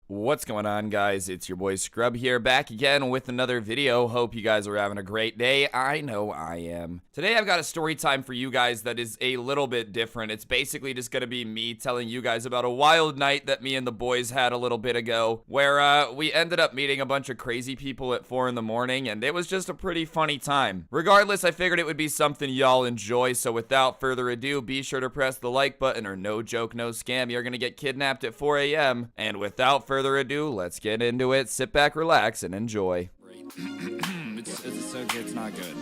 What's going on, guys? It's your boy Scrub here, back again with another video. Hope you guys are having a great day. I know I am. Today I've got a story time for you guys that is a little bit different. It's basically just gonna be me telling you guys about a wild night that me and the boys had a little bit ago, where we ended up meeting a bunch of crazy people at 4 in the morning, and it was just a pretty funny time. Regardless, I figured it would be something y'all enjoy, so without further ado, be sure to press the like button, or no joke, no scam, you're gonna get kidnapped at 4 a.m. And without further ado, let's get into it. Sit back, relax, and enjoy. It's not good.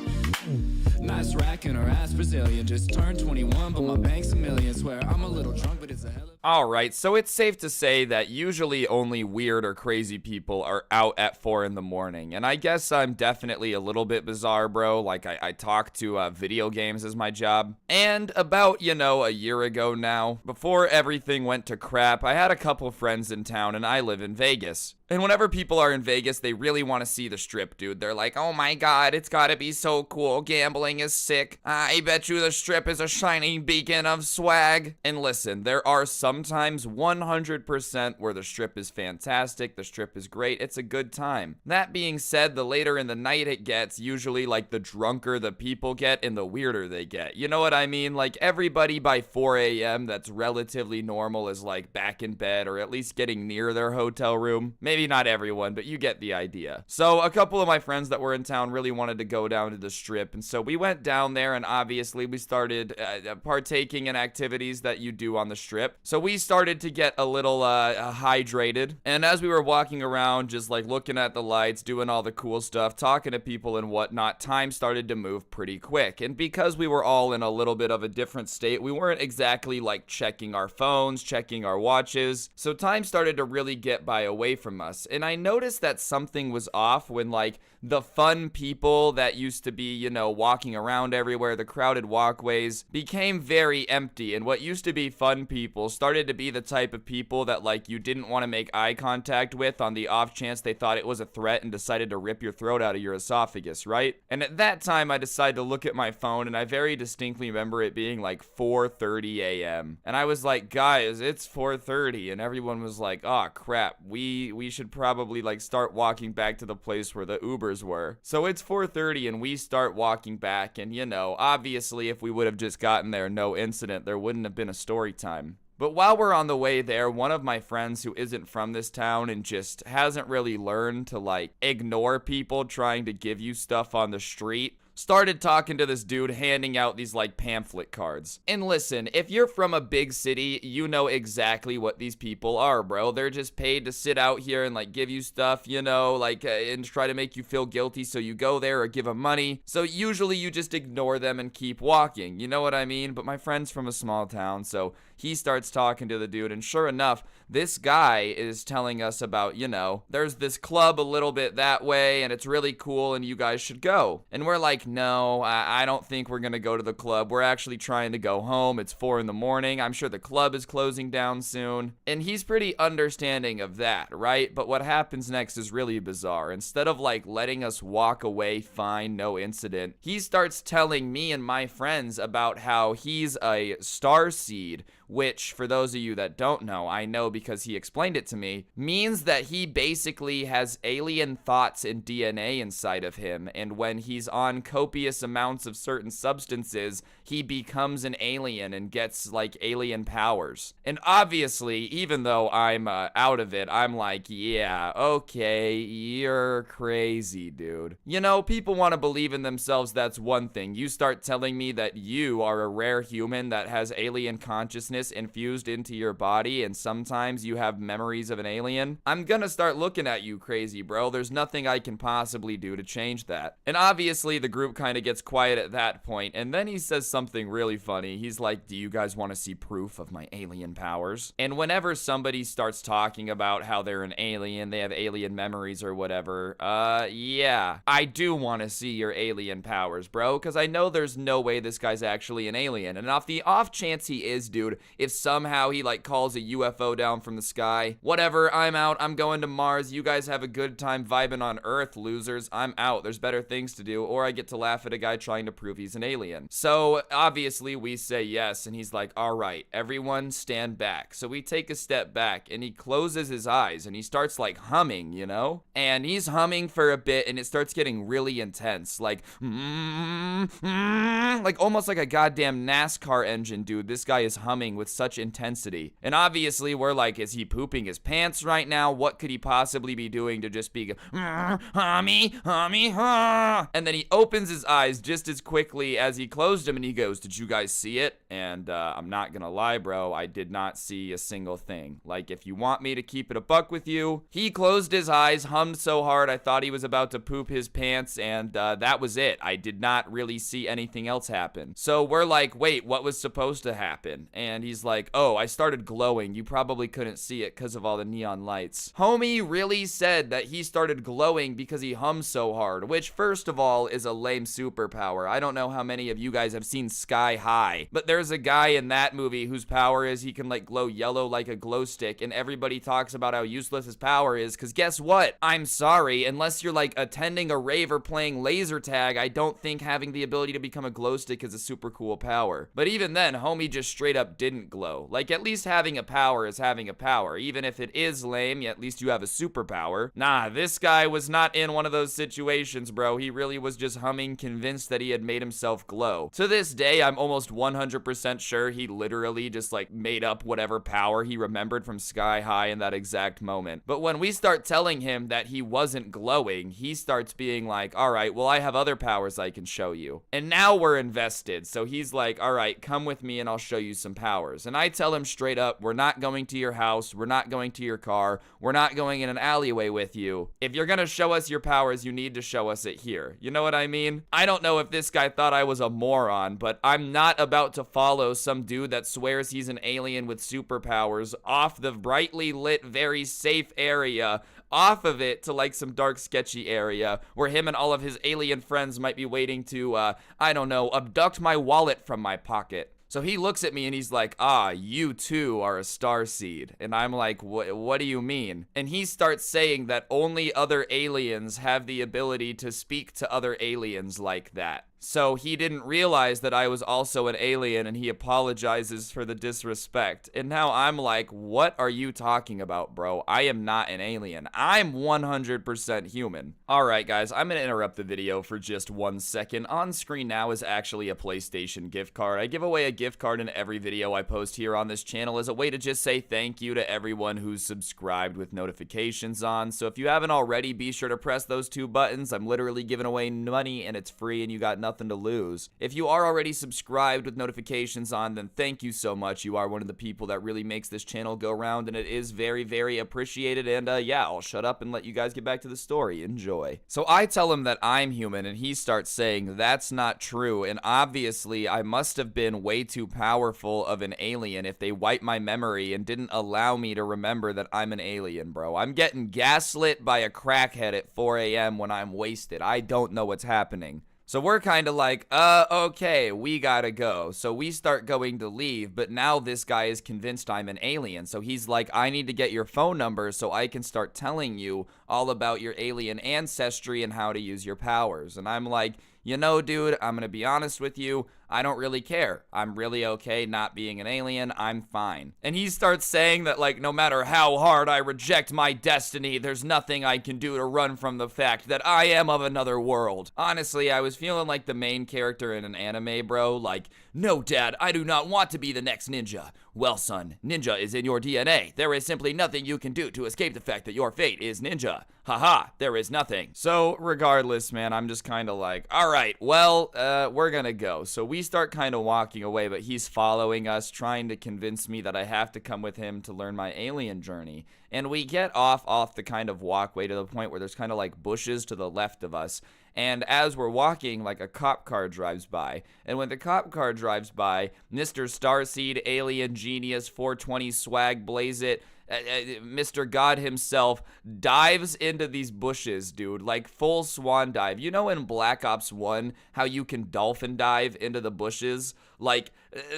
Nice rack in her ass Brazilian. Just turned 21, but my bank's a million. Swear I'm a little drunk, but it's a hell of... Alright, so it's safe to say that usually only weird or crazy people are out at 4 in the morning. And I guess I'm definitely a little bit bizarre, bro. Like, I talk to video games as my job. And about, a year ago now, before everything went to crap, I had a couple friends in town, and I live in Vegas. And whenever people are in Vegas, they really want to see the strip, dude. They're like, oh my god, it's gotta be so cool. Gambling is sick. I bet you the strip is a shining beacon of swag. And listen, there are sometimes 100% where the strip is fantastic. The strip is great. It's a good time. That being said, the later in the night it gets, usually like the drunker the people get and the weirder they get. You know what I mean? Like everybody by 4 a.m. that's relatively normal is like back in bed or at least getting near their hotel room. Maybe not everyone, but you get the idea. So a couple of my friends that were in town really wanted to go down to the strip, and so we went down there, and obviously we started partaking in activities that you do on the strip. So we started to get a little hydrated, and as we were walking around, just like looking at the lights, doing all the cool stuff, talking to people and whatnot, time started to move pretty quick. And because we were all in a little bit of a different state, we weren't exactly like checking our phones, checking our watches, so time started to really get away from us. And I noticed that something was off when like the fun people that used to be, walking around everywhere, the crowded walkways, became very empty. And what used to be fun people started to be the type of people that like you didn't want to make eye contact with on the off chance they thought it was a threat and decided to rip your throat out of your esophagus, right? And at that time I decided to look at my phone, and I very distinctly remember it being like 4:30 a.m. And I was like, guys, it's 4:30, and everyone was like, oh crap, we should probably like start walking back to the place where the Ubers were. So it's 4:30 and we start walking back, and obviously if we would have just gotten there no incident, there wouldn't have been a story time. But while we're on the way there, one of my friends who isn't from this town and just hasn't really learned to like ignore people trying to give you stuff on the street started talking to this dude handing out these like pamphlet cards. And listen, if you're from a big city, you know exactly what these people are, bro. They're just paid to sit out here and like give you stuff, and try to make you feel guilty, so you go there or give them money. So usually you just ignore them and keep walking, you know what I mean? But my friend's from a small town, so he starts talking to the dude, and sure enough, this guy is telling us about, there's this club a little bit that way, and it's really cool, and you guys should go. And we're like, no, I don't think we're gonna go to the club. We're actually trying to go home. It's 4 in the morning. I'm sure the club is closing down soon. And he's pretty understanding of that, right? But what happens next is really bizarre. Instead of like letting us walk away fine, no incident, he starts telling me and my friends about how he's a star seed, which, for those of you that don't know, I know because he explained it to me, means that he basically has alien thoughts and DNA inside of him, and when he's on copious amounts of certain substances, he becomes an alien and gets, like, alien powers. And obviously, even though I'm out of it, I'm like, yeah, okay, you're crazy, dude. People want to believe in themselves, that's one thing. You start telling me that you are a rare human that has alien consciousness infused into your body, and sometimes you have memories of an alien, I'm gonna start looking at you crazy, bro. There's nothing I can possibly do to change that. And obviously the group kind of gets quiet at that point, and then he says something really funny. He's like, do you guys want to see proof of my alien powers? And whenever somebody starts talking about how they're an alien, they have alien memories or whatever, yeah, I do want to see your alien powers, bro, because I know there's no way this guy's actually an alien. And off the off chance he is, dude, if somehow he like calls a UFO down from the sky. Whatever, I'm out. I'm going to Mars. You guys have a good time vibing on Earth, losers. I'm out. There's better things to do. Or I get to laugh at a guy trying to prove he's an alien. So obviously we say yes, and he's like, all right, everyone stand back. So we take a step back, and he closes his eyes, and he starts like humming, you know? And he's humming for a bit, and it starts getting really intense, like almost like a goddamn NASCAR engine, dude. This guy is humming with such intensity. And obviously we're like, is he pooping his pants right now? What could he possibly be doing to just be hummy, and then he opens his eyes just as quickly as he closed them, and he goes, did you guys see it? And I'm not gonna lie, bro, I did not see a single thing. Like, if you want me to keep it a buck with you, he closed his eyes, hummed so hard I thought he was about to poop his pants, and that was it. I did not really see anything else happen. So we're like, wait, what was supposed to happen? And he's like, oh, I started glowing. You probably couldn't see it because of all the neon lights. Homie really said that he started glowing because he hummed so hard, which first of all is a lame superpower. I don't know how many of you guys have seen Sky High, but there's a guy in that movie whose power is he can like glow yellow like a glow stick, and everybody talks about how useless his power is, because guess what? I'm sorry, unless you're like attending a rave or playing laser tag, I don't think having the ability to become a glow stick is a super cool power. But even then, homie just straight up didn't glow. Like, at least having a power is having a power. Even if it is lame, at least you have a superpower. Nah, this guy was not in one of those situations, bro. He really was just humming, convinced that he had made himself glow. To this day, I'm almost 100% sure he literally just like made up whatever power he remembered from Sky High in that exact moment. But when we start telling him that he wasn't glowing, he starts being like, all right, well, I have other powers I can show you. And now we're invested. So he's like, all right, come with me and I'll show you some powers. And I tell him straight up, we're not going to your house. We're not going to your car. We're not going in an alleyway with you. If you're gonna show us your powers, you need to show us it here. You know what I mean? I don't know if this guy thought I was a moron, but I'm not about to follow some dude that swears he's an alien with superpowers off the brightly lit, very safe area, off of it to like some dark, sketchy area where him and all of his alien friends might be waiting to, I don't know, abduct my wallet from my pocket. So he looks at me and he's like, you too are a starseed. And I'm like, what do you mean? And he starts saying that only other aliens have the ability to speak to other aliens like that. So he didn't realize that I was also an alien, and he apologizes for the disrespect. And now I'm like, what are you talking about, bro? I am not an alien. I'm 100% human. All right, guys, I'm going to interrupt the video for just 1 second. On screen now is actually a PlayStation gift card. I give away a gift card in every video I post here on this channel as a way to just say thank you to everyone who's subscribed with notifications on. So if you haven't already, be sure to press those 2 buttons. I'm literally giving away money, and it's free, and you got nothing to lose. If you are already subscribed with notifications on, then thank you so much. You are one of the people that really makes this channel go round, and it is very, very appreciated. And yeah, I'll shut up and let you guys get back to the story. Enjoy. So I tell him that I'm human, and he starts saying that's not true, and obviously I must have been way too powerful of an alien if they wiped my memory and didn't allow me to remember that I'm an alien, bro. I'm getting gaslit by a crackhead at 4 a.m. when I'm wasted. I don't know what's happening. So we're kind of like, okay, we gotta go. So we start going to leave, but now this guy is convinced I'm an alien. So he's like, I need to get your phone number so I can start telling you all about your alien ancestry and how to use your powers. And I'm like, you know, dude, I'm gonna be honest with you. I don't really care. I'm really okay not being an alien. I'm fine. And he starts saying that, like, no matter how hard I reject my destiny, there's nothing I can do to run from the fact that I am of another world. Honestly, I was feeling like the main character in an anime, bro. Like, no, Dad, I do not want to be the next ninja. Well, son, ninja is in your DNA. There is simply nothing you can do to escape the fact that your fate is ninja. Haha, there is nothing. So, regardless, man, I'm just kind of like, all right, well, we're gonna go. So we start kind of walking away, but he's following us, trying to convince me that I have to come with him to learn my alien journey. And we get off the kind of walkway to the point where there's kind of like bushes to the left of us. And as we're walking, like, a cop car drives by. And when the cop car drives by, Mr. Starseed, Alien Genius, 420 Swag, Blaze It, Mr. God himself dives into these bushes, dude, like full swan dive. You know in Black Ops 1 how you can dolphin dive into the bushes? Like,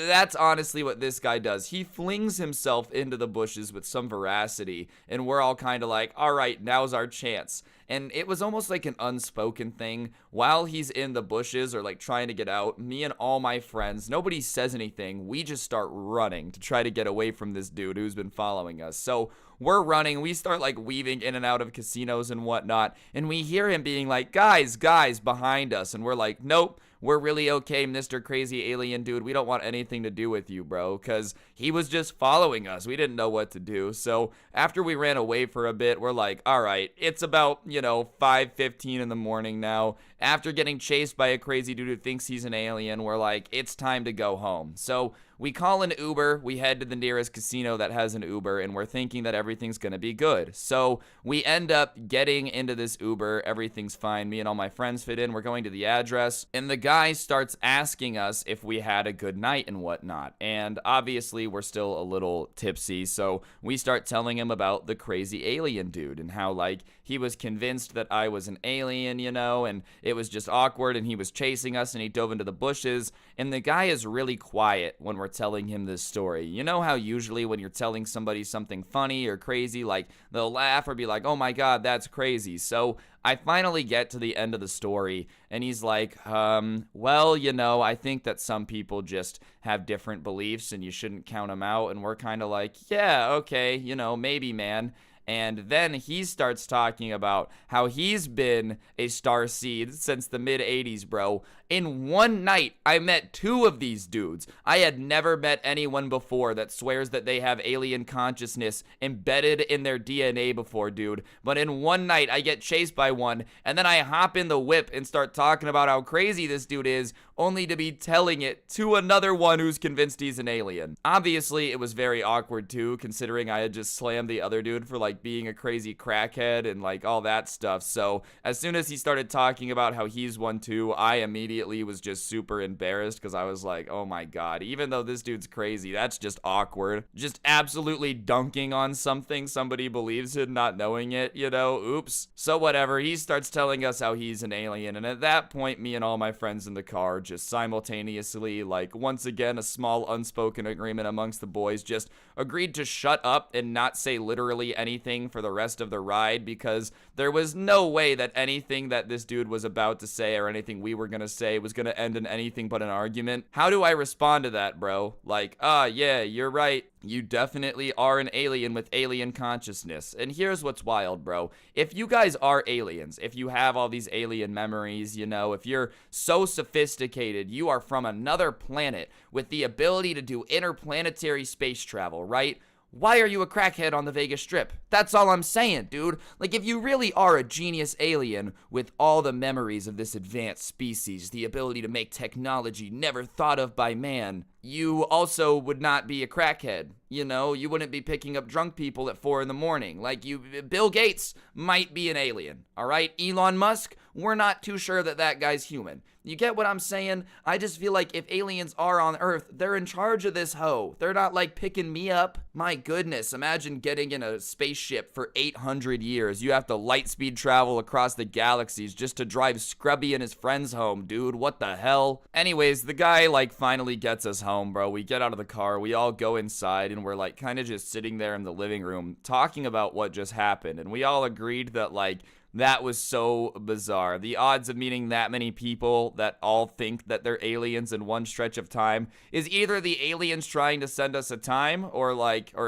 that's honestly what this guy does. He flings himself into the bushes with some veracity, and we're all kind of like, all right, now's our chance. And it was almost like an unspoken thing. While he's in the bushes or like trying to get out, me and all my friends, nobody says anything. We just start running to try to get away from this dude who's been following us. So we're running. We start like weaving in and out of casinos and whatnot. And we hear him being like, guys, behind us. And we're like, nope. We're really okay, Mr. Crazy Alien Dude. We don't want anything to do with you, bro, because he was just following us. We didn't know what to do. So after we ran away for a bit, we're like, all right, it's about, 5:15 in the morning now. After getting chased by a crazy dude who thinks he's an alien, we're like, it's time to go home. So we call an Uber, we head to the nearest casino that has an Uber, and we're thinking that everything's gonna be good. So we end up getting into this Uber, everything's fine, me and all my friends fit in, we're going to the address, and the guy starts asking us if we had a good night and whatnot. And obviously we're still a little tipsy, so we start telling him about the crazy alien dude and how like he was convinced that I was an alien, and it was just awkward, and he was chasing us and he dove into the bushes. And the guy is really quiet when we're telling him this story. You know how usually when you're telling somebody something funny or crazy, like they'll laugh or be like, oh my god, that's crazy. So I finally get to the end of the story and he's like, well, I think that some people just have different beliefs and you shouldn't count them out. And we're kind of like, yeah, okay, maybe, man. And then he starts talking about how he's been a starseed since the mid-'80s, bro. In one night, I met 2 of these dudes. I had never met anyone before that swears that they have alien consciousness embedded in their DNA before, dude. But in one night, I get chased by one, and then I hop in the whip and start talking about how crazy this dude is, only to be telling it to another one who's convinced he's an alien. Obviously, it was very awkward, too, considering I had just slammed the other dude for, like, being a crazy crackhead and, like, all that stuff. So, as soon as he started talking about how he's one, too, I immediately was just super embarrassed because I was like, oh my god, even though this dude's crazy, that's just awkward. Just absolutely dunking on something somebody believes in, not knowing it, oops. So whatever, he starts telling us how he's an alien, and at that point, me and all my friends in the car just simultaneously, like, once again, a small unspoken agreement amongst the boys, just agreed to shut up and not say literally anything for the rest of the ride, because there was no way that anything that this dude was about to say or anything we were gonna say was gonna end in anything but an argument. How do I respond to that, bro? Like, yeah, you're right. You definitely are an alien with alien consciousness. And here's what's wild, bro. If you guys are aliens, if you have all these alien memories, if you're so sophisticated, you are from another planet with the ability to do interplanetary space travel, right? Why are you a crackhead on the Vegas Strip? That's all I'm saying, dude. Like, if you really are a genius alien with all the memories of this advanced species, the ability to make technology never thought of by man, you also would not be a crackhead. You wouldn't be picking up drunk people at 4 in the morning. Like, Bill Gates might be an alien, all right? Elon Musk, we're not too sure that guy's human. You get what I'm saying? I just feel like if aliens are on Earth, they're in charge of this hoe. They're not, like, picking me up. My goodness, imagine getting in a spaceship for 800 years. You have to light speed travel across the galaxies just to drive Scrubby and his friends home, dude. What the hell? Anyways, the guy, like, finally gets us home, bro. We get out of the car. We all go inside, and we're, like, kind of just sitting there in the living room talking about what just happened. And we all agreed that, like, that was so bizarre. The odds of meeting that many people that all think that they're aliens in one stretch of time is either the aliens trying to send us a time or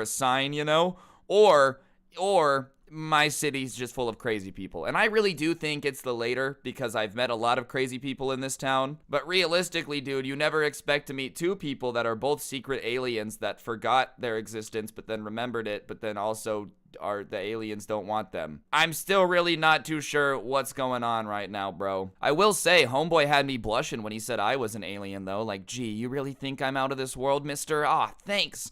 a sign, or my city's just full of crazy people. And I really do think it's the later, because I've met a lot of crazy people in this town. But realistically, dude, you never expect to meet 2 people that are both secret aliens that forgot their existence but then remembered it, but then also the aliens don't want them. I'm still really not too sure what's going on right now, bro. I will say, homeboy had me blushing when he said I was an alien, though. Like, gee, you really think I'm out of this world, mister? Aw, thanks.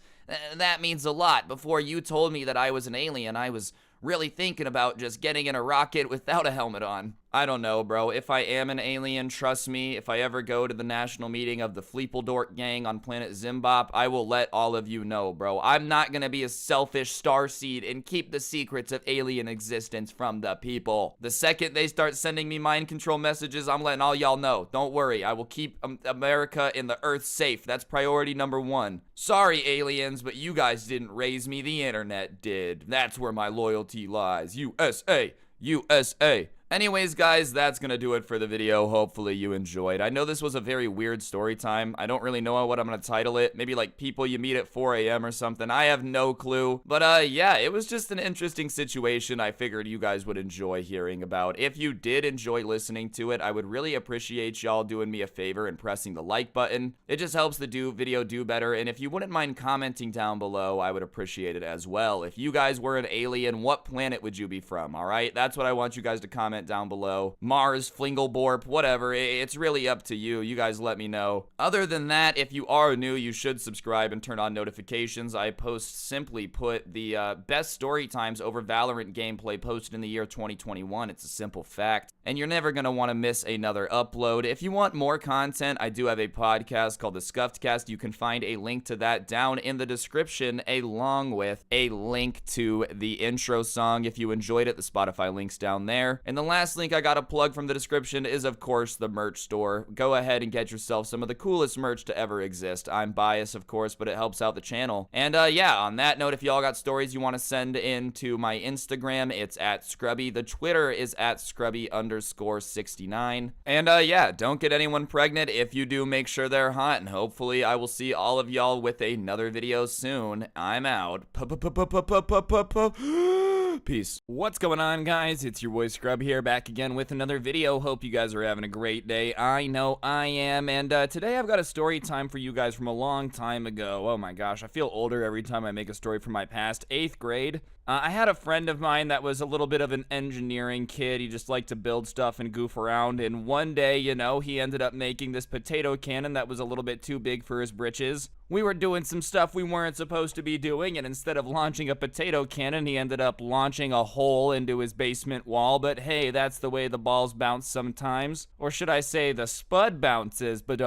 That means a lot. Before you told me that I was an alien, I was really thinking about just getting in a rocket without a helmet on. I don't know, bro. If I am an alien, trust me, if I ever go to the national meeting of the Fleepledork gang on planet Zimbop, I will let all of you know, bro. I'm not gonna be a selfish starseed and keep the secrets of alien existence from the people. The second they start sending me mind control messages, I'm letting all y'all know. Don't worry, I will keep America and the Earth safe. That's priority number one. Sorry, aliens, but you guys didn't raise me. The internet did. That's where my loyalty lies. USA. USA. Anyways, guys, that's gonna do it for the video. Hopefully you enjoyed. I know this was a very weird story time. I don't really know what I'm gonna title it. Maybe like people you meet at 4 a.m. or something. I have no clue. But yeah, it was just an interesting situation I figured you guys would enjoy hearing about. If you did enjoy listening to it, I would really appreciate y'all doing me a favor and pressing the like button. It just helps the video do better. And if you wouldn't mind commenting down below, I would appreciate it as well. If you guys were an alien, what planet would you be from? All right, that's what I want you guys to comment down below. Mars, Flingelborp, whatever. It's really up to you. You guys let me know. Other than that, if you are new, you should subscribe and turn on notifications. I simply put the best story times over Valorant gameplay posted in the year 2021. It's a simple fact. And you're never going to want to miss another upload. If you want more content, I do have a podcast called The Scuffed Cast. You can find a link to that down in the description, along with a link to the intro song. If you enjoyed it, the Spotify link's down there. And the last link I got to plug from the description is, of course, the merch store. Go ahead and get yourself some of the coolest merch to ever exist. I'm biased, of course, but it helps out the channel. And yeah, on that note, if y'all got stories you want to send in to my Instagram, it's at Scrubby. The Twitter is at Scrubby_69. And yeah, don't get anyone pregnant. If you do, make sure they're hot. And hopefully I will see all of y'all with another video soon. I'm out. Peace. What's going on, guys? It's your boy Scrub here, back again with another video. Hope you guys are having a great day. I know I am. And today I've got a story time for you guys from a long time ago. Oh my gosh, I feel older every time I make a story from my past. 8th grade. I had a friend of mine that was a little bit of an engineering kid. He just liked to build stuff and goof around. And one day, you know, he ended up making this potato cannon that was a little bit too big for his britches. We were doing some stuff we weren't supposed to be doing, and instead of launching a potato cannon, he ended up launching a hole into his basement wall. But hey, that's the way the balls bounce sometimes. Or should I say the spud bounces, but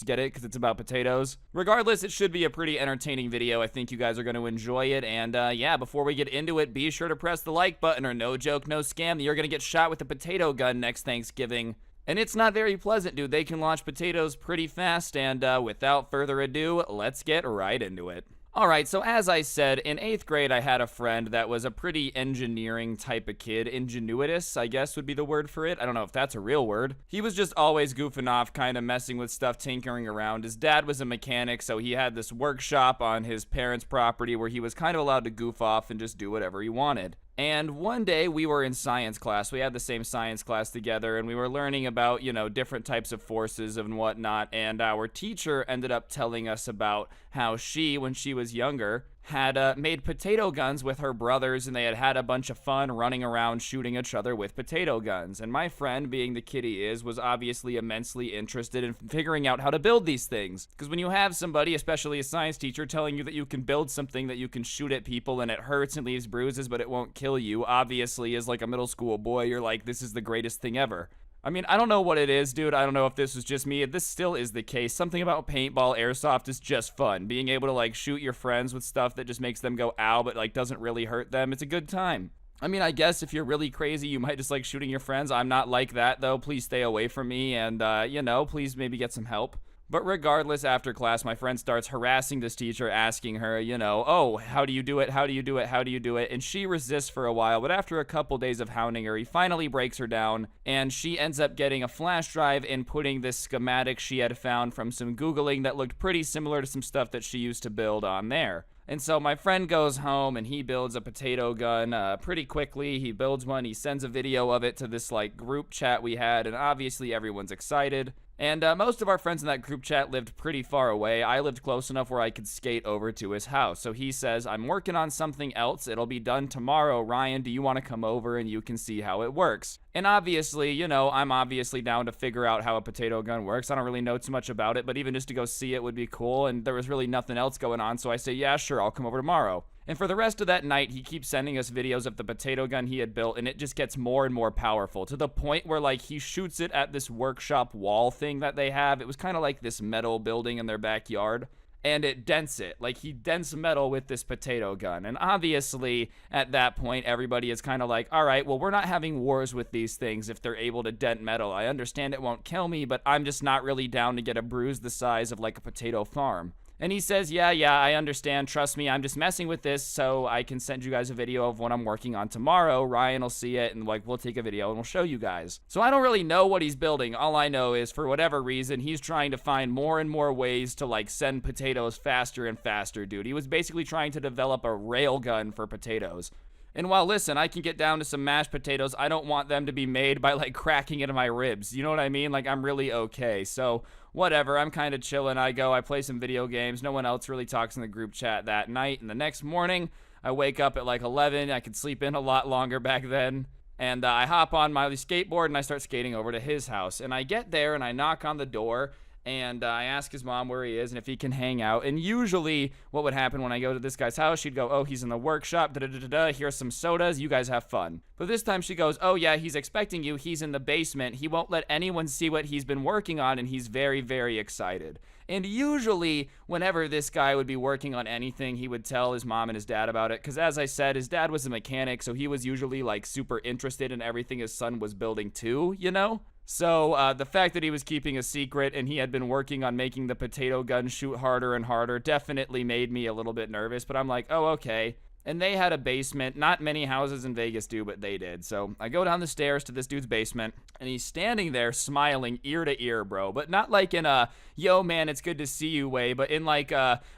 get it? Because it's about potatoes. Regardless, it should be a pretty entertaining video. I think you guys are going to enjoy it. And yeah, before we get into it, be sure to press the like button, or no joke, no scam, you're going to get shot with a potato gun next Thanksgiving. And it's not very pleasant, dude. They can launch potatoes pretty fast, and without further ado, let's get right into it. Alright, so as I said, in 8th grade I had a friend that was a pretty engineering type of kid. Ingenuitous, I guess would be the word for it. I don't know if that's a real word. He was just always goofing off, kind of messing with stuff, tinkering around. His dad was a mechanic, so he had this workshop on his parents' property where he was kind of allowed to goof off and just do whatever he wanted. And one day we were in science class. We had the same science class together, and we were learning about, you know, different types of forces and whatnot. And our teacher ended up telling us about how she, when she was younger, had made potato guns with her brothers, and they had had a bunch of fun running around shooting each other with potato guns. And my friend, being the kid he is, was obviously immensely interested in figuring out how to build these things. Because when you have somebody, especially a science teacher, telling you that you can build something that you can shoot at people and it hurts and leaves bruises but it won't kill you, obviously as like a middle school boy, you're like, this is the greatest thing ever. I mean, I don't know what it is, dude. I don't know if this was just me. This still is the case. Something about paintball airsoft is just fun. Being able to, like, shoot your friends with stuff that just makes them go ow, but, like, doesn't really hurt them. It's a good time. I mean, I guess if you're really crazy, you might just like shooting your friends. I'm not like that, though. Please stay away from me and, you know, please maybe get some help. But regardless, after class, my friend starts harassing this teacher, asking her, you know, oh, how do you do it? How do you do it? How do you do it? And she resists for a while, but after a couple days of hounding her, he finally breaks her down, and she ends up getting a flash drive and putting this schematic she had found from some Googling that looked pretty similar to some stuff that she used to build on there. And so my friend goes home and he builds a potato gun pretty quickly. He builds one, he sends a video of it to this like group chat we had, and obviously everyone's excited. And most of our friends in that group chat lived pretty far away. I lived close enough where I could skate over to his house. So he says, I'm working on something else. It'll be done tomorrow. Ryan, do you want to come over and you can see how it works? And obviously, you know, I'm obviously down to figure out how a potato gun works. I don't really know too much about it, but even just to go see it would be cool. And there was really nothing else going on. So I say, yeah, sure, I'll come over tomorrow. And for the rest of that night, he keeps sending us videos of the potato gun he had built, and it just gets more and more powerful to the point where, like, he shoots it at this workshop wall thing that they have. It was kind of like this metal building in their backyard, and it dents it. Like, he dents metal with this potato gun. And obviously, at that point, everybody is kind of like, all right, well, we're not having wars with these things if they're able to dent metal. I understand it won't kill me, but I'm just not really down to get a bruise the size of, like, a potato farm. And he says, yeah, I understand. Trust me, I'm just messing with this so I can send you guys a video of what I'm working on tomorrow. Ryan will see it, and, like, we'll take a video and we'll show you guys. So I don't really know what he's building. All I know is, for whatever reason, he's trying to find more and more ways to, like, send potatoes faster and faster, dude. He was basically trying to develop a rail gun for potatoes. And while, listen, I can get down to some mashed potatoes, I don't want them to be made by, like, cracking into my ribs. You know what I mean? Like, I'm really okay. So, whatever, I'm kind of chilling. I play some video games. No one else really talks in the group chat that night. And the next morning, I wake up at, like, 11. I could sleep in a lot longer back then. And I hop on my skateboard and I start skating over to his house. And I get there and I knock on the door. And I ask his mom where he is and if he can hang out. And usually what would happen when I go to this guy's house, she'd go, oh, he's in the workshop, da-da-da-da-da, here's some sodas, you guys have fun. But this time she goes, oh yeah, he's expecting you, he's in the basement, he won't let anyone see what he's been working on, and he's very, very excited. And usually, whenever this guy would be working on anything, he would tell his mom and his dad about it. Because as I said, his dad was a mechanic, so he was usually, like, super interested in everything his son was building too, you know? So, the fact that he was keeping a secret and he had been working on making the potato gun shoot harder and harder definitely made me a little bit nervous. But I'm like, oh, okay. And they had a basement. Not many houses in Vegas do, but they did. So I go down the stairs to this dude's basement, and he's standing there smiling ear to ear, bro. But not like in a, yo, man, it's good to see you way, but in like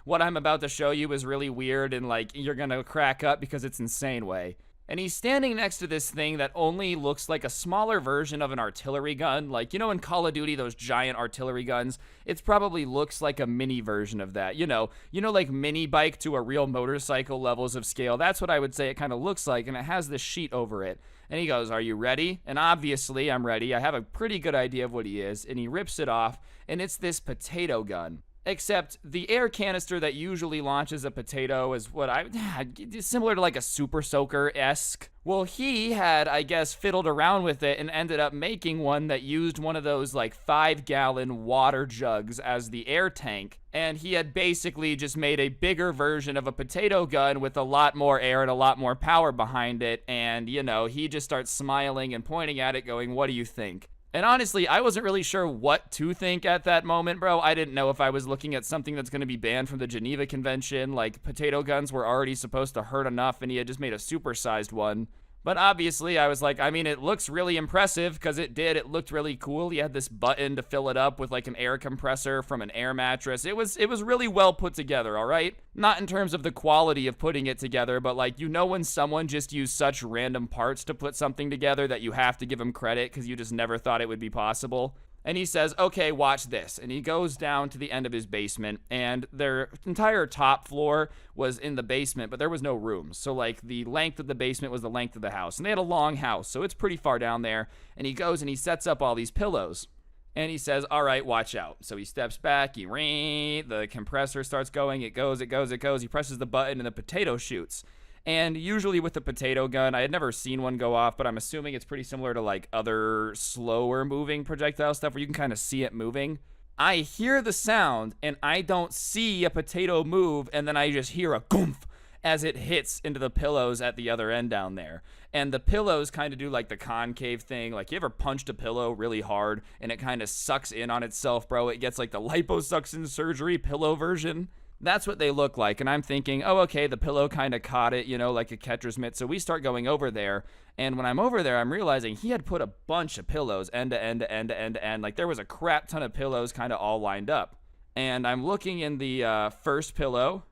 what I'm about to show you is really weird and like you're gonna crack up because it's insane way. And he's standing next to this thing that only looks like a smaller version of an artillery gun. Like, you know, in Call of Duty, those giant artillery guns, it probably looks like a mini version of that. You know, like mini bike to a real motorcycle levels of scale. That's what I would say it kind of looks like, and it has this sheet over it. And he goes, are you ready? And obviously, I'm ready. I have a pretty good idea of what he is. And he rips it off, and it's this potato gun. Except the air canister that usually launches a potato is what similar to like a Super Soaker-esque. Well, he had, I guess, fiddled around with it and ended up making one that used one of those like 5-gallon water jugs as the air tank. And he had basically just made a bigger version of a potato gun with a lot more air and a lot more power behind it. And, you know, he just starts smiling and pointing at it going, what do you think? And honestly, I wasn't really sure what to think at that moment, bro. I didn't know if I was looking at something that's going to be banned from the Geneva Convention. Like, potato guns were already supposed to hurt enough, and he had just made a supersized one. But obviously, I was like, I mean, it looks really impressive, because it did. It looked really cool. He had this button to fill it up with, like, an air compressor from an air mattress. It was really well put together, all right? Not in terms of the quality of putting it together, but, like, you know when someone just used such random parts to put something together that you have to give them credit because you just never thought it would be possible? And he says, okay, watch this. And he goes down to the end of his basement, and their entire top floor was in the basement, but there was no rooms. So, like, the length of the basement was the length of the house. And they had a long house, so it's pretty far down there. And he goes and he sets up all these pillows. And he says, all right, watch out. So he steps back, the compressor starts going, it goes. He presses the button, and the potato shoots. And usually with the potato gun, I had never seen one go off, but I'm assuming it's pretty similar to like other slower moving projectile stuff where you can kind of see it moving. I hear the sound and I don't see a potato move, and then I just hear a goomph as it hits into the pillows at the other end down there. And the pillows kind of do like the concave thing. Like, you ever punched a pillow really hard and it kind of sucks in on itself, bro? It gets like the liposuction surgery pillow version. That's what they look like, and I'm thinking, oh, okay, the pillow kind of caught it, you know, like a catcher's mitt. So we start going over there, and when I'm over there, I'm realizing he had put a bunch of pillows end to end to end to end to end. Like, there was a crap ton of pillows kind of all lined up. And I'm looking in the first pillow,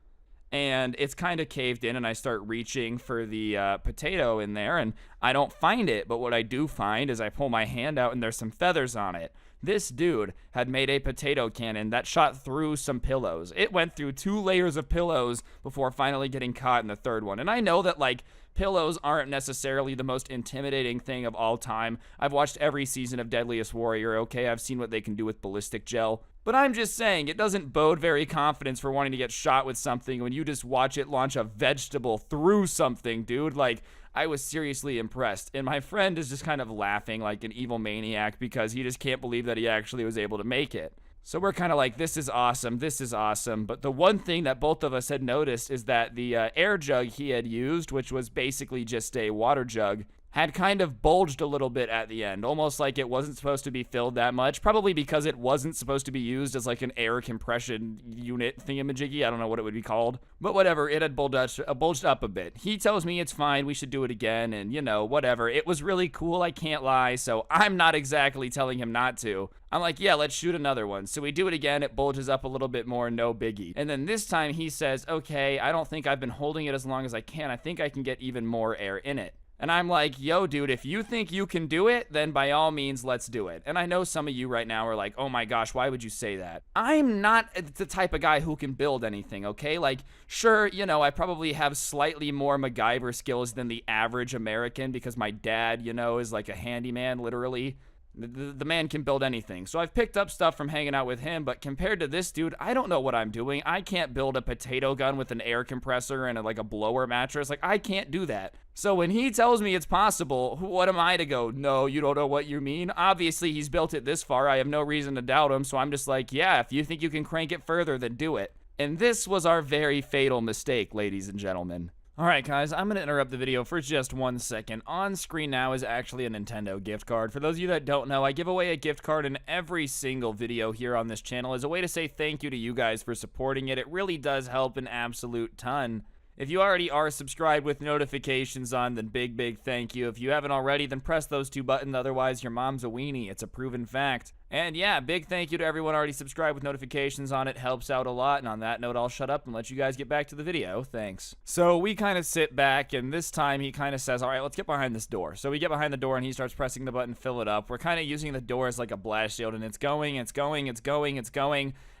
and it's kind of caved in, and I start reaching for the potato in there, and I don't find it. But what I do find is I pull my hand out, and there's some feathers on it. This dude had made a potato cannon that shot through some pillows. It went through 2 layers of pillows before finally getting caught in the third one. And I know that, like, pillows aren't necessarily the most intimidating thing of all time. I've watched every season of Deadliest Warrior, okay? I've seen what they can do with ballistic gel. But I'm just saying, it doesn't bode very confidence for wanting to get shot with something when you just watch it launch a vegetable through something, dude. Like, I was seriously impressed. And my friend is just kind of laughing like an evil maniac because he just can't believe that he actually was able to make it. So we're kind of like, this is awesome, this is awesome. But the one thing that both of us had noticed is that the air jug he had used, which was basically just a water jug, had kind of bulged a little bit at the end, almost like it wasn't supposed to be filled that much, probably because it wasn't supposed to be used as like an air compression unit thingamajiggy. I don't know what it would be called, but whatever, it had bulged up a bit. He tells me it's fine, we should do it again, and you know, whatever. It was really cool, I can't lie, so I'm not exactly telling him not to. I'm like, yeah, let's shoot another one. So we do it again, it bulges up a little bit more, no biggie. And then this time he says, okay, I don't think I've been holding it as long as I can. I think I can get even more air in it. And I'm like, yo, dude, if you think you can do it, then by all means, let's do it. And I know some of you right now are like, oh my gosh, why would you say that? I'm not the type of guy who can build anything, okay? Like, sure, you know, I probably have slightly more MacGyver skills than the average American because my dad, you know, is like a handyman, literally. The man can build anything. So I've picked up stuff from hanging out with him, but compared to this dude, I don't know what I'm doing. I can't build a potato gun with an air compressor and like a blower mattress. Like, I can't do that. So when he tells me it's possible, what am I to go, no, you don't know what you mean? Obviously, he's built it this far. I have no reason to doubt him. So I'm just like, yeah, if you think you can crank it further, then do it. And this was our very fatal mistake, ladies and gentlemen. Alright guys, I'm going to interrupt the video for just 1 second. On screen now is actually a Nintendo gift card. For those of you that don't know, I give away a gift card in every single video here on this channel as a way to say thank you to you guys for supporting it. It really does help an absolute ton. If you already are subscribed with notifications on, then big thank you. If you haven't already, then press those 2 buttons, otherwise your mom's a weenie. It's a proven fact. And yeah, big thank you to everyone already subscribed with notifications on. It helps out a lot. And on that note, I'll shut up and let you guys get back to the video. Thanks. So we kind of sit back, and this time he kind of says, all right, let's get behind this door. So we get behind the door, and he starts pressing the button, fill it up. We're kind of using the door as like a blast shield, and it's going.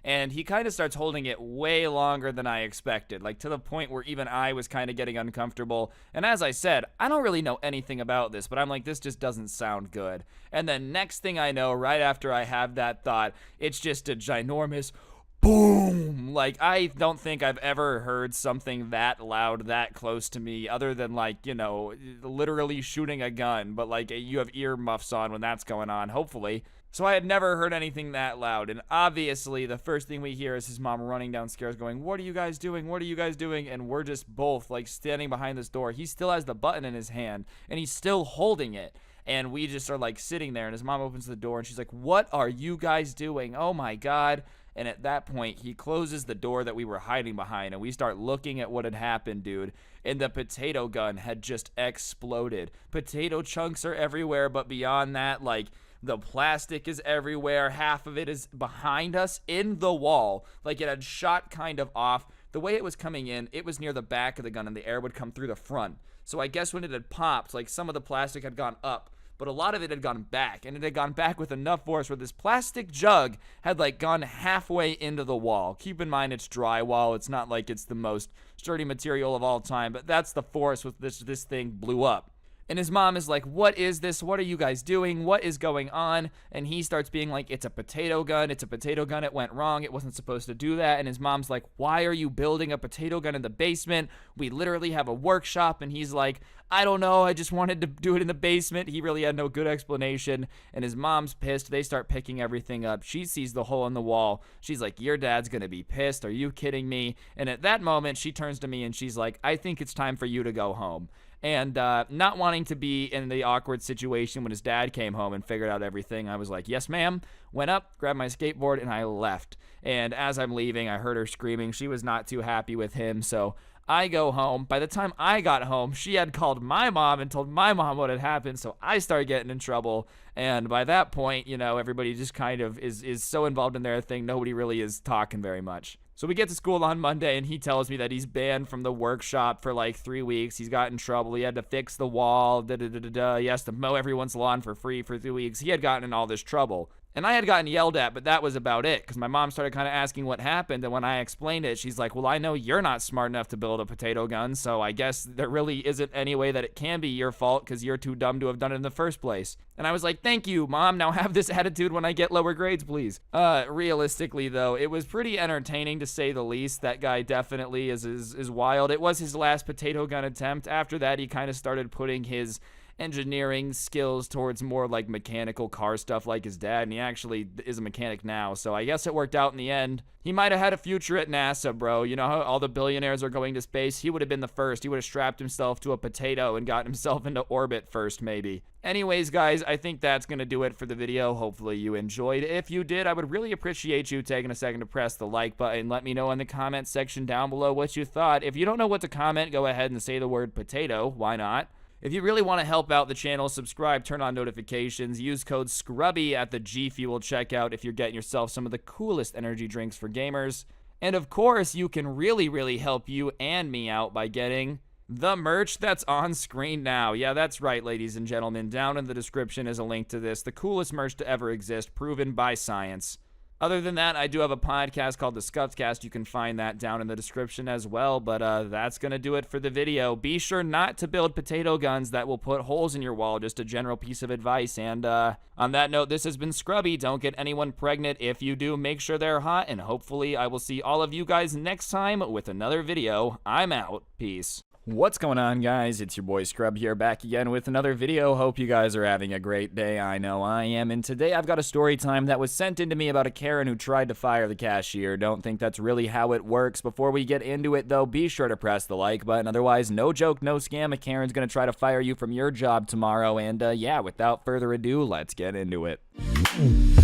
And he kind of starts holding it way longer than I expected, like to the point where even I was kind of getting uncomfortable. And as I said, I don't really know anything about this, but I'm like, this just doesn't sound good. And then next thing I know, right after I have that thought, it's just a ginormous boom. Like, I don't think I've ever heard something that loud that close to me other than, like, you know, literally shooting a gun, but like you have earmuffs on when that's going on, hopefully. So I had never heard anything that loud, and obviously the first thing we hear is his mom running downstairs going, what are you guys doing? What are you guys doing? And we're just both like standing behind this door. He still has the button in his hand, and he's still holding it. And we just are like sitting there, and his mom opens the door, and she's like, what are you guys doing? Oh my God. And at that point, he closes the door that we were hiding behind, and we start looking at what had happened, dude. And the potato gun had just exploded. Potato chunks are everywhere, but beyond that, like, the plastic is everywhere. Half of it is behind us in the wall. Like, it had shot kind of off. The way it was coming in, it was near the back of the gun, and the air would come through the front. So I guess when it had popped, like, some of the plastic had gone up, but a lot of it had gone back, and it had gone back with enough force where this plastic jug had, like, gone halfway into the wall. Keep in mind, it's drywall. It's not like it's the most sturdy material of all time, but that's the force with this thing blew up. And his mom is like, what is this? What are you guys doing? What is going on? And he starts being like, it's a potato gun. It's a potato gun. It went wrong. It wasn't supposed to do that. And his mom's like, why are you building a potato gun in the basement? We literally have a workshop. And he's like, I don't know. I just wanted to do it in the basement. He really had no good explanation. And his mom's pissed. They start picking everything up. She sees the hole in the wall. She's like, your dad's going to be pissed. Are you kidding me? And at that moment, she turns to me and she's like, I think it's time for you to go home. And not wanting to be in the awkward situation when his dad came home and figured out everything, I was like, yes, ma'am. Went up, grabbed my skateboard, and I left. And as I'm leaving, I heard her screaming. She was not too happy with him, so I go home. By the time I got home, she had called my mom and told my mom what had happened, so I started getting in trouble. And by that point, you know, everybody just kind of is so involved in their thing, nobody really is talking very much. So we get to school on Monday, and he tells me that he's banned from the workshop for like 3 weeks. He's got in trouble. He had to fix the wall. He has to mow everyone's lawn for free for 3 weeks. He had gotten in all this trouble. And I had gotten yelled at, but that was about it, because my mom started kind of asking what happened, and when I explained it, she's like, well, I know you're not smart enough to build a potato gun, so I guess there really isn't any way that it can be your fault, because you're too dumb to have done it in the first place. And I was like, thank you, Mom, now have this attitude when I get lower grades, please. Realistically, though, it was pretty entertaining, to say the least. That guy definitely is wild. It was his last potato gun attempt. After that, he kind of started putting his engineering skills towards more like mechanical car stuff like his dad, and he actually is a mechanic now, so I guess it worked out in the end. He might have had a future at NASA, bro. You know how all the billionaires are going to space? He would have been the first. He would have strapped himself to a potato and gotten himself into orbit first, maybe. Anyways, guys, I think that's going to do it for the video. Hopefully you enjoyed. If you did, I would really appreciate you taking a second to press the like button. Let me know in the comments section down below what you thought. If you don't know what to comment, go ahead and say the word potato. Why not? If you really want to help out the channel, subscribe, turn on notifications, use code SCRUBBY at the G Fuel checkout if you're getting yourself some of the coolest energy drinks for gamers. And of course, you can really help you and me out by getting the merch that's on screen now. Yeah, that's right, ladies and gentlemen. Down in the description is a link to this, the coolest merch to ever exist, proven by science. Other than that, I do have a podcast called The Scuffcast. You can find that down in the description as well, but that's going to do it for the video. Be sure not to build potato guns that will put holes in your wall, just a general piece of advice. And on that note, this has been Scrubby. Don't get anyone pregnant. If you do, make sure they're hot, and hopefully I will see all of you guys next time with another video. I'm out. Peace. What's going on, guys? It's your boy Scrub here, back again with another video. Hope you guys are having a great day. I know I am. And today I've got a story time that was sent in to me about a Karen who tried to fire the cashier. Don't think that's really how it works. Before we get into it, though, be sure to press the like button. Otherwise, no joke, no scam. A Karen's gonna try to fire you from your job tomorrow. And yeah, without further ado, let's get into it.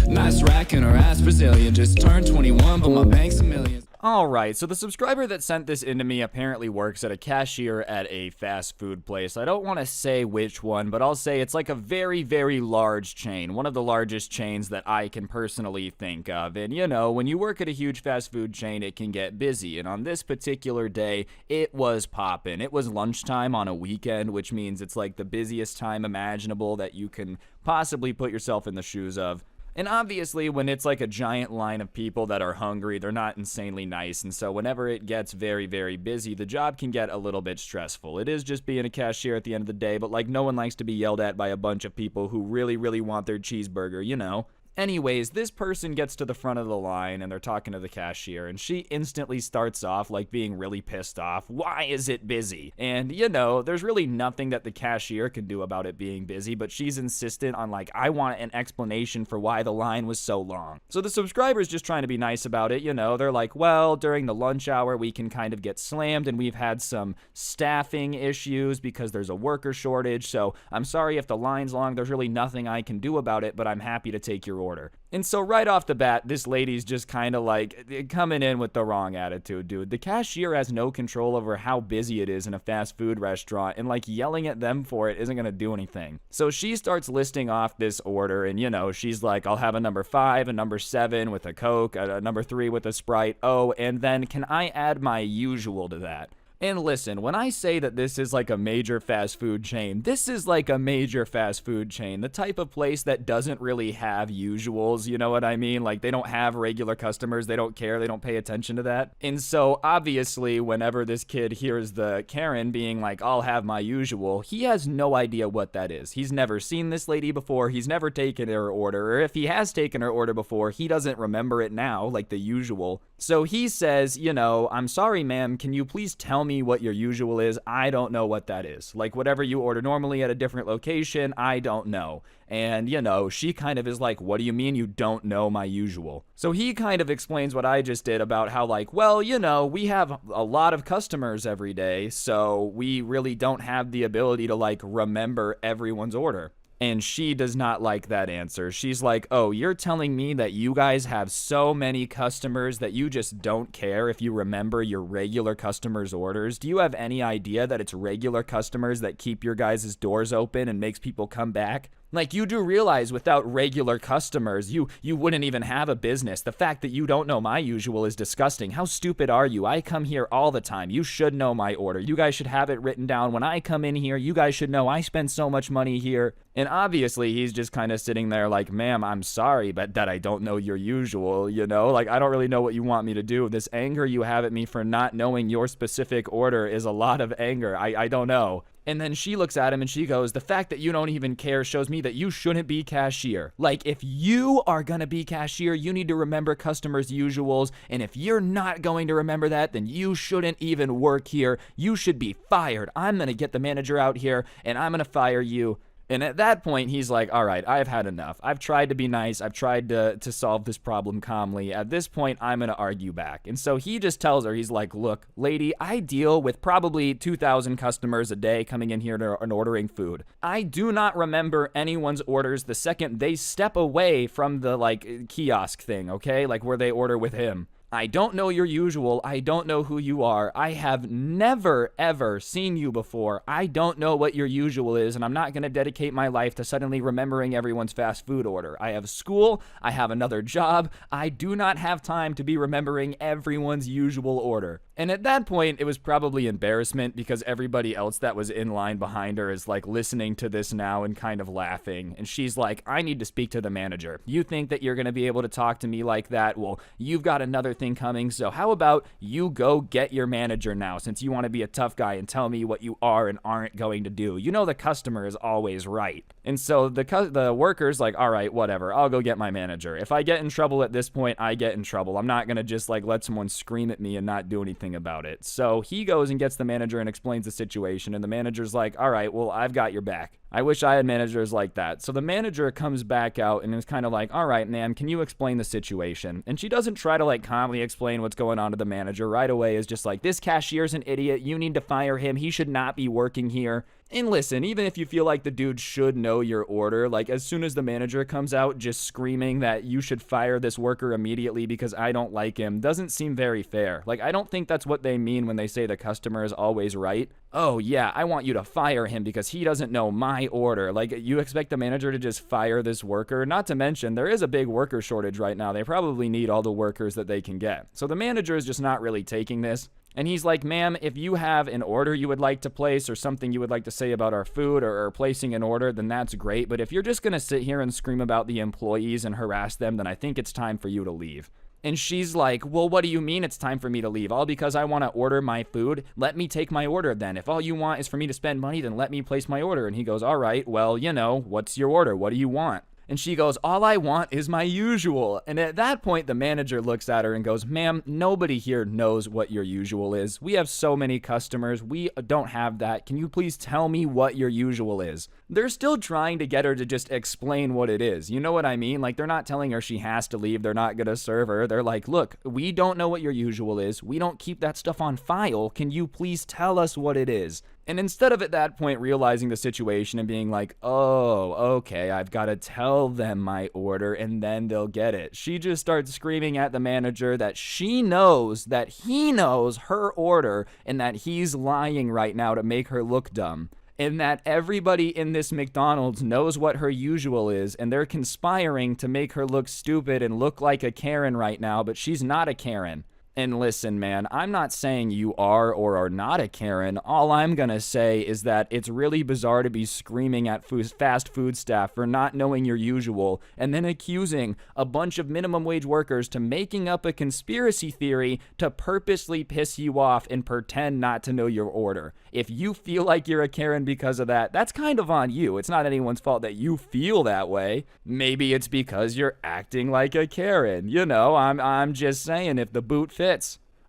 Nice rack in her ass Brazilian. Just turned 21, but my bank's a million. Alright, so the subscriber that sent this in to me apparently works at a cashier at a fast food place. I don't want to say which one, but I'll say it's like a very large chain. One of the largest chains that I can personally think of. And you know, when you work at a huge fast food chain, it can get busy. And on this particular day, it was poppin'. It was lunchtime on a weekend, which means it's like the busiest time imaginable that you can possibly put yourself in the shoes of. And obviously, when it's like a giant line of people that are hungry, they're not insanely nice. And so whenever it gets very busy, the job can get a little bit stressful. It is just being a cashier at the end of the day, but like no one likes to be yelled at by a bunch of people who really want their cheeseburger, you know. Anyways, this person gets to the front of the line and they're talking to the cashier, and she instantly starts off like being really pissed off. Why is it busy? And you know, there's really nothing that the cashier can do about it being busy, but she's insistent on like, I want an explanation for why the line was so long. So the subscriber's just trying to be nice about it, you know. They're like, well, during the lunch hour we can kind of get slammed and we've had some staffing issues because there's a worker shortage, so I'm sorry if the line's long. There's really nothing I can do about it, but I'm happy to take your order. And so right off the bat, this lady's just kind of like coming in with the wrong attitude, dude. The cashier has no control over how busy it is in a fast food restaurant, and like yelling at them for it isn't going to do anything. So she starts listing off this order, and you know, she's like, I'll have a number 5, a number 7 with a Coke, a number 3 with a Sprite. Oh, and then can I add my usual to that? And listen, when I say that this is like a major fast food chain, this is like a major fast food chain. The type of place that doesn't really have usuals, you know what I mean? Like they don't have regular customers, they don't care, they don't pay attention to that. And so obviously whenever this kid hears the Karen being like, I'll have my usual, he has no idea what that is. He's never seen this lady before, he's never taken her order, or if he has taken her order before, he doesn't remember it now, like the usual. So he says, you know, I'm sorry ma'am, can you please tell me what your usual is? I don't know what that is. Like whatever you order normally at a different location, I don't know. And you know, she kind of is like, what do you mean you don't know my usual? So he kind of explains what I just did about how like, well, you know, we have a lot of customers every day, so we really don't have the ability to like remember everyone's order. And she does not like that answer. She's like, oh, you're telling me that you guys have so many customers that you just don't care if you remember your regular customers' orders? Do you have any idea that it's regular customers that keep your guys' doors open and makes people come back? Like, you do realize without regular customers, you wouldn't even have a business. The fact that you don't know my usual is disgusting. How stupid are you? I come here all the time. You should know my order. You guys should have it written down. When I come in here, you guys should know I spend so much money here. And obviously, he's just kind of sitting there like, ma'am, I'm sorry, but that I don't know your usual, you know? Like, I don't really know what you want me to do. This anger you have at me for not knowing your specific order is a lot of anger. I don't know. And then she looks at him and she goes, the fact that you don't even care shows me that you shouldn't be cashier. Like, if you are going to be cashier, you need to remember customers' usuals. And if you're not going to remember that, then you shouldn't even work here. You should be fired. I'm going to get the manager out here and I'm going to fire you. And at that point, he's like, all right, I've had enough. I've tried to be nice. I've tried to solve this problem calmly. At this point, I'm going to argue back. And so he just tells her, he's like, look, lady, I deal with probably 2,000 customers a day coming in here and ordering food. I do not remember anyone's orders the second they step away from the, like, kiosk thing, okay? Like, where they order with him. I don't know your usual. I don't know who you are. I have never, ever seen you before. I don't know what your usual is, and I'm not going to dedicate my life to suddenly remembering everyone's fast food order. I have school. I have another job. I do not have time to be remembering everyone's usual order. And at that point, it was probably embarrassment because everybody else that was in line behind her is like listening to this now and kind of laughing. And she's like, I need to speak to the manager. You think that you're going to be able to talk to me like that? Well, you've got another thing coming. So how about you go get your manager now, since you want to be a tough guy and tell me what you are and aren't going to do. You know the customer is always right. And so the worker's like, all right, whatever. I'll go get my manager. If I get in trouble at this point, I get in trouble. I'm not going to just like let someone scream at me and not do anything about it. So he goes and gets the manager and explains the situation, and the manager's like, all right, well, I've got your back. I wish I had managers like that. So the manager comes back out and is kind of like, all right, ma'am, can you explain the situation? And she doesn't try to like calmly explain what's going on to the manager. Right away is just like, this cashier's an idiot. You need to fire him. He should not be working here. And listen, even if you feel like the dude should know your order, like as soon as the manager comes out just screaming that you should fire this worker immediately because I don't like him, doesn't seem very fair. Like, I don't think that's what they mean when they say the customer is always right. Oh yeah, I want you to fire him because he doesn't know my order. Like, you expect the manager to just fire this worker? Not to mention, there is a big worker shortage right now. They probably need all the workers that they can get. So the manager is just not really taking this. And he's like, ma'am, if you have an order you would like to place or something you would like to say about our food or placing an order, then that's great. But if you're just going to sit here and scream about the employees and harass them, then I think it's time for you to leave. And she's like, well, what do you mean it's time for me to leave? All because I want to order my food? Let me take my order then. If all you want is for me to spend money, then let me place my order. And he goes, all right, well, you know, what's your order? What do you want? And she goes, all I want is my usual. And at that point, the manager looks at her and goes, ma'am, nobody here knows what your usual is. We have so many customers. We don't have that. Can you please tell me what your usual is? They're still trying to get her to just explain what it is. You know what I mean? Like, they're not telling her she has to leave. They're not going to serve her. They're like, look, we don't know what your usual is. We don't keep that stuff on file. Can you please tell us what it is? And instead of at that point realizing the situation and being like, oh, okay, I've got to tell them my order and then they'll get it, she just starts screaming at the manager that she knows that he knows her order and that he's lying right now to make her look dumb. And that everybody in this McDonald's knows what her usual is, and they're conspiring to make her look stupid and look like a Karen right now, but she's not a Karen. And listen, man, I'm not saying you are or are not a Karen. All I'm going to say is that it's really bizarre to be screaming at fast food staff for not knowing your usual and then accusing a bunch of minimum wage workers to making up a conspiracy theory to purposely piss you off and pretend not to know your order. If you feel like you're a Karen because of that, that's kind of on you. It's not anyone's fault that you feel that way. Maybe it's because you're acting like a Karen. You know, I'm just saying, if the boot fits.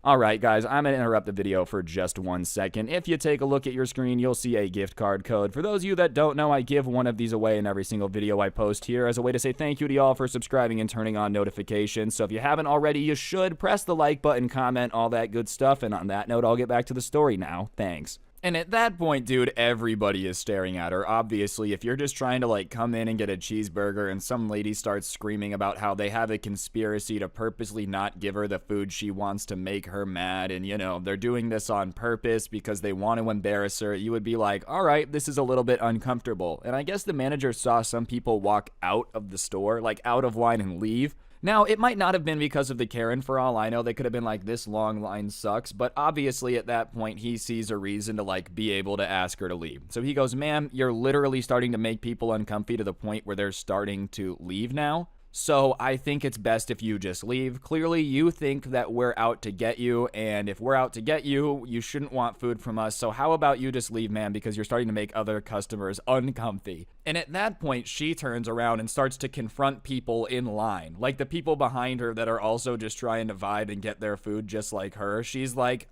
Alright guys, I'm going to interrupt the video for just 1 second. If you take a look at your screen, you'll see a gift card code. For those of you that don't know, I give one of these away in every single video I post here as a way to say thank you to y'all for subscribing and turning on notifications. So if you haven't already, you should press the like button, comment, all that good stuff. And on that note, I'll get back to the story now. Thanks. And at that point, dude, everybody is staring at her. Obviously, if you're just trying to like come in and get a cheeseburger and some lady starts screaming about how they have a conspiracy to purposely not give her the food she wants to make her mad, and you know, they're doing this on purpose because they want to embarrass her, you would be like, all right, this is a little bit uncomfortable. And I guess the manager saw some people walk out of the store, like out of line and leave. Now, it might not have been because of the Karen, for all I know. They could have been like, this long line sucks. But obviously, at that point, he sees a reason to, like, be able to ask her to leave. So he goes, ma'am, you're literally starting to make people uncomfy to the point where they're starting to leave now. So I think it's best if you just leave. Clearly, you think that we're out to get you, and if we're out to get you, you shouldn't want food from us. So how about you just leave, ma'am, because you're starting to make other customers uncomfy. And at that point, she turns around and starts to confront people in line, like the people behind her that are also just trying to vibe and get their food just like her. She's like,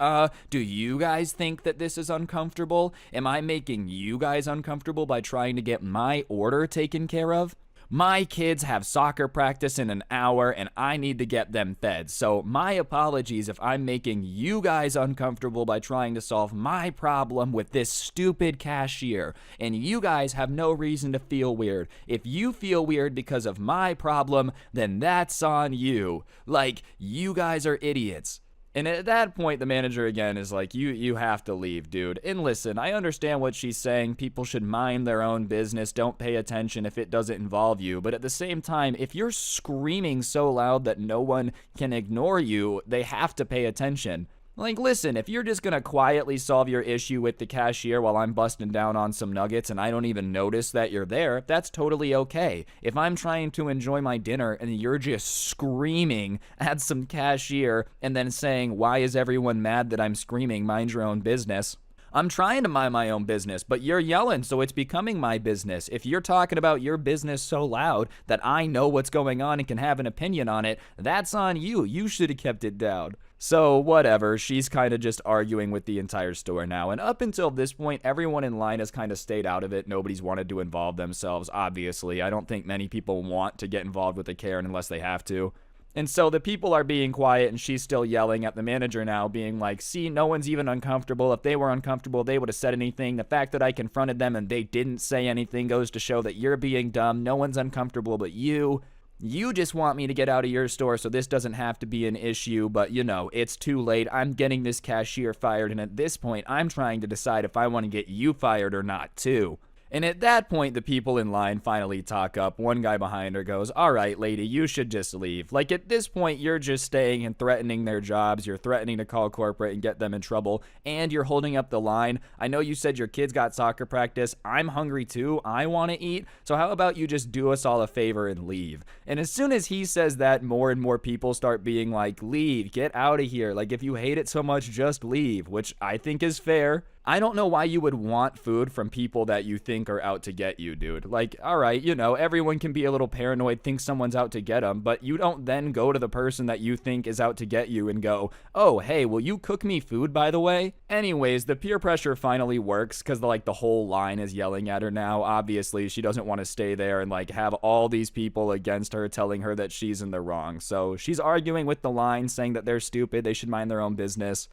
do you guys think that this is uncomfortable? Am I making you guys uncomfortable by trying to get my order taken care of? My kids have soccer practice in an hour and I need to get them fed. So my apologies if I'm making you guys uncomfortable by trying to solve my problem with this stupid cashier. And you guys have no reason to feel weird. If you feel weird because of my problem, then that's on you. Like, you guys are idiots. And at that point, the manager again is like, you have to leave, dude. And listen, I understand what she's saying. People should mind their own business. Don't pay attention if it doesn't involve you. But at the same time, if you're screaming so loud that no one can ignore you, they have to pay attention. Like, listen, if you're just gonna quietly solve your issue with the cashier while I'm busting down on some nuggets and I don't even notice that you're there, that's totally okay. If I'm trying to enjoy my dinner and you're just screaming at some cashier and then saying, why is everyone mad that I'm screaming, mind your own business? I'm trying to mind my own business, but you're yelling, so it's becoming my business. If you're talking about your business so loud that I know what's going on and can have an opinion on it, that's on you. You should have kept it down. So whatever, she's kind of just arguing with the entire store now. And up until this point, everyone in line has kind of stayed out of it. Nobody's wanted to involve themselves, obviously. I don't think many people want to get involved with a Karen unless they have to. And so the people are being quiet and she's still yelling at the manager now, being like, see, no one's even uncomfortable. If they were uncomfortable, they would have said anything. The fact that I confronted them and they didn't say anything goes to show that you're being dumb. No one's uncomfortable but you. You just want me to get out of your store so this doesn't have to be an issue, but you know, it's too late. I'm getting this cashier fired, and at this point, I'm trying to decide if I want to get you fired or not, too. And at that point, the people in line finally talk up. One guy behind her goes, all right, lady, you should just leave. Like, at this point, you're just staying and threatening their jobs. You're threatening to call corporate and get them in trouble. And you're holding up the line. I know you said your kids got soccer practice. I'm hungry too. I want to eat. So how about you just do us all a favor and leave? And as soon as he says that, more and more people start being like, leave, get out of here. Like, if you hate it so much, just leave, which I think is fair. I don't know why you would want food from people that you think are out to get you, dude. Like, all right, you know, everyone can be a little paranoid, think someone's out to get them, but you don't then go to the person that you think is out to get you and go, oh, hey, will you cook me food, by the way? Anyways, the peer pressure finally works because, like, the whole line is yelling at her now. Obviously, she doesn't want to stay there and, like, have all these people against her telling her that she's in the wrong. So she's arguing with the line, saying that they're stupid, they should mind their own business.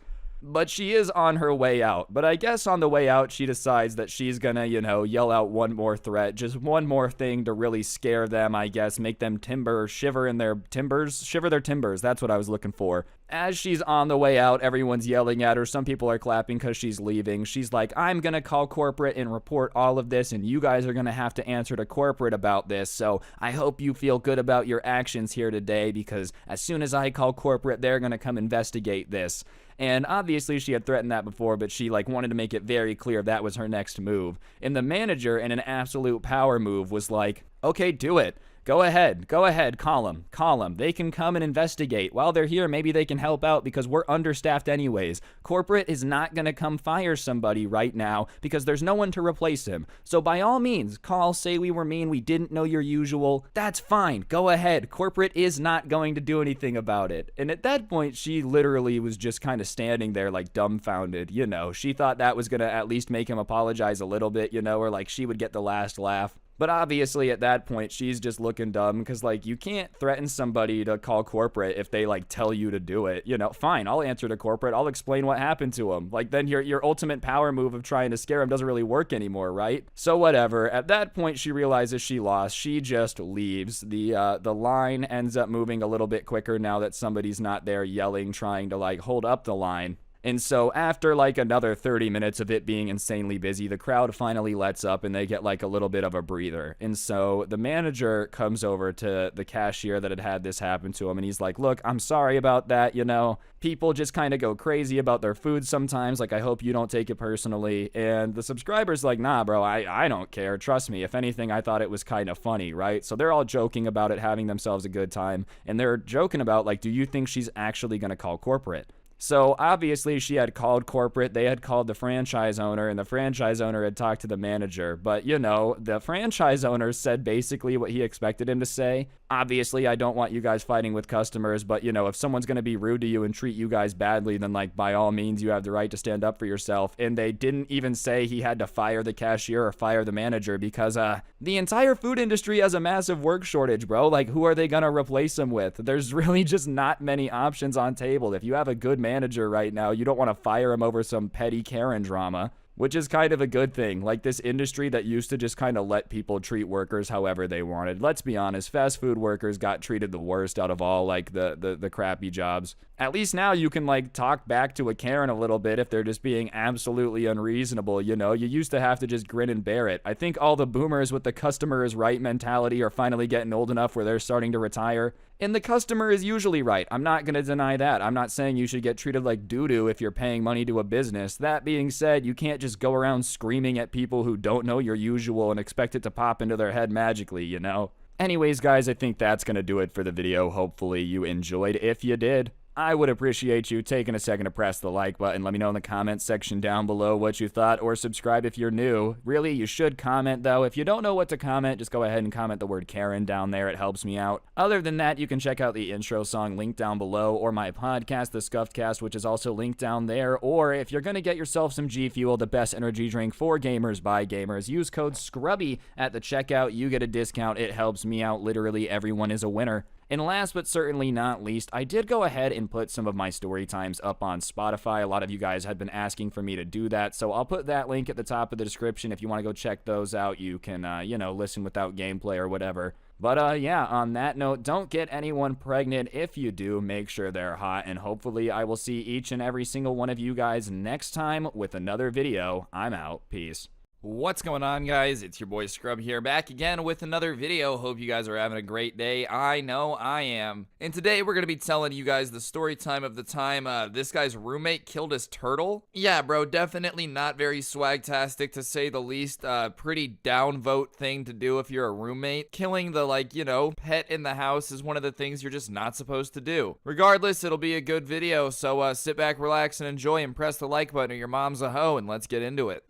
But she is on her way out. But I guess on the way out, she decides that she's gonna, you know, yell out one more threat. Just one more thing to really scare them, I guess. Make them shiver their timbers. That's what I was looking for. As she's on the way out, everyone's yelling at her. Some people are clapping because she's leaving. She's like, I'm gonna call corporate and report all of this, and you guys are gonna have to answer to corporate about this. So I hope you feel good about your actions here today, because as soon as I call corporate, they're gonna come investigate this. And obviously she had threatened that before, but she wanted to make it very clear that was her next move. And the manager, in an absolute power move, was like, okay, do it. Go ahead, call them. They can come and investigate. While they're here, maybe they can help out because we're understaffed anyways. Corporate is not going to come fire somebody right now because there's no one to replace him. So by all means, call, say we were mean, we didn't know your usual. That's fine, go ahead. Corporate is not going to do anything about it. And at that point, she literally was just kind of standing there like dumbfounded, you know. She thought that was going to at least make him apologize a little bit, you know, or like she would get the last laugh. But obviously at that point, she's just looking dumb because, like, you can't threaten somebody to call corporate if they, like, tell you to do it. You know, fine, I'll answer to corporate. I'll explain what happened to them. Like, then your ultimate power move of trying to scare them doesn't really work anymore, right? So whatever. At that point, she realizes she lost. She just leaves. The line ends up moving a little bit quicker now that somebody's not there yelling, trying to, like, hold up the line. And so after like another 30 minutes of it being insanely busy, the crowd finally lets up and they get like a little bit of a breather. And so the manager comes over to the cashier that had this happen to him, and he's like, look, I'm sorry about that, you know. People just kind of go crazy about their food sometimes. Like, I hope you don't take it personally. And the subscriber's like, nah, bro, I don't care. Trust me. If anything, I thought it was kind of funny, right? So they're all joking about it, having themselves a good time. And they're joking about, like, do you think she's actually going to call corporate? So obviously she had called corporate, they had called the franchise owner, and the franchise owner had talked to the manager. But, you know, the franchise owner said basically what he expected him to say. Obviously, I don't want you guys fighting with customers, but, you know, if someone's going to be rude to you and treat you guys badly, then, like, by all means, you have the right to stand up for yourself. And they didn't even say he had to fire the cashier or fire the manager because the entire food industry has a massive work shortage, bro. Like, who are they going to replace him with? There's really just not many options on table. If you have a good manager right now, you don't want to fire him over some petty Karen drama. Which is kind of a good thing. Like, this industry that used to just kind of let people treat workers however they wanted. Let's be honest, fast food workers got treated the worst out of all, like, the crappy jobs. At least now you can, like, talk back to a Karen a little bit if they're just being absolutely unreasonable, you know? You used to have to just grin and bear it. I think all the boomers with the customer is right mentality are finally getting old enough where they're starting to retire. And the customer is usually right. I'm not going to deny that. I'm not saying you should get treated like doo-doo if you're paying money to a business. That being said, you can't just go around screaming at people who don't know your usual and expect it to pop into their head magically, you know? Anyways, guys, I think that's going to do it for the video. Hopefully you enjoyed. If you did, I would appreciate you taking a second to press the like button. Let me know in the comments section down below what you thought, or subscribe if you're new. Really, you should comment, though. If you don't know what to comment, just go ahead and comment the word Karen down there. It helps me out. Other than that, you can check out the intro song linked down below, or my podcast, The Scuffed Cast, which is also linked down there. Or if you're going to get yourself some G Fuel, the best energy drink for gamers by gamers, use code Scrubby at the checkout. You get a discount. It helps me out. Literally, everyone is a winner. And last but certainly not least, I did go ahead and put some of my story times up on Spotify. A lot of you guys had been asking for me to do that, so I'll put that link at the top of the description. If you want to go check those out, you can, you know, listen without gameplay or whatever. But, yeah, on that note, don't get anyone pregnant. If you do, make sure they're hot, and hopefully I will see each and every single one of you guys next time with another video. I'm out. Peace. What's going on, guys? It's your boy Scrub here, back again with another video. Hope you guys are having a great day. I know I am. And today we're going to be telling you guys the story time of the time this guy's roommate killed his turtle. Yeah, bro, definitely not very swagtastic to say the least. Pretty downvote thing to do if you're a roommate. Killing the, like, you know, pet in the house is one of the things you're just not supposed to do. Regardless, it'll be a good video, so sit back, relax, and enjoy, and press the like button or your mom's a hoe, and let's get into it.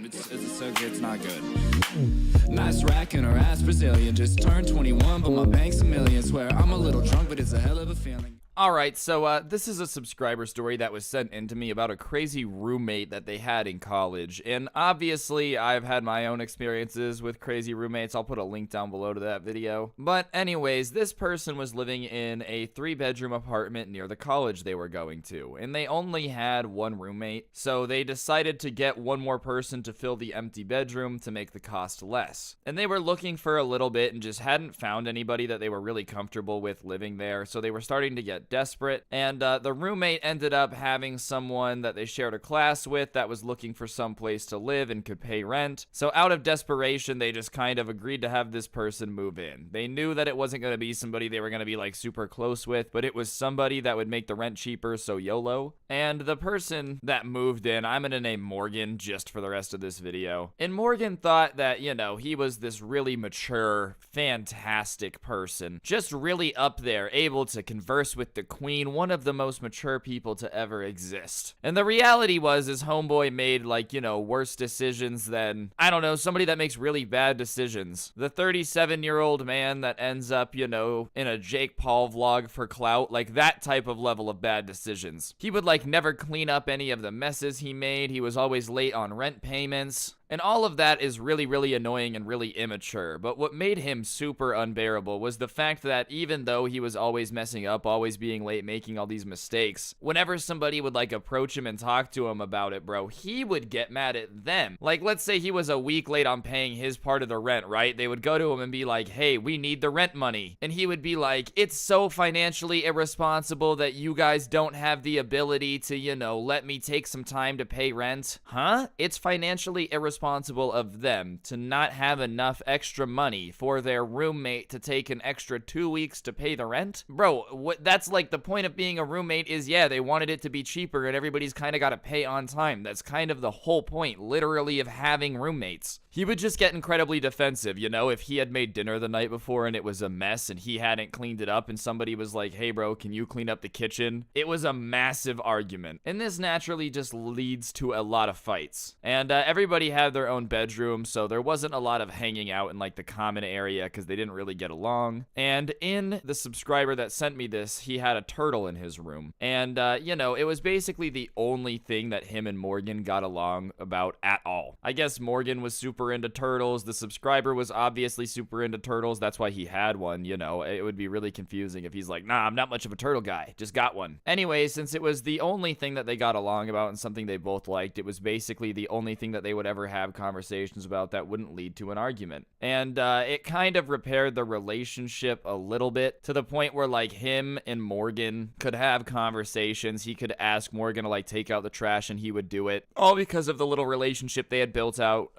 It's so good, it's not good. Nice rack in her ass Brazilian. Just turned 21, but my bank's a million. Swear I'm a little drunk, but it's a hell of a feeling. Alright, so this is a subscriber story that was sent in to me about a crazy roommate that they had in college. And obviously, I've had my own experiences with crazy roommates. I'll put a link down below to that video. But anyways, this person was living in a 3-bedroom apartment near the college they were going to. And they only had one roommate, so they decided to get one more person to fill the empty bedroom to make the cost less. And they were looking for a little bit and just hadn't found anybody that they were really comfortable with living there, so they were starting to get desperate, and the roommate ended up having someone that they shared a class with that was looking for some place to live and could pay rent. So out of desperation, they just kind of agreed to have this person move in. They knew that it wasn't going to be somebody they were going to be like super close with, but it was somebody that would make the rent cheaper, so YOLO. And the person that moved in, I'm going to name Morgan just for the rest of this video. And Morgan thought that, you know, he was this really mature, fantastic person, just really up there, able to converse with the queen, one of the most mature people to ever exist. And the reality was his homeboy made, like, you know, worse decisions than, I don't know, somebody that makes really bad decisions. The 37-year-old man that ends up, you know, in a Jake Paul vlog for clout, like that type of level of bad decisions. He would, like, never clean up any of the messes he made. He was always late on rent payments. And all of that is really, really annoying and really immature. But what made him super unbearable was the fact that even though he was always messing up, always being late, making all these mistakes, whenever somebody would like approach him and talk to him about it, bro, he would get mad at them. Like, let's say he was a week late on paying his part of the rent, right? They would go to him and be like, hey, we need the rent money. And he would be like, it's so financially irresponsible that you guys don't have the ability to, let me take some time to pay rent. Huh? It's financially irresponsible of them to not have enough extra money for their roommate to take an extra 2 weeks to pay the rent? Bro, that's like the point of being a roommate is, yeah, they wanted it to be cheaper and everybody's kind of got to pay on time. That's kind of the whole point, literally, of having roommates. He would just get incredibly defensive, if he had made dinner the night before and it was a mess and he hadn't cleaned it up and somebody was like, hey bro, can you clean up the kitchen? It was a massive argument. And this naturally just leads to a lot of fights. And everybody had their own bedroom, so there wasn't a lot of hanging out in like the common area because they didn't really get along. And in the subscriber that sent me this, he had a turtle in his room. And, it was basically the only thing that him and Morgan got along about at all. I guess Morgan was super into turtles. The subscriber was obviously super into turtles. That's why he had one, It would be really confusing if he's like, nah, I'm not much of a turtle guy. Just got one. Anyway, since it was the only thing that they got along about and something they both liked, it was basically the only thing that they would ever have conversations about that wouldn't lead to an argument. And it kind of repaired the relationship a little bit to the point where like him and Morgan could have conversations. He could ask Morgan to like take out the trash and he would do it, all because of the little relationship they had built out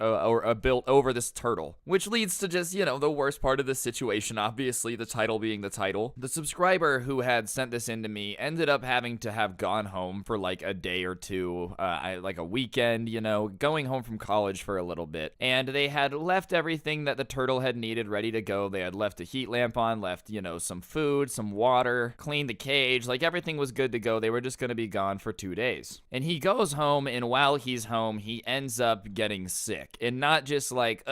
built over this turtle, which leads to just, the worst part of this situation, obviously, the title being the title. The subscriber who had sent this in to me ended up having to have gone home for like a day or two, like a weekend, going home from college for a little bit. And they had left everything that the turtle had needed ready to go. They had left a heat lamp on, left, some food, some water, cleaned the cage, like everything was good to go. They were just going to be gone for 2 days. And he goes home, and while he's home, he ends up getting sick. And not just like,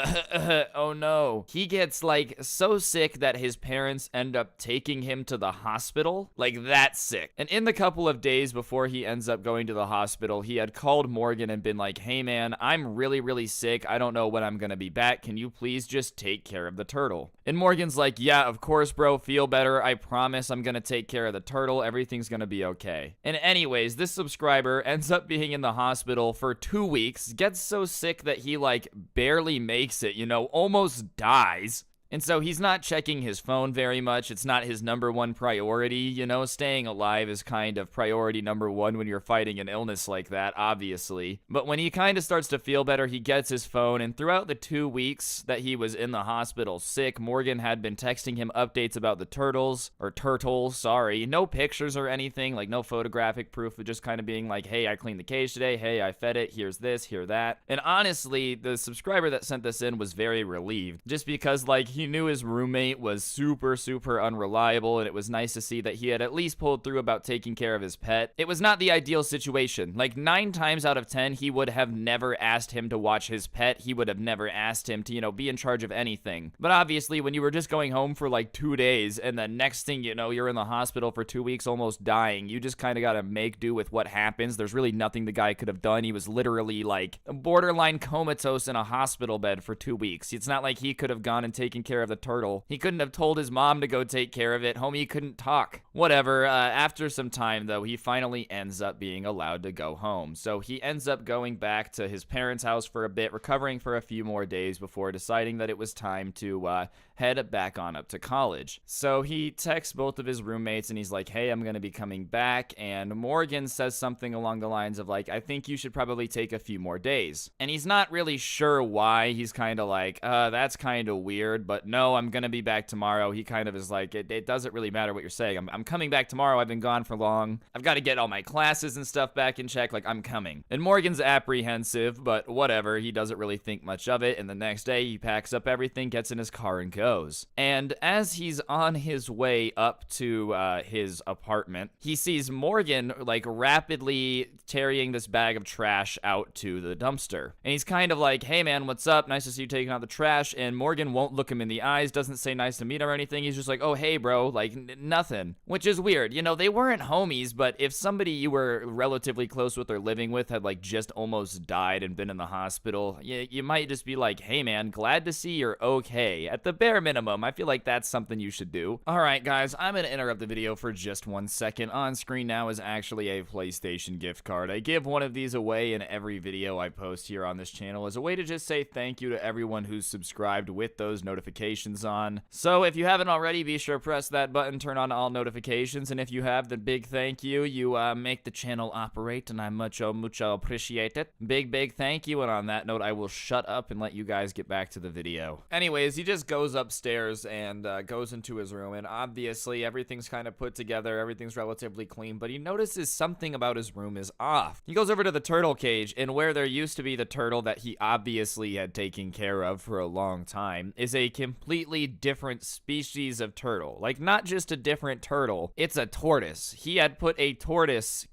oh no. He gets like so sick that his parents end up taking him to the hospital. Like that sick. And in the couple of days before he ends up going to the hospital, he had called Morgan and been like, hey man, I'm really, really sick. I don't know when I'm gonna be back. Can you please just take care of the turtle? And Morgan's like, yeah, of course, bro. Feel better. I promise I'm gonna take care of the turtle. Everything's gonna be okay. And anyways, this subscriber ends up being in the hospital for 2 weeks, gets so sick that he like barely makes it, almost dies. And so he's not checking his phone very much. It's not his number one priority. Staying alive is kind of priority number one when you're fighting an illness like that, obviously. But when he kind of starts to feel better, he gets his phone. And throughout the 2 weeks that he was in the hospital sick, Morgan had been texting him updates about the turtles. No pictures or anything, like no photographic proof, of just kind of being like, hey, I cleaned the cage today. Hey, I fed it. Here's this, here that. And honestly, the subscriber that sent this in was very relieved. Just because, like, he knew his roommate was super, super unreliable, and it was nice to see that he had at least pulled through about taking care of his pet. It was not the ideal situation. Like 9 times out of 10, he would have never asked him to watch his pet. He would have never asked him to, be in charge of anything. But obviously, when you were just going home for like 2 days, and the next thing you know, you're in the hospital for 2 weeks almost dying, you just kind of gotta make do with what happens. There's really nothing the guy could have done. He was literally like borderline comatose in a hospital bed for 2 weeks. It's not like he could have gone and taken care of the turtle. He couldn't have told his mom to go take care of it. Homie couldn't talk. Whatever. After some time, though, he finally ends up being allowed to go home. So he ends up going back to his parents' house for a bit, recovering for a few more days before deciding that it was time to head back on up to college. So he texts both of his roommates and he's like, hey, I'm going to be coming back. And Morgan says something along the lines of like, I think you should probably take a few more days. And he's not really sure why. He's kind of like, that's kind of weird, but no, I'm going to be back tomorrow. He kind of is like, it doesn't really matter what you're saying. I'm coming back tomorrow. I've been gone for long. I've got to get all my classes and stuff back in check. Like, I'm coming. And Morgan's apprehensive, but whatever. He doesn't really think much of it. And the next day he packs up everything, gets in his car and goes. And as he's on his way up to his apartment, he sees Morgan like rapidly carrying this bag of trash out to the dumpster. And he's kind of like, hey man, what's up? Nice to see you taking out the trash. And Morgan won't look him in the eyes, doesn't say nice to meet him or anything. He's just like, oh, hey, bro, like, nothing. Which is weird. You know, they weren't homies, but if somebody you were relatively close with or living with had, like, just almost died and been in the hospital, you might just be like, hey, man, glad to see you're okay. At the bare minimum, I feel like that's something you should do. All right, guys, I'm going to interrupt the video for just 1 second. On screen now is actually a PlayStation gift card. I give one of these away in every video I post here on this channel as a way to just say thank you to everyone who's subscribed with those notifications on. So if you haven't already, be sure to press that button, turn on all notifications, and if you have, then big thank you. You make the channel operate, and I mucho appreciate it. Big thank you, and on that note, I will shut up and let you guys get back to the video. Anyways, he just goes upstairs and goes into his room, and obviously everything's kind of put together, everything's relatively clean, but he notices something about his room is off. He goes over to the turtle cage, and where there used to be the turtle that he obviously had taken care of for a long time is a completely different species of turtle. Like, not just a different turtle, it's a tortoise. He had put a tortoise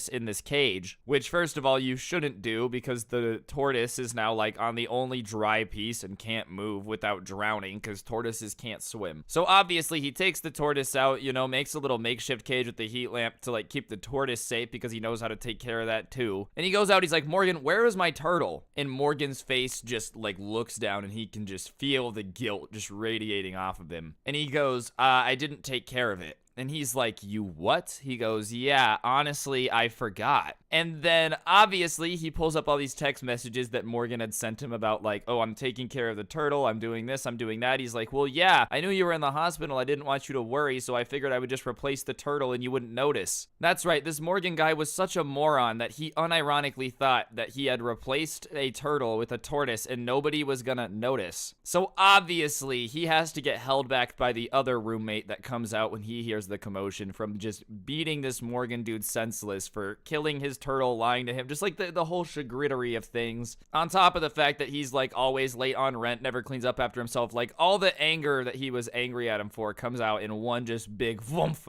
in this cage, which first of all you shouldn't do because the tortoise is now like on the only dry piece and can't move without drowning because tortoises can't swim. So obviously he takes the tortoise out, you know, makes a little makeshift cage with the heat lamp to like keep the tortoise safe because he knows how to take care of that too. And he goes out, he's like, Morgan, where is my turtle? And Morgan's face just like looks down and he can just feel the guilt just radiating off of him. And he goes, I didn't take care of it. And he's like, you what? He goes, yeah, honestly, I forgot. And then, obviously, he pulls up all these text messages that Morgan had sent him about, like, oh, I'm taking care of the turtle, I'm doing this, I'm doing that. He's like, well, yeah, I knew you were in the hospital, I didn't want you to worry, so I figured I would just replace the turtle and you wouldn't notice. That's right, this Morgan guy was such a moron that he unironically thought that he had replaced a turtle with a tortoise and nobody was gonna notice. So, obviously, he has to get held back by the other roommate that comes out when he hears the commotion from just beating this Morgan dude senseless for killing his turtle, lying to him, just like the whole chagrittery of things. On top of the fact that he's like always late on rent, never cleans up after himself, like all the anger that he was angry at him for comes out in one just big whoomph.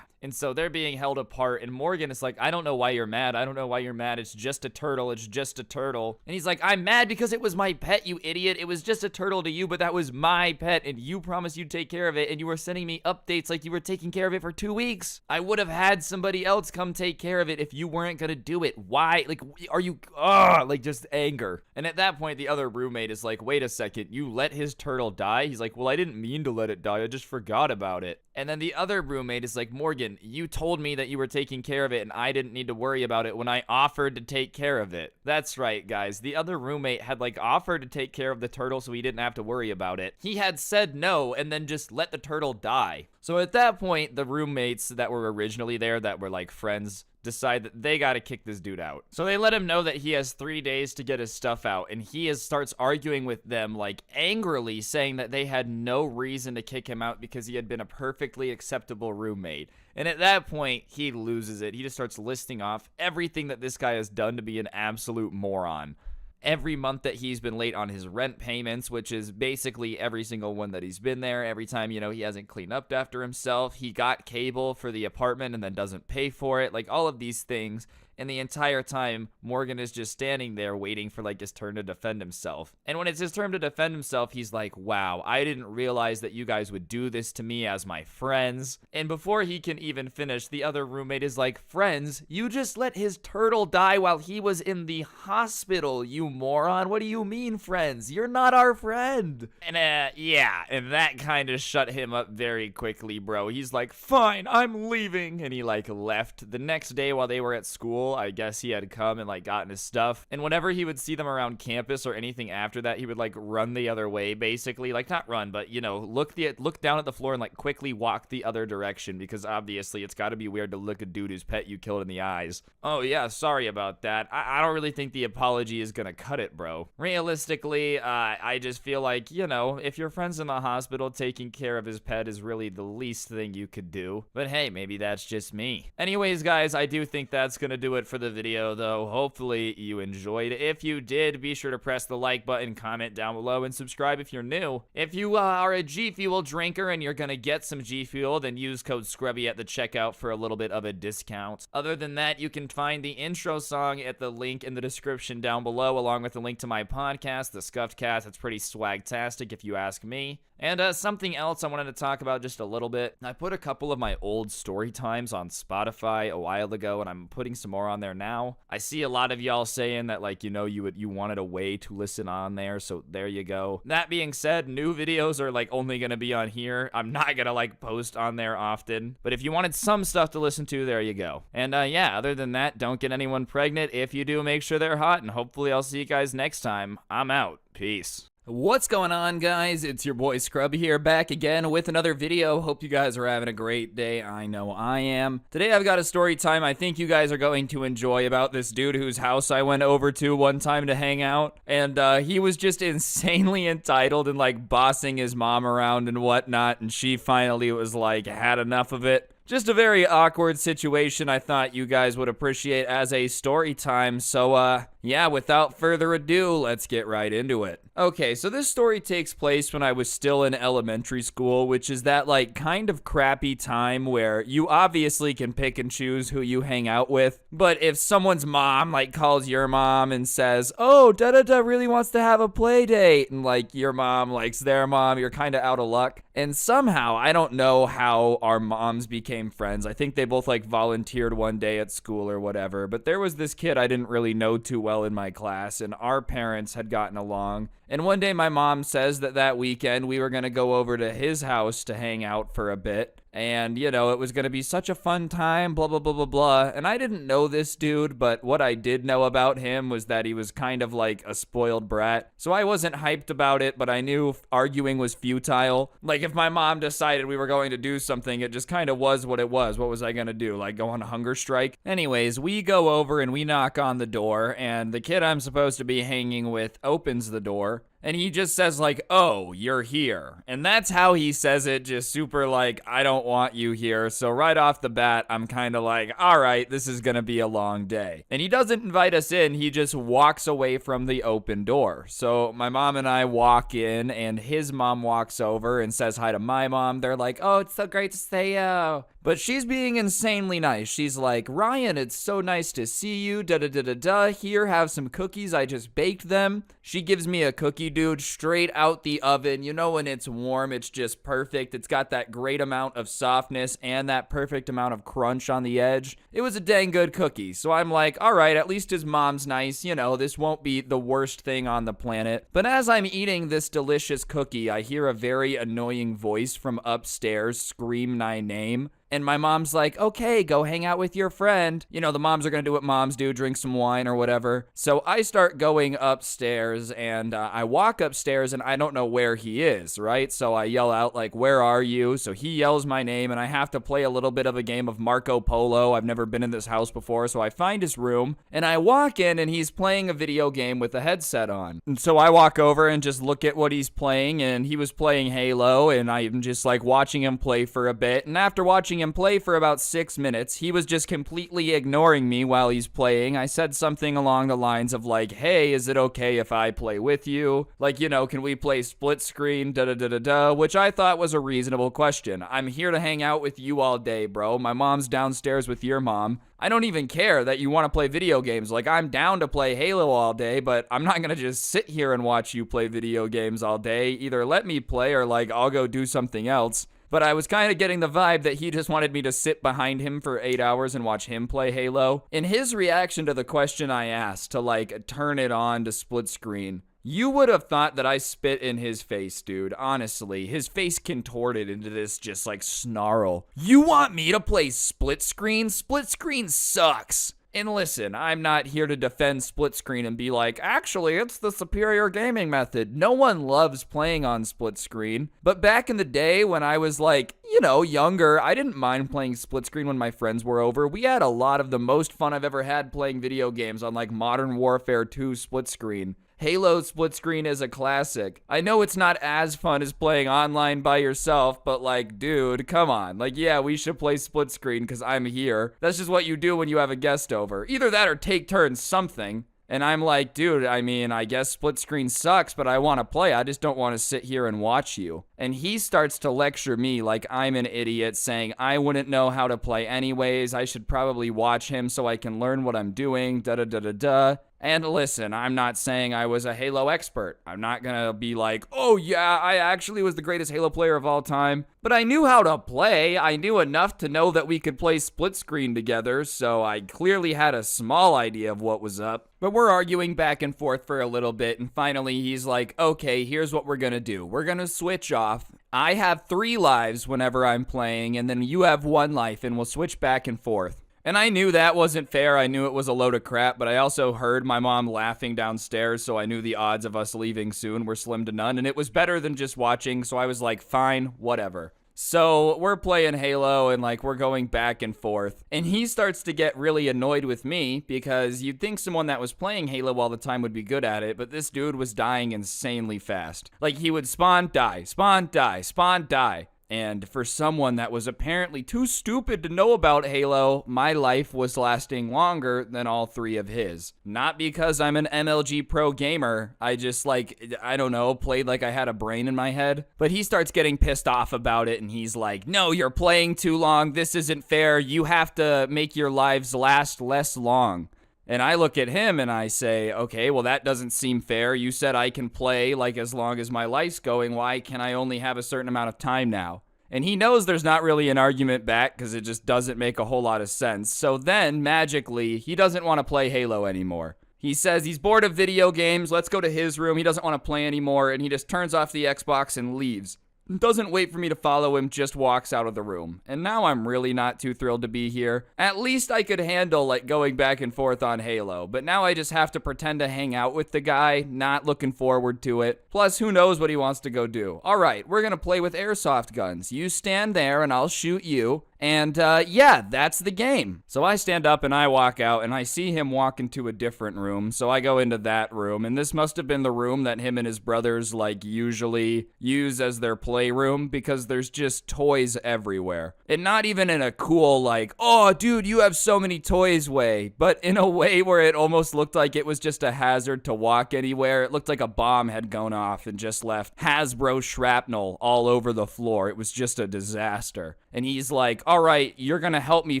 And so they're being held apart, and Morgan is like, I don't know why you're mad. I don't know why you're mad. It's just a turtle. It's just a turtle. And he's like, I'm mad because it was my pet, you idiot. It was just a turtle to you, but that was my pet, and you promised you'd take care of it, and you were sending me updates like you were taking care of it for 2 weeks. I would have had somebody else come take care of it if you weren't gonna do it. Why? Like, are you, like just anger. And at that point, the other roommate is like, wait a second, you let his turtle die? He's like, well, I didn't mean to let it die. I just forgot about it. And then the other roommate is like, Morgan, you told me that you were taking care of it and I didn't need to worry about it when I offered to take care of it. That's right, guys. The other roommate had like offered to take care of the turtle so he didn't have to worry about it. He had said no and then just let the turtle die. So at that point, the roommates that were originally there that were like friends decide that they gotta kick this dude out. So they let him know that he has 3 days to get his stuff out, and he starts arguing with them like angrily, saying that they had no reason to kick him out because he had been a perfectly acceptable roommate. And at that point, he loses it. He just starts listing off everything that this guy has done to be an absolute moron. Every month that he's been late on his rent payments, which is basically every single one that he's been there. Every time, you know, he hasn't cleaned up after himself. He got cable for the apartment and then doesn't pay for it. Like, all of these things. And the entire time, Morgan is just standing there waiting for, like, his turn to defend himself. And when it's his turn to defend himself, he's like, wow, I didn't realize that you guys would do this to me as my friends. And before he can even finish, the other roommate is like, friends? You just let his turtle die while he was in the hospital, you moron. What do you mean, friends? You're not our friend. And, yeah. And that kind of shut him up very quickly, bro. He's like, fine, I'm leaving. And he, like, left. The next day while they were at school, I guess he had come and like gotten his stuff, and whenever he would see them around campus or anything after that, he would like run the other way, basically, like not run, but you know, look down at the floor and like quickly walk the other direction, because obviously it's got to be weird to look a dude whose pet you killed in the eyes. Oh yeah, sorry about that. I don't really think the apology is gonna cut it, bro. Realistically, I just feel like, you know, if your friend's in the hospital, taking care of his pet is really the least thing you could do. But hey, maybe that's just me. Anyways, guys, I do think that's gonna do do it for the video, though. Hopefully you enjoyed. If you did, be sure to press the like button, comment down below, and subscribe if you're new. If you are a G Fuel drinker and you're gonna get some G Fuel, then use code Scrubby at the checkout for a little bit of a discount. Other than that, you can find the intro song at the link in the description down below, along with the link to my podcast, The Scuffed Cast. It's pretty swagtastic if you ask me. And something else I wanted to talk about just a little bit. I put a couple of my old story times on Spotify a while ago, and I'm putting some more on there now. I see a lot of y'all saying that, like, you know, you wanted a way to listen on there, so there you go. That being said, new videos are like only gonna be on here. I'm not gonna like post on there often, but if you wanted some stuff to listen to, there you go. And yeah, other than that, don't get anyone pregnant. If you do, make sure they're hot, and hopefully I'll see you guys next time. I'm out. Peace. What's going on, guys? It's your boy Scrubby here, back again with another video. Hope you guys are having a great day. I know I am. Today I've got a story time I think you guys are going to enjoy about this dude whose house I went over to one time to hang out. And he was just insanely entitled and like bossing his mom around and whatnot. And she finally was like, had enough of it. Just a very awkward situation I thought you guys would appreciate as a story time. So, yeah, without further ado, let's get right into it. Okay, so this story takes place when I was still in elementary school, which is that, like, kind of crappy time where you obviously can pick and choose who you hang out with. But if someone's mom, like, calls your mom and says, oh, da-da-da really wants to have a play date, and, like, your mom likes their mom, you're kind of out of luck. And somehow, I don't know how our moms became friends. I think they both like volunteered one day at school or whatever, but there was this kid I didn't really know too well in my class, and our parents had gotten along. And one day my mom says that weekend we were going to go over to his house to hang out for a bit. And, you know, it was going to be such a fun time, blah, blah, blah, blah, blah. And I didn't know this dude, but what I did know about him was that he was kind of like a spoiled brat. So I wasn't hyped about it, but I knew arguing was futile. Like, if my mom decided we were going to do something, it just kind of was what it was. What was I going to do? Like, go on a hunger strike? Anyways, we go over and we knock on the door, and the kid I'm supposed to be hanging with opens the door. And he just says, like, oh, you're here. And that's how he says it, just super like, I don't want you here. So right off the bat, I'm kind of like, all right, this is going to be a long day. And he doesn't invite us in. He just walks away from the open door. So my mom and I walk in, and his mom walks over and says hi to my mom. They're like, oh, it's so great to see you. But she's being insanely nice. She's like, Ryan, it's so nice to see you. Da-da-da-da-da. Here, have some cookies. I just baked them. She gives me a cookie, dude, straight out the oven. You know, when it's warm, it's just perfect. It's got that great amount of softness and that perfect amount of crunch on the edge. It was a dang good cookie. So I'm like, all right, at least his mom's nice. You know, this won't be the worst thing on the planet. But as I'm eating this delicious cookie, I hear a very annoying voice from upstairs scream my name. And my mom's like, okay, go hang out with your friend. You know, the moms are going to do what moms do, drink some wine or whatever. So I start going upstairs, and I walk upstairs, and I don't know where he is, right? So I yell out, like, where are you? So he yells my name, and I have to play a little bit of a game of Marco Polo. I've never been in this house before, so I find his room, and I walk in, and he's playing a video game with a headset on. And so I walk over and just look at what he's playing, and he was playing Halo, and I'm just, like, watching him play for a bit. And after watching him play for about 6 minutes, he was just completely ignoring me while he's playing. I said something along the lines of like, hey, is it okay if I play with you? Like, you know, can we play split screen, da-da-da-da-da, which I thought was a reasonable question. I'm here to hang out with you all day, bro. My mom's downstairs with your mom. I don't even care that you want to play video games. Like, I'm down to play Halo all day, but I'm not going to just sit here and watch you play video games all day. Either let me play or, like, I'll go do something else. But I was kind of getting the vibe that he just wanted me to sit behind him for 8 hours and watch him play Halo. In his reaction to the question I asked to, like, turn it on to split screen, you would have thought that I spit in his face, dude. Honestly, his face contorted into this just, like, snarl. You want me to play split screen? Split screen sucks. And listen, I'm not here to defend split screen and be like, actually, it's the superior gaming method. No one loves playing on split screen. But back in the day when I was like, you know, younger, I didn't mind playing split screen when my friends were over. We had a lot of the most fun I've ever had playing video games on like Modern Warfare 2 split screen. Halo split screen is a classic. I know it's not as fun as playing online by yourself, but like, dude, come on. Like, yeah, we should play split screen because I'm here. That's just what you do when you have a guest over. Either that or take turns something. And I'm like, dude, I mean, I guess split screen sucks, but I want to play. I just don't want to sit here and watch you. And he starts to lecture me like I'm an idiot, saying I wouldn't know how to play anyways. I should probably watch him so I can learn what I'm doing, da-da-da-da-da. And listen, I'm not saying I was a Halo expert. I'm not gonna be like, oh yeah, I actually was the greatest Halo player of all time. But I knew how to play. I knew enough to know that we could play split screen together, so I clearly had a small idea of what was up. But we're arguing back and forth for a little bit, and finally he's like, okay, here's what we're gonna do. We're gonna switch off. I have 3 lives whenever I'm playing, and then you have 1 life, and we'll switch back and forth. And I knew that wasn't fair. I knew it was a load of crap, but I also heard my mom laughing downstairs, so I knew the odds of us leaving soon were slim to none, and it was better than just watching, so I was like, fine, whatever. So we're playing Halo, and like we're going back and forth, and he starts to get really annoyed with me because you'd think someone that was playing Halo all the time would be good at it, but this dude was dying insanely fast. Like he would spawn, die, spawn, die, spawn, die. And for someone that was apparently too stupid to know about Halo, my life was lasting longer than all 3 of his. Not because I'm an MLG pro gamer, I just I don't know, played like I had a brain in my head. But he starts getting pissed off about it and he's like, no, you're playing too long, this isn't fair, you have to make your lives last less long. And I look at him and I say, okay, well that doesn't seem fair. You said I can play like as long as my life's going. Why can I only have a certain amount of time now? And he knows there's not really an argument back because it just doesn't make a whole lot of sense. So then, magically, he doesn't want to play Halo anymore. He says he's bored of video games. Let's go to his room. He doesn't want to play anymore. And he just turns off the Xbox and leaves. Doesn't wait for me to follow him, just walks out of the room. And now I'm really not too thrilled to be here. At least I could handle like going back and forth on Halo, but now I just have to pretend to hang out with the guy, not looking forward to it. Plus, who knows what he wants to go do. Alright, we're gonna play with airsoft guns. You stand there and I'll shoot you. And yeah, that's the game. So I stand up and I walk out and I see him walk into a different room. So I go into that room, and this must have been the room that him and his brothers like usually use as their playroom because there's just toys everywhere. And not even in a cool like, oh dude, you have so many toys way, but in a way where it almost looked like it was just a hazard to walk anywhere. It looked like a bomb had gone off and just left Hasbro shrapnel all over the floor. It was just a disaster. And he's like, all right, you're going to help me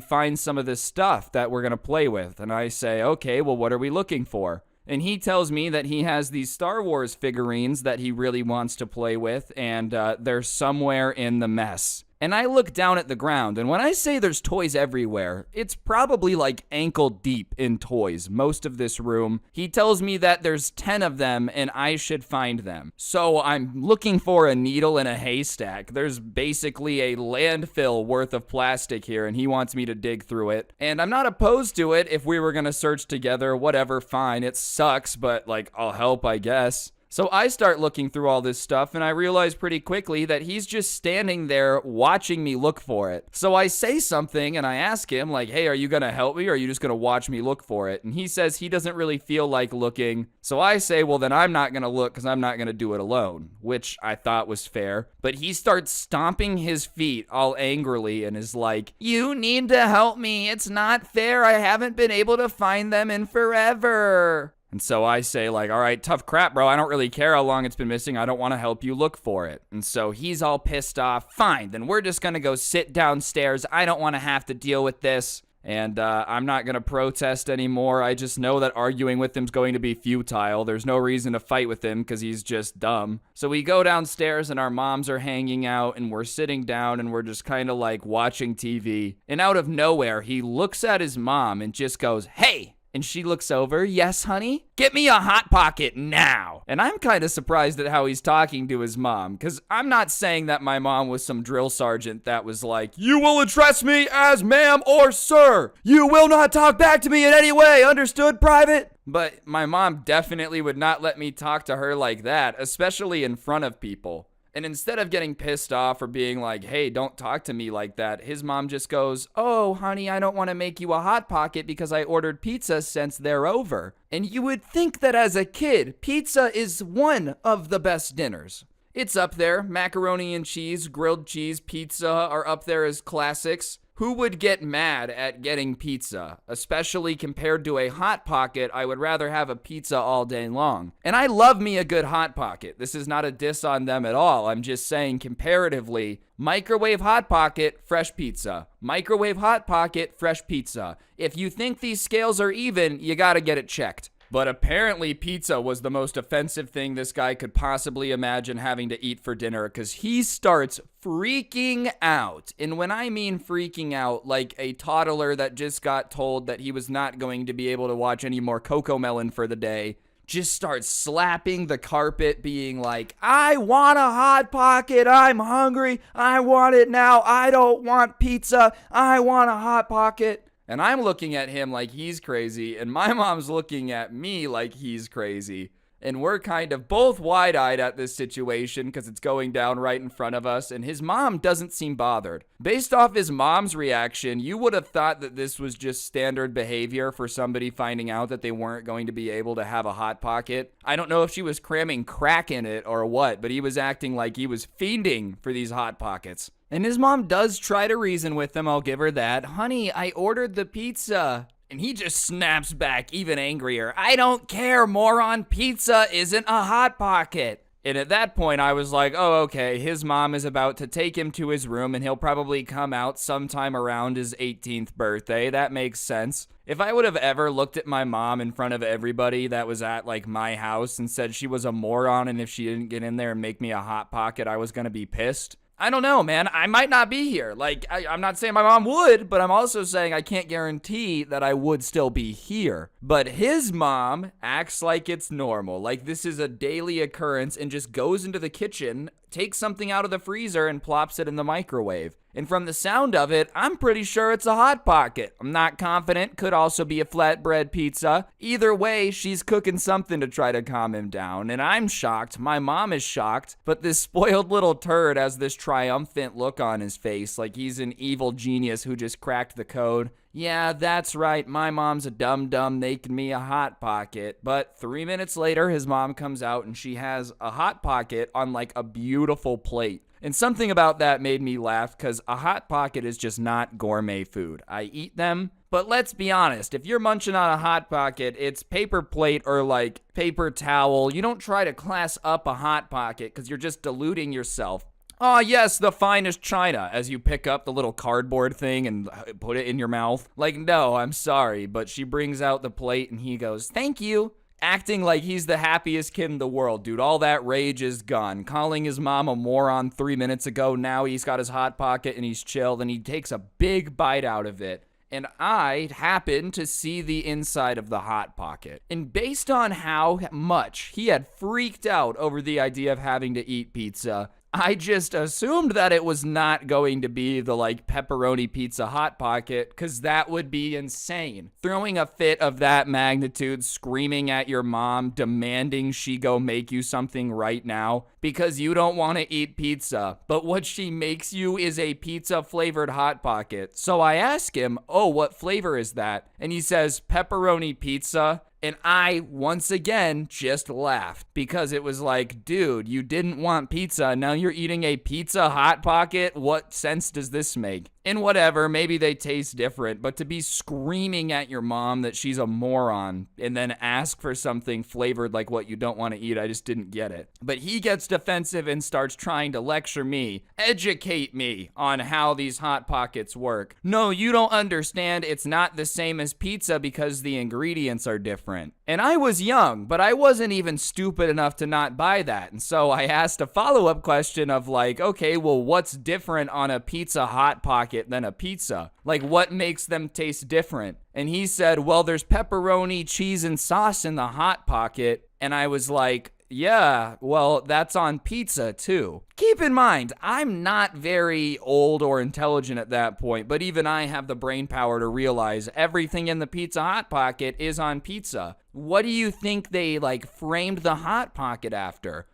find some of this stuff that we're going to play with. And I say, okay, well, what are we looking for? And he tells me that he has these Star Wars figurines that he really wants to play with, and they're somewhere in the mess. And I look down at the ground, and when I say there's toys everywhere, it's probably like ankle deep in toys, most of this room. He tells me that there's 10 of them, and I should find them. So I'm looking for a needle in a haystack. There's basically a landfill worth of plastic here, and he wants me to dig through it. And I'm not opposed to it if we were gonna search together, whatever, fine. It sucks, but like, I'll help, I guess. So I start looking through all this stuff, and I realize pretty quickly that he's just standing there watching me look for it. So I say something, and I ask him, like, hey, are you gonna help me, or are you just gonna watch me look for it? And he says he doesn't really feel like looking. So I say, well, then I'm not gonna look, because I'm not gonna do it alone, which I thought was fair. But he starts stomping his feet all angrily and is like, you need to help me. It's not fair. I haven't been able to find them in forever. And so I say, like, all right, tough crap, bro. I don't really care how long it's been missing. I don't want to help you look for it. And so he's all pissed off. Fine, then we're just going to go sit downstairs. I don't want to have to deal with this. And I'm not going to protest anymore. I just know that arguing with him's going to be futile. There's no reason to fight with him because he's just dumb. So we go downstairs and our moms are hanging out and we're sitting down and we're just kind of like watching TV. And out of nowhere, he looks at his mom and just goes, hey! And she looks over, yes, honey? Get me a Hot Pocket now. And I'm kind of surprised at how he's talking to his mom, because I'm not saying that my mom was some drill sergeant that was like, you will address me as ma'am or sir. You will not talk back to me in any way. Understood, private? But my mom definitely would not let me talk to her like that, especially in front of people. And instead of getting pissed off or being like, hey, don't talk to me like that, his mom just goes, oh, honey, I don't want to make you a Hot Pocket because I ordered pizza since they're over. And you would think that as a kid, pizza is one of the best dinners. It's up there. Macaroni and cheese, grilled cheese, pizza are up there as classics. Who would get mad at getting pizza? Especially compared to a Hot Pocket, I would rather have a pizza all day long. And I love me a good Hot Pocket. This is not a diss on them at all. I'm just saying comparatively, microwave Hot Pocket, fresh pizza. Microwave Hot Pocket, fresh pizza. If you think these scales are even, you gotta get it checked. But apparently pizza was the most offensive thing this guy could possibly imagine having to eat for dinner, because he starts freaking out. And when I mean freaking out, like a toddler that just got told that he was not going to be able to watch any more Cocomelon for the day, just starts slapping the carpet, being like, I want a Hot Pocket, I'm hungry, I want it now, I don't want pizza, I want a Hot Pocket. And I'm looking at him like he's crazy, and my mom's looking at me like he's crazy. And we're kind of both wide-eyed at this situation because it's going down right in front of us, and his mom doesn't seem bothered. Based off his mom's reaction, you would have thought that this was just standard behavior for somebody finding out that they weren't going to be able to have a Hot Pocket. I don't know if she was cramming crack in it or what, but he was acting like he was fiending for these Hot Pockets. And his mom does try to reason with him, I'll give her that. Honey, I ordered the pizza. And he just snaps back even angrier. I don't care, moron. Pizza isn't a Hot Pocket. And at that point, I was like, oh, okay, his mom is about to take him to his room, and he'll probably come out sometime around his 18th birthday. That makes sense. If I would have ever looked at my mom in front of everybody that was at, like, my house and said she was a moron, and if she didn't get in there and make me a Hot Pocket, I was going to be pissed, I don't know, man. I might not be here. Like, I'm not saying my mom would, but I'm also saying I can't guarantee that I would still be here. But his mom acts like it's normal, like this is a daily occurrence, and just goes into the kitchen, takes something out of the freezer, and plops it in the microwave. And from the sound of it, I'm pretty sure it's a Hot Pocket. I'm not confident. Could also be a flatbread pizza. Either way, she's cooking something to try to calm him down. And I'm shocked. My mom is shocked. But this spoiled little turd has this triumphant look on his face, like he's an evil genius who just cracked the code. Yeah, that's right. My mom's a dum-dum making me a Hot Pocket. But 3 minutes later, his mom comes out and she has a Hot Pocket on like a beautiful plate. And something about that made me laugh because a Hot Pocket is just not gourmet food. I eat them, but let's be honest. If you're munching on a Hot Pocket, it's paper plate or like paper towel. You don't try to class up a Hot Pocket because you're just deluding yourself. Oh, yes, the finest china, as you pick up the little cardboard thing and put it in your mouth. Like, no, I'm sorry, but she brings out the plate and he goes, thank you. Acting like he's the happiest kid in the world, dude. All that rage is gone. Calling his mom a moron 3 minutes ago. Now he's got his Hot Pocket and he's chilled and he takes a big bite out of it. And I happen to see the inside of the Hot Pocket. And based on how much he had freaked out over the idea of having to eat pizza, I just assumed that it was not going to be the like pepperoni pizza Hot Pocket, because that would be insane. Throwing a fit of that magnitude, screaming at your mom, demanding she go make you something right now because you don't want to eat pizza, but what she makes you is a pizza flavored Hot Pocket. So I ask him, oh, what flavor is that? And he says pepperoni pizza. And I, once again, just laughed because it was like, dude, you didn't want pizza. Now you're eating a pizza Hot Pocket? What sense does this make? And whatever, maybe they taste different, but to be screaming at your mom that she's a moron and then ask for something flavored like what you don't want to eat, I just didn't get it. But he gets defensive and starts trying to lecture me, educate me on how these Hot Pockets work. No, you don't understand. It's not the same as pizza because the ingredients are different. And I was young, but I wasn't even stupid enough to not buy that. And so I asked a follow-up question of like, okay, well, what's different on a pizza Hot Pocket than a pizza? Like, what makes them taste different? And he said, well, there's pepperoni, cheese, and sauce in the Hot Pocket. And I was like, Yeah, well, that's on pizza too. Keep in mind, I'm not very old or intelligent at that point, but even I have the brain power to realize everything in the Pizza Hot Pocket is on pizza. What do you think they, framed the Hot Pocket after?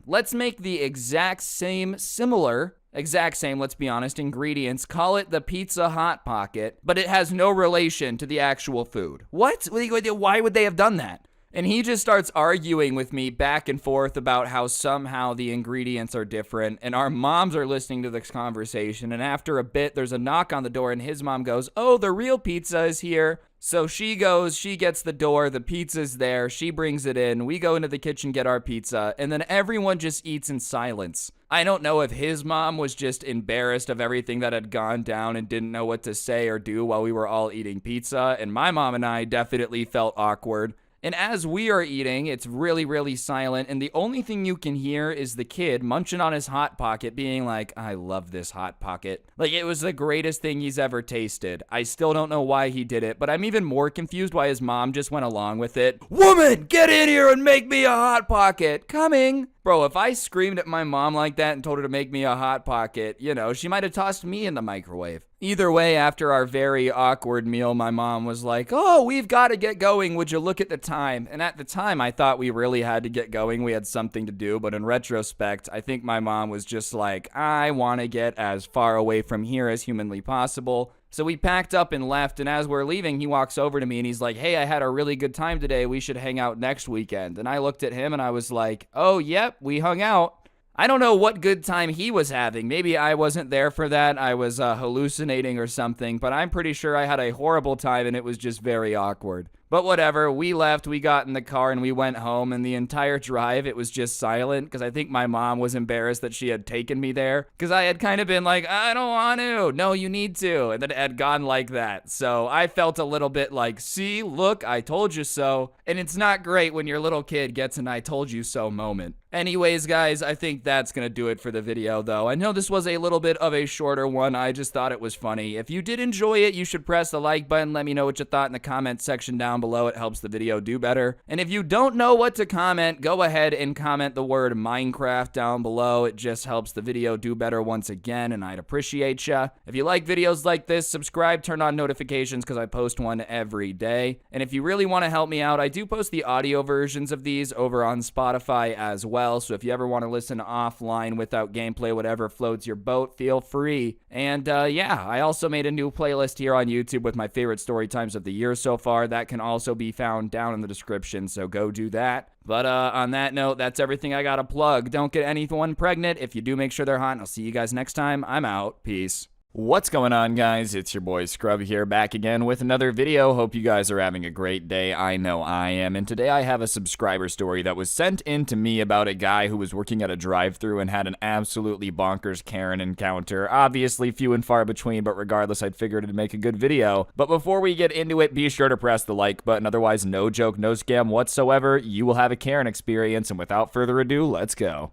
Let's make the exact same, let's be honest, ingredients, call it the Pizza Hot Pocket, but it has no relation to the actual food. What? Why would they have done that? And he just starts arguing with me back and forth about how somehow the ingredients are different, and our moms are listening to this conversation, and after a bit, there's a knock on the door, and his mom goes, "Oh, the real pizza is here." So she goes, she gets the door, the pizza's there, she brings it in, we go into the kitchen, get our pizza, and then everyone just eats in silence. I don't know if his mom was just embarrassed of everything that had gone down and didn't know what to say or do while we were all eating pizza, and my mom and I definitely felt awkward. And as we are eating, it's really, really silent, and the only thing you can hear is the kid munching on his Hot Pocket being like, "I love this Hot Pocket." Like, it was the greatest thing he's ever tasted. I still don't know why he did it, but I'm even more confused why his mom just went along with it. "Woman, get in here and make me a Hot Pocket." Coming. Bro, if I screamed at my mom like that and told her to make me a Hot Pocket, she might have tossed me in the microwave. Either way, after our very awkward meal, my mom was like, "Oh, we've got to get going. Would you look at the time?" And at the time, I thought we really had to get going. We had something to do. But in retrospect, I think my mom was just like, "I want to get as far away from here as humanly possible." So we packed up and left, and as we're leaving, he walks over to me and he's like, "Hey, I had a really good time today. We should hang out next weekend." And I looked at him and I was like, "Oh, yep, we hung out." I don't know what good time he was having. Maybe I wasn't there for that. I was hallucinating or something, but I'm pretty sure I had a horrible time and it was just very awkward. But whatever, we left, we got in the car, and we went home, and the entire drive, it was just silent, because I think my mom was embarrassed that she had taken me there, because I had kind of been like, "I don't want to." "No, you need to," and then it had gone like that. So I felt a little bit like, "See, look, I told you so," and it's not great when your little kid gets an "I told you so" moment. Anyways, guys, I think that's going to do it for the video, though. I know this was a little bit of a shorter one. I just thought it was funny. If you did enjoy it, you should press the like button. Let me know what you thought in the comment section down below. It helps the video do better. And if you don't know what to comment, go ahead and comment the word Minecraft down below. It just helps the video do better once again, and I'd appreciate ya. If you like videos like this, subscribe, turn on notifications, because I post one every day. And if you really want to help me out, I do post the audio versions of these over on Spotify as well. So if you ever want to listen offline without gameplay, whatever floats your boat, feel free. And yeah, I also made a new playlist here on YouTube with my favorite story times of the year so far. That can also be found down in the description, so go do that. But on that note, that's everything I gotta plug. Don't get anyone pregnant. If you do, make sure they're hot, and I'll see you guys next time. I'm out. Peace. What's going on, guys? It's your boy Scrubby here, back again with another video. Hope you guys are having a great day. I know I am. And today I have a subscriber story that was sent in to me about a guy who was working at a drive-thru and had an absolutely bonkers Karen encounter. Obviously few and far between, but regardless, I'd figured it'd make a good video. But before we get into it, be sure to press the like button. Otherwise, no joke, no scam whatsoever. You will have a Karen experience. And without further ado, let's go.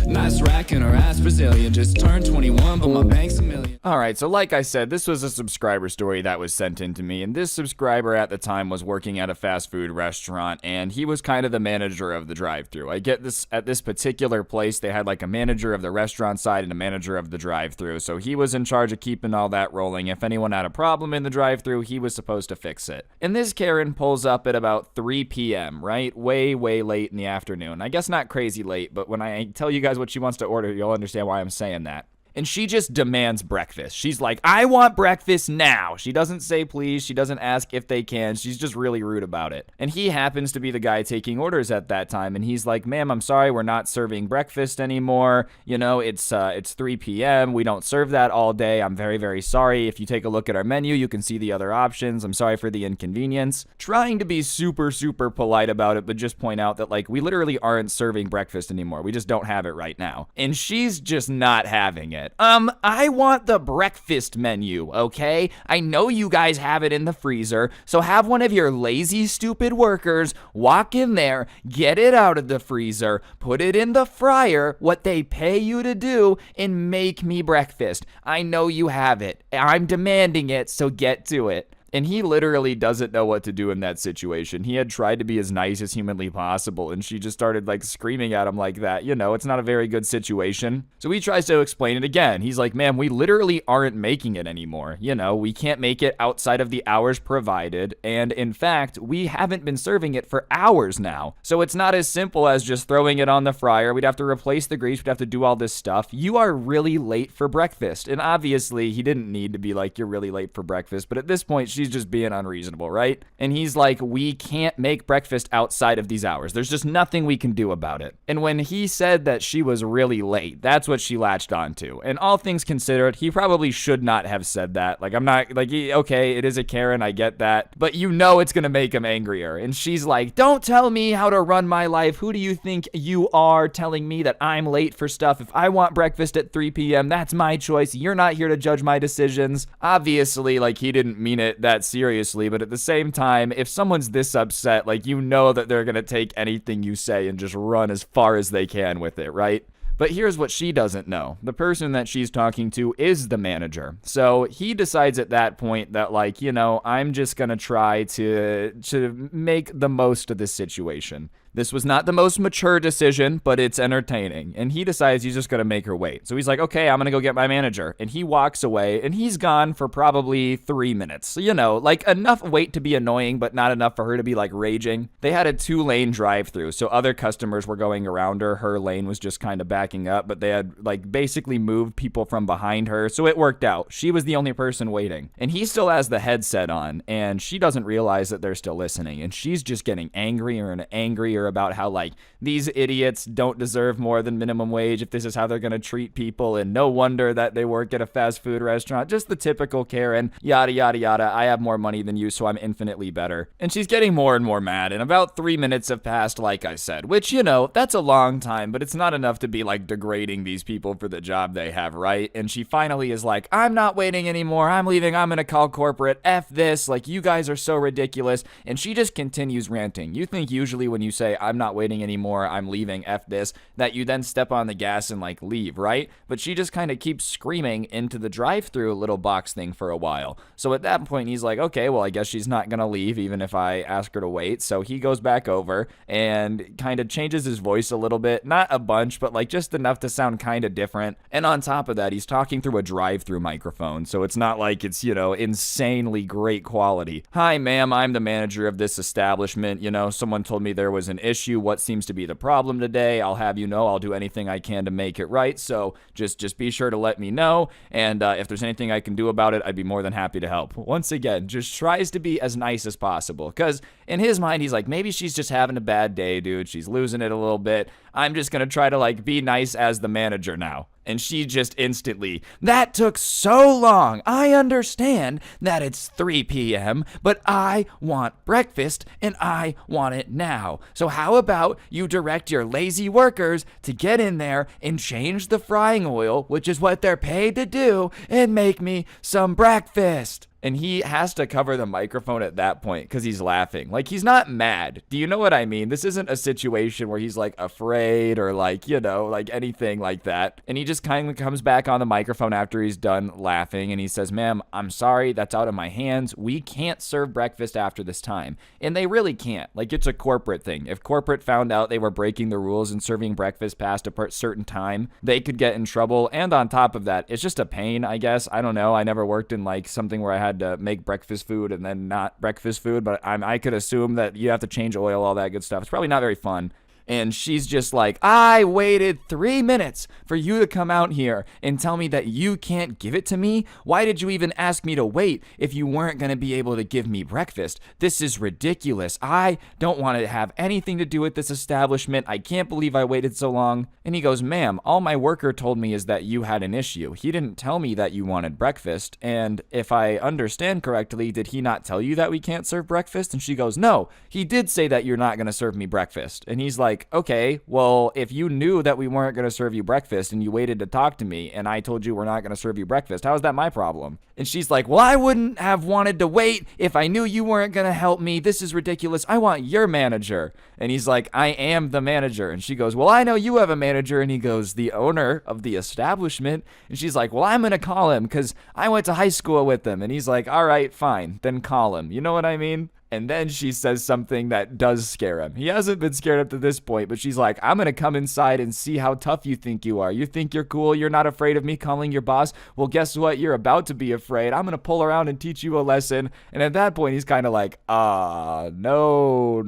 Nice racking her ass Brazilian. Just turned 21, but my bank's $1 million. Alright, so like I said, this was a subscriber story that was sent in to me, and this subscriber at the time was working at a fast food restaurant, and he was kind of the manager of the drive-thru. I get this, at this particular place, they had like a manager of the restaurant side and a manager of the drive-thru, so he was in charge of keeping all that rolling. If anyone had a problem in the drive-thru, he was supposed to fix it. And this Karen pulls up at about 3 p.m., right? Way late in the afternoon. I guess not crazy late, but when I tell you guys what she wants to order, you'll understand why I'm saying that. And she just demands breakfast. She's like, "I want breakfast now." She doesn't say please. She doesn't ask if they can. She's just really rude about it. And he happens to be the guy taking orders at that time. And he's like, "Ma'am, I'm sorry, we're not serving breakfast anymore. You know, it's 3 p.m. We don't serve that all day. I'm very sorry. If you take a look at our menu, you can see the other options. I'm sorry for the inconvenience." Trying to be super polite about it, but just point out that, like, we literally aren't serving breakfast anymore. We just don't have it right now. And she's just not having it. I want the breakfast menu, okay? I know you guys have it in the freezer, so have one of your lazy, stupid workers walk in there, get it out of the freezer, put it in the fryer, what they pay you to do, and make me breakfast. I know you have it. I'm demanding it, so get to it. And he literally doesn't know what to do in that situation. He had tried to be as nice as humanly possible, and she just started like screaming at him like that. It's not a very good situation. So he tries to explain it again. He's like, ma'am, we literally aren't making it anymore. We can't make it outside of the hours provided. And in fact, we haven't been serving it for hours now. So it's not as simple as just throwing it on the fryer. We'd have to replace the grease. We'd have to do all this stuff. You are really late for breakfast. And obviously, he didn't need to be like, you're really late for breakfast. But at this point, she's just being unreasonable, right? And he's like, we can't make breakfast outside of these hours. There's just nothing we can do about it. And when he said that she was really late, that's what she latched onto. And all things considered, he probably should not have said that. Like, I'm not, like, okay, it is a Karen, I get that. But it's gonna make him angrier. And she's like, don't tell me how to run my life. Who do you think you are telling me that I'm late for stuff? If I want breakfast at 3 p.m., that's my choice. You're not here to judge my decisions. Obviously, like, he didn't mean it that seriously, but at the same time, if someone's this upset, like, that they're gonna take anything you say and just run as far as they can with it, right? But here's what she doesn't know. The person that she's talking to is the manager. So he decides at that point that, like, I'm just gonna try to make the most of this situation. This was not the most mature decision, but it's entertaining. And he decides he's just going to make her wait. So he's like, okay, I'm going to go get my manager. And he walks away, and he's gone for probably 3 minutes. So, like enough wait to be annoying, but not enough for her to be like raging. They had a 2-lane drive-through, so other customers were going around her. Her lane was just kind of backing up, but they had like basically moved people from behind her. So it worked out. She was the only person waiting. And he still has the headset on, and she doesn't realize that they're still listening. And she's just getting angrier and angrier about how, like, these idiots don't deserve more than minimum wage if this is how they're going to treat people, and no wonder that they work at a fast food restaurant. Just the typical Karen, yada, yada, yada. I have more money than you, so I'm infinitely better. And she's getting more and more mad, and about 3 minutes have passed, like I said, which, that's a long time, but it's not enough to be, like, degrading these people for the job they have, right? And she finally is like, I'm not waiting anymore. I'm leaving. I'm going to call corporate. F this. Like, you guys are so ridiculous. And she just continues ranting. You think usually when you say, I'm not waiting anymore, I'm leaving, F this, that you then step on the gas and like leave, right? But she just kind of keeps screaming into the drive-through little box thing for a while. So at that point, he's like, okay, well, I guess she's not gonna leave even if I ask her to wait. So he goes back over and kind of changes his voice a little bit, not a bunch, but like just enough to sound kind of different. And on top of that, he's talking through a drive-through microphone, so it's not like it's, insanely great quality. Hi, ma'am, I'm the manager of this establishment. Someone told me there was an issue. What seems to be the problem today? I'll have you know I'll do anything I can to make it right. So just be sure to let me know. And if there's anything I can do about it, I'd be more than happy to help. Once again, just tries to be as nice as possible. Because in his mind, he's like, maybe she's just having a bad day, dude. She's losing it a little bit. I'm just going to try to like be nice as the manager now. And she just instantly, that took so long. I understand that it's 3 p.m., but I want breakfast and I want it now. So how about you direct your lazy workers to get in there and change the frying oil, which is what they're paid to do, and make me some breakfast. And he has to cover the microphone at that point because he's laughing. Like, he's not mad. Do you know what I mean? This isn't a situation where he's, like, afraid or, like, like anything like that. And he just kind of comes back on the microphone after he's done laughing. And he says, ma'am, I'm sorry. That's out of my hands. We can't serve breakfast after this time. And they really can't. Like, it's a corporate thing. If corporate found out they were breaking the rules and serving breakfast past a certain time, they could get in trouble. And on top of that, it's just a pain, I guess. I don't know. I never worked in, like, something where I had to make breakfast food and then not breakfast food, but I could assume that you have to change oil, all that good stuff. It's probably not very fun. And she's just like, I waited 3 minutes for you to come out here and tell me that you can't give it to me? Why did you even ask me to wait if you weren't going to be able to give me breakfast? This is ridiculous. I don't want to have anything to do with this establishment. I can't believe I waited so long. And he goes, ma'am, all my worker told me is that you had an issue. He didn't tell me that you wanted breakfast. And if I understand correctly, did he not tell you that we can't serve breakfast? And she goes, no, he did say that you're not going to serve me breakfast. And he's like, like, okay, well, if you knew that we weren't going to serve you breakfast and you waited to talk to me and I told you we're not going to serve you breakfast, how is that my problem? And she's like, well, I wouldn't have wanted to wait if I knew you weren't going to help me. This is ridiculous. I want your manager. And he's like, I am the manager. And she goes, well, I know you have a manager. And he goes, the owner of the establishment. And she's like, well, I'm going to call him because I went to high school with him. And he's like, all right, fine, then call him. You know what I mean? And then she says something that does scare him. He hasn't been scared up to this point, but she's like, I'm going to come inside and see how tough you think you are. You think you're cool? You're not afraid of me calling your boss? Well, guess what? You're about to be afraid. I'm going to pull around and teach you a lesson. And at that point, he's kind of like, no.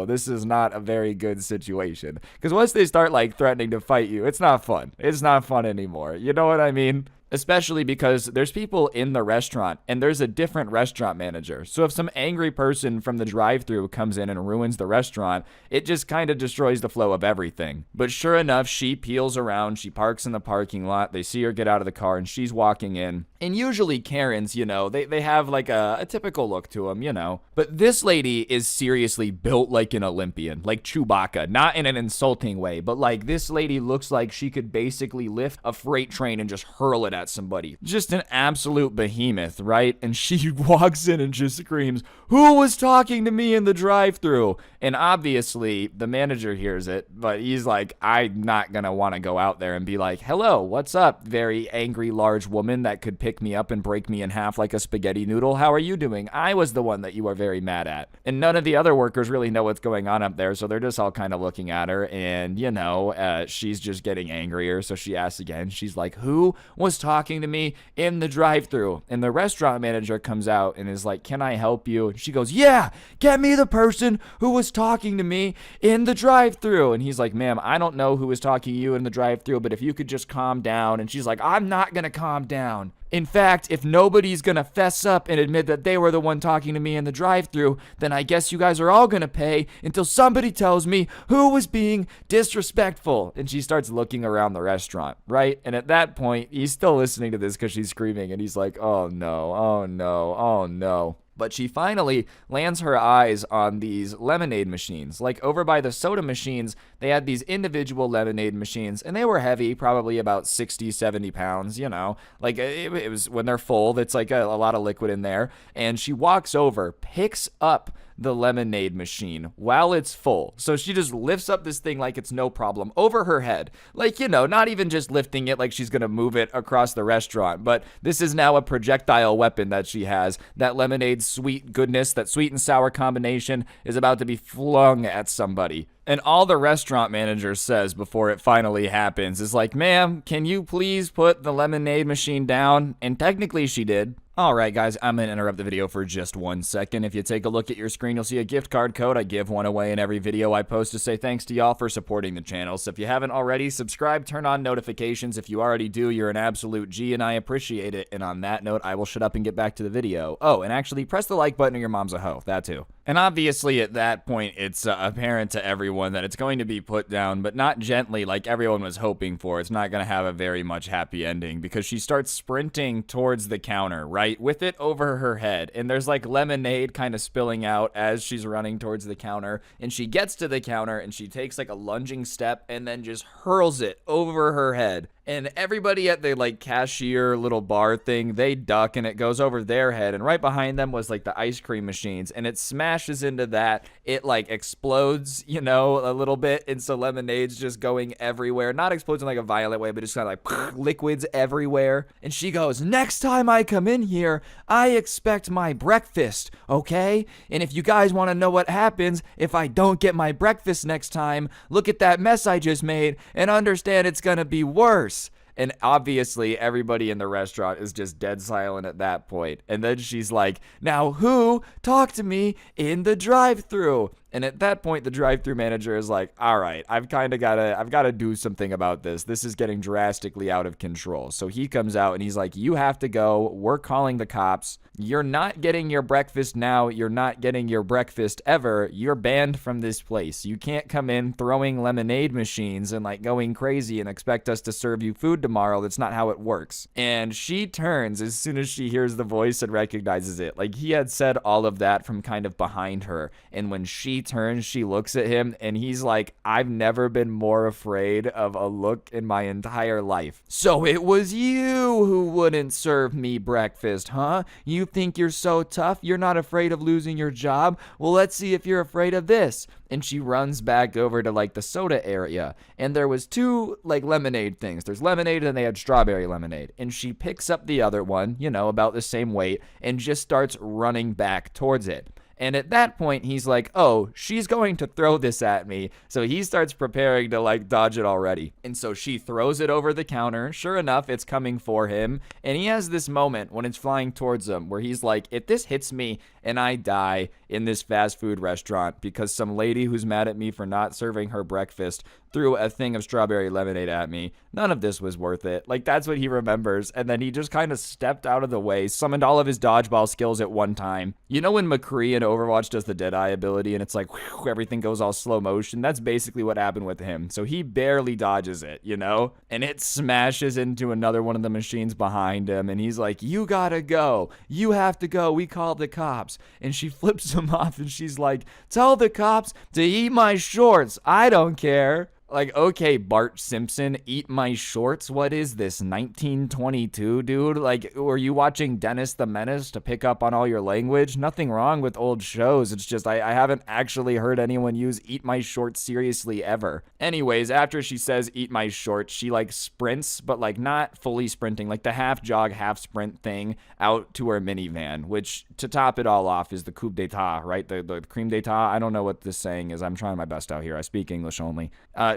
This is not a very good situation. Because once they start like threatening to fight you, it's not fun. It's not fun anymore. You know what I mean? Especially because there's people in the restaurant and there's a different restaurant manager. So if some angry person from the drive-thru comes in and ruins the restaurant, it just kind of destroys the flow of everything. But sure enough, she peels around, she parks in the parking lot, they see her get out of the car and she's walking in. And usually Karens, you know, they have like a typical look to them, you know. But this lady is seriously built like an Olympian, like Chewbacca, not in an insulting way, but like this lady looks like she could basically lift a freight train and just hurl it at somebody. Just an absolute behemoth, right? And she walks in and just screams, who was talking to me in the drive-thru? And obviously the manager hears it, but he's like, I'm not gonna want to go out there and be like, hello, what's up, very angry large woman that could pick me up and break me in half like a spaghetti noodle? How are you doing? I was the one that you were very mad at. And none of the other workers really know what's going on up there, so they're just all kind of looking at her, and you know, she's just getting angrier. So she asks again. She's like, who was talking to me in the drive-thru? And the restaurant manager comes out and is like, can I help you? And she goes, yeah, get me the person who was talking to me in the drive-thru. And he's like, ma'am, I don't know who was talking to you in the drive-thru, but if you could just calm down. And she's like, I'm not gonna calm down. In fact, if nobody's gonna fess up and admit that they were the one talking to me in the drive-thru, then I guess you guys are all gonna pay until somebody tells me who was being disrespectful. And she starts looking around the restaurant, right? And at that point, he's still listening to this because she's screaming, and he's like, oh no, oh no, oh no. But she finally lands her eyes on these lemonade machines. Like over by the soda machines, they had these individual lemonade machines, and they were heavy, probably about 60, 70 pounds, you know. Like it was, when they're full, it's like a lot of liquid in there. And she walks over, picks up the lemonade machine while it's full. So she just lifts up this thing like it's no problem over her head. Like, you know, not even just lifting it like she's gonna move it across the restaurant, but this is now a projectile weapon that she has. That lemonade sweet goodness, that sweet and sour combination is about to be flung at somebody. And all the restaurant manager says before it finally happens is like, ma'am, can you please put the lemonade machine down? And technically she did. Alright guys, I'm going to interrupt the video for just 1 second. If you take a look at your screen, you'll see a gift card code. I give one away in every video I post to say thanks to y'all for supporting the channel. So if you haven't already, subscribe, turn on notifications. If you already do, you're an absolute G and I appreciate it. And on that note, I will shut up and get back to the video. Oh, and actually press the like button or your mom's a hoe. That too. And obviously at that point, it's apparent to everyone that it's going to be put down, but not gently like everyone was hoping for. It's not going to have a very much happy ending because she starts sprinting towards the counter, right, with it over her head. And there's like lemonade kind of spilling out as she's running towards the counter. And she gets to the counter and she takes like a lunging step and then just hurls it over her head. And everybody at the like cashier little bar thing, they duck and it goes over their head. And right behind them was like the ice cream machines, and it smashes into that. It like explodes, you know, a little bit. And so lemonade's just going everywhere. Not explodes in like a violent way, but just kind of like liquids everywhere. And she goes, next time I come in here, I expect my breakfast, okay? And if you guys want to know what happens if I don't get my breakfast next time, look at that mess I just made and understand it's gonna be worse. And obviously everybody in the restaurant is just dead silent at that point. And then she's like, now who talked to me in the drive-thru? And at that point, the drive-thru manager is like, all right, I've got to do something about this. This is getting drastically out of control. So he comes out and he's like, you have to go. We're calling the cops. You're not getting your breakfast now. You're not getting your breakfast ever. You're banned from this place. You can't come in throwing lemonade machines and like going crazy and expect us to serve you food tomorrow. That's not how it works. And she turns as soon as she hears the voice and recognizes it. Like he had said all of that from kind of behind her. And when she she turns, she looks at him, and he's like, I've never been more afraid of a look in my entire life. So it was you who wouldn't serve me breakfast, huh? You think you're so tough? You're not afraid of losing your job? Well, let's see if you're afraid of this. And she runs back over to like the soda area, and there was 2 like lemonade things. There's lemonade and they had strawberry lemonade. And she picks up the other one, about the same weight, and just starts running back towards it. And at that point, he's like, oh, she's going to throw this at me. So he starts preparing to like dodge it already. And so she throws it over the counter. Sure enough, it's coming for him. And he has this moment when it's flying towards him where he's like, if this hits me and I die in this fast food restaurant because some lady who's mad at me for not serving her breakfast threw a thing of strawberry lemonade at me, none of this was worth it. Like, that's what he remembers. And then he just kind of stepped out of the way, summoned all of his dodgeball skills at one time. You know when McCree in Overwatch does the Deadeye ability and it's like, whew, everything goes all slow motion? That's basically what happened with him. So he barely dodges it, And it smashes into another one of the machines behind him. And he's like, you gotta go. You have to go. We called the cops. And she flips him off and she's like, tell the cops to eat my shorts. I don't care. Like, okay, Bart Simpson, eat my shorts? What is this, 1922, dude? Like, were you watching Dennis the Menace to pick up on all your language? Nothing wrong with old shows. It's just I haven't actually heard anyone use eat my shorts seriously ever. Anyways, after she says eat my shorts, she, like, sprints, but, like, not fully sprinting, like the half jog, half sprint thing out to her minivan, which, to top it all off, is the coup d'etat, right? The cream d'etat. I don't know what this saying is. I'm trying my best out here. I speak English only.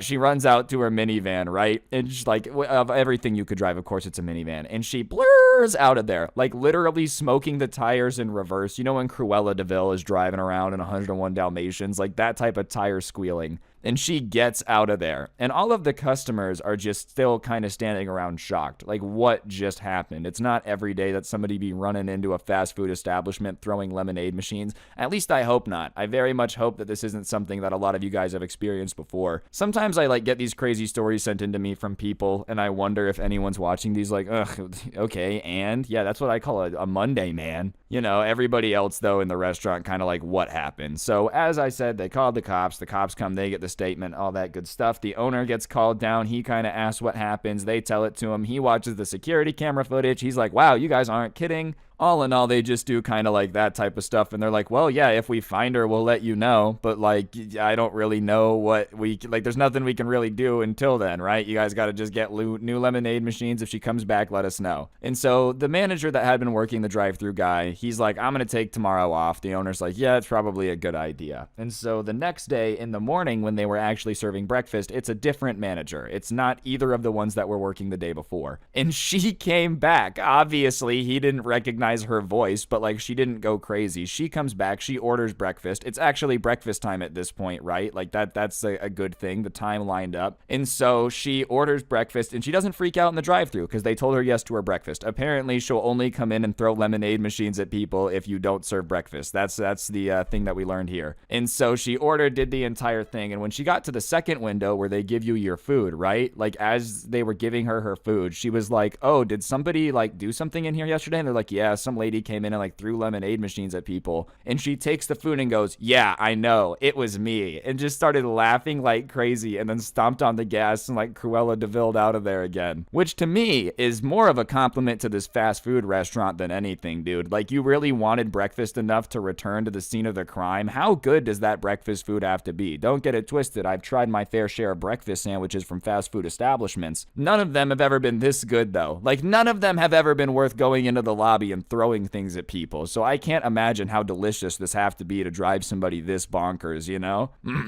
She runs out to her minivan, right? And she's like, of everything you could drive, of course it's a minivan. And she blurs out of there, like literally smoking the tires in reverse. You know when Cruella de Vil is driving around in 101 Dalmatians? Like that type of tire squealing. And she gets out of there. And all of the customers are just still kind of standing around shocked. Like, what just happened? It's not every day that somebody be running into a fast food establishment throwing lemonade machines. At least I hope not. I very much hope that this isn't something that a lot of you guys have experienced before. Sometimes I get these crazy stories sent into me from people, and I wonder if anyone's watching these like, ugh, okay, and? Yeah, that's what I call a Monday, man. Everybody else, though, in the restaurant kind of like, what happened? So, as I said, they called the cops. The cops come, they get the statement, all that good stuff. The owner gets called down. He kind of asks what happens. They tell it to him. He watches the security camera footage. He's like, wow, you guys aren't kidding. All in all, they just do kind of like that type of stuff. And they're like, well, yeah, if we find her, we'll let you know. But I don't really know what there's nothing we can really do until then, right? You guys got to just get new lemonade machines. If she comes back, let us know. And so the manager that had been working the drive-through guy, he's like, I'm going to take tomorrow off. The owner's like, yeah, it's probably a good idea. And so the next day in the morning when they were actually serving breakfast, it's a different manager. It's not either of the ones that were working the day before. And she came back. Obviously, he didn't recognize her voice, but she didn't go crazy. She comes back, she orders breakfast. It's actually breakfast time at this point, right? That's a good thing. The time lined up. And so she orders breakfast and she doesn't freak out in the drive-thru because they told her yes to her breakfast. Apparently, she'll only come in and throw lemonade machines at people if you don't serve breakfast. That's the thing that we learned here. And so she did the entire thing. And when she got to the second window where they give you your food, right? As they were giving her food, she was like, oh, did somebody do something in here yesterday? And they're like, yeah, some lady came in and threw lemonade machines at people. And she takes the food and goes, yeah, I know, it was me. And just started laughing like crazy and then stomped on the gas and Cruella de Vil out of there again. Which to me is more of a compliment to this fast food restaurant than anything, dude. You really wanted breakfast enough to return to the scene of the crime. How good does that breakfast food have to be? Don't get it twisted. I've tried my fair share of breakfast sandwiches from fast food establishments. None of them have ever been this good though. None of them have ever been worth going into the lobby and throwing things at people. So I can't imagine how delicious this have to be to drive somebody this bonkers,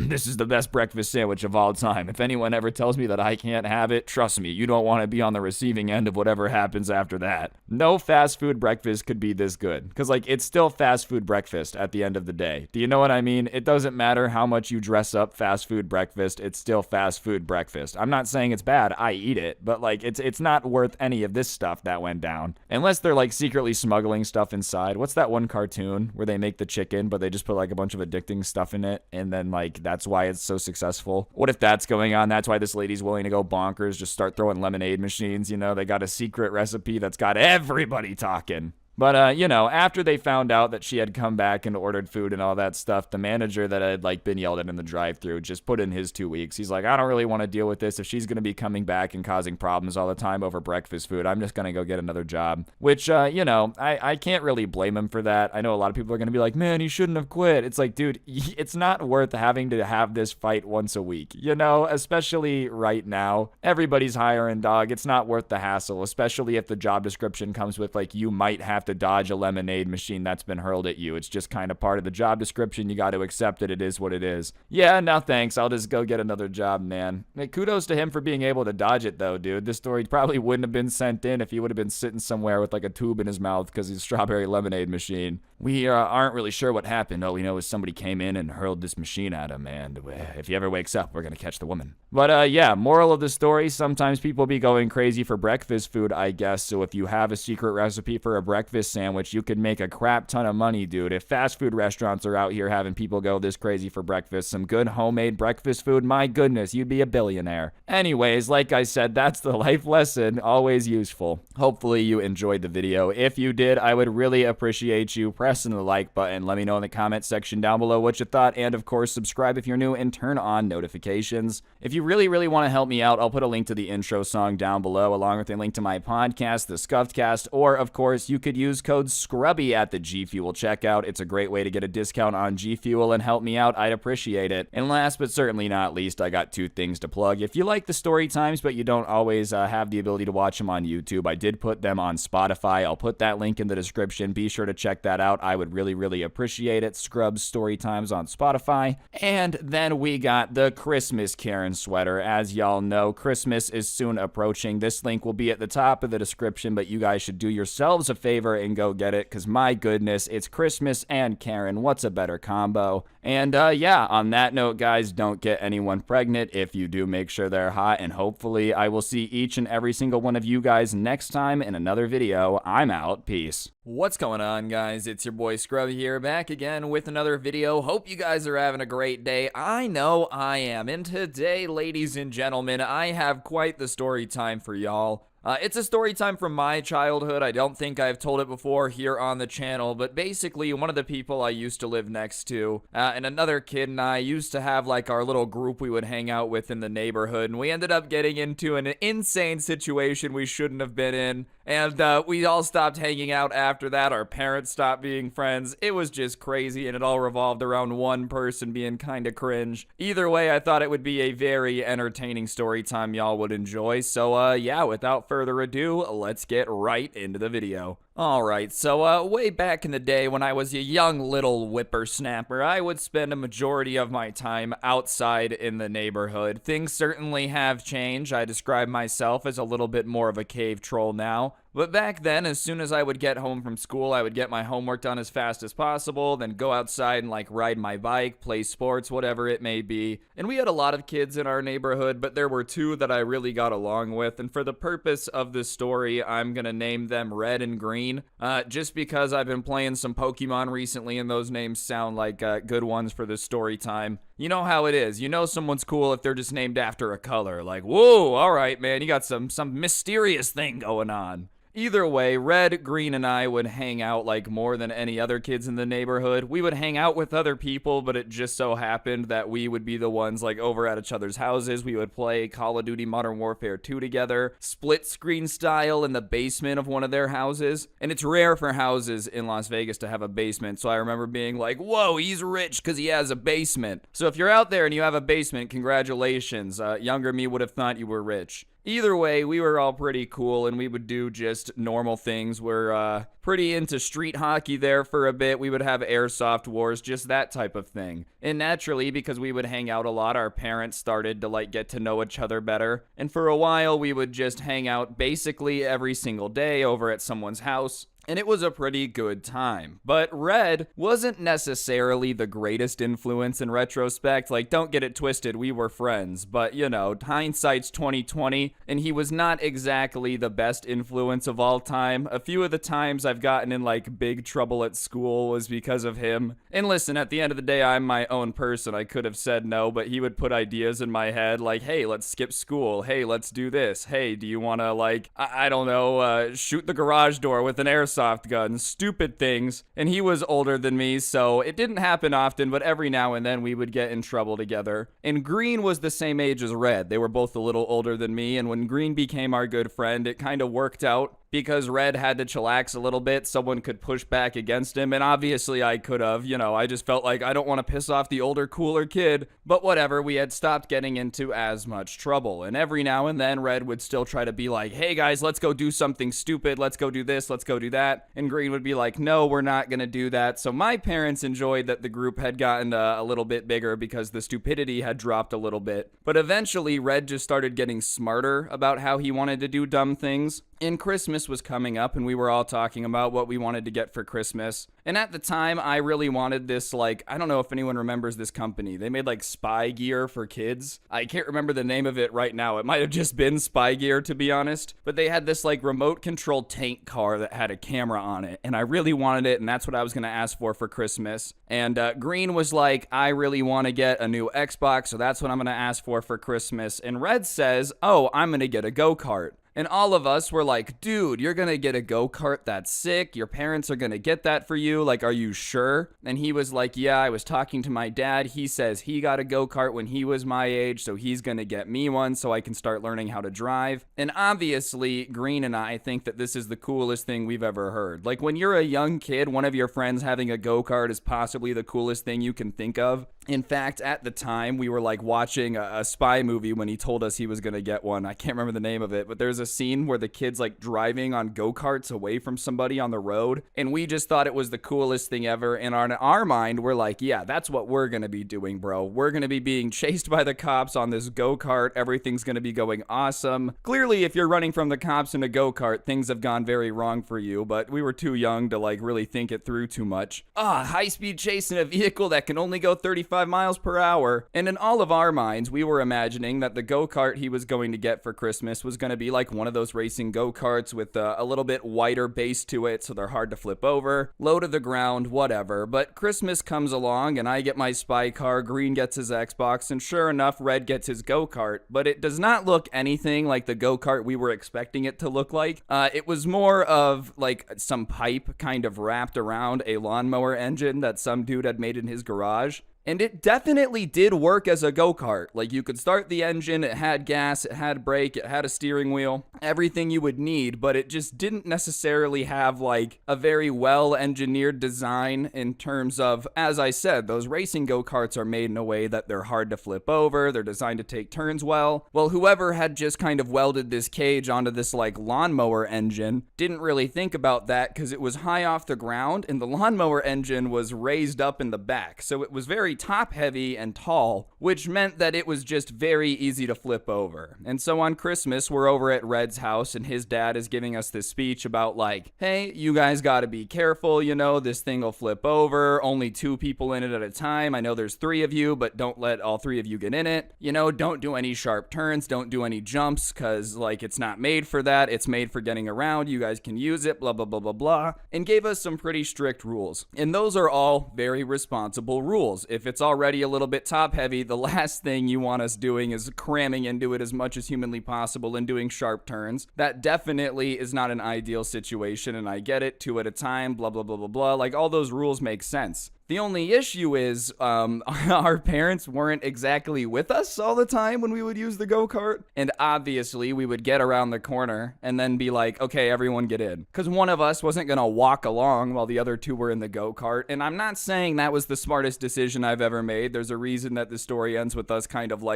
This is the best breakfast sandwich of all time. If anyone ever tells me that I can't have it, trust me, you don't want to be on the receiving end of whatever happens after that. No fast food breakfast could be this good. Because it's still fast food breakfast at the end of the day. Do you know what I mean? It doesn't matter how much you dress up fast food breakfast, it's still fast food breakfast. I'm not saying it's bad, I eat it, but it's not worth any of this stuff that went down. Unless they're secretly smuggling stuff inside. What's that one cartoon where they make the chicken but they just put a bunch of addicting stuff in it and then that's why it's so successful? What if that's going on? That's why this lady's willing to go bonkers, just start throwing lemonade machines. They got a secret recipe that's got everybody talking. But, after they found out that she had come back and ordered food and all that stuff, the manager that had, been yelled at in the drive-thru just put in his 2 weeks. He's like, I don't really want to deal with this. If she's going to be coming back and causing problems all the time over breakfast food, I'm just going to go get another job. Which, I can't really blame him for that. I know a lot of people are going to be like, man, he shouldn't have quit. It's like, dude, it's not worth having to have this fight once a week, especially right now. Everybody's hiring, dog. It's not worth the hassle, especially if the job description comes with, you might have to dodge a lemonade machine that's been hurled at you. It's just kind of part of the job description. You got to accept it. It is what it is. Yeah, no thanks. I'll just go get another job, man. Hey, kudos to him for being able to dodge it, though, dude. This story probably wouldn't have been sent in if he would have been sitting somewhere with, a tube in his mouth because he's a strawberry lemonade machine. We aren't really sure what happened. All we know is somebody came in and hurled this machine at him, and if he ever wakes up, we're going to catch the woman. But, yeah, moral of the story, sometimes people be going crazy for breakfast food, I guess, so if you have a secret recipe for a breakfast sandwich, you could make a crap ton of money, dude. If fast food restaurants are out here having people go this crazy for breakfast, some good homemade breakfast food, my goodness, you'd be a billionaire. Anyways, like I said, that's the life lesson, always useful. Hopefully you enjoyed the video. If you did, I would really appreciate you pressing the like button. Let me know in the comment section down below what you thought, and of course, subscribe if you're new and turn on notifications. If you really want to help me out, I'll put a link to the intro song down below, along with a link to my podcast, The Scuffed Cast, or of course, you could use code Scrubby at the G Fuel checkout. It's a great way to get a discount on G Fuel and help me out. I'd appreciate it. And last but certainly not least, I got 2 things to plug. If you like the story times, but you don't always have the ability to watch them on YouTube, I did put them on Spotify. I'll put that link in the description. Be sure to check that out. I would really appreciate it. Scrubs Story Times on Spotify. And then we got the Christmas Karen sweater. As y'all know, Christmas is soon approaching. This link will be at the top of the description, but you guys should do yourselves a favor and go get it, because my goodness, it's Christmas and Karen. What's a better combo? And yeah, on that note, guys, don't get anyone pregnant. If you do, make sure they're hot, and hopefully I will see each and every single one of you guys next time in another video. I'm out. Peace. What's going on, guys? It's your boy Scrubby here, back again with another video. Hope you guys are having a great day. I know I am. And today, ladies and gentlemen, I have quite the story time for y'all. It's a story time from my childhood. I don't think I've told it before here on the channel, but basically one of the people I used to live next to, and another kid and I used to have our little group we would hang out with in the neighborhood, and we ended up getting into an insane situation we shouldn't have been in, and we all stopped hanging out after that. Our parents stopped being friends. It was just crazy, and it all revolved around one person being kind of cringe. Either way, I thought it would be a very entertaining story time y'all would enjoy, so yeah, without further ado, let's get right into the video. Alright, so way back in the day when I was a young little whippersnapper, I would spend a majority of my time outside in the neighborhood. Things certainly have changed. I describe myself as a little bit more of a cave troll now. But back then, as soon as I would get home from school, I would get my homework done as fast as possible, then go outside and ride my bike, play sports, whatever it may be. And we had a lot of kids in our neighborhood, but there were 2 that I really got along with, and for the purpose of this story, I'm gonna name them Red and Green, just because I've been playing some Pokemon recently, and those names sound like good ones for this story time. You know how it is. You know someone's cool if they're just named after a color. Like, whoa, alright, man, you got some mysterious thing going on. Either way, Red, Green, and I would hang out more than any other kids in the neighborhood. We would hang out with other people, but it just so happened that we would be the ones over at each other's houses. We would play Call of Duty Modern Warfare 2 together, split screen style in the basement of one of their houses. And it's rare for houses in Las Vegas to have a basement, so I remember being like, whoa, he's rich because he has a basement. So if you're out there and you have a basement, congratulations. Younger me would have thought you were rich. Either way, we were all pretty cool, and we would do just normal things. We're pretty into street hockey there for a bit. We would have airsoft wars, just that type of thing. And naturally, because we would hang out a lot, our parents started to get to know each other better. And for a while, we would just hang out basically every single day over at someone's house. And it was a pretty good time. But Red wasn't necessarily the greatest influence in retrospect. Don't get it twisted, we were friends. But, hindsight's 20/20, and he was not exactly the best influence of all time. A few of the times I've gotten in, big trouble at school was because of him. And listen, at the end of the day, I'm my own person. I could have said no, but he would put ideas in my head hey, let's skip school. Hey, let's do this. Hey, do you want to, I don't know, shoot the garage door with an airsoft airsoft guns, stupid things, and he was older than me, so it didn't happen often, but every now and then we would get in trouble together. And Green was the same age as Red. They were both a little older than me, and when Green became our good friend, it kind of worked out. Because Red had to chillax a little bit, someone could push back against him, and obviously I could have, I just felt like I don't want to piss off the older, cooler kid, but whatever, we had stopped getting into as much trouble, and every now and then Red would still try to be like, hey guys, let's go do something stupid, let's go do this, let's go do that, and Green would be like, no, we're not gonna do that. So my parents enjoyed that the group had gotten a little bit bigger because the stupidity had dropped a little bit, but eventually Red just started getting smarter about how he wanted to do dumb things. And Christmas was coming up, and we were all talking about what we wanted to get for Christmas. And at the time, I really wanted this, I don't know if anyone remembers this company. They made, spy gear for kids. I can't remember the name of it right now. It might have just been spy gear, to be honest. But they had this, remote-controlled tank car that had a camera on it. And I really wanted it, and that's what I was going to ask for Christmas. And Green was like, I really want to get a new Xbox, so that's what I'm going to ask for Christmas. And Red says, oh, I'm going to get a go-kart. And all of us were like, dude, you're going to get a go-kart, that's sick. Your parents are going to get that for you. Are you sure? And he was like, yeah, I was talking to my dad. He says he got a go-kart when he was my age, so he's going to get me one so I can start learning how to drive. And obviously, Green and I think that this is the coolest thing we've ever heard. When you're a young kid, one of your friends having a go-kart is possibly the coolest thing you can think of. In fact, at the time, we were watching a spy movie when he told us he was going to get one. I can't remember the name of it, but there's a scene where the kid's driving on go-karts away from somebody on the road, and we just thought it was the coolest thing ever. And in our mind, we're like, yeah, that's what we're going to be doing, bro. We're going to be being chased by the cops on this go-kart. Everything's going to be going awesome. Clearly, if you're running from the cops in a go-kart, things have gone very wrong for you, but we were too young to really think it through too much. High-speed chase in a vehicle that can only go 35 miles per hour. And in all of our minds, we were imagining that the go-kart he was going to get for Christmas was going to be one of those racing go-karts with a little bit wider base to it, so they're hard to flip over, low to the ground, whatever. But Christmas comes along, and I get my spy car, Green gets his Xbox, and sure enough, Red gets his go-kart. But it does not look anything like the go-kart we were expecting it to look like. It was more of some pipe kind of wrapped around a lawnmower engine that some dude had made in his garage. And it definitely did work as a go-kart. You could start the engine, it had gas, it had brake, it had a steering wheel, everything you would need, but it just didn't necessarily have a very well-engineered design in terms of, as I said, those racing go-karts are made in a way that they're hard to flip over, they're designed to take turns well. Well, whoever had just kind of welded this cage onto this lawnmower engine didn't really think about that because it was high off the ground and the lawnmower engine was raised up in the back. So it was very top heavy and tall, which meant that it was just very easy to flip over. And so on Christmas, we're over at Red's house and his dad is giving us this speech about hey, you guys gotta be careful, this thing will flip over, only 2 people in it at a time. I know there's 3 of you, but don't let all 3 of you get in it. Don't do any sharp turns, don't do any jumps, cause it's not made for that, it's made for getting around, you guys can use it, blah, blah, blah, blah, blah, and gave us some pretty strict rules. And those are all very responsible rules. If it's already a little bit top heavy, the last thing you want us doing is cramming into it as much as humanly possible and doing sharp turns. That definitely is not an ideal situation, and I get it, 2 at a time, blah, blah, blah, blah, blah. All those rules make sense. The only issue is our parents weren't exactly with us all the time when we would use the go-kart. And obviously, we would get around the corner and then be like, okay, everyone get in. Because one of us wasn't going to walk along while the other 2 were in the go-kart. And I'm not saying that was the smartest decision I've ever made. There's a reason that the story ends with us kind of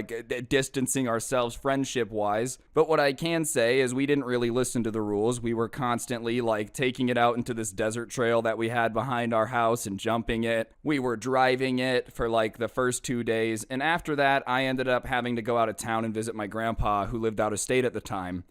distancing ourselves friendship-wise. But what I can say is we didn't really listen to the rules. We were constantly taking it out into this desert trail that we had behind our house and jumping it. We were driving it for the first 2 days, and after that, I ended up having to go out of town and visit my grandpa, who lived out of state at the time.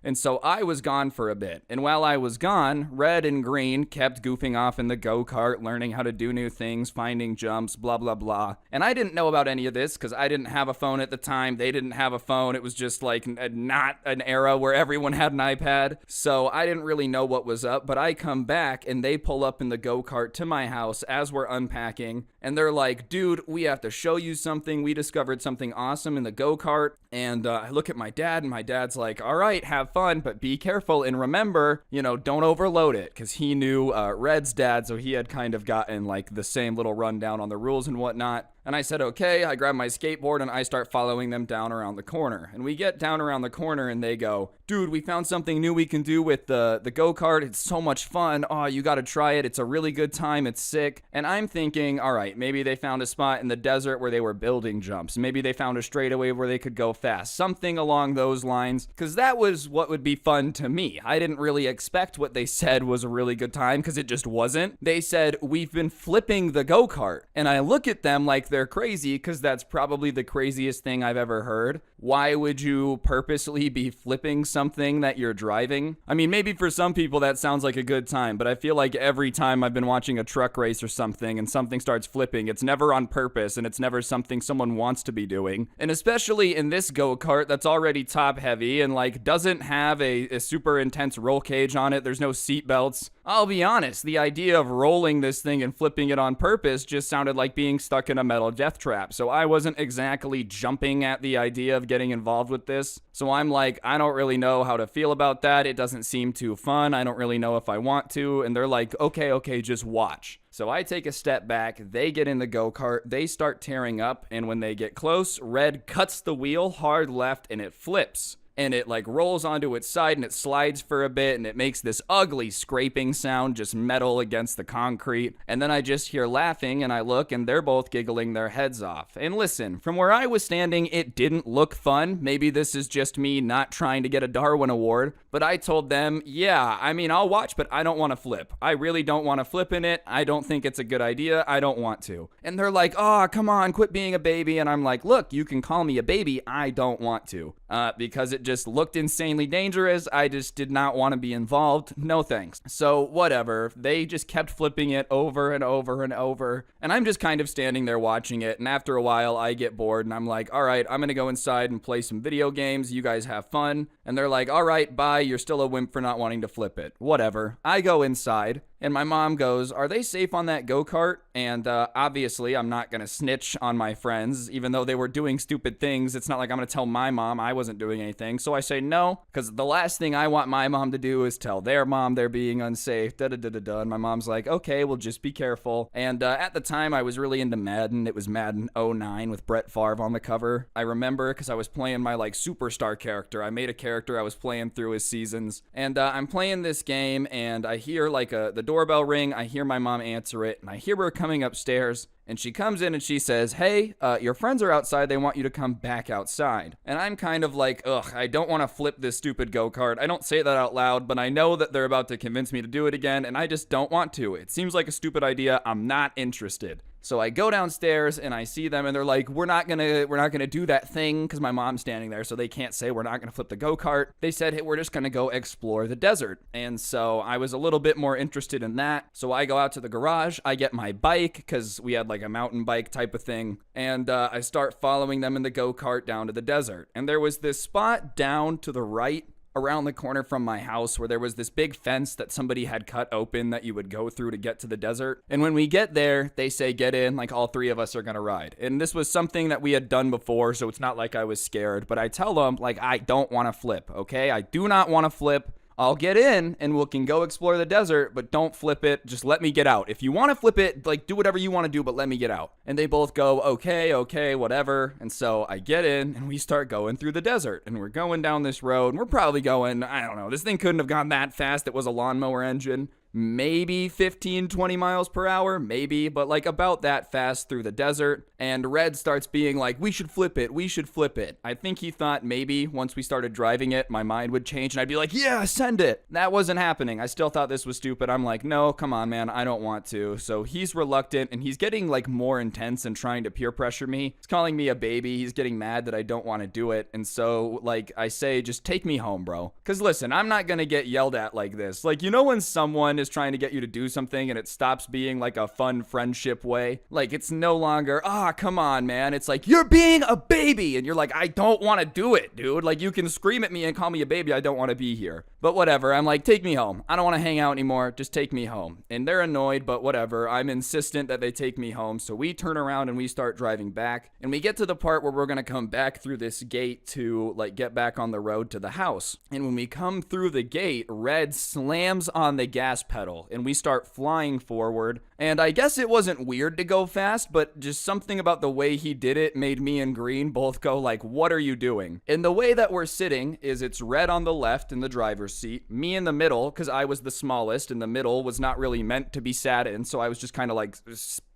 And so I was gone for a bit. And while I was gone, Red and Green kept goofing off in the go-kart, learning how to do new things, finding jumps, blah, blah, blah. And I didn't know about any of this because I didn't have a phone at the time. They didn't have a phone. It was just not an era where everyone had an iPad. So I didn't really know what was up. But I come back and they pull up in the go-kart to my house as we're unpacking. And they're like, dude, we have to show you something. We discovered something awesome in the go-kart. And I look at my dad and my dad's like, all right, have fun, but be careful and remember, don't overload it, because he knew Red's dad, so he had kind of gotten like the same little rundown on the rules and whatnot. And I said, okay, I grab my skateboard and I start following them down around the corner. And we get down around the corner and they go, dude, we found something new we can do with the go-kart. It's so much fun. Oh, you got to try it. It's a really good time. It's sick. And I'm thinking, all right, maybe they found a spot in the desert where they were building jumps. Maybe they found a straightaway where they could go fast. Something along those lines. Because that was what would be fun to me. I didn't really expect what they said was a really good time because it just wasn't. They said, we've been flipping the go-kart. And I look at them like they're crazy because that's probably the craziest thing I've ever heard. Why would you purposely be flipping something that you're driving? I mean, maybe for some people that sounds like a good time, but I feel like every time I've been watching a truck race or something and something starts flipping, it's never on purpose and it's never something someone wants to be doing. And especially in this go-kart that's already top heavy and like doesn't have a super intense roll cage on it. There's no seat belts. I'll be honest, the idea of rolling this thing and flipping it on purpose just sounded like being stuck in a metal death trap. So I wasn't exactly jumping at the idea of getting involved with this. So I'm like, I don't really know how to feel about that. It doesn't seem too fun. I don't really know if I want to. And they're like, okay, just watch. So I take a step back, they get in the go-kart, they start tearing up, and when they get close, Red cuts the wheel hard left and it flips. And it like rolls onto its side and it slides for a bit and it makes this ugly scraping sound, just metal against the concrete. And then I just hear laughing and I look and they're both giggling their heads off. And listen, from where I was standing, it didn't look fun. Maybe this is just me not trying to get a Darwin Award, but I told them, yeah, I mean, I'll watch, but I don't want to flip. I really don't want to flip in it. I don't think it's a good idea. I don't want to. And they're like, oh, come on, quit being a baby. And I'm like, look, you can call me a baby. I don't want to, because it just looked insanely dangerous. I just did not want to be involved. No thanks. So whatever. They just kept flipping it over and over and over. And I'm just kind of standing there watching it. And after a while, I get bored and I'm like, all right, I'm going to go inside and play some video games. You guys have fun. And they're like, all right, bye. You're still a wimp for not wanting to flip it. Whatever. I go inside. And my mom goes, are they safe on that go-kart? And obviously, I'm not going to snitch on my friends. Even though they were doing stupid things, it's not like I'm going to tell my mom I wasn't doing anything. So I say no, because the last thing I want my mom to do is tell their mom they're being unsafe. And my mom's like, okay, well, just be careful. And at the time, I was really into Madden. It was Madden 09 with Brett Favre on the cover. I remember because I was playing my like superstar character. I made a character. I was playing through his seasons. And I'm playing this game, and I hear like the doorbell ring. I hear my mom answer it, and I hear her coming upstairs, and she comes in and she says, hey, your friends are outside. They want you to come back outside. And I'm kind of like, ugh, I don't want to flip this stupid go-kart. I don't say that out loud, but I know that they're about to convince me to do it again, and I just don't want to. It seems like a stupid idea. I'm not interested. So I go downstairs and I see them and they're like, we're not gonna do that thing, because my mom's standing there, so they can't say we're not gonna flip the go-kart. They said, hey, we're just gonna go explore the desert. And so I was a little bit more interested in that. So I go out to the garage, I get my bike, because we had like a mountain bike type of thing, and I start following them in the go-kart down to the desert. And there was this spot down to the right around the corner from my house where there was this big fence that somebody had cut open that you would go through to get to the desert. And when we get there, they say, get in, like all three of us are gonna ride. And this was something that we had done before, so it's not like I was scared, but I tell them, like, I don't want to flip, okay? I do not want to flip. I'll get in and we can go explore the desert, but don't flip it. Just let me get out. If you want to flip it, like, do whatever you want to do, but let me get out. And they both go, okay, whatever. And so I get in and we start going through the desert, and we're going down this road, and we're probably going, I don't know, this thing couldn't have gone that fast. It was a lawnmower engine. Maybe 15, 20 miles per hour, maybe, but like about that fast through the desert. And Red starts being like, we should flip it. I think he thought maybe once we started driving it, my mind would change and I'd be like, yeah, send it. That wasn't happening. I still thought this was stupid. I'm like, no, come on, man, I don't want to. So he's reluctant and he's getting like more intense and trying to peer pressure me. He's calling me a baby. He's getting mad that I don't want to do it. And so like I say, just take me home, bro. Cause listen, I'm not gonna get yelled at like this. Like, you know, when someone is trying to get you to do something and it stops being like a fun friendship way. Like, it's no longer, come on, man. It's like, you're being a baby. And you're like, I don't want to do it, dude. Like, you can scream at me and call me a baby. I don't want to be here. But whatever. I'm like, take me home. I don't want to hang out anymore. Just take me home. And they're annoyed, but whatever. I'm insistent that they take me home. So we turn around and we start driving back. And we get to the part where we're going to come back through this gate to like get back on the road to the house. And when we come through the gate, Red slams on the gas pedal and we start flying forward. And I guess it wasn't weird to go fast, but just something about the way he did it made me and Green both go like, what are you doing? And the way that we're sitting is it's Red on the left in the driver's seat, me in the middle, because I was the smallest, and the middle was not really meant to be sat in, so I was just kind of like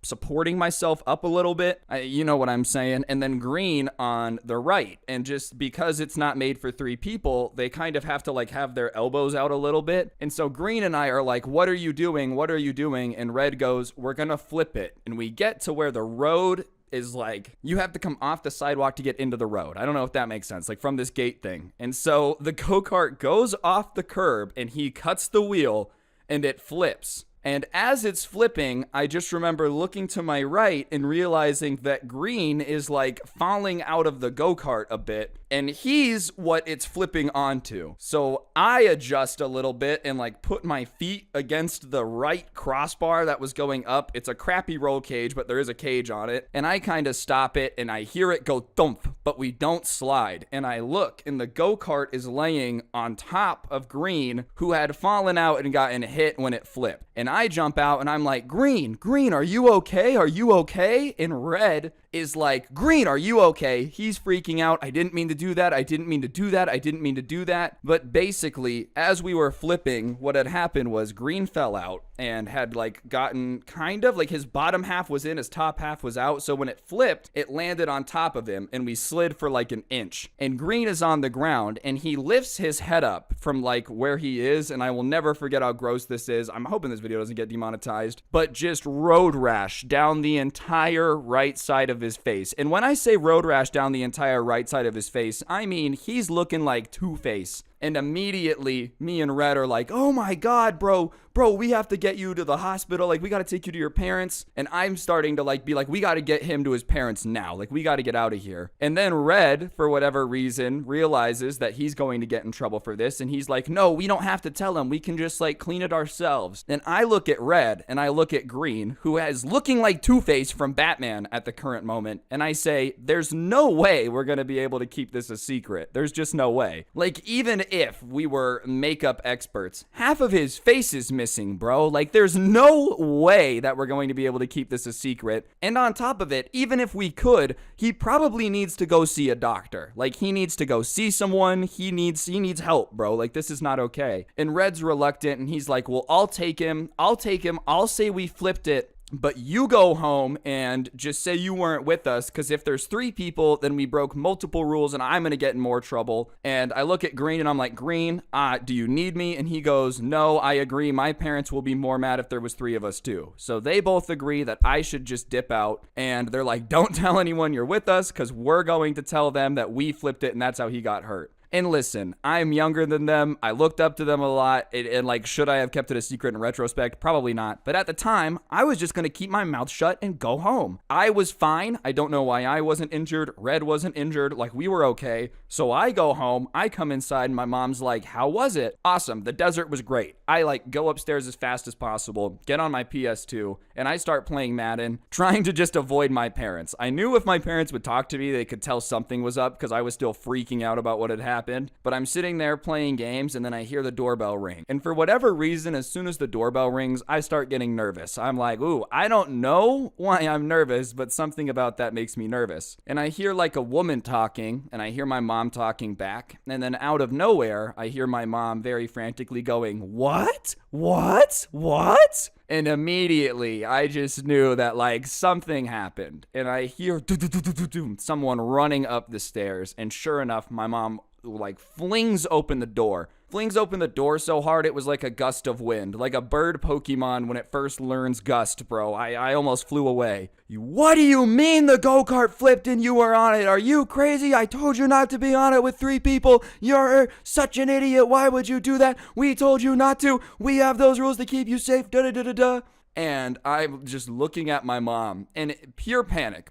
supporting myself up a little bit. You know what I'm saying? And then Green on the right. And just because it's not made for 3 people, they kind of have to like have their elbows out a little bit. And so Green and I are like, what are you doing? What are you doing? And Red goes, we're gonna flip it. And we get to where the road is like, you have to come off the sidewalk to get into the road. I don't know if that makes sense, like from this gate thing. And so the go-kart goes off the curb and he cuts the wheel and it flips. And as it's flipping, I just remember looking to my right and realizing that Green is like falling out of the go-kart a bit, and he's what it's flipping onto. So I adjust a little bit and like put my feet against the right crossbar that was going up. It's a crappy roll cage, but there is a cage on it. And I kind of stop it and I hear it go thump, but we don't slide. And I look and the go-kart is laying on top of Green, who had fallen out and gotten hit when it flipped. And I jump out and I'm like, Green, are you okay? Are you okay? And Red is like, Green, are you okay? He's freaking out. I didn't mean to do that. I didn't mean to do that. I didn't mean to do that. But basically, as we were flipping, what had happened was Green fell out and had like gotten kind of like his bottom half was in, his top half was out. So when it flipped, it landed on top of him and we slid for like an inch. And Green is on the ground and he lifts his head up from like where he is. And I will never forget how gross this is. I'm hoping this video doesn't get demonetized, but just road rash down the entire right side of his face. And when I say road rash down the entire right side of his face, I mean he's looking like Two-Face. And immediately, me and Red are like, oh my God, bro, we have to get you to the hospital. Like, we got to take you to your parents. And I'm starting to like be like, we got to get him to his parents now. Like, we got to get out of here. And then Red, for whatever reason, realizes that he's going to get in trouble for this. And he's like, no, we don't have to tell him. We can just like clean it ourselves. And I look at Red and I look at Green, who is looking like Two-Face from Batman at the current moment. And I say, there's no way we're going to be able to keep this a secret. There's just no way. Like, even if we were makeup experts, half of his face is missing, bro. Like, there's no way that we're going to be able to keep this a secret. And on top of it, even if we could, he probably needs to go see a doctor. Like, he needs to go see someone. He needs help, bro. Like, this is not okay. And Red's reluctant, and he's like, well, I'll take him. I'll say we flipped it. But you go home and just say you weren't with us, because if there's 3 people, then we broke multiple rules and I'm going to get in more trouble. And I look at Green and I'm like, Green, do you need me? And he goes, no, I agree. My parents will be more mad if there was 3 of us too. So they both agree that I should just dip out. And they're like, don't tell anyone you're with us, because we're going to tell them that we flipped it and that's how he got hurt. And listen, I'm younger than them. I looked up to them a lot. And like, should I have kept it a secret in retrospect? Probably not. But at the time, I was just going to keep my mouth shut and go home. I was fine. I don't know why I wasn't injured. Red wasn't injured. Like, we were okay. So I go home. I come inside and my mom's like, how was it? Awesome. The desert was great. I like go upstairs as fast as possible, get on my PS2, and I start playing Madden, trying to just avoid my parents. I knew if my parents would talk to me, they could tell something was up because I was still freaking out about what had happened. But I'm sitting there playing games and then I hear the doorbell ring. And for whatever reason, as soon as the doorbell rings, I start getting nervous. I'm like, ooh, I don't know why I'm nervous, but something about that makes me nervous. And I hear like a woman talking and I hear my mom talking back. And then out of nowhere, I hear my mom very frantically going, what? And immediately, I just knew that, like, something happened. And I hear someone running up the stairs. And sure enough, my mom like flings open the door. Flings open the door so hard it was like a gust of wind, like a bird Pokemon when it first learns gust, bro. I almost flew away. What do you mean the go-kart flipped and you were on it? Are you crazy? I told you not to be on it with 3 people. You're such an idiot. Why would you do that? We told you not to. We have those rules to keep you safe. Da-da-da-da-da. And I'm just looking at my mom, and pure panic,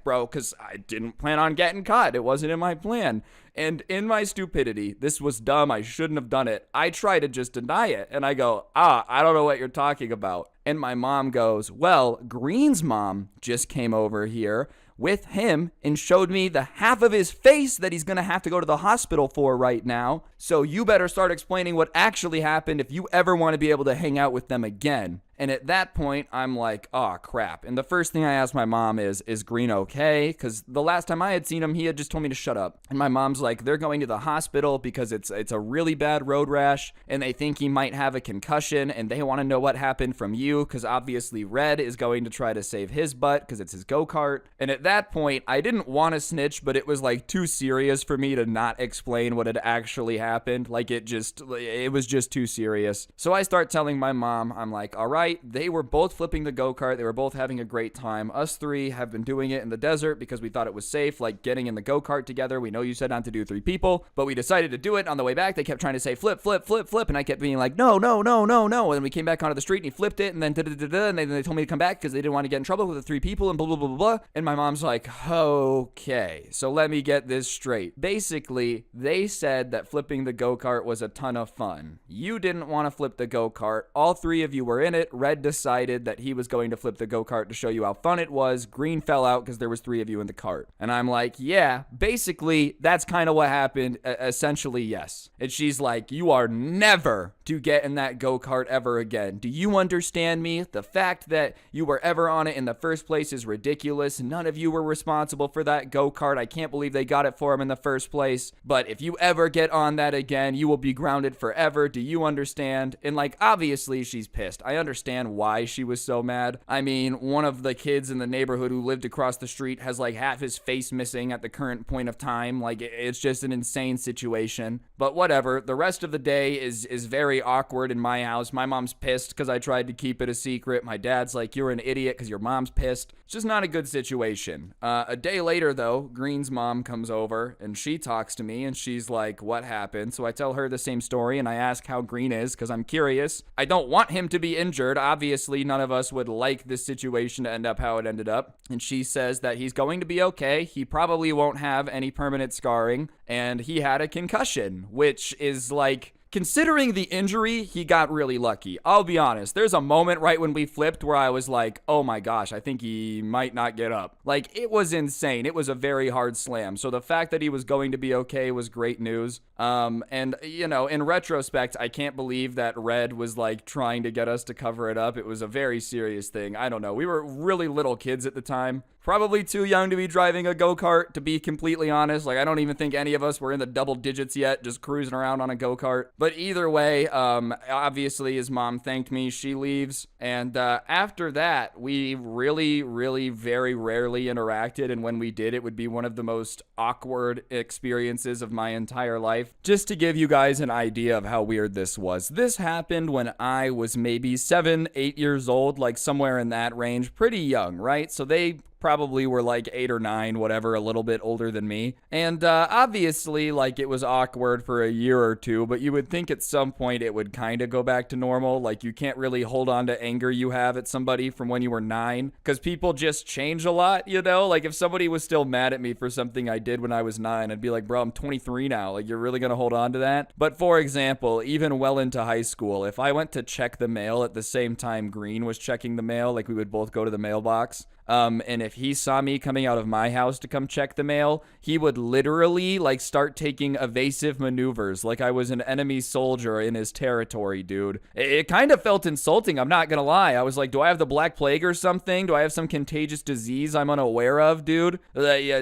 bro, because I didn't plan on getting caught. It wasn't in my plan. And in my stupidity, this was dumb. I shouldn't have done it. I try to just deny it. And I go, I don't know what you're talking about. And my mom goes, well, Green's mom just came over here with him and showed me the half of his face that he's going to have to go to the hospital for right now. So you better start explaining what actually happened if you ever want to be able to hang out with them again. And at that point, I'm like, oh, crap. And the first thing I asked my mom is Green okay? Because the last time I had seen him, he had just told me to shut up. And my mom's like, they're going to the hospital because it's a really bad road rash, and they think he might have a concussion, and they want to know what happened from you, because obviously Red is going to try to save his butt because it's his go-kart. And at that point, I didn't want to snitch, but it was like too serious for me to not explain what had actually happened. Like it was just too serious. So I start telling my mom, I'm like, all right, they were both flipping the go-kart. They were both having a great time. Us 3 have been doing it in the desert because we thought it was safe, like getting in the go-kart together. We know you said not to do 3 people, but we decided to do it. On the way back, they kept trying to say flip, flip, flip, flip, and I kept being like, no, no, no, no, no. And then we came back onto the street and he flipped it, and then da-da-da-da, and they told me to come back because they didn't want to get in trouble with the 3 people and blah, blah, blah, blah, blah. And my mom's like, okay, so let me get this straight. Basically, they said that flipping the go-kart was a ton of fun. You didn't want to flip the go-kart. All 3 of you were in it. Red decided that he was going to flip the go-kart to show you how fun it was. Green fell out because there was 3 of you in the cart. And I'm like, yeah, basically, that's kind of what happened. Essentially, yes. And she's like, you are never to get in that go-kart ever again. Do you understand me? The fact that you were ever on it in the first place is ridiculous. None of you were responsible for that go-kart. I can't believe they got it for him in the first place. But if you ever get on that again, you will be grounded forever. Do you understand? And like, obviously, she's pissed. I understand why she was so mad. I mean, one of the kids in the neighborhood who lived across the street has like half his face missing at the current point of time. Like, it's just an insane situation. But whatever. The rest of the day is very awkward in my house. My mom's pissed because I tried to keep it a secret. My dad's like, you're an idiot because your mom's pissed. It's just not a good situation. A day later, though, Green's mom comes over and she talks to me and she's like, what happened? So I tell her the same story and I ask how Green is because I'm curious. I don't want him to be injured. Obviously, none of us would like this situation to end up how it ended up. And she says that he's going to be okay. He probably won't have any permanent scarring, and he had a concussion, which is like, considering the injury, he got really lucky. I'll be honest. There's a moment right when we flipped where I was like, oh my gosh, I think he might not get up. Like, it was insane. It was a very hard slam. So the fact that he was going to be okay was great news. And, you know, in retrospect, I can't believe that Red was like trying to get us to cover it up. It was a very serious thing. I don't know. We were really little kids at the time. Probably too young to be driving a go-kart, to be completely honest. Like, I don't even think any of us were in the double digits yet, just cruising around on a go-kart. But either way, obviously his mom thanked me. She leaves. And after that, we really, really very rarely interacted. And when we did, it would be one of the most awkward experiences of my entire life. Just to give you guys an idea of how weird this was. This happened when I was maybe 7, 8 years old, like somewhere in that range. Pretty young, right? So they probably were like 8 or 9, whatever, a little bit older than me. And obviously, like, it was awkward for a year or 2, but you would think at some point it would kind of go back to normal. Like, you can't really hold on to anger you have at somebody from when you were 9, because people just change a lot, you know? Like, if somebody was still mad at me for something I did when I was 9, I'd be like, bro, I'm 23 now. Like, you're really gonna hold on to that? But for example, even well into high school, if I went to check the mail at the same time Green was checking the mail, like, we would both go to the mailbox. And if he saw me coming out of my house to come check the mail, he would literally, like, start taking evasive maneuvers like I was an enemy soldier in his territory, dude. It kind of felt insulting, I'm not gonna lie. I was like, do I have the Black Plague or something? Do I have some contagious disease I'm unaware of, dude?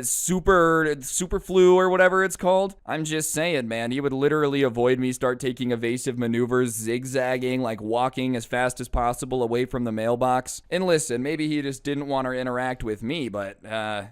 Super flu or whatever it's called? I'm just saying, man, he would literally avoid me, start taking evasive maneuvers, zigzagging, like walking as fast as possible away from the mailbox. And listen, maybe he just didn't want to or interact with me, but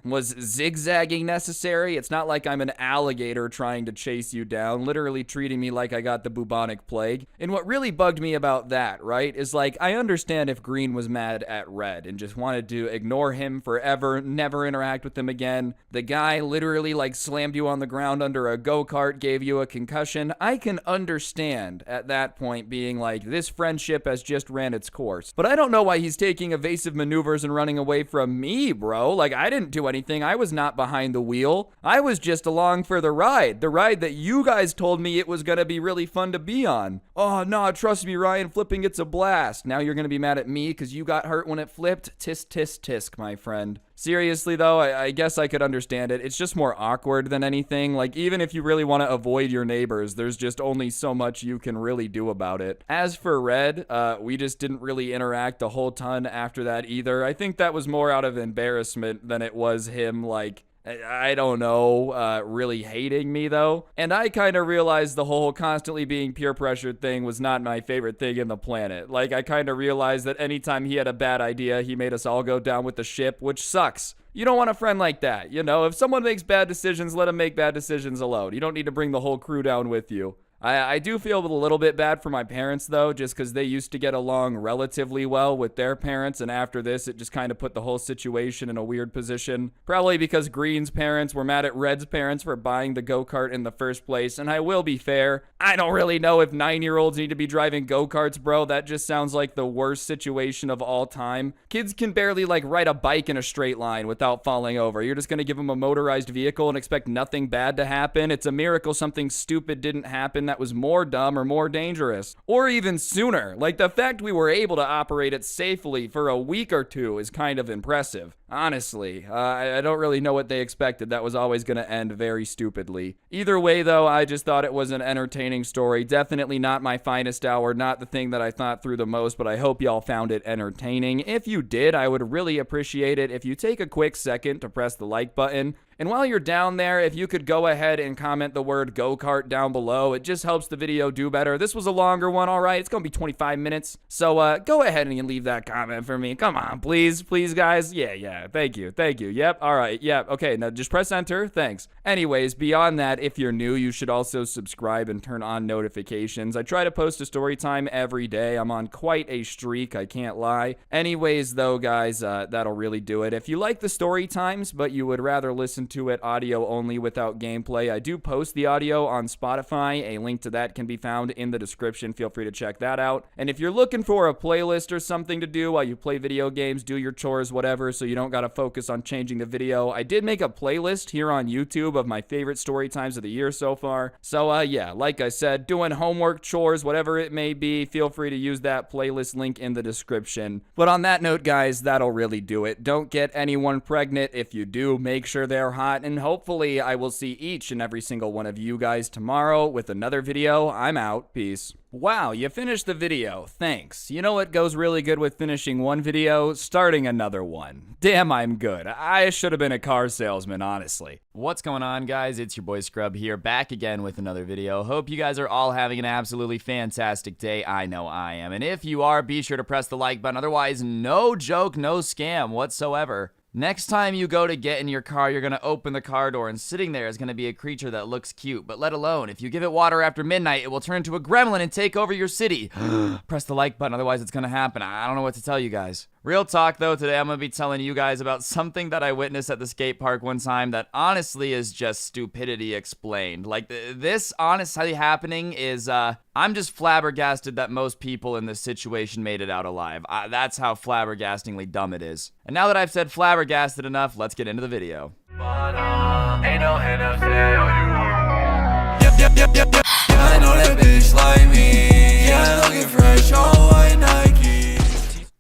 was zigzagging necessary? It's not like I'm an alligator trying to chase you down, literally treating me like I got the bubonic plague. And what really bugged me about that, right, is like, I understand if Green was mad at Red and just wanted to ignore him forever, never interact with him again. The guy literally like slammed you on the ground under a go-kart, gave you a concussion. I can understand at that point being like, this friendship has just ran its course. But I don't know why he's taking evasive maneuvers and running away from me, bro. Like, I didn't do anything. I was not behind the wheel. I was just along for the ride that you guys told me it was gonna be really fun to be on. Oh, no, trust me, Ryan, flipping it's a blast. Now you're gonna be mad at me because you got hurt when it flipped? Tisk, tisk, tisk, my friend. Seriously, though, I guess I could understand it. It's just more awkward than anything. Like, even if you really want to avoid your neighbors, there's just only so much you can really do about it. As for Red, we just didn't really interact a whole ton after that either. I think that was more out of embarrassment than it was him, like, I don't know, really hating me, though. And I kind of realized the whole constantly being peer pressured thing was not my favorite thing in the planet. Like, I kind of realized that anytime he had a bad idea, he made us all go down with the ship, which sucks. You don't want a friend like that, you know? If someone makes bad decisions, let them make bad decisions alone. You don't need to bring the whole crew down with you. I do feel a little bit bad for my parents, though, just because they used to get along relatively well with their parents, and after this, it just kind of put the whole situation in a weird position. Probably because Green's parents were mad at Red's parents for buying the go-kart in the first place, and I will be fair, I don't really know if 9-year-olds need to be driving go-karts, bro. That just sounds like the worst situation of all time. Kids can barely, like, ride a bike in a straight line without falling over. You're just gonna give them a motorized vehicle and expect nothing bad to happen? It's a miracle something stupid didn't happen that was more dumb or more dangerous, or even sooner. Like, the fact we were able to operate it safely for a week or two is kind of impressive. Honestly, I don't really know what they expected. That was always going to end very stupidly. Either way, though, I just thought it was an entertaining story. Definitely not my finest hour, not the thing that I thought through the most, but I hope y'all found it entertaining. If you did, I would really appreciate it if you take a quick second to press the like button. And while you're down there, if you could go ahead and comment the word go-kart down below, it just helps the video do better. This was a longer one, all right? It's going to be 25 minutes. So go ahead and leave that comment for me. Come on, please, guys. Yeah. Thank you. Yep, all right. Yep, okay, now just press enter. Thanks. Anyways, beyond that, if you're new, you should also subscribe and turn on notifications. I try to post a story time every day. I'm on quite a streak, I can't lie. Anyways, though, guys, that'll really do it. If you like the story times, but you would rather listen to it audio only without gameplay, I do post the audio on Spotify. A link to that can be found in the description. Feel free to check that out. And if you're looking for a playlist or something to do while you play video games, do your chores, whatever, so you don't gotta focus on changing the video, I did make a playlist here on YouTube of my favorite story times of the year so far. So yeah, like I said, doing homework, chores, whatever it may be, feel free to use that playlist link in the description. But on that note, guys, that'll really do it. Don't get anyone pregnant. If you do, make sure they're hot, and hopefully I will see each and every single one of you guys tomorrow with another video. I'm out. Peace. Wow, you finished the video. Thanks. You know what goes really good with finishing one video? Starting another one. Damn, I'm good. I should have been a car salesman, honestly. What's going on, guys? It's your boy Scrub here, back again with another video. Hope you guys are all having an absolutely fantastic day. I know I am. And if you are, be sure to press the like button. Otherwise, no joke, no scam whatsoever. Next time you go to get in your car, you're going to open the car door, and sitting there is going to be a creature that looks cute. But let alone, if you give it water after midnight, it will turn into a gremlin and take over your city. Press the like button, otherwise it's going to happen. I don't know what to tell you guys. Real talk, though, today I'm going to be telling you guys about something that I witnessed at the skate park one time that honestly is just stupidity explained. Like, this honestly happening is, I'm just flabbergasted that most people in this situation made it out alive. That's how flabbergastingly dumb it is. And now that I've said flabbergasted enough, let's get into the video. Ain't no NFL, Yep. I know that bitch like me. Yeah, looking fresh, all white Nike.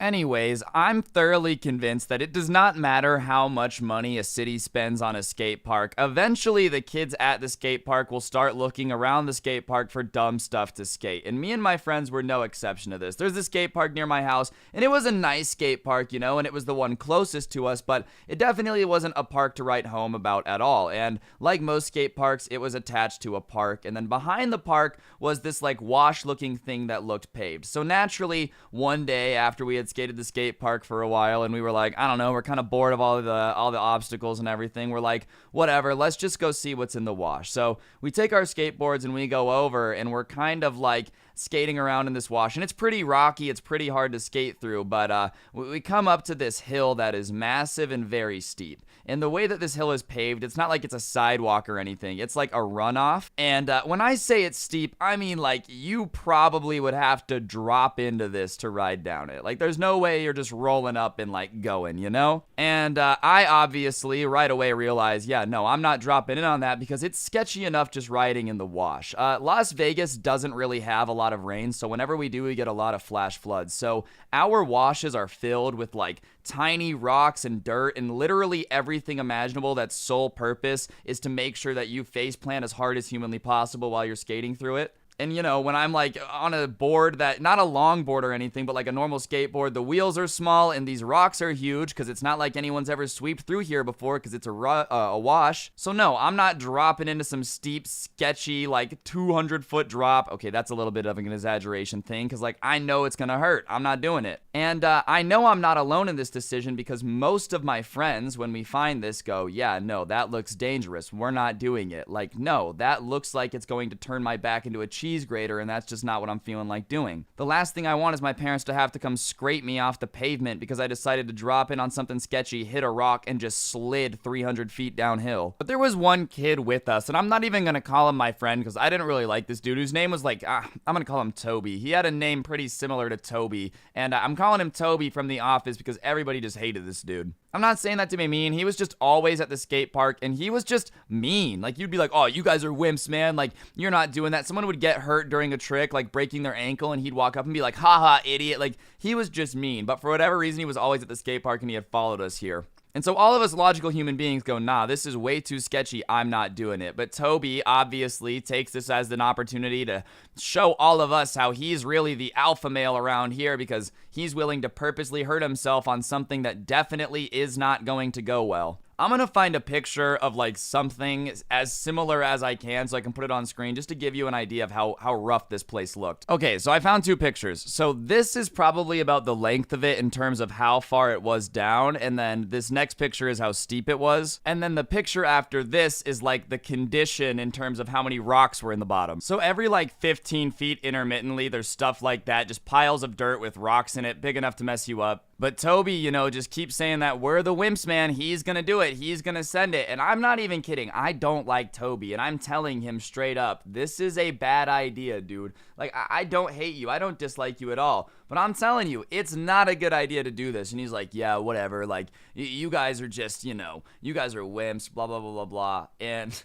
Anyways, I'm thoroughly convinced that it does not matter how much money a city spends on a skate park. Eventually, the kids at the skate park will start looking around the skate park for dumb stuff to skate. And me and my friends were no exception to this. There's a skate park near my house, and it was a nice skate park, you know, and it was the one closest to us, but it definitely wasn't a park to write home about at all. And like most skate parks, it was attached to a park, and then behind the park was this like wash-looking thing that looked paved. So naturally, one day after we had skated the skate park for a while, and we were like, I don't know, we're kind of bored of all the obstacles and everything. We're like, whatever, let's just go see what's in the wash. So we take our skateboards and we go over, and we're kind of like skating around in this wash, and it's pretty rocky, it's pretty hard to skate through, but we come up to this hill that is massive and very steep. And the way that this hill is paved, it's not like it's a sidewalk or anything. It's like a runoff. And when I say it's steep, I mean like you probably would have to drop into this to ride down it. Like there's no way you're just rolling up and like going, you know? And I obviously right away realized, yeah, no, I'm not dropping in on that because it's sketchy enough just riding in the wash. Las Vegas doesn't really have a lot of rain, so whenever we do, we get a lot of flash floods. So our washes are filled with like tiny rocks and dirt and literally everything imaginable that's sole purpose is to make sure that you face plant as hard as humanly possible while you're skating through it. And, you know, when I'm, like, on a board that, not a long board or anything, but, like, a normal skateboard, the wheels are small and these rocks are huge because it's not like anyone's ever sweeped through here before because it's a wash. So, no, I'm not dropping into some steep, sketchy, like, 200-foot drop. Okay, that's a little bit of an exaggeration thing because, like, I know it's going to hurt. I'm not doing it. And I know I'm not alone in this decision because most of my friends, when we find this, go, yeah, no, that looks dangerous. We're not doing it. Like, no, that looks like it's going to turn my back into a cheese grater, and that's just not what I'm feeling like doing. The last thing I want is my parents to have to come scrape me off the pavement because I decided to drop in on something sketchy, hit a rock, and just slid 300 feet downhill. But there was one kid with us, and I'm not even gonna call him my friend because I didn't really like this dude whose name was like, I'm gonna call him Toby. He had a name pretty similar to Toby, and I'm calling him Toby from The Office because everybody just hated this dude. I'm not saying that to be mean. He was just always at the skate park, and he was just mean. Like, you'd be like, oh, you guys are wimps, man. Like, you're not doing that. Someone would get hurt during a trick, like breaking their ankle, and he'd walk up and be like, haha, idiot. Like, he was just mean. But for whatever reason, he was always at the skate park, and he had followed us here. And so all of us logical human beings go, nah, this is way too sketchy. I'm not doing it. But Toby obviously takes this as an opportunity to show all of us how he's really the alpha male around here because he's willing to purposely hurt himself on something that definitely is not going to go well. I'm going to find a picture of like something as similar as I can so I can put it on screen just to give you an idea of how rough this place looked. Okay, so I found two pictures. So this is probably about the length of it in terms of how far it was down, and then this next picture is how steep it was. And then the picture after this is like the condition in terms of how many rocks were in the bottom. So every like 15 feet intermittently, there's stuff like that, just piles of dirt with rocks in it, big enough to mess you up. But Toby, you know, just keeps saying that we're the wimps, man. He's gonna do it. He's gonna send it. And I'm not even kidding. I don't like Toby. And I'm telling him straight up, this is a bad idea, dude. Like, I don't hate you. I don't dislike you at all. But I'm telling you, it's not a good idea to do this. And he's like, yeah, whatever. Like, you guys are just, you know, you guys are wimps, blah, blah, blah, blah, blah. And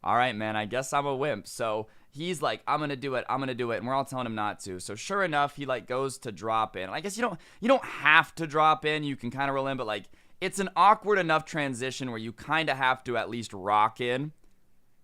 all right, man, I guess I'm a wimp. So he's like, I'm gonna do it, and we're all telling him not to. So sure enough, he like goes to drop in. I guess you don't have to drop in, you can kind of roll in, but like it's an awkward enough transition where you kind of have to at least rock in.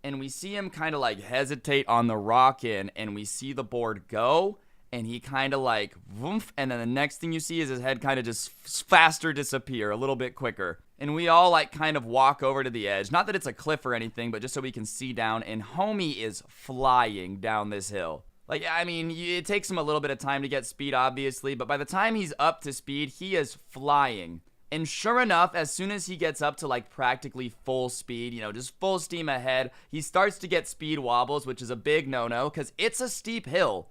And we see him kind of like hesitate on the rock in, and we see the board go, and he kind of like woof, and then the next thing you see is his head kind of just faster disappear, a little bit quicker. And we all like kind of walk over to the edge. Not that it's a cliff or anything, but just so we can see down. And homie is flying down this hill. Like, I mean, it takes him a little bit of time to get speed, obviously. But by the time he's up to speed, he is flying. And sure enough, as soon as he gets up to like practically full speed, you know, just full steam ahead, he starts to get speed wobbles, which is a big no-no because it's a steep hill.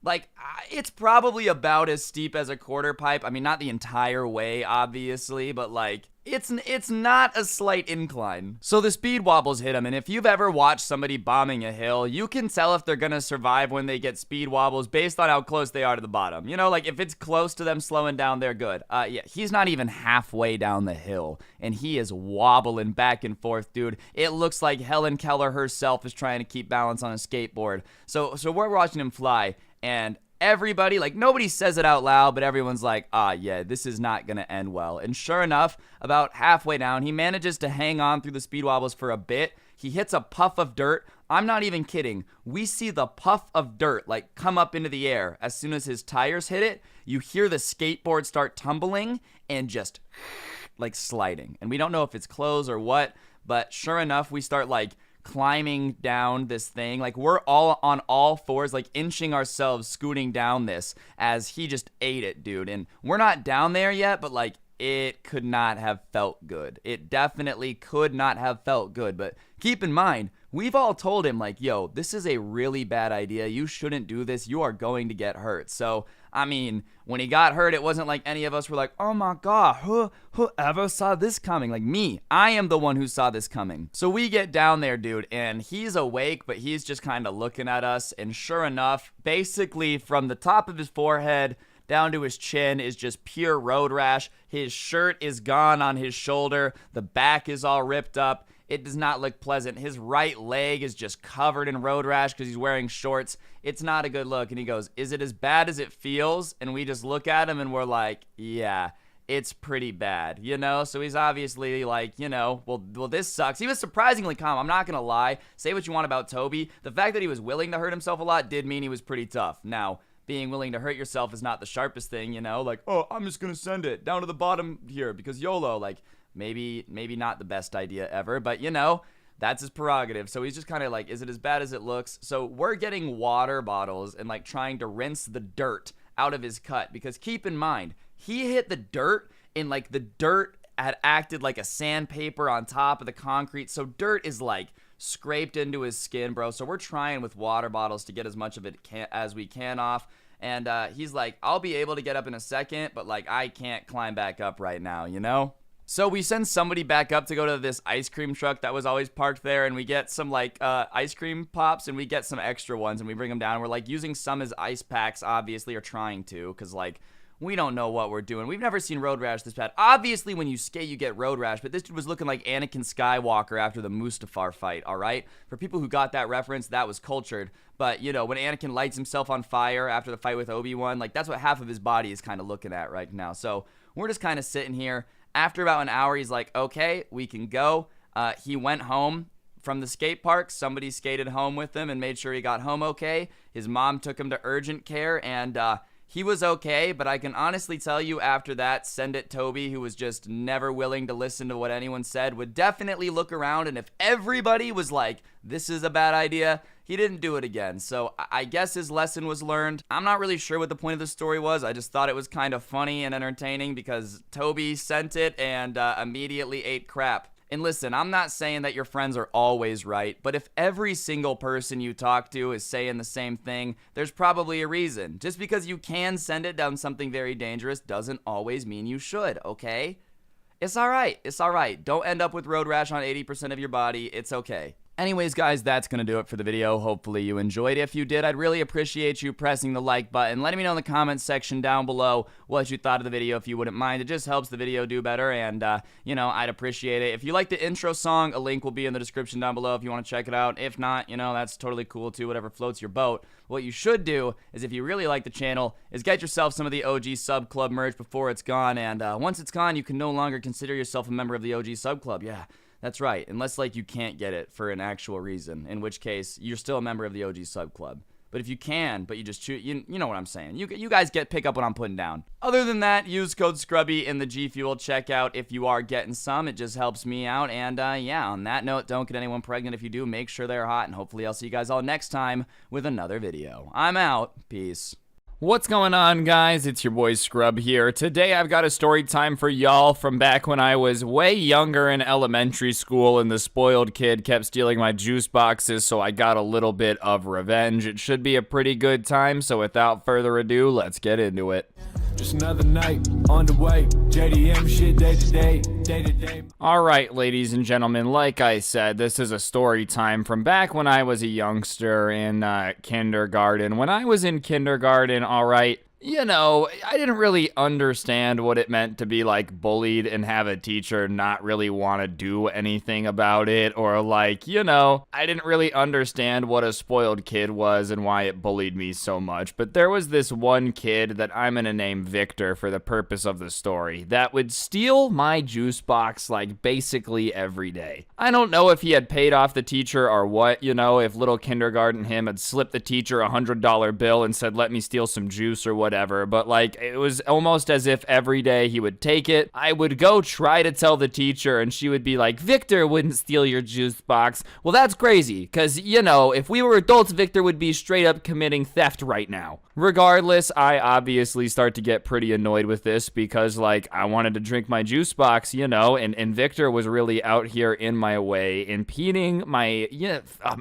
Like, it's probably about as steep as a quarter pipe. I mean, not the entire way, obviously, but like, it's not a slight incline. So the speed wobbles hit him, and if you've ever watched somebody bombing a hill, you can tell if they're gonna survive when they get speed wobbles based on how close they are to the bottom. You know, like, if it's close to them slowing down, they're good. Yeah, he's not even halfway down the hill, and he is wobbling back and forth, dude. It looks like Helen Keller herself is trying to keep balance on a skateboard. So we're watching him fly, and everybody, like, nobody says it out loud, but everyone's like, yeah, this is not gonna end well. And sure enough, about halfway down, he manages to hang on through the speed wobbles for a bit. He hits a puff of dirt. I'm not even kidding. We see the puff of dirt, like, come up into the air. As soon as his tires hit it, you hear the skateboard start tumbling and just, like, sliding. And we don't know if it's clothes or what, but sure enough, we start, like, climbing down this thing. Like, we're all on all fours, like inching ourselves, scooting down this as he just ate it, dude. And we're not down there yet, but like, it could not have felt good. It definitely could not have felt good. But keep in mind, we've all told him, like, yo, this is a really bad idea. You shouldn't do this. You are going to get hurt. So, I mean, when he got hurt, it wasn't like any of us were like, oh my God, whoever saw this coming? Like me, I am the one who saw this coming. So we get down there, dude, and he's awake, but he's just kind of looking at us. And sure enough, basically from the top of his forehead down to his chin is just pure road rash. His shirt is gone on his shoulder. The back is all ripped up. It does not look pleasant. His right leg is just covered in road rash because he's wearing shorts. It's not a good look. And he goes, is it as bad as it feels? And we just look at him and we're like, yeah, it's pretty bad, you know? So he's obviously like, you know, well, this sucks. He was surprisingly calm. I'm not going to lie. Say what you want about Toby. The fact that he was willing to hurt himself a lot did mean he was pretty tough. Now, being willing to hurt yourself is not the sharpest thing, you know? Like, oh, I'm just going to send it down to the bottom here because YOLO, like, maybe not the best idea ever, but you know, that's his prerogative. So he's just kind of like, is it as bad as it looks? So we're getting water bottles and like trying to rinse the dirt out of his cut because keep in mind, he hit the dirt and like the dirt had acted like a sandpaper on top of the concrete. So dirt is like scraped into his skin, bro. So we're trying with water bottles to get as much of it as we can off. And he's like, I'll be able to get up in a second, but like I can't climb back up right now, you know? So we send somebody back up to go to this ice cream truck that was always parked there, and we get some like ice cream pops, and we get some extra ones, and we bring them down. We're like using some as ice packs, obviously, or trying to, because like we don't know what we're doing. We've never seen road rash this bad. Obviously, when you skate, you get road rash, but this dude was looking like Anakin Skywalker after the Mustafar fight, all right? For people who got that reference, that was cultured. But, you know, when Anakin lights himself on fire after the fight with Obi-Wan, like that's what half of his body is kind of looking at right now. So we're just kind of sitting here. After about an hour, he's like, okay, we can go. He went home from the skate park. Somebody skated home with him and made sure he got home okay. His mom took him to urgent care, and he was okay. But I can honestly tell you after that, Send It Toby, who was just never willing to listen to what anyone said, would definitely look around. And if everybody was like, this is a bad idea, he didn't do it again. So I guess his lesson was learned. I'm not really sure what the point of the story was. I just thought it was kind of funny and entertaining because Toby sent it and immediately ate crap. And listen, I'm not saying that your friends are always right, but if every single person you talk to is saying the same thing, there's probably a reason. Just because you can send it down something very dangerous doesn't always mean you should, okay? It's alright. It's alright. Don't end up with road rash on 80% of your body. It's okay. Anyways, guys, that's going to do it for the video. Hopefully you enjoyed. If you did, I'd really appreciate you pressing the like button. Letting me know in the comments section down below what you thought of the video if you wouldn't mind. It just helps the video do better, and, you know, I'd appreciate it. If you like the intro song, a link will be in the description down below if you want to check it out. If not, you know, that's totally cool too, whatever floats your boat. What you should do is, if you really like the channel, is get yourself some of the OG Sub Club merch before it's gone, and once it's gone, you can no longer consider yourself a member of the OG Sub Club. Yeah. That's right, unless like you can't get it for an actual reason, in which case you're still a member of the OG Sub Club. But if you can, but you just choose, you know what I'm saying. You guys pick up what I'm putting down. Other than that, use code Scrubby in the G Fuel checkout if you are getting some. It just helps me out. And yeah, on that note, don't get anyone pregnant. If you do, make sure they're hot. And hopefully I'll see you guys all next time with another video. I'm out. Peace. What's going on, guys? It's your boy Scrub here. Today I've got a story time for y'all from back when I was way younger in elementary school and the spoiled kid kept stealing my juice boxes, so I got a little bit of revenge. It should be a pretty good time, so without further ado, let's get into it. Just another night on the way. JDM shit day to day, day to day. Alright, ladies and gentlemen, like I said, this is a story time from back when I was a youngster in kindergarten. When I was in kindergarten, alright, you know, I didn't really understand what it meant to be, like, bullied and have a teacher not really want to do anything about it, or, like, you know, I didn't really understand what a spoiled kid was and why it bullied me so much, but there was this one kid that I'm gonna name Victor for the purpose of the story that would steal my juice box, like, basically every day. I don't know if he had paid off the teacher or what, you know, if little kindergarten him had slipped the teacher $100 bill and said, let me steal some juice or whatever. whatever, but like it was almost as if every day he would take it. I would go try to tell the teacher and she would be like, Victor wouldn't steal your juice box. Well, that's crazy because, you know, if we were adults, Victor would be straight up committing theft right now. Regardless, I obviously start to get pretty annoyed with this because, like, I wanted to drink my juice box, you know, and Victor was really out here in my way, impeding my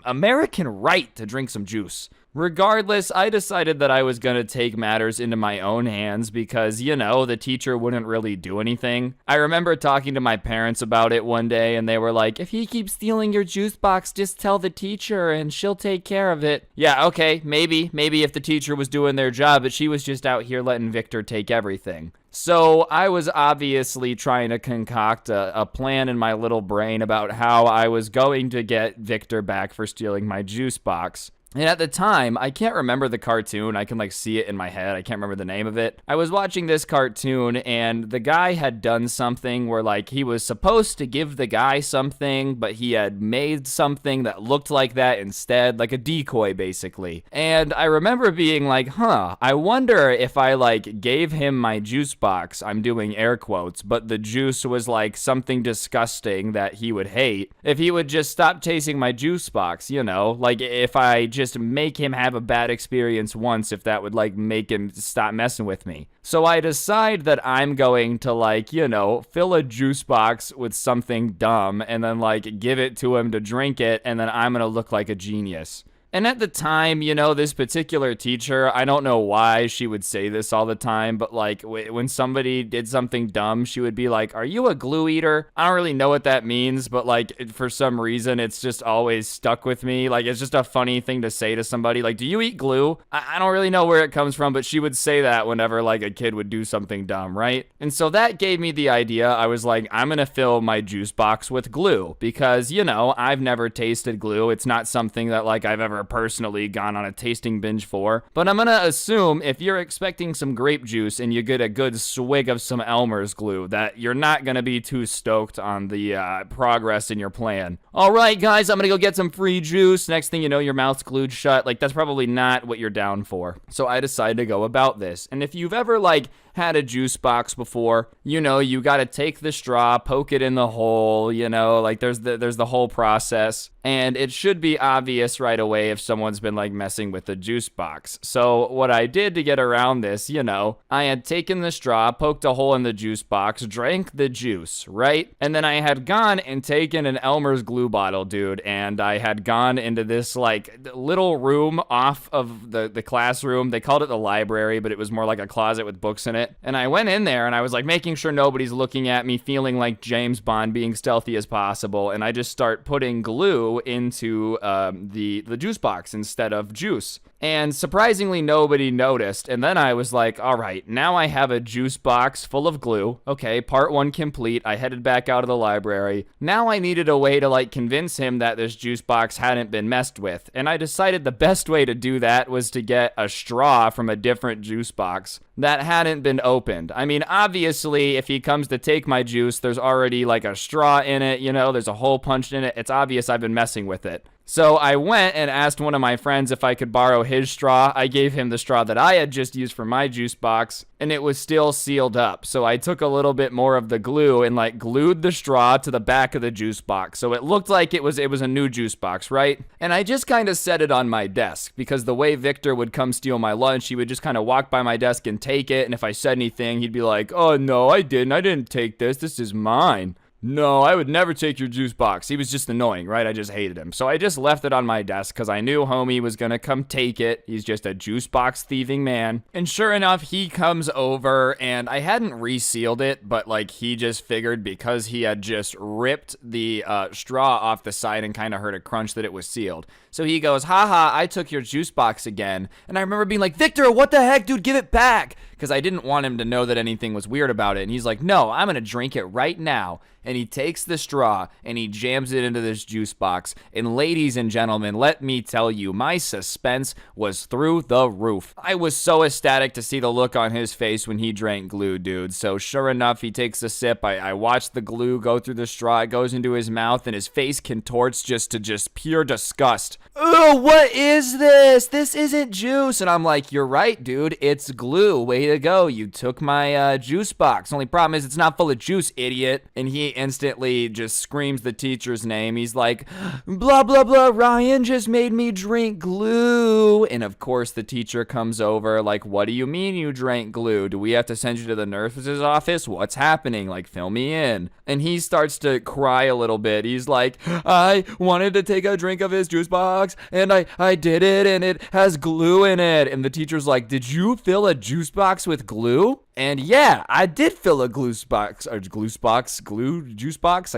American right to drink some juice. Regardless, I decided that I was going to take matters into my own hands because, you know, the teacher wouldn't really do anything. I remember talking to my parents about it one day, and they were like, if he keeps stealing your juice box, just tell the teacher and she'll take care of it. Yeah, okay, maybe if the teacher was doing their job, but she was just out here letting Victor take everything. So I was obviously trying to concoct a plan in my little brain about how I was going to get Victor back for stealing my juice box. And at the time, I can't remember the cartoon. I can like see it in my head. I can't remember the name of it. I was watching this cartoon and the guy had done something where like he was supposed to give the guy something, but he had made something that looked like that instead, like a decoy basically. And I remember being like, I wonder if I like gave him my juice box, I'm doing air quotes, but the juice was like something disgusting that he would hate. If he would just stop tasting my juice box, you know, like if I just make him have a bad experience once, if that would like make him stop messing with me. So I decide that I'm going to like, you know, fill a juice box with something dumb and then like give it to him to drink it, and then I'm gonna look like a genius. And at the time, you know, this particular teacher, I don't know why she would say this all the time, but like when somebody did something dumb, she would be like, are you a glue eater? I don't really know what that means, but like for some reason, it's just always stuck with me. Like it's just a funny thing to say to somebody. Like, do you eat glue? I don't really know where it comes from, but she would say that whenever like a kid would do something dumb, right? And so that gave me the idea. I was like, I'm gonna fill my juice box with glue because, you know, I've never tasted glue. It's not something that like I've ever personally gone on a tasting binge for, but I'm gonna assume if you're expecting some grape juice and you get a good swig of some Elmer's glue, that you're not gonna be too stoked on the progress in your plan. All right, guys, I'm gonna go get some free juice. Next thing you know, your mouth's glued shut. Like, that's probably not what you're down for. So I decided to go about this. And if you've ever like had a juice box before, you know, you got to take the straw, poke it in the hole, you know, like there's the whole process, and it should be obvious right away if someone's been like messing with the juice box. So what I did to get around this, you know, I had taken the straw, poked a hole in the juice box, drank the juice, right? And then I had gone and taken an Elmer's glue bottle, dude, and I had gone into this like little room off of the classroom. They called it the library, but it was more like a closet with books in it. And I went in there and I was like making sure nobody's looking at me, feeling like James Bond, being stealthy as possible. And I just start putting glue into the juice box instead of juice. And surprisingly, nobody noticed. And then I was like, all right, now I have a juice box full of glue. Okay, part one complete. I headed back out of the library. Now I needed a way to like convince him that this juice box hadn't been messed with. And I decided the best way to do that was to get a straw from a different juice box that hadn't been opened. I mean, obviously, if he comes to take my juice, there's already like a straw in it, you know, there's a hole punched in it. It's obvious I've been messing with it. So I went and asked one of my friends if I could borrow his straw. I gave him the straw that I had just used for my juice box, and it was still sealed up. So I took a little bit more of the glue and like glued the straw to the back of the juice box. So it looked like it was a new juice box, right? And I just kind of set it on my desk because the way Victor would come steal my lunch, he would just kind of walk by my desk and take it. And if I said anything, he'd be like, oh no, I didn't take this. This is mine. No, I would never take your juice box. He was just annoying, right? I just hated him. So I just left it on my desk because I knew homie was going to come take it. He's just a juice box thieving man. And sure enough, he comes over and I hadn't resealed it, but like he just figured because he had just ripped the straw off the side and kind of heard a crunch that it was sealed. So he goes, haha, I took your juice box again. And I remember being like, Victor, what the heck, dude, give it back. because I didn't want him to know that anything was weird about it. And he's like, no, I'm going to drink it right now. And he takes the straw and he jams it into this juice box. And ladies and gentlemen, let me tell you, my suspense was through the roof. I was so ecstatic to see the look on his face when he drank glue, dude. So sure enough, he takes a sip. I watch the glue go through the straw. It goes into his mouth and his face contorts to pure disgust. Ugh, what is this? This isn't juice. And I'm like, you're right, dude. It's glue. Way to go. You took my juice box. Only problem is it's not full of juice, idiot. And he instantly just screams the teacher's name. He's like, blah, blah, blah, Ryan just made me drink glue. And of course, the teacher comes over like, what do you mean you drank glue? Do we have to send you to the nurse's office? What's happening? Like, fill me in. And he starts to cry a little bit. He's like, I wanted to take a drink of his juice box, and I did it, and it has glue in it. And the teacher's like, did you fill a juice box with glue? And yeah, I did fill a juice box. I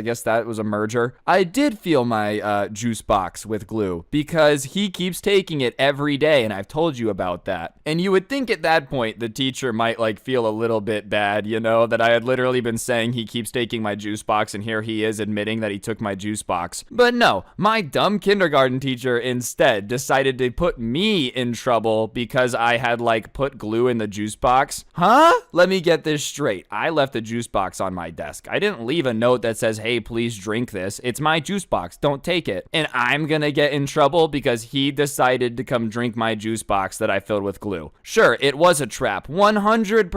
guess that was a merger. I did fill my juice box with glue because he keeps taking it every day, and I've told you about that. And you would think at that point the teacher might like feel a little bit bad, you know, that I had literally been saying he keeps taking my juice box, and here he is admitting that he took my juice box. But no, my dumb kindergarten teacher instead decided to put me in trouble because I had like put glue in the juice box. Huh? Let me get this straight. I left the juice box on my desk. I didn't leave a note that says, hey, please drink this. It's my juice box. Don't take it. And I'm gonna get in trouble because he decided to come drink my juice box that I filled with glue. Sure, it was a trap. 100%.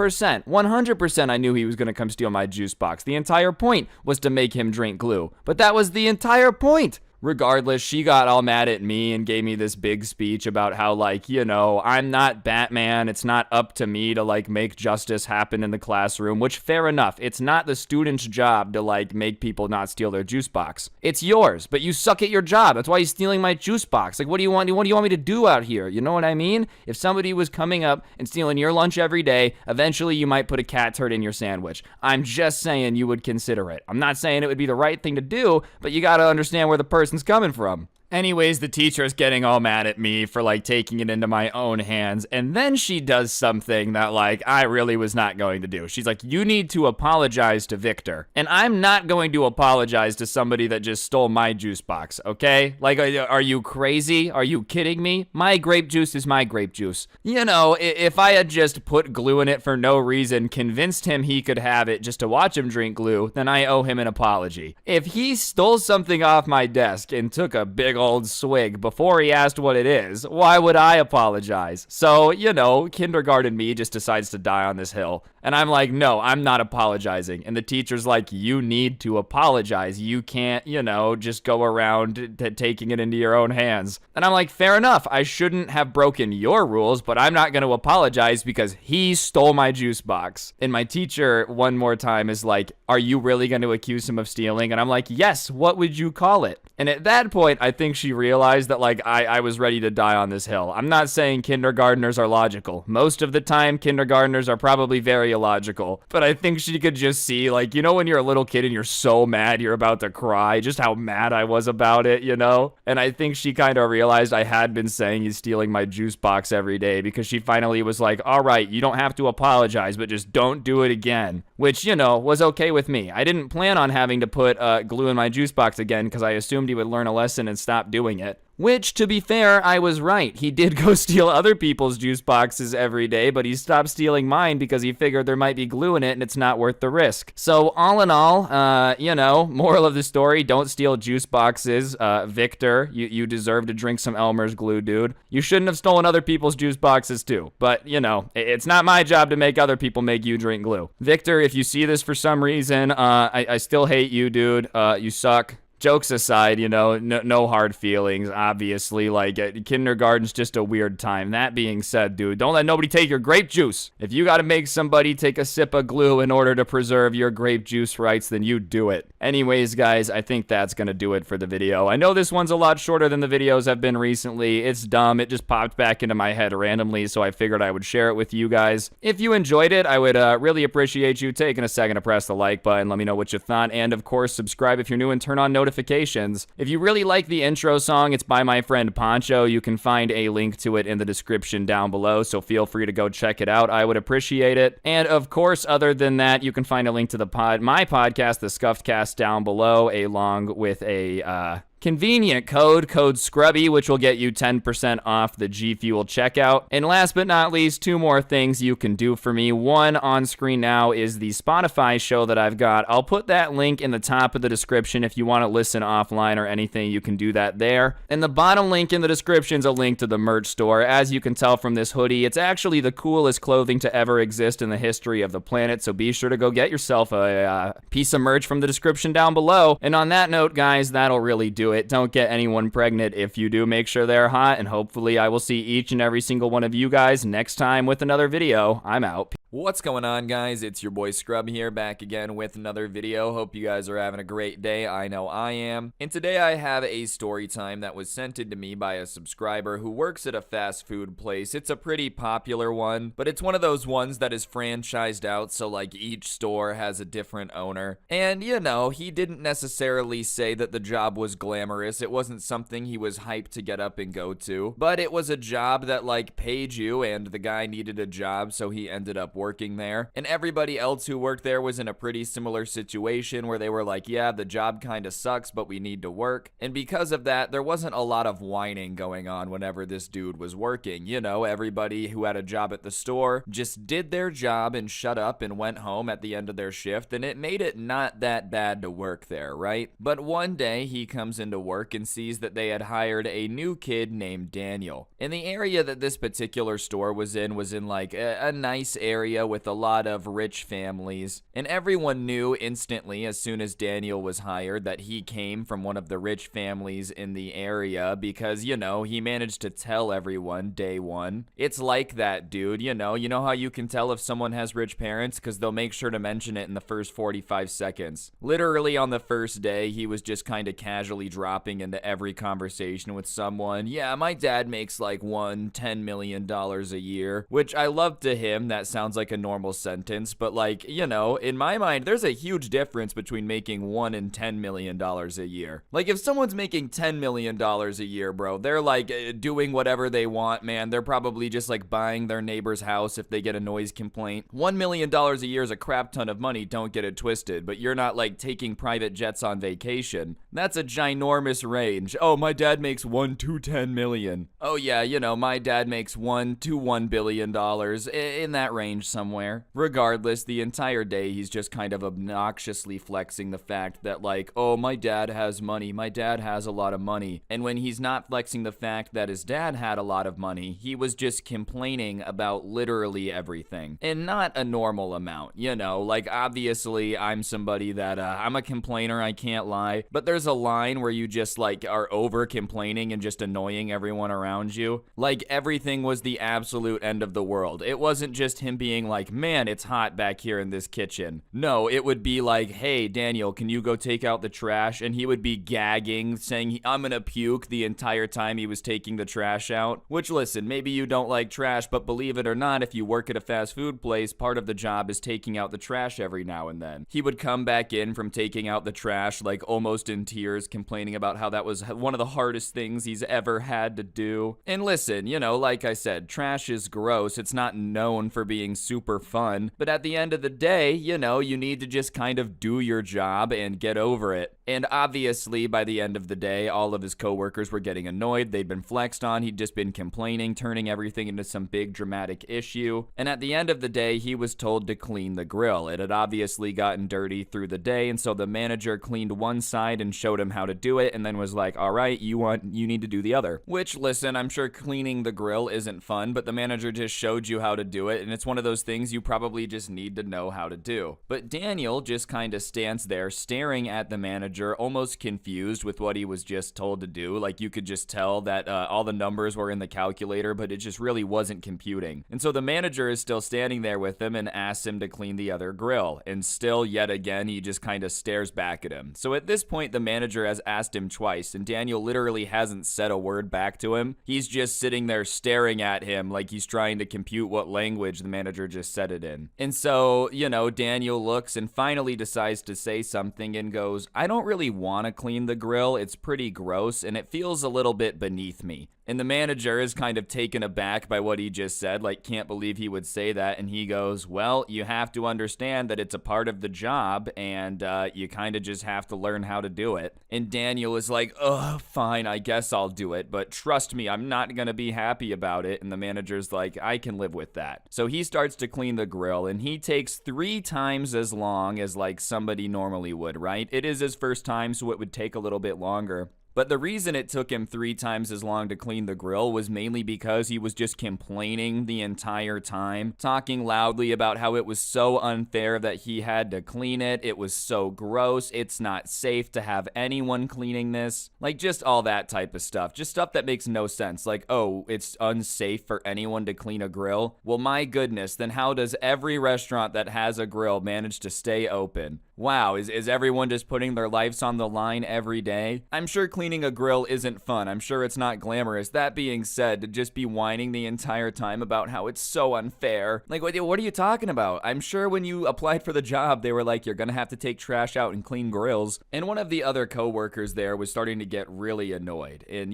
100% I knew he was gonna come steal my juice box. The entire point was to make him drink glue. But that was the entire point. Regardless, she got all mad at me and gave me this big speech about how, like, you know, I'm not Batman. It's not up to me to, like, make justice happen in the classroom, which, fair enough. It's not the student's job to, like, make people not steal their juice box. It's yours, but you suck at your job. That's why you're stealing my juice box. Like, what do you want? What do you want me to do out here? You know what I mean? If somebody was coming up and stealing your lunch every day, eventually you might put a cat turd in your sandwich. I'm just saying you would consider it. I'm not saying it would be the right thing to do, but you gotta understand where the person's coming from. Anyways, the teacher is getting all mad at me for like taking it into my own hands, and then she does something that like I really was not going to do. She's like, you need to apologize to Victor. And I'm not going to apologize to somebody that just stole my juice box, okay? Like, are you crazy? Are you kidding me? My grape juice is my grape juice. You know, if I had just put glue in it for no reason, convinced him he could have it just to watch him drink glue, then I owe him an apology. If he stole something off my desk and took a big old swig before he asked what it is, why would I apologize? So, you know, kindergarten me just decides to die on this hill. And I'm like, no, I'm not apologizing. And the teacher's like, you need to apologize. You can't, you know, just go around taking it into your own hands. And I'm like, fair enough. I shouldn't have broken your rules, but I'm not going to apologize because he stole my juice box. And my teacher one more time is like, are you really going to accuse him of stealing? And I'm like, yes, what would you call it? And at that point, I think she realized that like I was ready to die on this hill. I'm not saying kindergartners are logical. Most of the time, kindergartners are probably very illogical. But I think she could just see, like, you know when you're a little kid and you're so mad you're about to cry, just how mad I was about it, you know? And I think she kind of realized I had been saying he's stealing my juice box every day because she finally was like, all right, you don't have to apologize, but just don't do it again. Which, you know, was okay with me. I didn't plan on having to put glue in my juice box again because I assumed he would learn a lesson and stop doing it. Which, to be fair, I was right. He did go steal other people's juice boxes every day, but he stopped stealing mine because he figured there might be glue in it and it's not worth the risk. So, all in all, you know, moral of the story, don't steal juice boxes. Victor, you deserve to drink some Elmer's glue, dude. You shouldn't have stolen other people's juice boxes, too. But, you know, it's not my job to make other people make you drink glue. Victor, if you see this for some reason, I still hate you, dude. You suck. Jokes aside, you know, no hard feelings, obviously. Like, kindergarten's just a weird time. That being said, dude, don't let nobody take your grape juice. If you gotta make somebody take a sip of glue in order to preserve your grape juice rights, then you do it. Anyways, guys, I think that's gonna do it for the video. I know this one's a lot shorter than the videos I've been recently. It's dumb. It just popped back into my head randomly, so I figured I would share it with you guys. If you enjoyed it, I would really appreciate you taking a second to press the like button. Let me know what you thought, and of course, subscribe if you're new and turn on notifications notifications. If you really like the intro song, it's by my friend Poncho. You can find a link to it in the description down below, so feel free to go check it out. I would appreciate it. And of course, other than that, you can find a link to my podcast, the Scuffed Cast, down below, along with a convenient code Scrubby, which will get you 10% off the G Fuel checkout. And last but not least, 2 more things you can do for me. One on screen now is the Spotify show that I've got. I'll put that link in the top of the description. If you want to listen offline or anything, you can do that there. And the bottom link in the description is a link to the merch store. As you can tell from this hoodie, it's actually the coolest clothing to ever exist in the history of the planet, so be sure to go get yourself a piece of merch from the description down below. And on that note, guys, that'll really do it. Don't get anyone pregnant. If you do, make sure they're hot, and hopefully I will see each and every single one of you guys next time with another video. I'm out. What's going on, guys? It's your boy Scrubby here, back again with another video. Hope you guys are having a great day. I know I am. And today I have a story time that was sent in to me by a subscriber who works at a fast food place. It's a pretty popular one, but it's one of those ones that is franchised out, so like each store has a different owner. And you know, he didn't necessarily say that the job was glamorous. It wasn't something he was hyped to get up and go to, but it was a job that like paid you, and the guy needed a job, so he ended up working there. And everybody else who worked there was in a pretty similar situation where they were like, yeah, the job kind of sucks, but we need to work. And because of that, there wasn't a lot of whining going on whenever this dude was working. You know, everybody who had a job at the store just did their job and shut up and went home at the end of their shift, and it made it not that bad to work there, right? But one day he comes into work and sees that they had hired a new kid named Daniel. And the area that this particular store was in like a nice area with a lot of rich families, and everyone knew instantly as soon as Daniel was hired that he came from one of the rich families in the area because, you know, he managed to tell everyone day one. It's like that, dude. You know how you can tell if someone has rich parents? Because they'll make sure to mention it in the first 45 seconds. Literally on the first day, he was just kind of casually dropping into every conversation with someone. Yeah, my dad makes like $10 million a year, which I love to him. That sounds like a normal sentence, but like, you know, in my mind, there's a huge difference between making $1 and $10 million a year. Like, if someone's making $10 million a year, bro, they're like doing whatever they want, man. They're probably just like buying their neighbor's house if they get a noise complaint. $1 million a year is a crap ton of money, don't get it twisted, but you're not like taking private jets on vacation. That's a ginormous range. Oh, my dad makes $1 to $10 million. Oh yeah, you know, my dad makes $1 to $1 billion, in that range somewhere. Regardless, the entire day he's just kind of obnoxiously flexing the fact that like, oh, my dad has money, my dad has a lot of money. And when he's not flexing the fact that his dad had a lot of money, he was just complaining about literally everything. And not a normal amount, you know, like obviously I'm somebody that I'm a complainer, I can't lie, but there's a line where you just like are over complaining and just annoying everyone around you. Like everything was the absolute end of the world. It wasn't just him being like, man, it's hot back here in this kitchen. No, it would be like, hey, Daniel, can you go take out the trash? And he would be gagging, saying, I'm gonna puke the entire time he was taking the trash out. Which, listen, maybe you don't like trash, but believe it or not, if you work at a fast food place, part of the job is taking out the trash every now and then. He would come back in from taking out the trash, like almost in tears, complaining about how that was one of the hardest things he's ever had to do. And listen, you know, like I said, trash is gross. It's not known for being super fun, but at the end of the day, you know, you need to just kind of do your job and get over it. And obviously, by the end of the day, all of his coworkers were getting annoyed. They'd been flexed on. He'd just been complaining, turning everything into some big dramatic issue. And at the end of the day, he was told to clean the grill. It had obviously gotten dirty through the day, and so the manager cleaned one side and showed him how to do it, and then was like, all right, you need to do the other. Which, listen, I'm sure cleaning the grill isn't fun, but the manager just showed you how to do it, and it's one of those things you probably just need to know how to do. But Daniel just kind of stands there staring at the manager, almost confused with what he was just told to do. Like, you could just tell that all the numbers were in the calculator, but it just really wasn't computing. And so the manager is still standing there with him and asks him to clean the other grill. And still, yet again, he just kind of stares back at him. So at this point, the manager has asked him twice, and Daniel literally hasn't said a word back to him. He's just sitting there staring at him like he's trying to compute what language the manager manager just said it in. And so, Daniel looks and finally decides to say something and goes, I don't really want to clean the grill. It's pretty gross and it feels a little bit beneath me. And the manager is kind of taken aback by what he just said, like can't believe he would say that. And he goes, well, you have to understand that it's a part of the job and you kind of just have to learn how to do it. And Daniel is like, oh, fine, I guess I'll do it. But trust me, I'm not going to be happy about it. And the manager's like, I can live with that. So he starts to clean the grill and he takes 3 times as long as like somebody normally would, right? It is his first time, so it would take a little bit longer. But the reason it took him 3 times as long to clean the grill was mainly because he was just complaining the entire time, talking loudly about how it was so unfair that he had to clean it. It was so gross. It's not safe to have anyone cleaning this. Like just all that type of stuff. Just stuff that makes no sense. Like, oh, it's unsafe for anyone to clean a grill. Well, my goodness, then how does every restaurant that has a grill manage to stay open? Wow, is everyone just putting their lives on the line every day? I'm sure cleaning a grill isn't fun. I'm sure it's not glamorous. That being said, to just be whining the entire time about how it's so unfair. Like, what are you talking about? I'm sure when you applied for the job, they were like, you're gonna have to take trash out and clean grills. And one of the other coworkers there was starting to get really annoyed. And,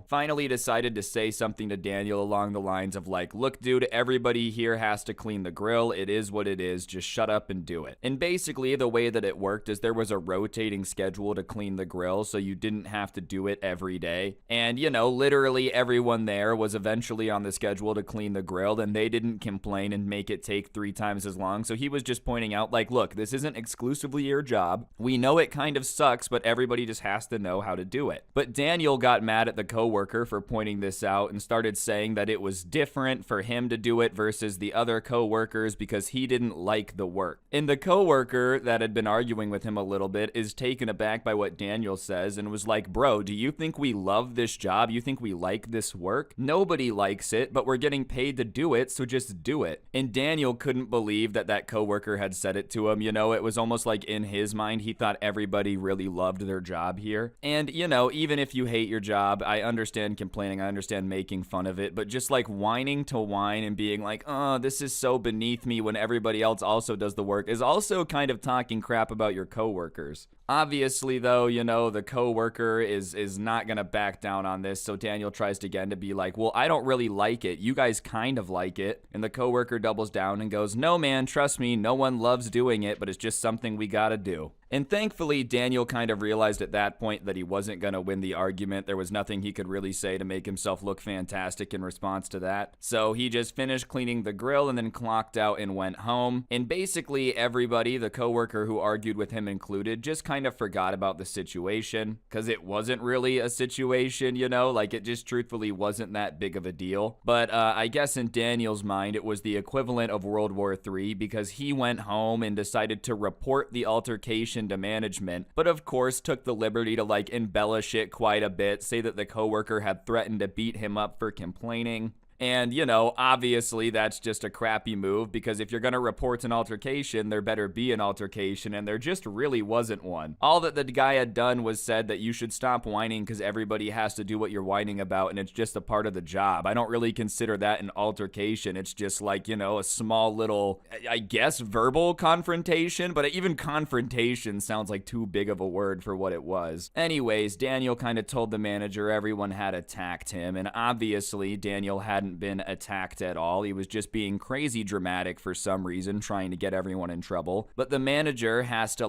finally decided to say something to Daniel along the lines of like, look, dude, everybody here has to clean the grill. It is what it is. Just shut up and do it. And basically, the way that it worked is there was a rotating schedule to clean the grill, so you didn't have to do it every day. And literally everyone there was eventually on the schedule to clean the grill, and they didn't complain and make it take 3 times as long. So he was just pointing out like, look, this isn't exclusively your job. We know it kind of sucks, but everybody just has to know how to do it. But Daniel got mad at the coworker for pointing this out and started saying that it was different for him to do it versus the other coworkers because he didn't like the work. And the coworker that had been arguing with him a little bit is taken aback by what Daniel says and was like, bro, do you think we love this job? You think we like this work? Nobody likes it, but we're getting paid to do it, so just do it. And Daniel couldn't believe that coworker had said it to him. It was almost like in his mind, he thought everybody really loved their job here. And, even if you hate your job, I understand complaining, I understand making fun of it, but just like whining to whine and being like, oh, this is so beneath me when everybody else also does the work is also kind of talking crap about your coworkers. Obviously, though, the coworker is not going to back down on this, so Daniel tries again to be like, well, I don't really like it. You guys kind of like it. And the coworker doubles down and goes, no, man, trust me, no one loves doing it, but it's just something we gotta do. And thankfully, Daniel kind of realized at that point that he wasn't going to win the argument. There was nothing he could really say to make himself look fantastic in response to that. So he just finished cleaning the grill and then clocked out and went home. And basically everybody, the coworker who argued with him included, just kind of forgot about the situation because it wasn't really a situation, like it just truthfully wasn't that big of a deal. But I guess in Daniel's mind, it was the equivalent of World War III because he went home and decided to report the altercation to management, but of course took the liberty to like embellish it quite a bit, say that the coworker had threatened to beat him up for complaining. And, obviously that's just a crappy move because if you're going to report an altercation, there better be an altercation, and there just really wasn't one. All that the guy had done was said that you should stop whining because everybody has to do what you're whining about, and it's just a part of the job. I don't really consider that an altercation. It's just like, a small little, I guess, verbal confrontation, but even confrontation sounds like too big of a word for what it was. Anyways, Daniel kind of told the manager everyone had attacked him, and obviously Daniel hadn't been attacked at all. He was just being crazy dramatic for some reason, trying to get everyone in trouble. But the manager has to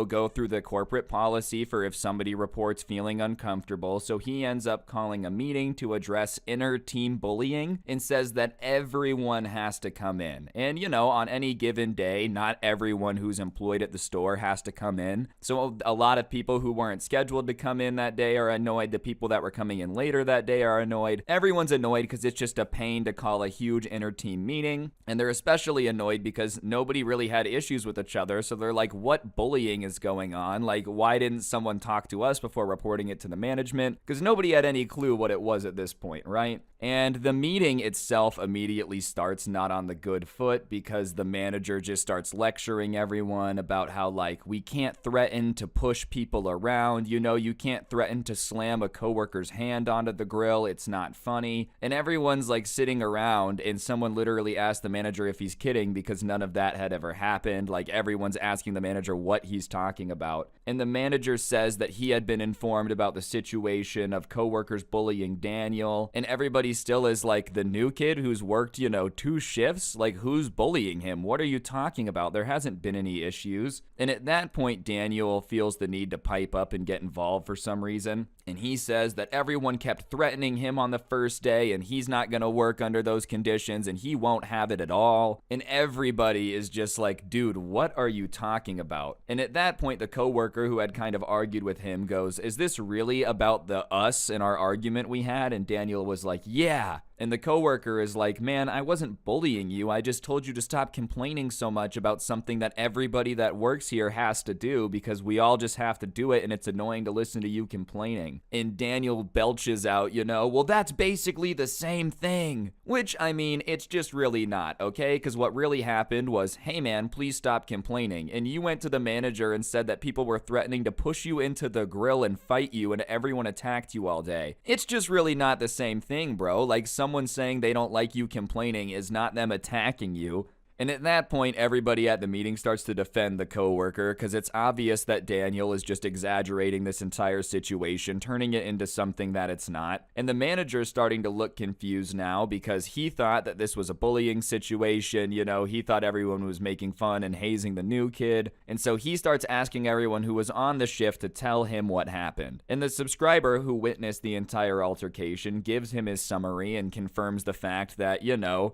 go through the corporate policy for if somebody reports feeling uncomfortable. So he ends up calling a meeting to address inner team bullying and says that everyone has to come in. And on any given day, not everyone who's employed at the store has to come in. So a lot of people who weren't scheduled to come in that day are annoyed. The people that were coming in later that day are annoyed. Everyone's annoyed because it's just a pain to call a huge inter-team meeting, and they're especially annoyed because nobody really had issues with each other, so they're like, what bullying is going on? Like, why didn't someone talk to us before reporting it to the management? Because nobody had any clue what it was at this point, right? And the meeting itself immediately starts not on the good foot because the manager just starts lecturing everyone about how, we can't threaten to push people around. You can't threaten to slam a coworker's hand onto the grill. It's not funny. And everyone everyone's like sitting around, and someone literally asked the manager if he's kidding because none of that had ever happened. Like, everyone's asking the manager what he's talking about. And the manager says that he had been informed about the situation of coworkers bullying Daniel, and everybody still is like, the new kid who's worked, 2 shifts? Like, who's bullying him? What are you talking about? There hasn't been any issues. And at that point, Daniel feels the need to pipe up and get involved for some reason. And he says that everyone kept threatening him on the first day, and he's not going to work under those conditions, and he won't have it at all. And everybody is just like, dude, what are you talking about? And at that point, the coworker who had kind of argued with him goes, is this really about the us and our argument we had? And Daniel was like, yeah. And the coworker is like, man, I wasn't bullying you. I just told you to stop complaining so much about something that everybody that works here has to do because we all just have to do it, and it's annoying to listen to you complaining. And Daniel belches out, well, that's basically the same thing. Which, I mean, it's just really not, okay? Because what really happened was, hey man, please stop complaining. And you went to the manager and said that people were threatening to push you into the grill and fight you, and everyone attacked you all day. It's just really not the same thing, bro. Like, someone saying they don't like you complaining is not them attacking you. And at that point, everybody at the meeting starts to defend the coworker because it's obvious that Daniel is just exaggerating this entire situation, turning it into something that it's not. And the manager is starting to look confused now because he thought that this was a bullying situation. He thought everyone was making fun and hazing the new kid. And so he starts asking everyone who was on the shift to tell him what happened. And the subscriber who witnessed the entire altercation gives him his summary and confirms the fact that,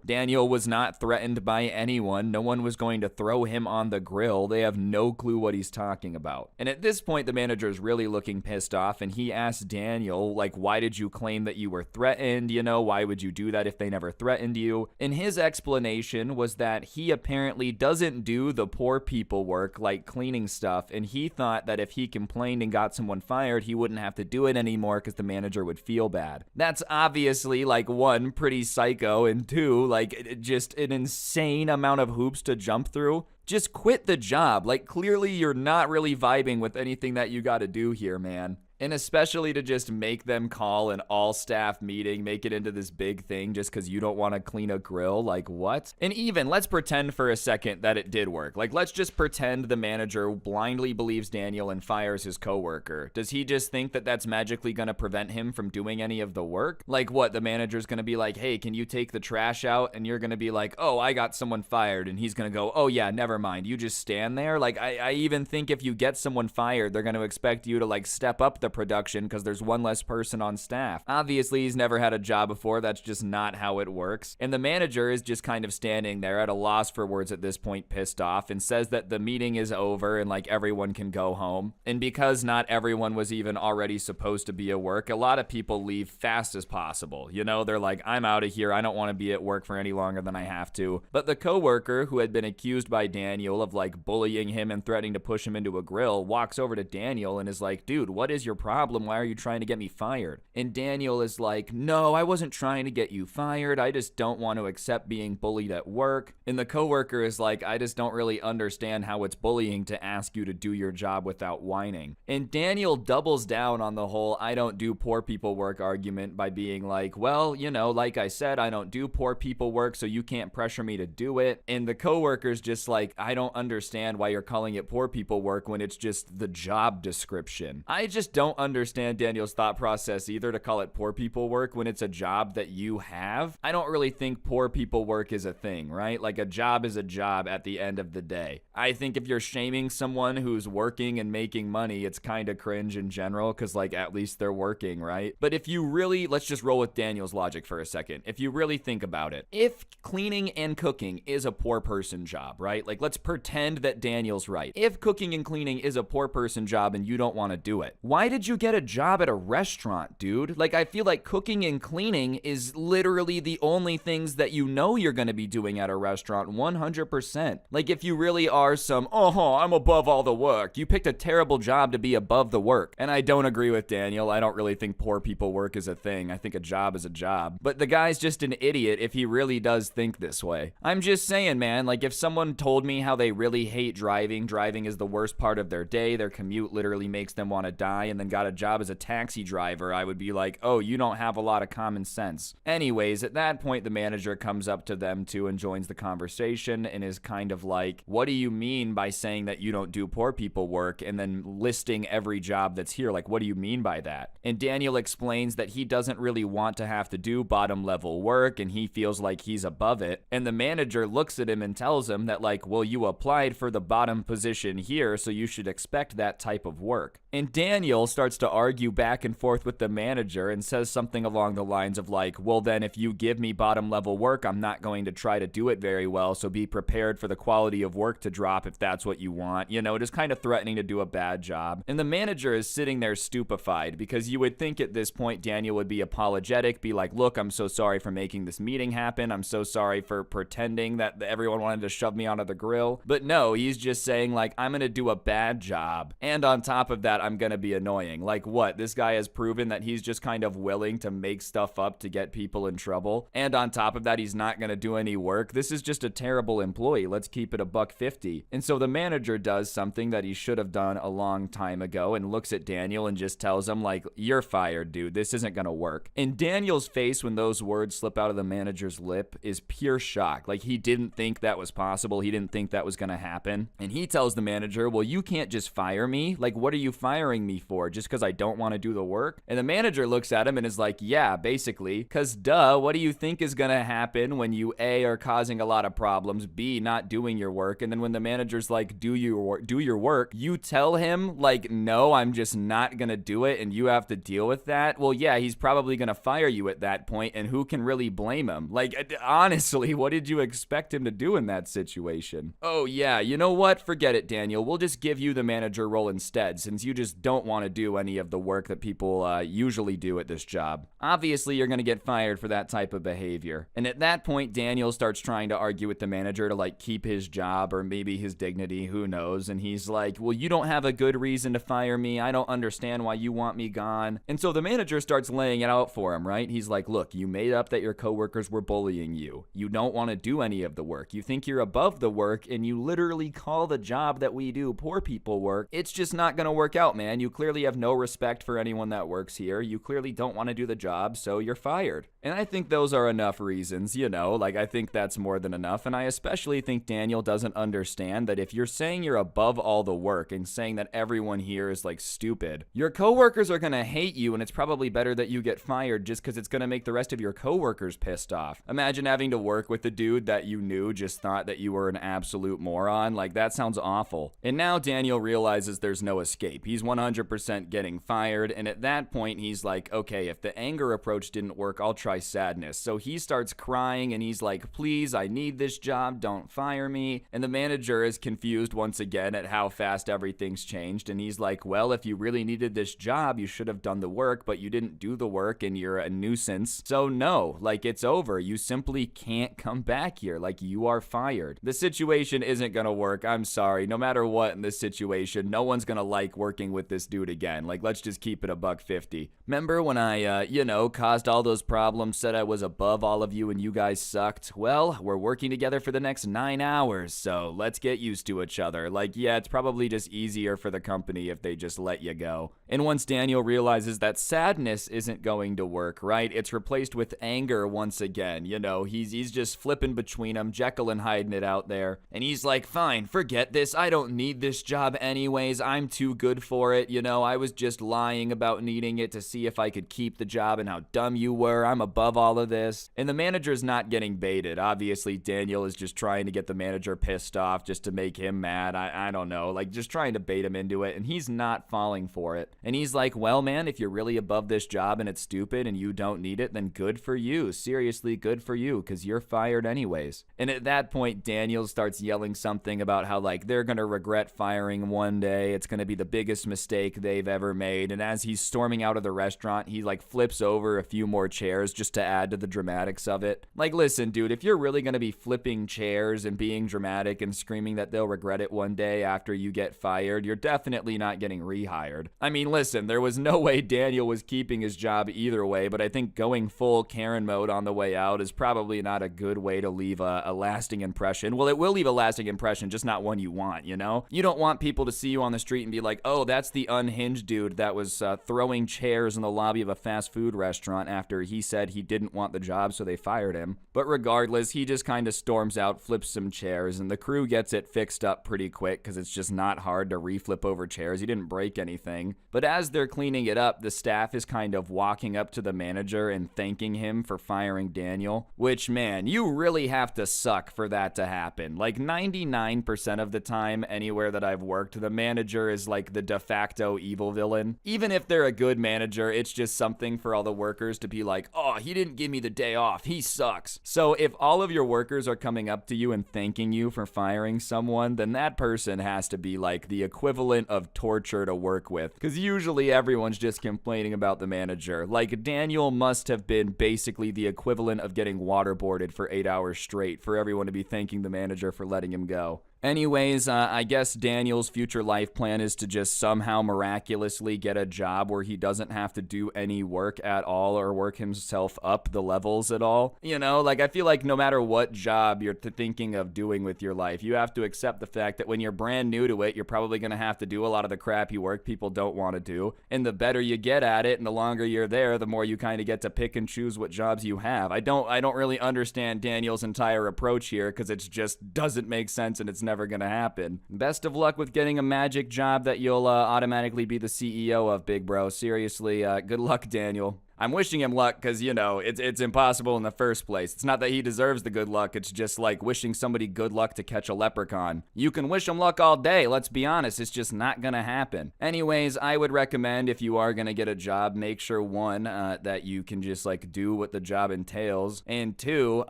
Daniel was not threatened by anyone. No one was going to throw him on the grill. They have no clue what he's talking about. And at this point, the manager is really looking pissed off, and he asks Daniel, like, why did you claim that you were threatened? Why would you do that if they never threatened you? And his explanation was that he apparently doesn't do the poor people work, like cleaning stuff, and he thought that if he complained and got someone fired, he wouldn't have to do it anymore because the manager would feel bad. That's obviously, like, 1, pretty psycho, and 2, like, just an insane amount of hoops to jump through. Just quit the job. Like, clearly you're not really vibing with anything that you got to do here, man. And especially to just make them call an all-staff meeting, make it into this big thing just because you don't want to clean a grill. Like, what? And even, let's pretend for a second that it did work. Like, let's just pretend the manager blindly believes Daniel and fires his coworker. Does he just think that that's magically going to prevent him from doing any of the work? Like, what? The manager's going to be like, hey, can you take the trash out? And you're going to be like, oh, I got someone fired. And he's going to go, oh, yeah, never mind. You just stand there. Like, I even think if you get someone fired, they're going to expect you to, like, step up the production because there's one less person on staff. Obviously, he's never had a job before. That's just not how it works. And the manager is just kind of standing there at a loss for words at this point, pissed off, and says that the meeting is over and like everyone can go home. And because not everyone was even already supposed to be at work, a lot of people leave fast as possible. They're like, I'm out of here. I don't want to be at work for any longer than I have to. But the coworker who had been accused by Daniel of like bullying him and threatening to push him into a grill walks over to Daniel and is like, dude, what is your problem? Why are you trying to get me fired? And Daniel is like, no, I wasn't trying to get you fired. I just don't want to accept being bullied at work. And the coworker is like, I just don't really understand how it's bullying to ask you to do your job without whining. And Daniel doubles down on the whole I don't do poor people work argument by being like, well, like I said, I don't do poor people work, so you can't pressure me to do it. And the coworker's just like, I don't understand why you're calling it poor people work when it's just the job description. I just don't understand Daniel's thought process either to call it poor people work when it's a job that you have. I don't really think poor people work is a thing, right? Like a job is a job at the end of the day. I think if you're shaming someone who's working and making money, it's kind of cringe in general because like at least they're working, right? But if you really, let's just roll with Daniel's logic for a second. If you really think about it, if cleaning and cooking is a poor person job, right? Like let's pretend that Daniel's right. If cooking and cleaning is a poor person job and you don't want to do it, why did you get a job at a restaurant, dude? Like I feel like cooking and cleaning is literally the only things that you're going to be doing at a restaurant 100%. Like if you really are some, I'm above all the work, you picked a terrible job to be above the work. And I don't agree with Daniel. I don't really think poor people work is a thing. I think a job is a job. But the guy's just an idiot if he really does think this way. I'm just saying, man, like if someone told me how they really hate driving is the worst part of their day, their commute literally makes them want to die, and then then got a job as a taxi driver, I would be like, oh, you don't have a lot of common sense. Anyways, at that point, the manager comes up to them too and joins the conversation and is kind of like, what do you mean by saying that you don't do poor people work, and then listing every job that's here? Like, what do you mean by that? And Daniel explains that he doesn't really want to have to do bottom level work and he feels like he's above it. And the manager looks at him and tells him that, like, well, you applied for the bottom position here, so you should expect that type of work. And Daniel starts to argue back and forth with the manager and says something along the lines of like, well, then if you give me bottom level work, I'm not going to try to do it very well, so be prepared for the quality of work to drop if that's what you want. You know, just kind of threatening to do a bad job. And the manager is sitting there stupefied, because you would think at this point Daniel would be apologetic, be like, look, I'm so sorry for making this meeting happen. I'm so sorry for pretending that everyone wanted to shove me onto the grill. But no, he's just saying like, I'm going to do a bad job. And on top of that, I'm going to be annoying. Like what? This guy has proven that he's just kind of willing to make stuff up to get people in trouble. And on top of that, he's not going to do any work. This is just a terrible employee. Let's keep it $1.50. And so the manager does something that he should have done a long time ago and looks at Daniel and just tells him like, you're fired, dude. This isn't going to work. And Daniel's face when those words slip out of the manager's lip is pure shock. Like he didn't think that was possible. He didn't think that was going to happen. And he tells the manager, well, you can't just fire me. Like, what are you firing me for? Just because I don't want to do the work? And the manager looks at him and is like, yeah, basically, because duh, what do you think is going to happen when you A, are causing a lot of problems, B, not doing your work, and then when the manager's like, do your work, you tell him like, no, I'm just not going to do it and you have to deal with that? Well, yeah, he's probably going to fire you at that point, and who can really blame him? Like, honestly, what did you expect him to do in that situation? Oh yeah, you know what? Forget it, Daniel. We'll just give you the manager role instead, since you just don't want to do any of the work that people usually do at this job. Obviously, you're going to get fired for that type of behavior. And at that point, Daniel starts trying to argue with the manager to like keep his job or maybe his dignity, who knows? And he's like, well, you don't have a good reason to fire me. I don't understand why you want me gone. And so the manager starts laying it out for him, right? He's like, look, you made up that your coworkers were bullying you. You don't want to do any of the work. You think you're above the work, and you literally call the job that we do poor people work. It's just not going to work out, man. You clearly have no respect for anyone that works here. You clearly don't want to do the job, so you're fired. And I think those are enough reasons, you know, like I think that's more than enough. And I especially think Daniel doesn't understand that if you're saying you're above all the work and saying that everyone here is like stupid, your coworkers are going to hate you, and it's probably better that you get fired just because it's going to make the rest of your coworkers pissed off. Imagine having to work with a dude that you knew just thought that you were an absolute moron. Like, that sounds awful. And now Daniel realizes there's no escape. He's 100% getting fired, and at that point he's like, okay, if the anger approach didn't work, I'll try sadness. So he starts crying and he's like, please, I need this job, don't fire me. And the manager is confused once again at how fast everything's changed, and he's like, well, if you really needed this job, you should have done the work, but you didn't do the work and you're a nuisance. So no, like, it's over. You simply can't come back here. Like, you are fired. The situation isn't gonna work. I'm sorry. No matter what in this situation, no one's gonna like working with this dude again. Like, let's just keep it $1.50. Remember when I, caused all those problems, said I was above all of you and you guys sucked? Well, we're working together for the next 9 hours, so let's get used to each other. Like, yeah, it's probably just easier for the company if they just let you go. And once Daniel realizes that sadness isn't going to work, right? It's replaced with anger once again. You know, he's just flipping between them, Jekyll and hiding it out there. And he's like, fine, forget this. I don't need this job anyways. I'm too good for it. You know, I was just lying about needing it to see if I could keep the job and how dumb you were. I'm above all of this. And the manager's not getting baited. Obviously, Daniel is just trying to get the manager pissed off just to make him mad. I don't know, like just trying to bait him into it. And he's not falling for it. And he's like, well, man, if you're really above this job and it's stupid and you don't need it, then good for you. Seriously, good for you, because you're fired anyways. And at that point, Daniel starts yelling something about how, like, they're going to regret firing one day. It's going to be the biggest mistake they've ever made. And as he's storming out of the restaurant, he, like, flips over a few more chairs just to add to the dramatics of it. Like, listen, dude, if you're really going to be flipping chairs and being dramatic and screaming that they'll regret it one day after you get fired, you're definitely not getting rehired. I mean, listen, there was no way Daniel was keeping his job either way, but I think going full Karen mode on the way out is probably not a good way to leave a lasting impression. Well, it will leave a lasting impression, just not one you want, you know? You don't want people to see you on the street and be like, oh, that's the unhinged strange dude that was throwing chairs in the lobby of a fast food restaurant after he said he didn't want the job, so they fired him. But regardless, he just kind of storms out, flips some chairs, and the crew gets it fixed up pretty quick because it's just not hard to reflip over chairs. He didn't break anything. But as they're cleaning it up, the staff is kind of walking up to the manager and thanking him for firing Daniel, which, man, you really have to suck for that to happen. Like 99% of the time, anywhere that I've worked, the manager is like the de facto evil villain. Even if they're a good manager, it's just something for all the workers to be like, oh, he didn't give me the day off, he sucks. So if all of your workers are coming up to you and thanking you for firing someone, then that person has to be like the equivalent of torture to work with, because usually everyone's just complaining about the manager. Like Daniel must have been basically the equivalent of getting waterboarded for 8 hours straight for everyone to be thanking the manager for letting him go. Anyways, I guess Daniel's future life plan is to just somehow miraculously get a job where he doesn't have to do any work at all or work himself up the levels at all. You know, like I feel like no matter what job you're thinking of doing with your life, you have to accept the fact that when you're brand new to it, you're probably going to have to do a lot of the crappy work people don't want to do. And the better you get at it and the longer you're there, the more you kind of get to pick and choose what jobs you have. I don't really understand Daniel's entire approach here because it just doesn't make sense and it's never gonna happen. Best of luck with getting a magic job that you'll automatically be the CEO of, big bro. Seriously, good luck, Daniel. I'm wishing him luck because, you know, it's impossible in the first place. It's not that he deserves the good luck. It's just like wishing somebody good luck to catch a leprechaun. You can wish him luck all day. Let's be honest. It's just not going to happen. Anyways, I would recommend if you are going to get a job, make sure, one, that you can just like do what the job entails. And two,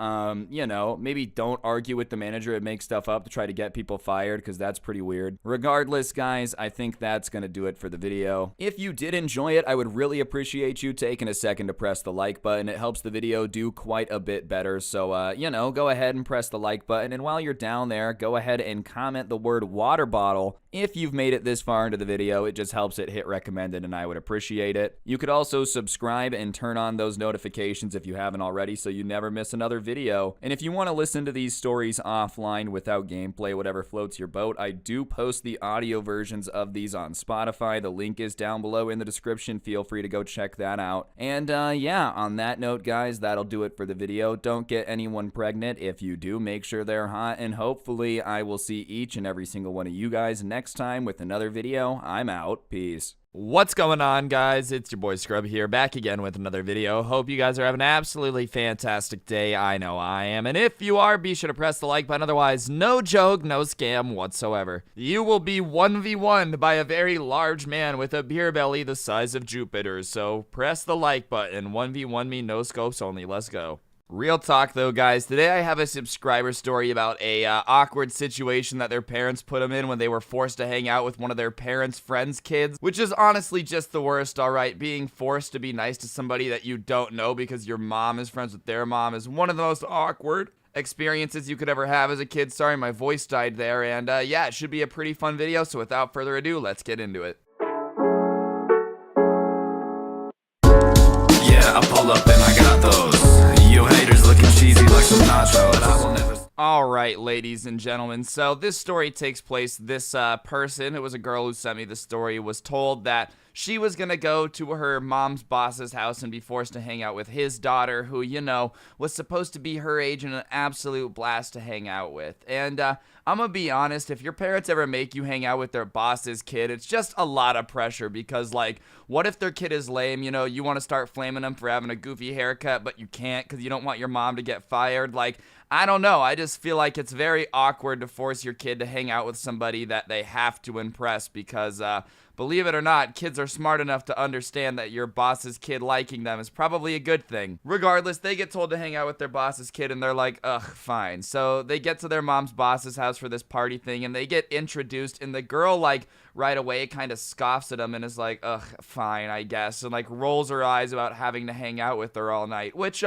you know, maybe don't argue with the manager and make stuff up to try to get people fired because that's pretty weird. Regardless, guys, I think that's going to do it for the video. If you did enjoy it, I would really appreciate you taking a second to press the like button. It helps the video do quite a bit better. So, you know, go ahead and press the like button. And while you're down there, go ahead and comment the word water bottle. If you've made it this far into the video, it just helps it hit recommended and I would appreciate it. You could also subscribe and turn on those notifications if you haven't already so you never miss another video. And if you want to listen to these stories offline without gameplay, whatever floats your boat, I do post the audio versions of these on Spotify. The link is down below in the description. Feel free to go check that out. And yeah, on that note, guys, that'll do it for the video. Don't get anyone pregnant. If you do, make sure they're hot. And hopefully I will see each and every single one of you guys next time with another video. I'm out. Peace. What's going on, guys? It's your boy Scrubby here, back again with another video. Hope you guys are having an absolutely fantastic day. I know I am. And if you are, be sure to press the like button. Otherwise, no joke, no scam whatsoever. You will be 1v1'd by a very large man with a beer belly the size of Jupiter's. So press the like button. 1v1 me, no scopes only. Let's go. Real talk though, guys, today I have a subscriber story about a awkward situation that their parents put them in when they were forced to hang out with one of their parents' friends' kids, which is honestly just the worst, alright? Being forced to be nice to somebody that you don't know because your mom is friends with their mom is one of the most awkward experiences you could ever have as a kid. Sorry, my voice died there, and yeah, it should be a pretty fun video, so without further ado, let's get into it. Yeah, I pull up and I got those. You haters looking cheesy like some nachos, but I will never. Alright, ladies and gentlemen, so this story takes place, this person, it was a girl who sent me the story, was told that she was gonna go to her mom's boss's house and be forced to hang out with his daughter, who, you know, was supposed to be her age and an absolute blast to hang out with. And I'm gonna be honest, if your parents ever make you hang out with their boss's kid, it's just a lot of pressure because, like, what if their kid is lame? You know, you want to start flaming them for having a goofy haircut, but you can't because you don't want your mom to get fired. Like, I don't know. I just feel like it's very awkward to force your kid to hang out with somebody that they have to impress because, believe it or not, kids are smart enough to understand that your boss's kid liking them is probably a good thing. Regardless, they get told to hang out with their boss's kid and they're like, ugh, fine. So they get to their mom's boss's house for this party thing and they get introduced and the girl, like, right away kind of scoffs at them and is like, ugh, fine, I guess. And, like, rolls her eyes about having to hang out with her all night, which,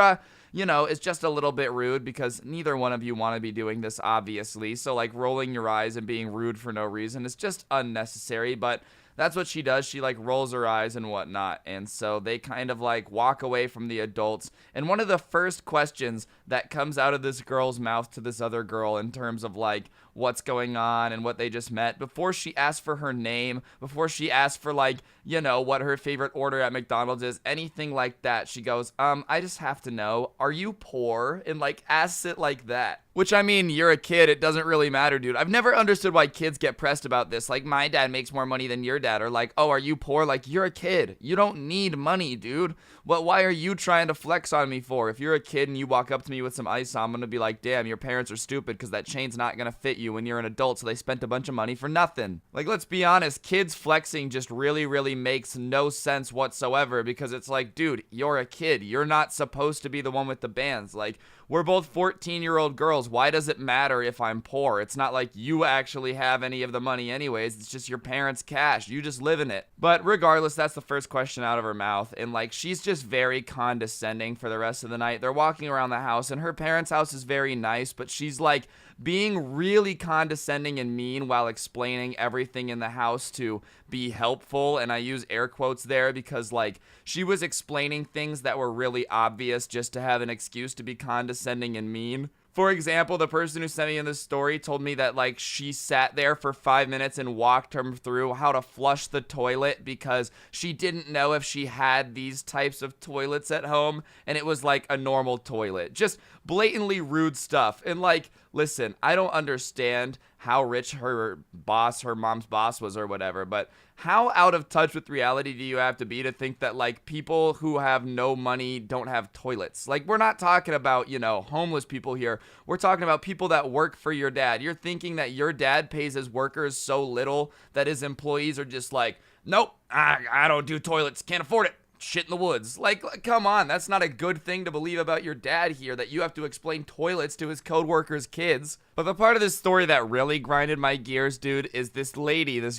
you know, it's just a little bit rude because neither one of you want to be doing this, obviously. So, like, rolling your eyes and being rude for no reason is just unnecessary, but that's what she does. She, like, rolls her eyes and whatnot. And so they kind of, like, walk away from the adults. And one of the first questions that comes out of this girl's mouth to this other girl in terms of, like, what's going on and what they just met, before she asks for her name, before she asks for, like, you know, what her favorite order at McDonald's is, anything like that, she goes, I just have to know, are you poor? And, like, asks it like that. Which, I mean, you're a kid, it doesn't really matter, dude. I've never understood why kids get pressed about this. Like, my dad makes more money than your dad. Or like, oh, are you poor? Like, you're a kid. You don't need money, dude. Why are you trying to flex on me for? If you're a kid and you walk up to me with some ice on, I'm gonna be like, damn, your parents are stupid because that chain's not gonna fit you when you're an adult, so they spent a bunch of money for nothing. Like, let's be honest, kids flexing just really makes no sense whatsoever, because it's like, dude, you're a kid. You're not supposed to be the one with the bands. Like, we're both 14-year-old girls. Why does it matter if I'm poor? It's not like you actually have any of the money anyways. It's just your parents' cash. You just live in it. But regardless, that's the first question out of her mouth. And, like, she's just very condescending for the rest of the night. They're walking around the house, and her parents' house is very nice, but she's, like, being really condescending and mean while explaining everything in the house to be helpful. And I use air quotes there because, like, she was explaining things that were really obvious just to have an excuse to be condescending and mean. For example, the person who sent me in this story told me that, like, she sat there for 5 minutes and walked him through how to flush the toilet because she didn't know if she had these types of toilets at home, and it was like a normal toilet. Just blatantly rude stuff. And, like, listen, I don't understand how rich her mom's boss was or whatever, but how out of touch with reality do you have to be to think that, like, people who have no money don't have toilets? Like, we're not talking about, you know, homeless people here. We're talking about people that work for your dad. You're thinking that your dad pays his workers so little that his employees are just like, nope, I don't do toilets, can't afford it. Shit in the woods. Like, come on, that's not a good thing to believe about your dad here, that you have to explain toilets to his coworkers' kids. But the part of this story that really grinded my gears, dude, is this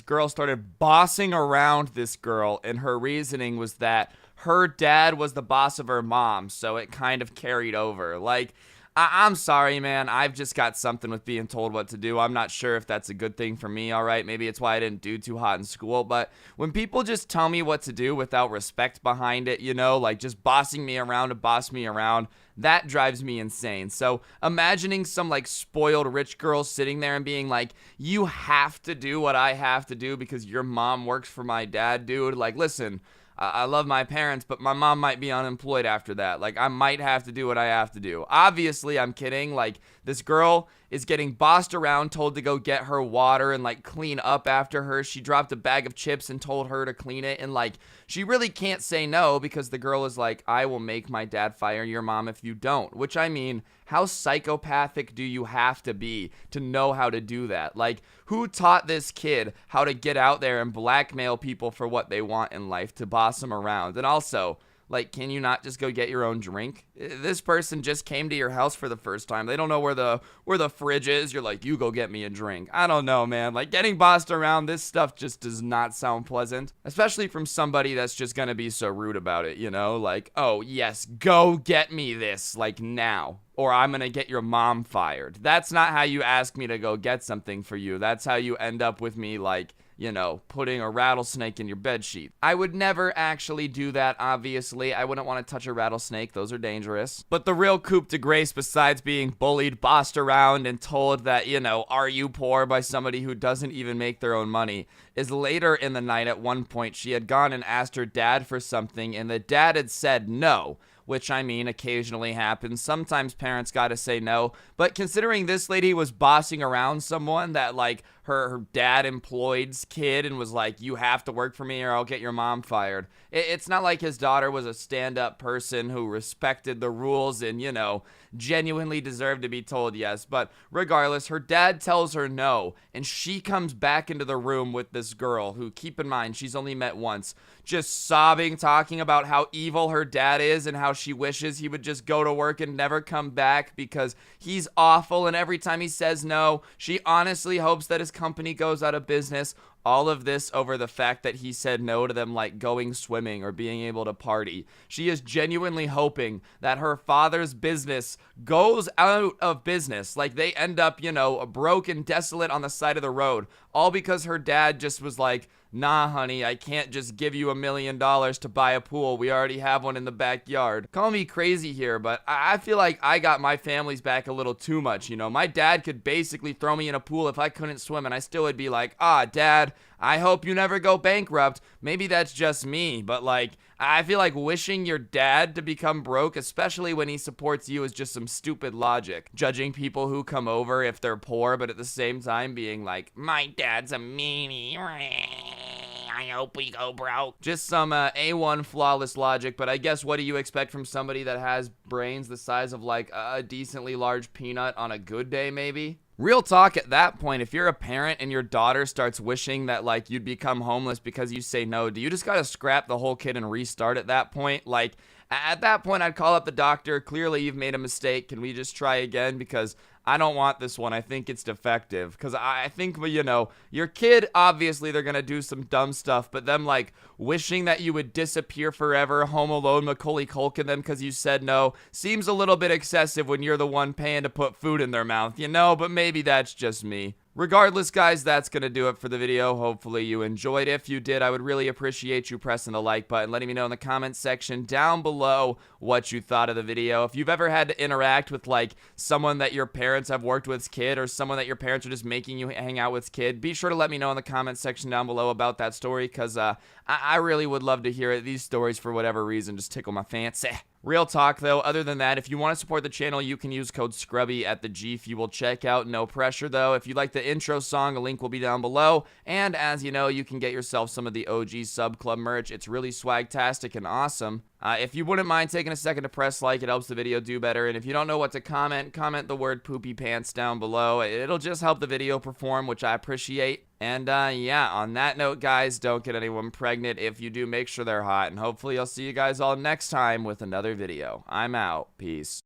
girl started bossing around this girl, and her reasoning was that her dad was the boss of her mom, so it kind of carried over. Like, I'm sorry, man. I've just got something with being told what to do. I'm not sure if that's a good thing for me, all right? Maybe it's why I didn't do too hot in school. But when people just tell me what to do without respect behind it, you know, like just bossing me around to boss me around, that drives me insane. So imagining some, like, spoiled rich girl sitting there and being like, you have to do what I have to do because your mom works for my dad, dude. Like, listen, I love my parents, but my mom might be unemployed after that. Like, I might have to do what I have to do. Obviously, I'm kidding. Like, this girl is getting bossed around, told to go get her water and, like, clean up after her. She dropped a bag of chips and told her to clean it. And, like, she really can't say no because the girl is like, I will make my dad fire your mom if you don't. Which, I mean, how psychopathic do you have to be to know how to do that? Like, who taught this kid how to get out there and blackmail people for what they want in life, to boss them around? And also, like, can you not just go get your own drink? This person just came to your house for the first time. They don't know where the fridge is. You're like, you go get me a drink. I don't know, man. Like, getting bossed around, this stuff just does not sound pleasant. Especially from somebody that's just gonna be so rude about it, you know? Like, oh, yes, go get me this, like, now, or I'm gonna get your mom fired. That's not how you ask me to go get something for you. That's how you end up with me, like, you know, putting a rattlesnake in your bedsheet. I would never actually do that, obviously. I wouldn't want to touch a rattlesnake. Those are dangerous. But the real coup de grace, besides being bullied, bossed around, and told that, you know, are you poor by somebody who doesn't even make their own money, is later in the night at one point she had gone and asked her dad for something, and the dad had said no. Which, I mean, occasionally happens. Sometimes parents gotta say no. But considering this lady was bossing around someone that, like, her dad employed's kid and was like, you have to work for me or I'll get your mom fired. It's not like his daughter was a stand-up person who respected the rules and, you know, genuinely deserved to be told yes. But regardless, her dad tells her no, and she comes back into the room with this girl who, keep in mind, she's only met once, just sobbing, talking about how evil her dad is and how she wishes he would just go to work and never come back because he's awful, and every time he says no, she honestly hopes that his company goes out of business. All of this over the fact that he said no to them, like, going swimming or being able to party. She is genuinely hoping that her father's business goes out of business. Like, they end up, you know, broke and desolate on the side of the road. all because her dad just was like, nah, honey, I can't just give you $1 million to buy a pool. We already have one in the backyard. Call me crazy here, but I feel like I got my family's back a little too much, you know? My dad could basically throw me in a pool if I couldn't swim, and I still would be like, Dad, I hope you never go bankrupt. Maybe that's just me, but like, I feel like wishing your dad to become broke, especially when he supports you, is just some stupid logic. Judging people who come over if they're poor, but at the same time being like, my dad's a meanie. I hope we go broke. Just some A1 flawless logic, but I guess what do you expect from somebody that has brains the size of like a decently large peanut on a good day, maybe? Real talk, at that point, if you're a parent and your daughter starts wishing that like you'd become homeless because you say no, do you just gotta scrap the whole kid and restart at that point? Like, at that point, I'd call up the doctor. Clearly, you've made a mistake. Can we just try again? Because I don't want this one. I think it's defective. Because I think, you know, your kid, obviously, they're going to do some dumb stuff. But them, like, wishing that you would disappear forever, Home Alone, Macaulay Culkin them because you said no, seems a little bit excessive when you're the one paying to put food in their mouth, you know? But maybe that's just me. Regardless, guys, that's going to do it for the video. Hopefully you enjoyed. If you did, I would really appreciate you pressing the like button, letting me know in the comments section down below what you thought of the video. If you've ever had to interact with, like, someone that your parents have worked with's kid, or someone that your parents are just making you hang out with's kid, be sure to let me know in the comments section down below about that story, because I really would love to hear it. These stories, for whatever reason, just tickle my fancy. Real talk, though, other than that, if you want to support the channel, you can use code Scrubby at the G-Fuel checkout. No pressure, though. If you like the intro song, a link will be down below. And as you know, you can get yourself some of the OG Sub Club merch. It's really swag-tastic and awesome. If you wouldn't mind taking a second to press like, it helps the video do better. And if you don't know what to comment, comment the word poopy pants down below. It'll just help the video perform, which I appreciate. And yeah, on that note, guys, don't get anyone pregnant. If you do, make sure they're hot. And hopefully I'll see you guys all next time with another video. I'm out. Peace.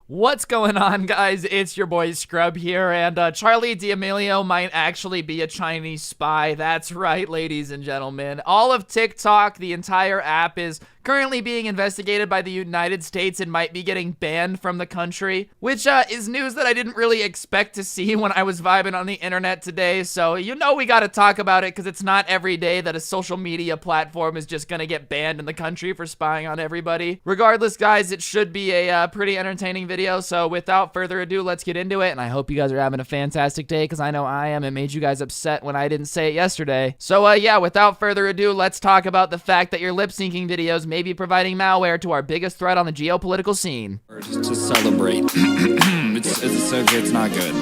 What's going on, guys? It's your boy Scrub here, and Charlie D'Amelio might actually be a Chinese spy. That's right, ladies and gentlemen. All of TikTok, the entire app, is currently being investigated by the United States and might be getting banned from the country, which is news that I didn't really expect to see when I was vibing on the internet today. So, you know, we gotta talk about it because it's not every day that a social media platform is just gonna get banned in the country for spying on everybody. Regardless, guys, it should be a pretty entertaining video. So without further ado, let's get into it. And I hope you guys are having a fantastic day, because I know I am. It made you guys upset when I didn't say it yesterday. So yeah, without further ado, let's talk about the fact that your lip syncing videos may be providing malware to our biggest threat on the geopolitical scene. Just to celebrate. it's okay, it's not good.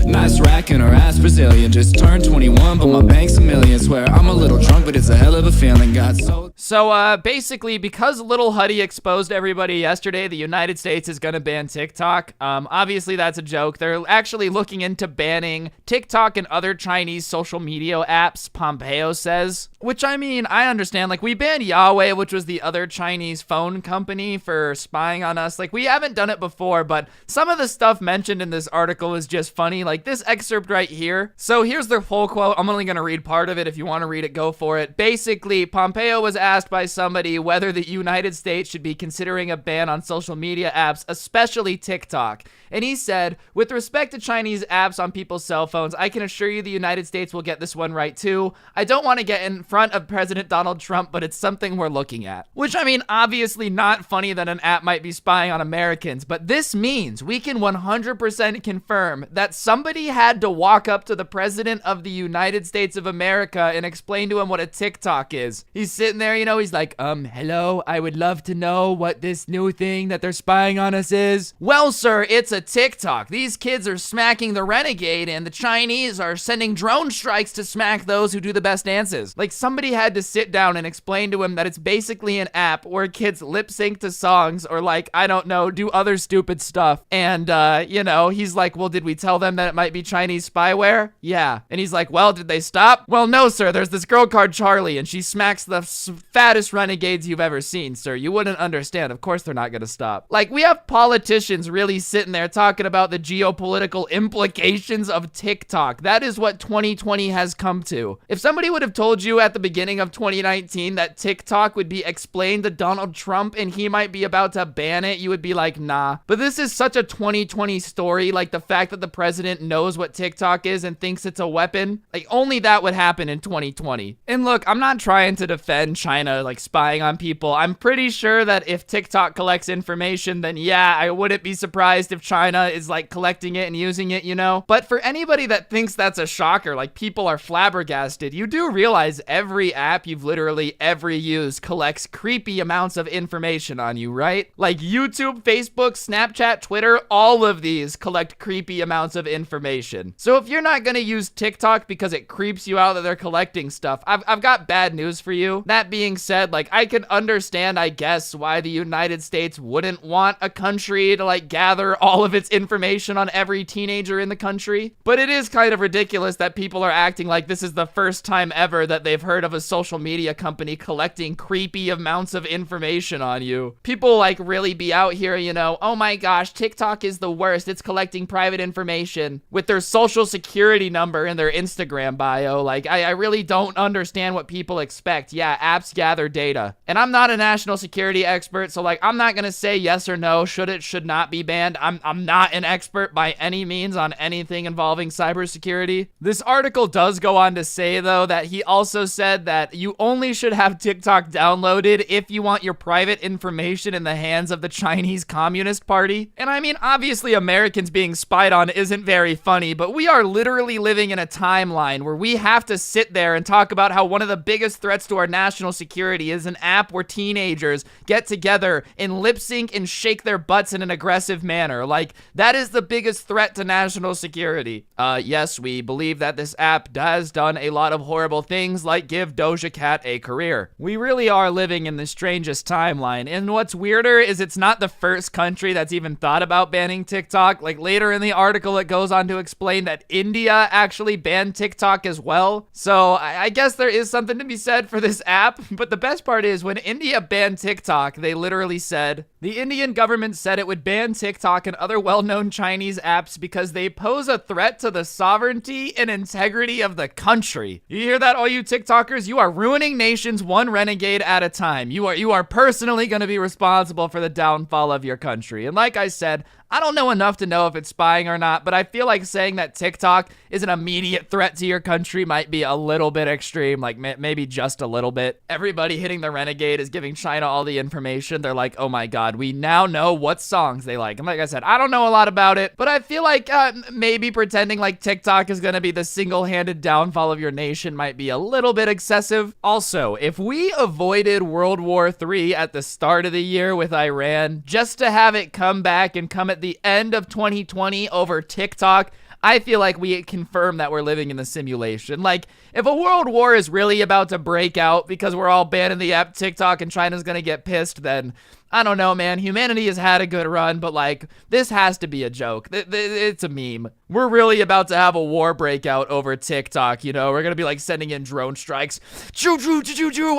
Nice rack in her ass Brazilian. Just turned 21, but my bank's a million. Swear I'm a little drunk, but it's a hell of a feeling. Got So basically, because Little Huddy exposed everybody yesterday, the United States is gonna ban TikTok. Obviously that's a joke. They're actually looking into banning TikTok and other Chinese social media apps, Pompeo says. Which, I mean, I understand. Like, we banned Huawei, which was the other Chinese phone company, for spying on us. Like, we haven't done it before, but some of the stuff mentioned in this article is just funny. Like this excerpt right here. So here's the full quote. I'm only gonna read part of it. If you want to read it, go for it. Basically, Pompeo was asked by somebody whether the United States should be considering a ban on social media apps, especially TikTok. And he said, with respect to Chinese apps on people's cell phones, I can assure you the United States will get this one right too. I don't want to get in front of President Donald Trump, but it's something we're looking at. Which, I mean, obviously not funny that an app might be spying on Americans, but this means we can 100% confirm that somebody had to walk up to the President of the United States of America and explain to him what a TikTok is. He's sitting there, you know, he's like, hello, I would love to know what this new thing that they're spying on us is. Well, sir, it's a TikTok. These kids are smacking the renegade, and the Chinese are sending drone strikes to smack those who do the best dances. Like, somebody had to sit down and explain to him that it's basically an app where kids lip sync to songs, or like, I don't know, do other stupid stuff. And, you know, he's like, well, did we tell them that it might be Chinese spyware? Yeah. And he's like, well, did they stop? Well, no, sir. There's this girl called Charlie, and she smacks the fattest renegades you've ever seen, sir. You wouldn't understand. Of course they're not gonna stop. Like, we have politicians really sitting there talking about the geopolitical implications of TikTok. That is what 2020 has come to. If somebody would have told you at the beginning of 2019 that TikTok would be he explained to Donald Trump and he might be about to ban it, you would be like, nah. But this is such a 2020 story, like the fact that the president knows what TikTok is and thinks it's a weapon. Like, only that would happen in 2020. And look, I'm not trying to defend China, like, spying on people. I'm pretty sure that if TikTok collects information, then yeah, I wouldn't be surprised if China is, like, collecting it and using it, you know? But for anybody that thinks that's a shocker, like, people are flabbergasted, you do realize every app you've literally ever used collects creepy amounts of information on you, right? Like YouTube, Facebook, Snapchat, Twitter, all of these collect creepy amounts of information. So if you're not gonna use TikTok because it creeps you out that they're collecting stuff, I've got bad news for you. That being said, like, I can understand, I guess, why the United States wouldn't want a country to, like, gather all of its information on every teenager in the country. But it is kind of ridiculous that people are acting like this is the first time ever that they've heard of a social media company collecting creepy amounts of information on you. People, like, really be out here, you know, oh my gosh, TikTok is the worst, it's collecting private information with their social security number in their Instagram bio. Like, I really don't understand what people expect. Yeah, apps gather data. And I'm not a national security expert, so, like, I'm not gonna say yes or no, should not be banned. I'm not an expert by any means on anything involving cybersecurity. This article does go on to say, though, that he also said that you only should have TikTok downloaded if you want your private information in the hands of the Chinese Communist Party. And I mean, obviously Americans being spied on isn't very funny, but we are literally living in a timeline where we have to sit there and talk about how one of the biggest threats to our national security is an app where teenagers get together and lip sync and shake their butts in an aggressive manner. Like, that is the biggest threat to national security. Yes, we believe that this app has done a lot of horrible things, like give Doja Cat a career. We really are living in the strangest timeline, and what's weirder is it's not the first country that's even thought about banning TikTok. Like, later in the article, it goes on to explain that India actually banned TikTok as well. So I guess there is something to be said for this app, but the best part is when India banned TikTok, they literally said, the Indian government said it would ban TikTok and other well-known Chinese apps because they pose a threat to the sovereignty and integrity of the country. You hear that, all you TikTokers? You are ruining nations one renegade at a time. You are personally going to be responsible for the downfall of your country. And like I said, I don't know enough to know if it's spying or not, but I feel like saying that TikTok is an immediate threat to your country might be a little bit extreme, like maybe just a little bit. Everybody hitting the renegade is giving China all the information. They're like, oh my God, we now know what songs they like. And like I said, I don't know a lot about it, but I feel like maybe pretending like TikTok is going to be the single-handed downfall of your nation might be a little bit excessive. Also, if we avoided World War III at the start of the year with Iran, just to have it come back and come at the end of 2020 over TikTok, I feel like we confirm that we're living in the simulation. Like, if a world war is really about to break out because we're all banning the app TikTok and China's gonna get pissed, then I don't know, man. Humanity has had a good run, but, like, this has to be a joke. It's a meme. We're really about to have a war breakout over TikTok, you know? We're gonna be, like, sending in drone strikes. Choo,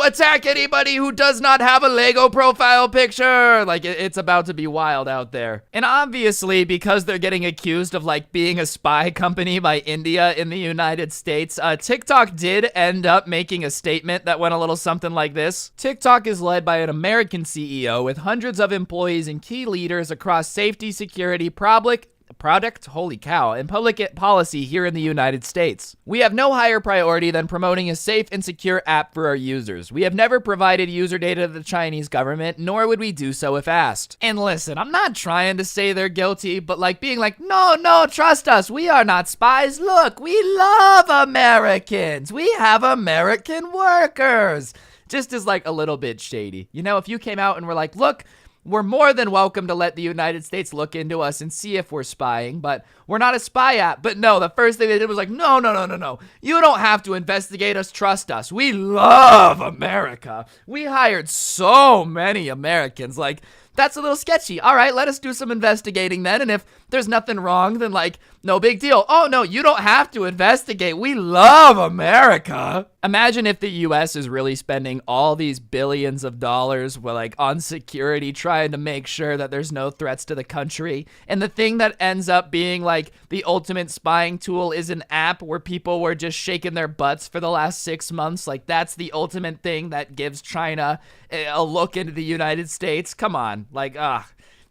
attack anybody who does not have a Lego profile picture! Like, it's about to be wild out there. And obviously, because they're getting accused of, like, being a spy company by India in the United States, TikTok did end up making a statement that went a little something like this. TikTok is led by an American CEO with hundreds of employees and key leaders across safety, security, product, holy cow, and public policy here in the United States. We have no higher priority than promoting a safe and secure app for our users. We have never provided user data to the Chinese government, nor would we do so if asked. And listen, I'm not trying to say they're guilty, but like being like, no, trust us, we are not spies. Look, we love Americans. We have American workers. Just is like a little bit shady. You know, if you came out and were like, look, we're more than welcome to let the United States look into us and see if we're spying, but we're not a spy app. But no, the first thing they did was like, no. You don't have to investigate us. Trust us. We love America. We hired so many Americans. Like, that's a little sketchy. All right, let us do some investigating then. And if there's nothing wrong, then like, no big deal. Oh no, you don't have to investigate. We love America. Imagine if the US is really spending all these billions of dollars like on security, trying to make sure that there's no threats to the country. And the thing that ends up being like like the ultimate spying tool is an app where people were just shaking their butts for the last 6 months. Like, that's the ultimate thing that gives China a look into the United States. Come on. Like,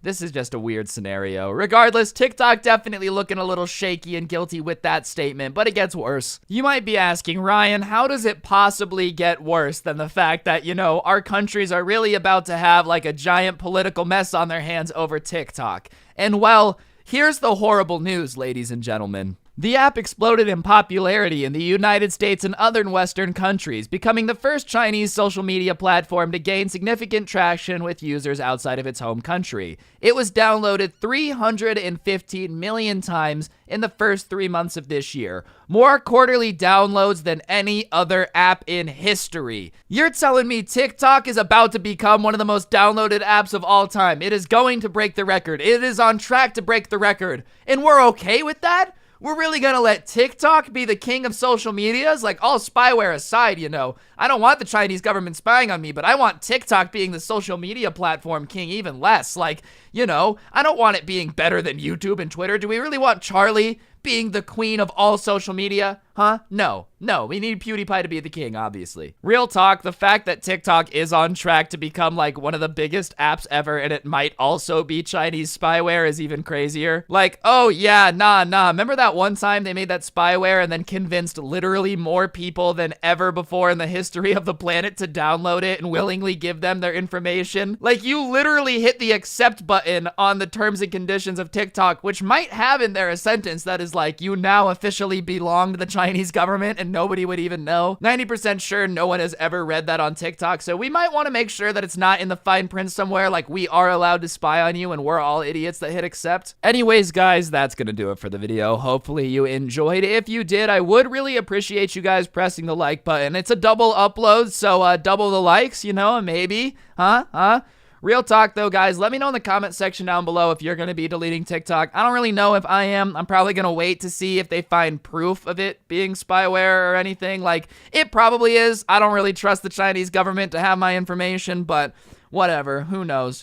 this is just a weird scenario. Regardless, TikTok definitely looking a little shaky and guilty with that statement, but it gets worse. You might be asking, Ryan, how does it possibly get worse than the fact that, you know, our countries are really about to have like a giant political mess on their hands over TikTok? And well, here's the horrible news, ladies and gentlemen. The app exploded in popularity in the United States and other Western countries, becoming the first Chinese social media platform to gain significant traction with users outside of its home country. It was downloaded 315 million times in the first 3 months of this year, more quarterly downloads than any other app in history. You're telling me TikTok is about to become one of the most downloaded apps of all time? It is going to break the record. It is on track to break the record. And we're okay with that? We're really gonna let TikTok be the king of social medias? Like, all spyware aside, you know, I don't want the Chinese government spying on me, but I want TikTok being the social media platform king even less. Like, you know, I don't want it being better than YouTube and Twitter. Do we really want Charlie being the queen of all social media? Huh? No, we need PewDiePie to be the king, obviously. Real talk, the fact that TikTok is on track to become like one of the biggest apps ever, and it might also be Chinese spyware, is even crazier. Like, oh yeah, nah. Remember that one time they made that spyware and then convinced literally more people than ever before in the history of the planet to download it and willingly give them their information? Like, you literally hit the accept button on the terms and conditions of TikTok, which might have in there a sentence that is like, you now officially belong to the Chinese government, and nobody would even know. 90% sure no one has ever read that on TikTok, so we might want to make sure that it's not in the fine print somewhere, like we are allowed to spy on you and we're all idiots that hit accept. Anyways, guys, that's gonna do it for the video. Hopefully you enjoyed. If you did, I would really appreciate you guys pressing the like button. It's a double upload, so double the likes, you know, maybe. Huh? Real talk though, guys, let me know in the comment section down below if you're going to be deleting TikTok. I don't really know if I am. I'm probably going to wait to see if they find proof of it being spyware or anything. Like, it probably is. I don't really trust the Chinese government to have my information, but whatever, who knows.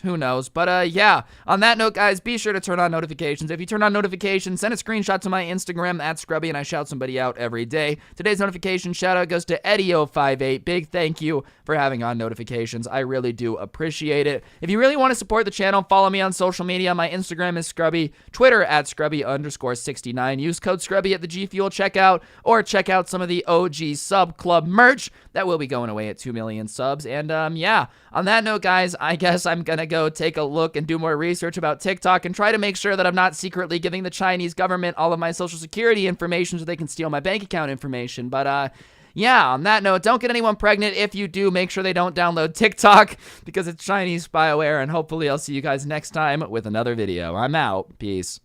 But yeah, on that note, guys, be sure to turn on notifications. If you turn on notifications, send a screenshot to my Instagram at Scrubby, and I shout somebody out every day. Today's notification shout out goes to Eddie058. Big thank you for having on notifications. I really do appreciate it. If you really want to support the channel, follow me on social media. My Instagram is Scrubby, Twitter at Scrubby_69. Use code Scrubby at the G Fuel checkout, or check out some of the OG Sub Club merch that will be going away at 2 million subs. And yeah, on that note, guys, I guess I'm gonna go take a look and do more research about TikTok and try to make sure that I'm not secretly giving the Chinese government all of my social security information so they can steal my bank account information. But yeah, on that note, don't get anyone pregnant. If you do, make sure they don't download TikTok because it's Chinese spyware, and hopefully I'll see you guys next time with another video. I'm out. Peace.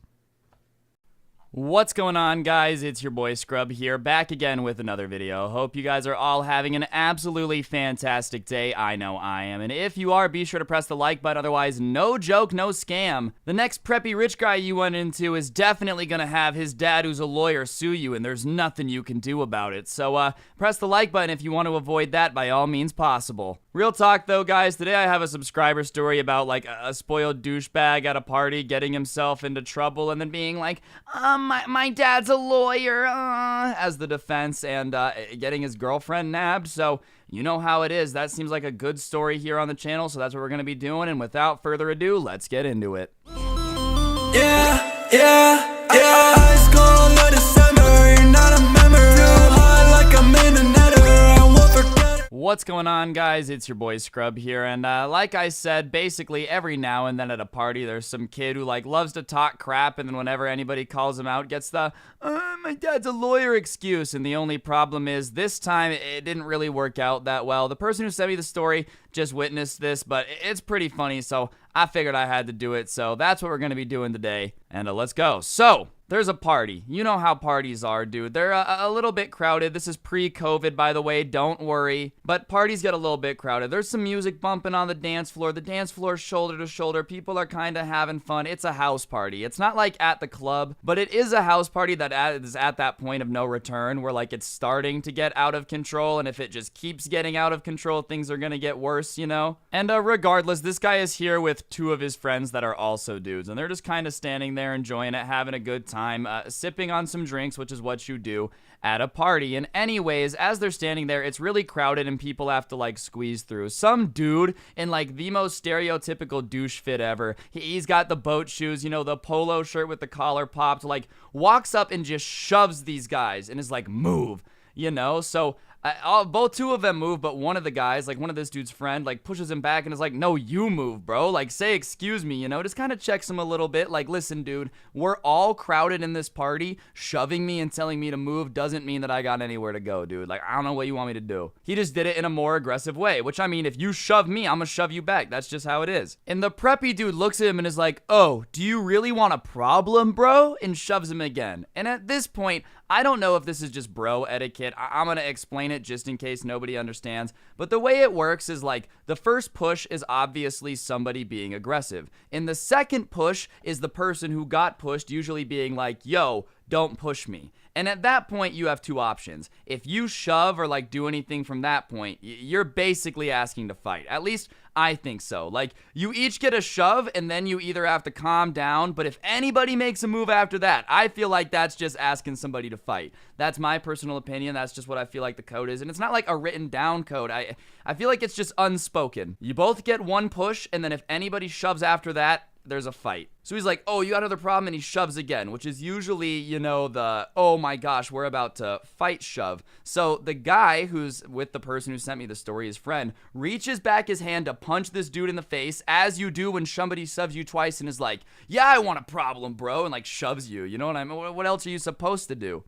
What's going on, guys? It's your boy Scrub here, back again with another video. Hope you guys are all having an absolutely fantastic day. I know I am. And if you are, be sure to press the like button. Otherwise, no joke, no scam. The next preppy rich guy you run into is definitely gonna have his dad, who's a lawyer, sue you, and there's nothing you can do about it. So press the like button if you want to avoid that by all means possible. Real talk though, guys, today I have a subscriber story about like a spoiled douchebag at a party getting himself into trouble and then being like, my dad's a lawyer, as the defense, and getting his girlfriend nabbed. So you know how it is. That seems like a good story here on the channel, so that's what we're gonna be doing. And without further ado, let's get into it. Yeah. High school, no December. You're not a member. Too high like I'm in the nether. I won't forget it. What's going on, guys? It's your boy Scrub here, and like I said, basically every now and then at a party there's some kid who like loves to talk crap, and then whenever anybody calls him out gets the my dad's a lawyer excuse. And the only problem is this time it didn't really work out that well. The person who sent me the story just witnessed this, but it's pretty funny, so I figured I had to do it. So that's what we're gonna be doing today, and let's go. So there's a party. You know how parties are, dude. They're a little bit crowded. This is pre-COVID, by the way. Don't worry. But parties get a little bit crowded. There's some music bumping on the dance floor. The dance floor is shoulder to shoulder. People are kind of having fun. It's a house party. It's not like at the club, but it is a house party that is at that point of no return where like it's starting to get out of control. And if it just keeps getting out of control, things are going to get worse. course, you know? And regardless, this guy is here with two of his friends that are also dudes, and they're just kind of standing there enjoying it, having a good time, sipping on some drinks, which is what you do at a party. And anyways, as they're standing there, it's really crowded and people have to like squeeze through. Some dude in like the most stereotypical douche fit ever, he's got the boat shoes, you know, the polo shirt with the collar popped, like walks up and just shoves these guys and is like, move, you know? So both two of them move, but one of the guys, like one of this dude's friend, like pushes him back and is like, no, you move, bro. Like, say excuse me, you know? Just kind of checks him a little bit. Like, listen, dude, we're all crowded in this party. Shoving me and telling me to move doesn't mean that I got anywhere to go, dude. Like, I don't know what you want me to do. He just did it in a more aggressive way, which I mean, if you shove me, I'm gonna shove you back. That's just how it is. And the preppy dude looks at him and is like, oh, do you really want a problem, bro? And shoves him again. And at this point, I don't know if this is just bro etiquette. I'm gonna explain it just in case nobody understands. But the way it works is like the first push is obviously somebody being aggressive. And the second push is the person who got pushed usually being like, yo, don't push me. And at that point, you have two options. If you shove or like do anything from that point, you're basically asking to fight. At least I think so. Like, you each get a shove and then you either have to calm down, but if anybody makes a move after that, I feel like that's just asking somebody to fight. That's my personal opinion. That's just what I feel like the code is. And it's not like a written down code. I feel like it's just unspoken. You both get one push, and then if anybody shoves after that, there's a fight. So he's like, oh, you got another problem, and he shoves again, which is usually, you know, the, oh my gosh, we're about to fight shove. So the guy who's with the person who sent me the story, his friend, reaches back his hand to punch this dude in the face, as you do when somebody shoves you twice and is like, yeah, I want a problem, bro, and like shoves you. You know what I mean? What else are you supposed to do?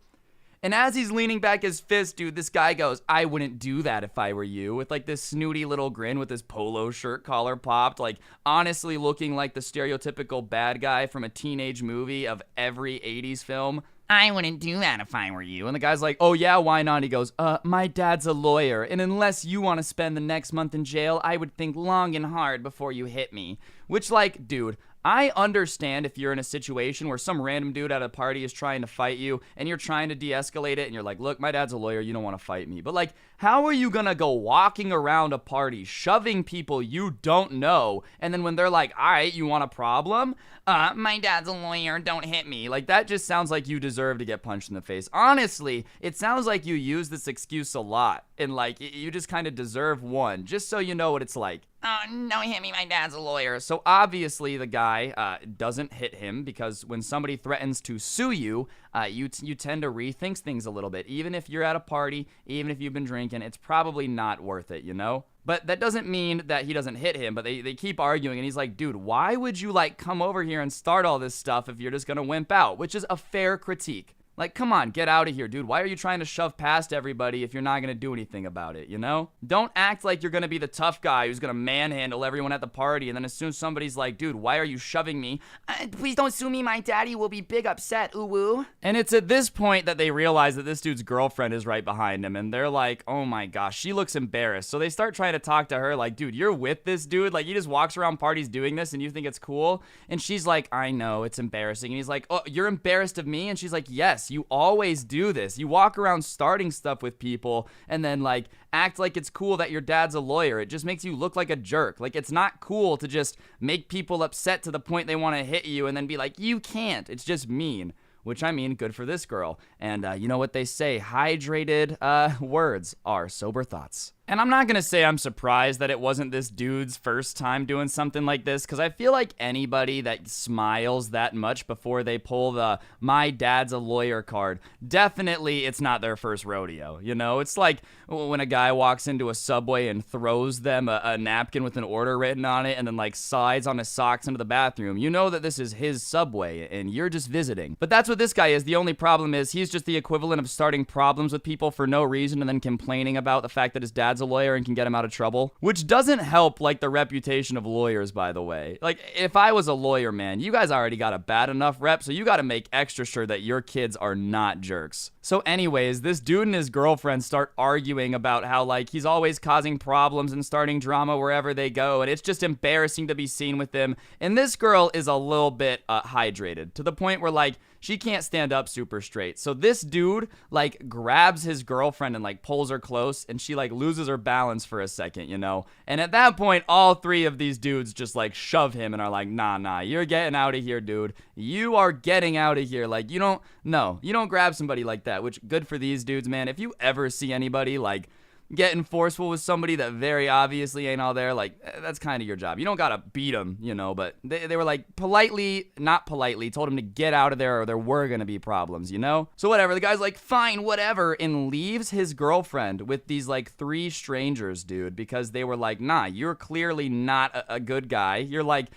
And as he's leaning back his fist, dude, this guy goes, I wouldn't do that if I were you, with like this snooty little grin with his polo shirt collar popped, like honestly looking like the stereotypical bad guy from a teenage movie of every 80s film. I wouldn't do that if I were you. And the guy's like, oh yeah, why not? He goes, my dad's a lawyer, and unless you want to spend the next month in jail, I would think long and hard before you hit me. Which, like, dude, I understand if you're in a situation where some random dude at a party is trying to fight you and you're trying to de-escalate it and you're like, look, my dad's a lawyer, you don't want to fight me. But like, how are you gonna go walking around a party shoving people you don't know, and then when they're like, all right, you want a problem? My dad's a lawyer, don't hit me. Like, that just sounds like you deserve to get punched in the face. Honestly, it sounds like you use this excuse a lot, and like, you just kind of deserve one, just so you know what it's like. Oh, don't hit me, my dad's a lawyer. So obviously the guy doesn't hit him, because when somebody threatens to sue you, you tend to rethink things a little bit. Even if you're at a party, even if you've been drinking, it's probably not worth it, you know? But that doesn't mean that he doesn't hit him, but they keep arguing, and he's like, dude, why would you like come over here and start all this stuff if you're just gonna wimp out? Which is a fair critique. Like, come on, get out of here, dude. Why are you trying to shove past everybody if you're not going to do anything about it, you know? Don't act like you're going to be the tough guy who's going to manhandle everyone at the party, and then as soon as somebody's like, dude, why are you shoving me? Please don't sue me, my daddy will be big upset, ooh-woo. And it's at this point that they realize that this dude's girlfriend is right behind him, and they're like, oh my gosh, she looks embarrassed. So they start trying to talk to her like, dude, you're with this dude? Like, he just walks around parties doing this, and you think it's cool? And she's like, I know, it's embarrassing. And he's like, oh, you're embarrassed of me? And she's like, yes, you always do this. You walk around starting stuff with people and then like act like it's cool that your dad's a lawyer. It just makes you look like a jerk. Like, it's not cool to just make people upset to the point they want to hit you and then be like, you can't. It's just mean. Which, I mean, good for this girl. And you know what they say, hydrated words are sober thoughts. And I'm not going to say I'm surprised that it wasn't this dude's first time doing something like this, because I feel like anybody that smiles that much before they pull the my dad's a lawyer card, definitely it's not their first rodeo, you know? It's like when a guy walks into a Subway and throws them a napkin with an order written on it and then like slides on his socks into the bathroom. You know that this is his Subway and you're just visiting. But that's what this guy is. The only problem is he's just the equivalent of starting problems with people for no reason and then complaining about the fact that his dad's a lawyer and can get him out of trouble, which doesn't help like the reputation of lawyers, by the way. Like, if I was a lawyer, man, you guys already got a bad enough rep, so you got to make extra sure that your kids are not jerks. So anyways, this dude and his girlfriend start arguing about how like he's always causing problems and starting drama wherever they go, and it's just embarrassing to be seen with him. And this girl is a little bit hydrated, to the point where like she can't stand up super straight. So this dude like grabs his girlfriend and like pulls her close, and she like loses her balance for a second, you know? And at that point, all three of these dudes just like shove him and are like, nah, you're getting out of here, dude. You are getting out of here. Like, you don't grab somebody like that, which good for these dudes, man. If you ever see anybody like getting forceful with somebody that very obviously ain't all there, like, that's kind of your job. You don't gotta beat them, you know, but they were like not politely told him to get out of there or there were gonna be problems, you know? So whatever, the guy's like, fine, whatever, and leaves his girlfriend with these like three strangers, dude, because they were like, nah, you're clearly not a good guy. You're like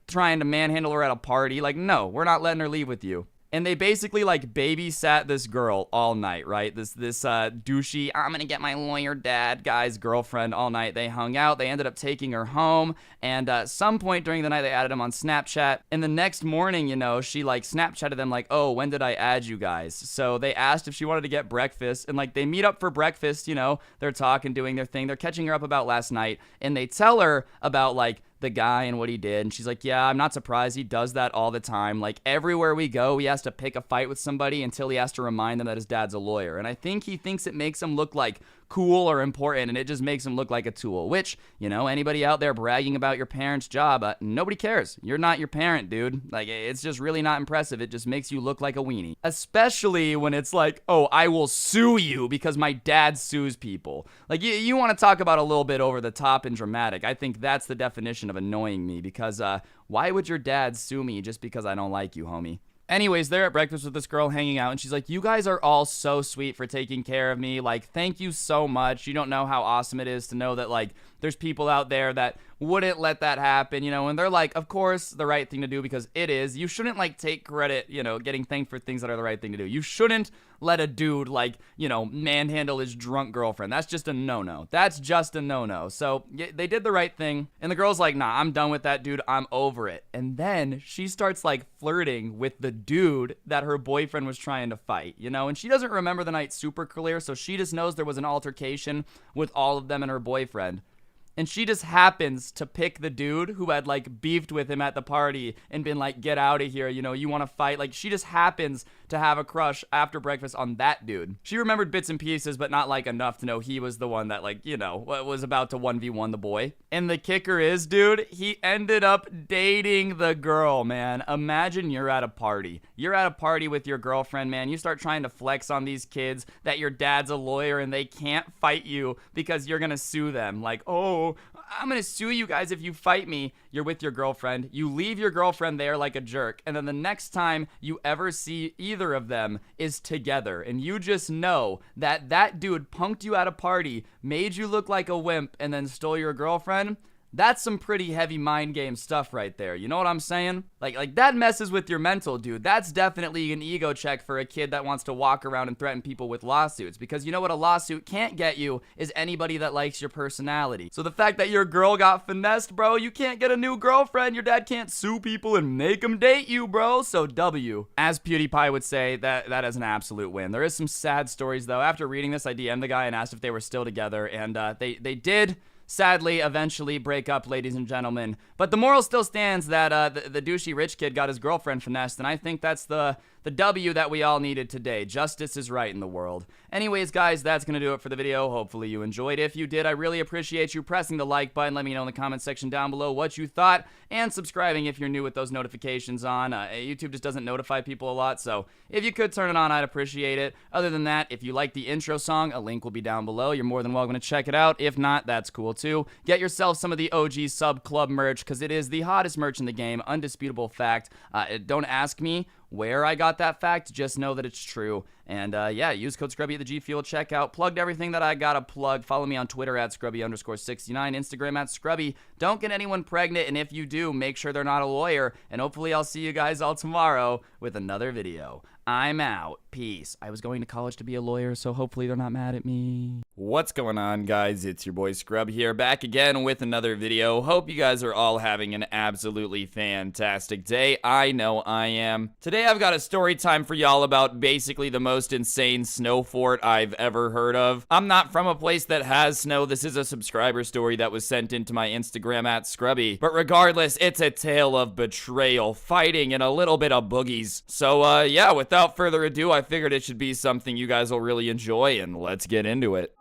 trying to manhandle her at a party. Like, no, we're not letting her leave with you. And they basically like babysat this girl all night, right? This douchey, I'm gonna get my lawyer dad guy's girlfriend all night. They hung out. They ended up taking her home. And some point during the night, they added him on Snapchat. And the next morning, you know, she like Snapchatted them like, oh, when did I add you guys? So they asked if she wanted to get breakfast. And like they meet up for breakfast, you know, they're talking, doing their thing. They're catching her up about last night. And they tell her about like the guy and what he did, and she's like, yeah, I'm not surprised. He does that all the time. Like everywhere we go, he has to pick a fight with somebody until he has to remind them that his dad's a lawyer. And I think he thinks it makes him look like cool or important, and it just makes him look like a tool, which, you know, anybody out there bragging about your parent's job, nobody cares. You're not your parent, dude. Like, it's just really not impressive. It just makes you look like a weenie, especially when it's like, oh, I will sue you because my dad sues people. Like, you want to talk about a little bit over the top and dramatic. I think that's the definition of annoying me, because why would your dad sue me just because I don't like you, homie? Anyways, they're at breakfast with this girl hanging out, and she's like, you guys are all so sweet for taking care of me. Like, thank you so much. You don't know how awesome it is to know that, like, there's people out there that wouldn't let that happen, you know, and they're like, of course, the right thing to do, because it is. You shouldn't, like, take credit, you know, getting thanked for things that are the right thing to do. You shouldn't let a dude, like, you know, manhandle his drunk girlfriend. That's just a no-no. That's just a no-no. So they did the right thing, and the girl's like, nah, I'm done with that dude. I'm over it. And then she starts, like, flirting with the dude that her boyfriend was trying to fight, you know, and she doesn't remember the night super clear, so she just knows there was an altercation with all of them and her boyfriend. And she just happens to pick the dude who had, like, beefed with him at the party and been like, get out of here, you know, you want to fight. Like, she just happens to have a crush after breakfast on that dude. She remembered bits and pieces, but not, like, enough to know he was the one that, like, you know, was about to 1v1 the boy. And the kicker is, dude, he ended up dating the girl, man. Imagine you're at a party. You're at a party with your girlfriend, man. You start trying to flex on these kids that your dad's a lawyer and they can't fight you because you're gonna sue them. Like, oh, I'm gonna sue you guys if you fight me. You're with your girlfriend. You leave your girlfriend there like a jerk. And then the next time you ever see either of them is together. And you just know that that dude punked you at a party, made you look like a wimp, and then stole your girlfriend. That's some pretty heavy mind game stuff right there. You know what I'm saying? Like that messes with your mental, dude. That's definitely an ego check for a kid that wants to walk around and threaten people with lawsuits. Because you know what a lawsuit can't get you is anybody that likes your personality. So the fact that your girl got finessed, bro, you can't get a new girlfriend. Your dad can't sue people and make them date you, bro. So W. As PewDiePie would say, that is an absolute win. There is some sad stories, though. After reading this, I DM'd the guy and asked if they were still together. And they did sadly eventually break up, ladies and gentlemen. But the moral still stands that the douchey rich kid got his girlfriend finessed, and I think that's the W that we all needed today. Justice is right in the world. Anyways, guys, that's going to do it for the video. Hopefully you enjoyed. If you did, I really appreciate you pressing the like button. Let me know in the comment section down below what you thought, and subscribing if you're new with those notifications on. YouTube just doesn't notify people a lot, so if you could turn it on, I'd appreciate it. Other than that, if you like the intro song, a link will be down below. You're more than welcome to check it out. If not, that's cool too. Get yourself some of the OG Sub Club merch, because it is the hottest merch in the game. Undisputable fact. Don't ask me where I got that fact, just know that it's true. And yeah, use code Scrubby at the G Fuel checkout. Plugged everything that I gotta plug. Follow me on Twitter at Scrubby_69, Instagram at Scrubby. Don't get anyone pregnant, and if you do, make sure they're not a lawyer. And hopefully I'll see you guys all tomorrow with another video. I'm out. Peace. I was going to college to be a lawyer, so hopefully they're not mad at me. What's going on, guys? It's your boy Scrub here, back again with another video. Hope you guys are all having an absolutely fantastic day. I know I am. Today I've got a story time for y'all about basically the most insane snow fort I've ever heard of. I'm not from a place that has snow. This is a subscriber story that was sent into my Instagram at Scrubby. But regardless, it's a tale of betrayal, fighting, and a little bit of boogies. So, yeah, without further ado, I figured it should be something you guys will really enjoy, and let's get into it.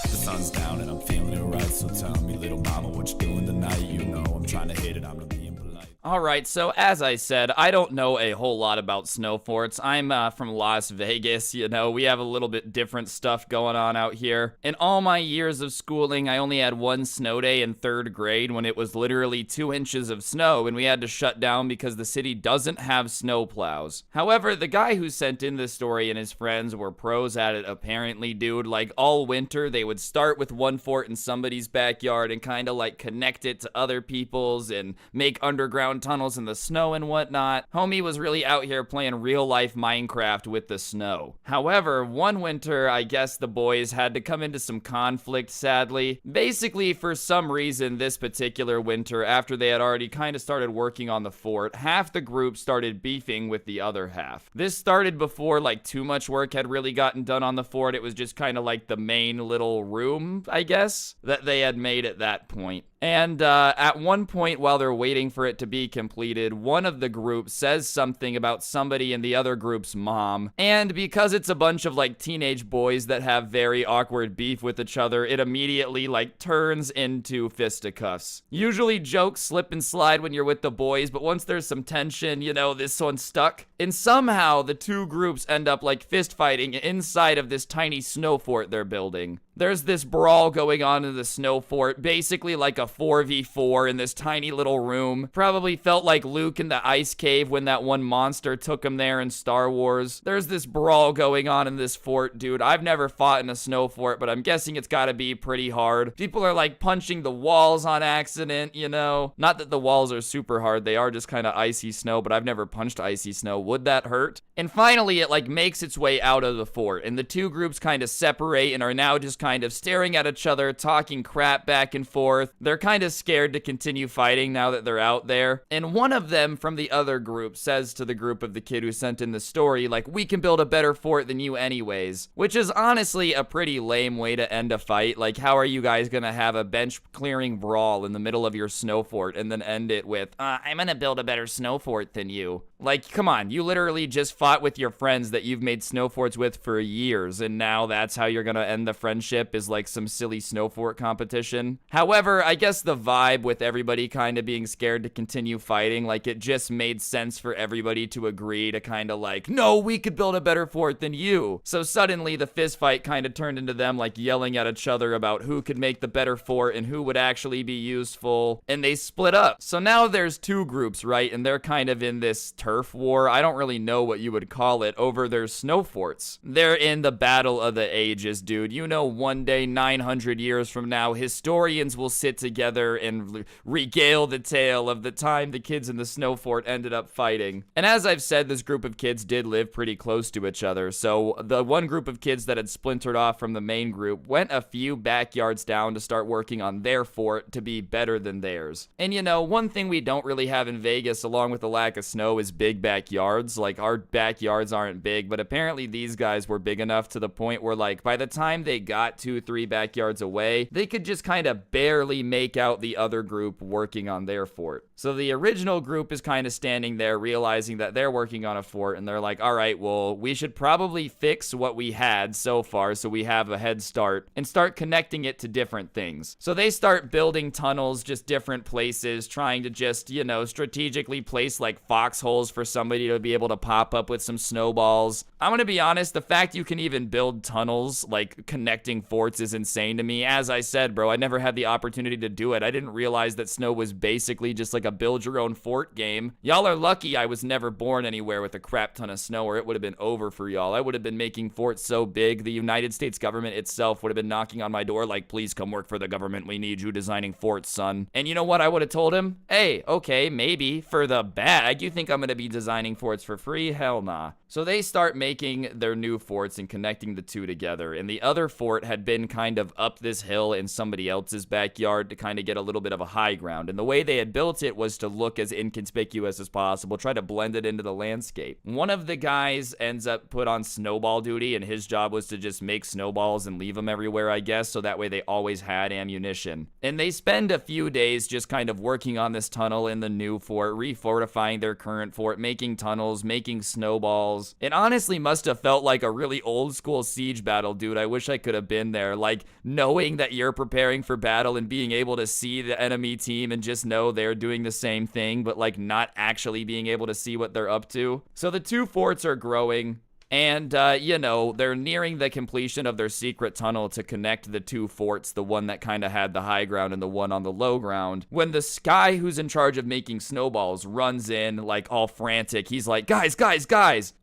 The sun's down and I'm feeling it right. So tell me, little mama, what you doing tonight? You know I'm trying to hit it, I'm not being polite. Alright, so as I said, I don't know a whole lot about snow forts. I'm from Las Vegas, you know, we have a little bit different stuff going on out here. In all my years of schooling, I only had one snow day in 3rd grade when it was literally 2 inches of snow and we had to shut down because the city doesn't have snow plows. However, the guy who sent in this story and his friends were pros at it apparently, dude. Like all winter, they would start with one fort in somebody's backyard and kind of like connect it to other people's and make underground tunnels in the snow and whatnot. Homie was really out here playing real life Minecraft with the snow. However, one winter, I guess the boys had to come into some conflict, sadly. Basically, for some reason, this particular winter, after they had already kind of started working on the fort, half the group started beefing with the other half. This started before like too much work had really gotten done on the fort. It was just kind of like the main little room, I guess, that they had made at that point. And at one point, while they're waiting for it to be completed, one of the group says something about somebody in the other group's mom. And because it's a bunch of like teenage boys that have very awkward beef with each other, it immediately like turns into fisticuffs. Usually jokes slip and slide when you're with the boys, but once there's some tension, you know, this one's stuck. And somehow the two groups end up like fist fighting inside of this tiny snow fort they're building. There's this brawl going on in the snow fort, basically like a 4v4 in this tiny little room. Probably felt like Luke in the ice cave when that one monster took him there in Star Wars. There's this brawl going on in this fort, dude. I've never fought in a snow fort, but I'm guessing it's gotta be pretty hard. People are like punching the walls on accident, you know? Not that the walls are super hard, they are just kind of icy snow, but I've never punched icy snow. Would that hurt? And finally, it like makes its way out of the fort, and the two groups kind of separate and are now just kind of staring at each other, talking crap back and forth. They're kind of scared to continue fighting now that they're out there. And one of them from the other group says to the group of the kid who sent in the story, like, we can build a better fort than you anyways. Which is honestly a pretty lame way to end a fight. Like, how are you guys gonna have a bench clearing brawl in the middle of your snow fort and then end it with, I'm gonna build a better snow fort than you? Like, come on, you literally just fought with your friends that you've made snow forts with for years, and now that's how you're gonna end the friendship, is like some silly snow fort competition. However, I guess the vibe with everybody kind of being scared to continue fighting, like it just made sense for everybody to agree to kind of like, no, we could build a better fort than you. So suddenly the fist fight kind of turned into them like yelling at each other about who could make the better fort and who would actually be useful, and they split up. So now there's two groups, right? And they're kind of in this turf war, I don't really know what you would call it, over their snow forts. They're in the battle of the ages, dude. You know, one day, 900 years from now, historians will sit together and regale the tale of the time the kids in the snow fort ended up fighting. And as I've said, this group of kids did live pretty close to each other, so the one group of kids that had splintered off from the main group went a few backyards down to start working on their fort to be better than theirs. And you know, one thing we don't really have in Vegas, along with the lack of snow, is big backyards. Like, our backyards aren't big, but apparently these guys were big enough to the point where, like, by the time they got 2-3 backyards away, they could just kind of barely make out the other group working on their fort. So the original group is kind of standing there realizing that they're working on a fort, and they're like, all right, well, we should probably fix what we had so far so we have a head start and start connecting it to different things. So they start building tunnels, just different places, trying to just, you know, strategically place like foxholes for somebody to be able to pop up with some snowballs. I'm gonna be honest, the fact you can even build tunnels, like connecting forts, is insane to me. As I said, bro, I never had the opportunity to do it. I didn't realize that snow was basically just like a build your own fort game. Y'all are lucky I was never born anywhere with a crap ton of snow, or it would have been over for y'all. I would have been making forts so big, the United States government itself would have been knocking on my door like, please come work for the government. We need you designing forts, son. And you know what I would have told him? Hey, okay, maybe for the bag, you think I'm gonna to be designing forts for free? Hell nah. So they start making their new forts and connecting the two together. And the other fort had been kind of up this hill in somebody else's backyard to kind of get a little bit of a high ground. And the way they had built it was to look as inconspicuous as possible, try to blend it into the landscape. One of the guys ends up put on snowball duty, and his job was to just make snowballs and leave them everywhere, I guess, so that way they always had ammunition. And they spend a few days just kind of working on this tunnel in the new fort, refortifying their current fort, making tunnels, making snowballs. It honestly must have felt like a really old school siege battle, dude. I wish I could have been there. Like, knowing that you're preparing for battle and being able to see the enemy team and just know they're doing the same thing, but like not actually being able to see what they're up to. So the two forts are growing. And, you know, they're nearing the completion of their secret tunnel to connect the two forts, the one that kind of had the high ground and the one on the low ground. When this guy who's in charge of making snowballs runs in, like, all frantic, he's like, guys,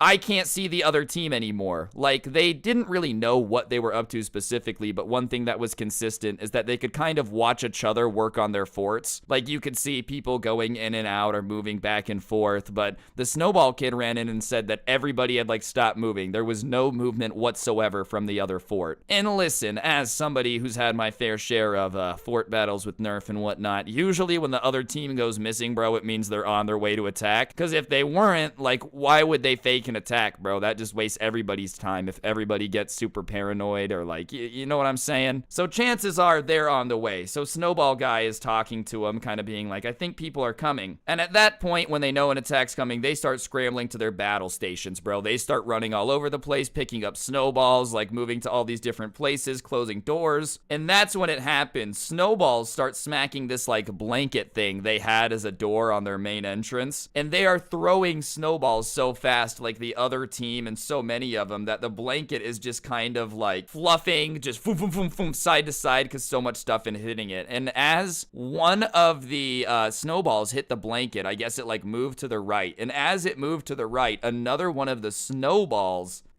I can't see the other team anymore. Like, they didn't really know what they were up to specifically, but one thing that was consistent is that they could kind of watch each other work on their forts. Like, you could see people going in and out or moving back and forth, but the snowball kid ran in and said that everybody had, like, stopped moving. There was no movement whatsoever from the other fort. And listen, as somebody who's had my fair share of fort battles with Nerf and whatnot, usually when the other team goes missing, bro, it means they're on their way to attack. Because if they weren't, like, why would they fake an attack, bro? That just wastes everybody's time if everybody gets super paranoid or, like, you know what I'm saying? So chances are they're on the way. So Snowball Guy is talking to him, kind of being like, I think people are coming. And at that point, when they know an attack's coming, they start scrambling to their battle stations, bro. They start running all over the place, picking up snowballs, like moving to all these different places, closing doors. And that's when it happens. Snowballs start smacking this like blanket thing they had as a door on their main entrance. And they are throwing snowballs so fast, like the other team, and so many of them, that the blanket is just kind of like fluffing, just boom, boom, boom, boom, side to side, because so much stuff in hitting it. And as one of the snowballs hit the blanket, I guess it like moved to the right. And as it moved to the right, another one of the snowballs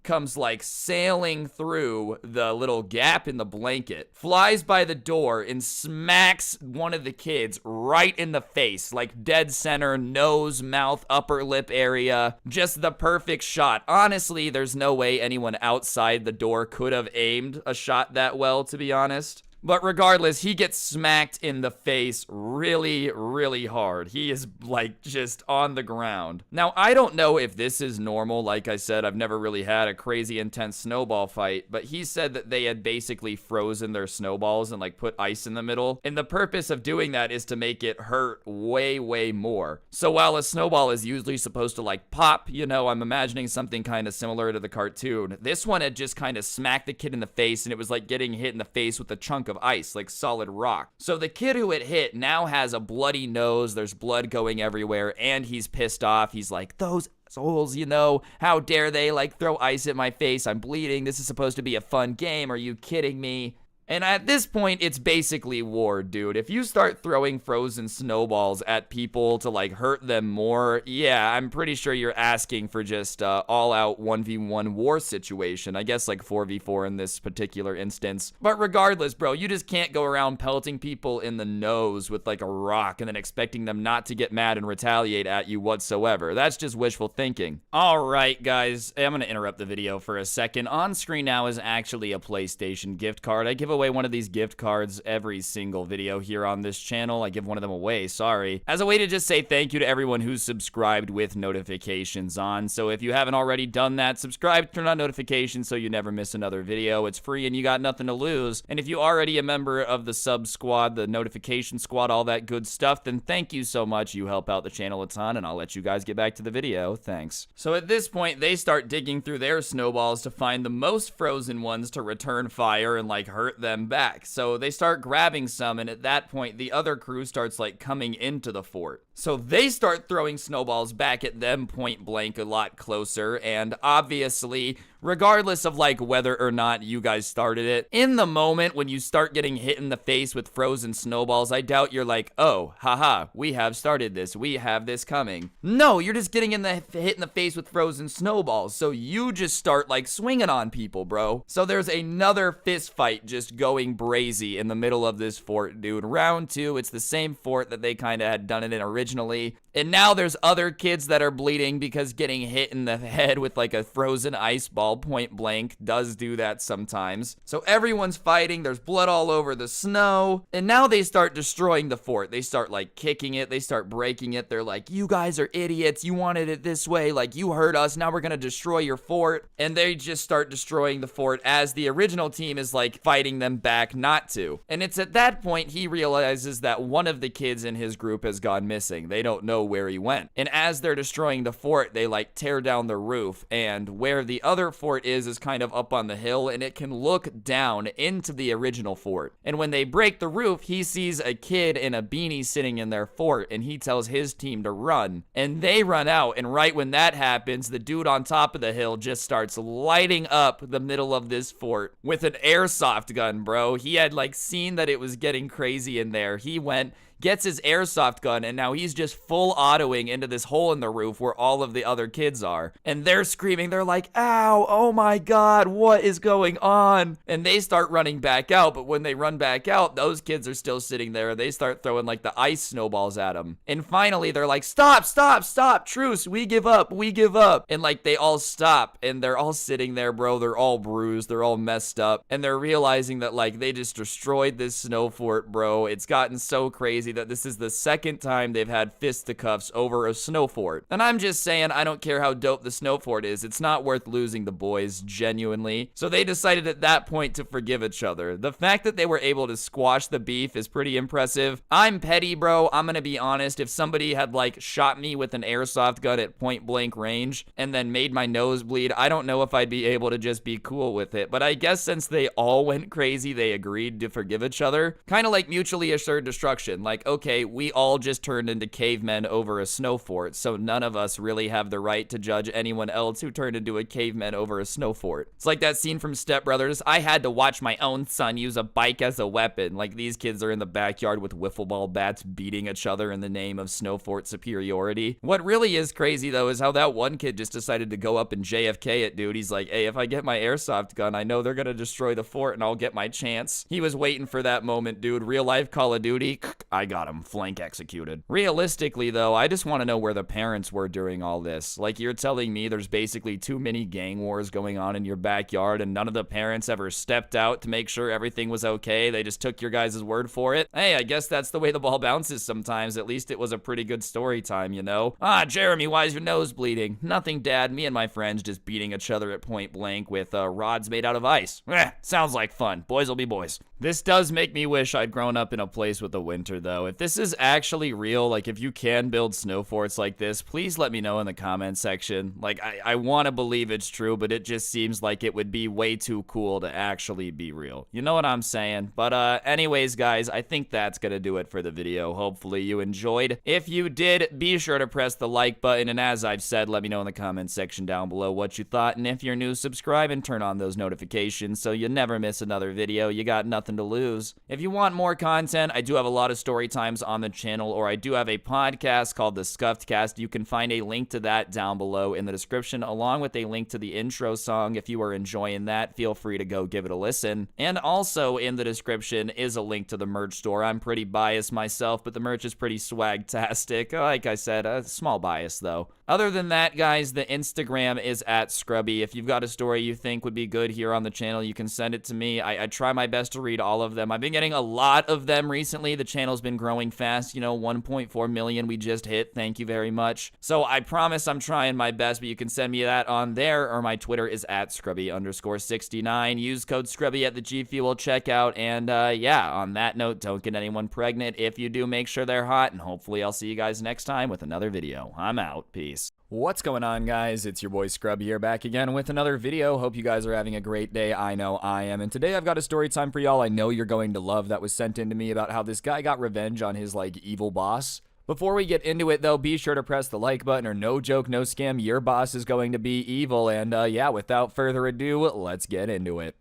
comes like sailing through the little gap in the blanket, flies by the door, and smacks one of the kids right in the face, like dead center, nose, mouth, upper lip area. Just the perfect shot. Honestly, there's no way anyone outside the door could have aimed a shot that well, to be honest. But regardless, he gets smacked in the face really, really hard. He is, like, just on the ground. Now, I don't know if this is normal. Like I said, I've never really had a crazy intense snowball fight. But he said that they had basically frozen their snowballs and, like, put ice in the middle. And the purpose of doing that is to make it hurt way, way more. So while a snowball is usually supposed to, like, pop, you know, I'm imagining something kind of similar to the cartoon. This one had just kind of smacked the kid in the face, and it was like getting hit in the face with a chunk of ice, like solid rock. So the kid who it hit now has a bloody nose, there's blood going everywhere, and he's pissed off. He's like, those assholes, you know, how dare they like throw ice at my face? I'm bleeding. This is supposed to be a fun game. Are you kidding me? And at this point, it's basically war, dude. If you start throwing frozen snowballs at people to, like, hurt them more, yeah, I'm pretty sure you're asking for just all-out 1v1 war situation. I guess, like, 4v4 in this particular instance. But regardless, bro, you just can't go around pelting people in the nose with, like, a rock and then expecting them not to get mad and retaliate at you whatsoever. That's just wishful thinking. All right, guys, I'm gonna interrupt the video for a second. On screen now is actually a PlayStation gift card. I give away one of these gift cards every single video here on this channel. I give one of them away, sorry, as a way to just say thank you to everyone who's subscribed with notifications on. So if you haven't already done that, subscribe, turn on notifications so you never miss another video. It's free and you got nothing to lose. And if you're already a member of the sub squad, the notification squad, all that good stuff, then thank you so much. You help out the channel a ton, and I'll let you guys get back to the video. Thanks. So at this point, they start digging through their snowballs to find the most frozen ones to return fire and like hurt them back. So they start grabbing some, and at that point the other crew starts like coming into the fort. So they start throwing snowballs back at them point blank a lot closer, and obviously regardless of like whether or not you guys started it. In the moment when you start getting hit in the face with frozen snowballs, I doubt you're like, oh, haha, we have started this. We have this coming. No, you're just getting hit in the face with frozen snowballs. So you just start like swinging on people, bro. So there's another fist fight just going brazy in the middle of this fort, dude. Round 2, it's the same fort that they kind of had done it in originally. And now there's other kids that are bleeding because getting hit in the head with like a frozen ice ball point blank does do that sometimes. So everyone's fighting. There's blood all over the snow. And now they start destroying the fort. They start like kicking it. They start breaking it. They're like, you guys are idiots. You wanted it this way. Like, you hurt us. Now we're going to destroy your fort. And they just start destroying the fort as the original team is like fighting them back not to. And it's at that point he realizes that one of the kids in his group has gone missing. They don't know where he went. And as they're destroying the fort, they like tear down the roof, and where the other fort is kind of up on the hill, and it can look down into the original fort. And when they break the roof, he sees a kid in a beanie sitting in their fort, and he tells his team to run, and they run out. And right when that happens, the dude on top of the hill just starts lighting up the middle of this fort with an airsoft gun, bro. He had like seen that it was getting crazy in there. He went, gets his airsoft gun, and now he's just full autoing into this hole in the roof where all of the other kids are. And they're screaming. They're like, ow, oh my God, what is going on? And they start running back out, but when they run back out, those kids are still sitting there. They start throwing like the ice snowballs at them. And finally, they're like, stop, stop, stop, truce, we give up, we give up. And like they all stop, and they're all sitting there, bro. They're all bruised, they're all messed up, and they're realizing that like they just destroyed this snow fort, bro. It's gotten so crazy that this is the second time they've had fisticuffs over a snow fort. And I'm just saying, I don't care how dope the snow fort is, it's not worth losing the boys, genuinely. So they decided at that point to forgive each other. The fact that they were able to squash the beef is pretty impressive. I'm petty, bro. I'm gonna be honest. If somebody had like shot me with an airsoft gun at point blank range and then made my nose bleed, I don't know if I'd be able to just be cool with it. But I guess since they all went crazy, they agreed to forgive each other. Kind of like mutually assured destruction. Like, okay, we all just turned into cavemen over a snow fort, so none of us really have the right to judge anyone else who turned into a caveman over a snow fort. It's like that scene from Step Brothers. I had to watch my own son use a bike as a weapon. Like, these kids are in the backyard with wiffle ball bats beating each other in the name of snow fort superiority. What really is crazy, though, is how that one kid just decided to go up and JFK it, dude. He's like, hey, if I get my airsoft gun, I know they're gonna destroy the fort and I'll get my chance. He was waiting for that moment, dude. Real life Call of Duty, I got him flank executed. Realistically, though, I just want to know where the parents were during all this. Like, you're telling me there's basically too many gang wars going on in your backyard and none of the parents ever stepped out to make sure everything was okay? They just took your guys' word for it? Hey, I guess that's the way the ball bounces sometimes. At least it was a pretty good story time, you know? Ah, Jeremy, why is your nose bleeding? Nothing, Dad. Me and my friends just beating each other at point blank with rods made out of ice. Sounds like fun. Boys will be boys. This does make me wish I'd grown up in a place with a winter, though. If this is actually real, like if you can build snow forts like this, please let me know in the comment section. Like, I want to believe it's true, but it just seems like it would be way too cool to actually be real. You know what I'm saying? But anyways, guys, I think that's gonna do it for the video. Hopefully you enjoyed. If you did, be sure to press the like button, and as I've said, let me know in the comment section down below what you thought, and if you're new, subscribe and turn on those notifications so you never miss another video. You got nothing to lose. If you want more content, I do have a lot of story times on the channel, or I do have a podcast called the Scuffed Cast. You can find a link to that down below in the description, along with a link to the intro song. If you are enjoying that, feel free to go give it a listen. And also in the description is a link to the merch store. I'm pretty biased myself, but the merch is pretty swag-tastic. Like I said, a small bias though. Other than that, guys, the Instagram is at Scrubby. If you've got a story you think would be good here on the channel, you can send it to me. I try my best to read all of them. I've been getting a lot of them recently. The channel's been growing fast. You know, 1.4 million we just hit. Thank you very much. So I promise I'm trying my best, but you can send me that on there, or my Twitter is at Scrubby_69. Use code Scrubby at the G Fuel checkout. And yeah, on that note, don't get anyone pregnant. If you do, make sure they're hot, and hopefully I'll see you guys next time with another video. I'm out. Peace. What's going on, guys? It's your boy Scrubby here, back again with another video. Hope you guys are having a great day. I know I am. And today I've got a story time for y'all I know you're going to love that was sent in to me about how this guy got revenge on his, like, evil boss. Before we get into it, though, be sure to press the like button, or no joke, no scam, your boss is going to be evil. And yeah, without further ado, let's get into it.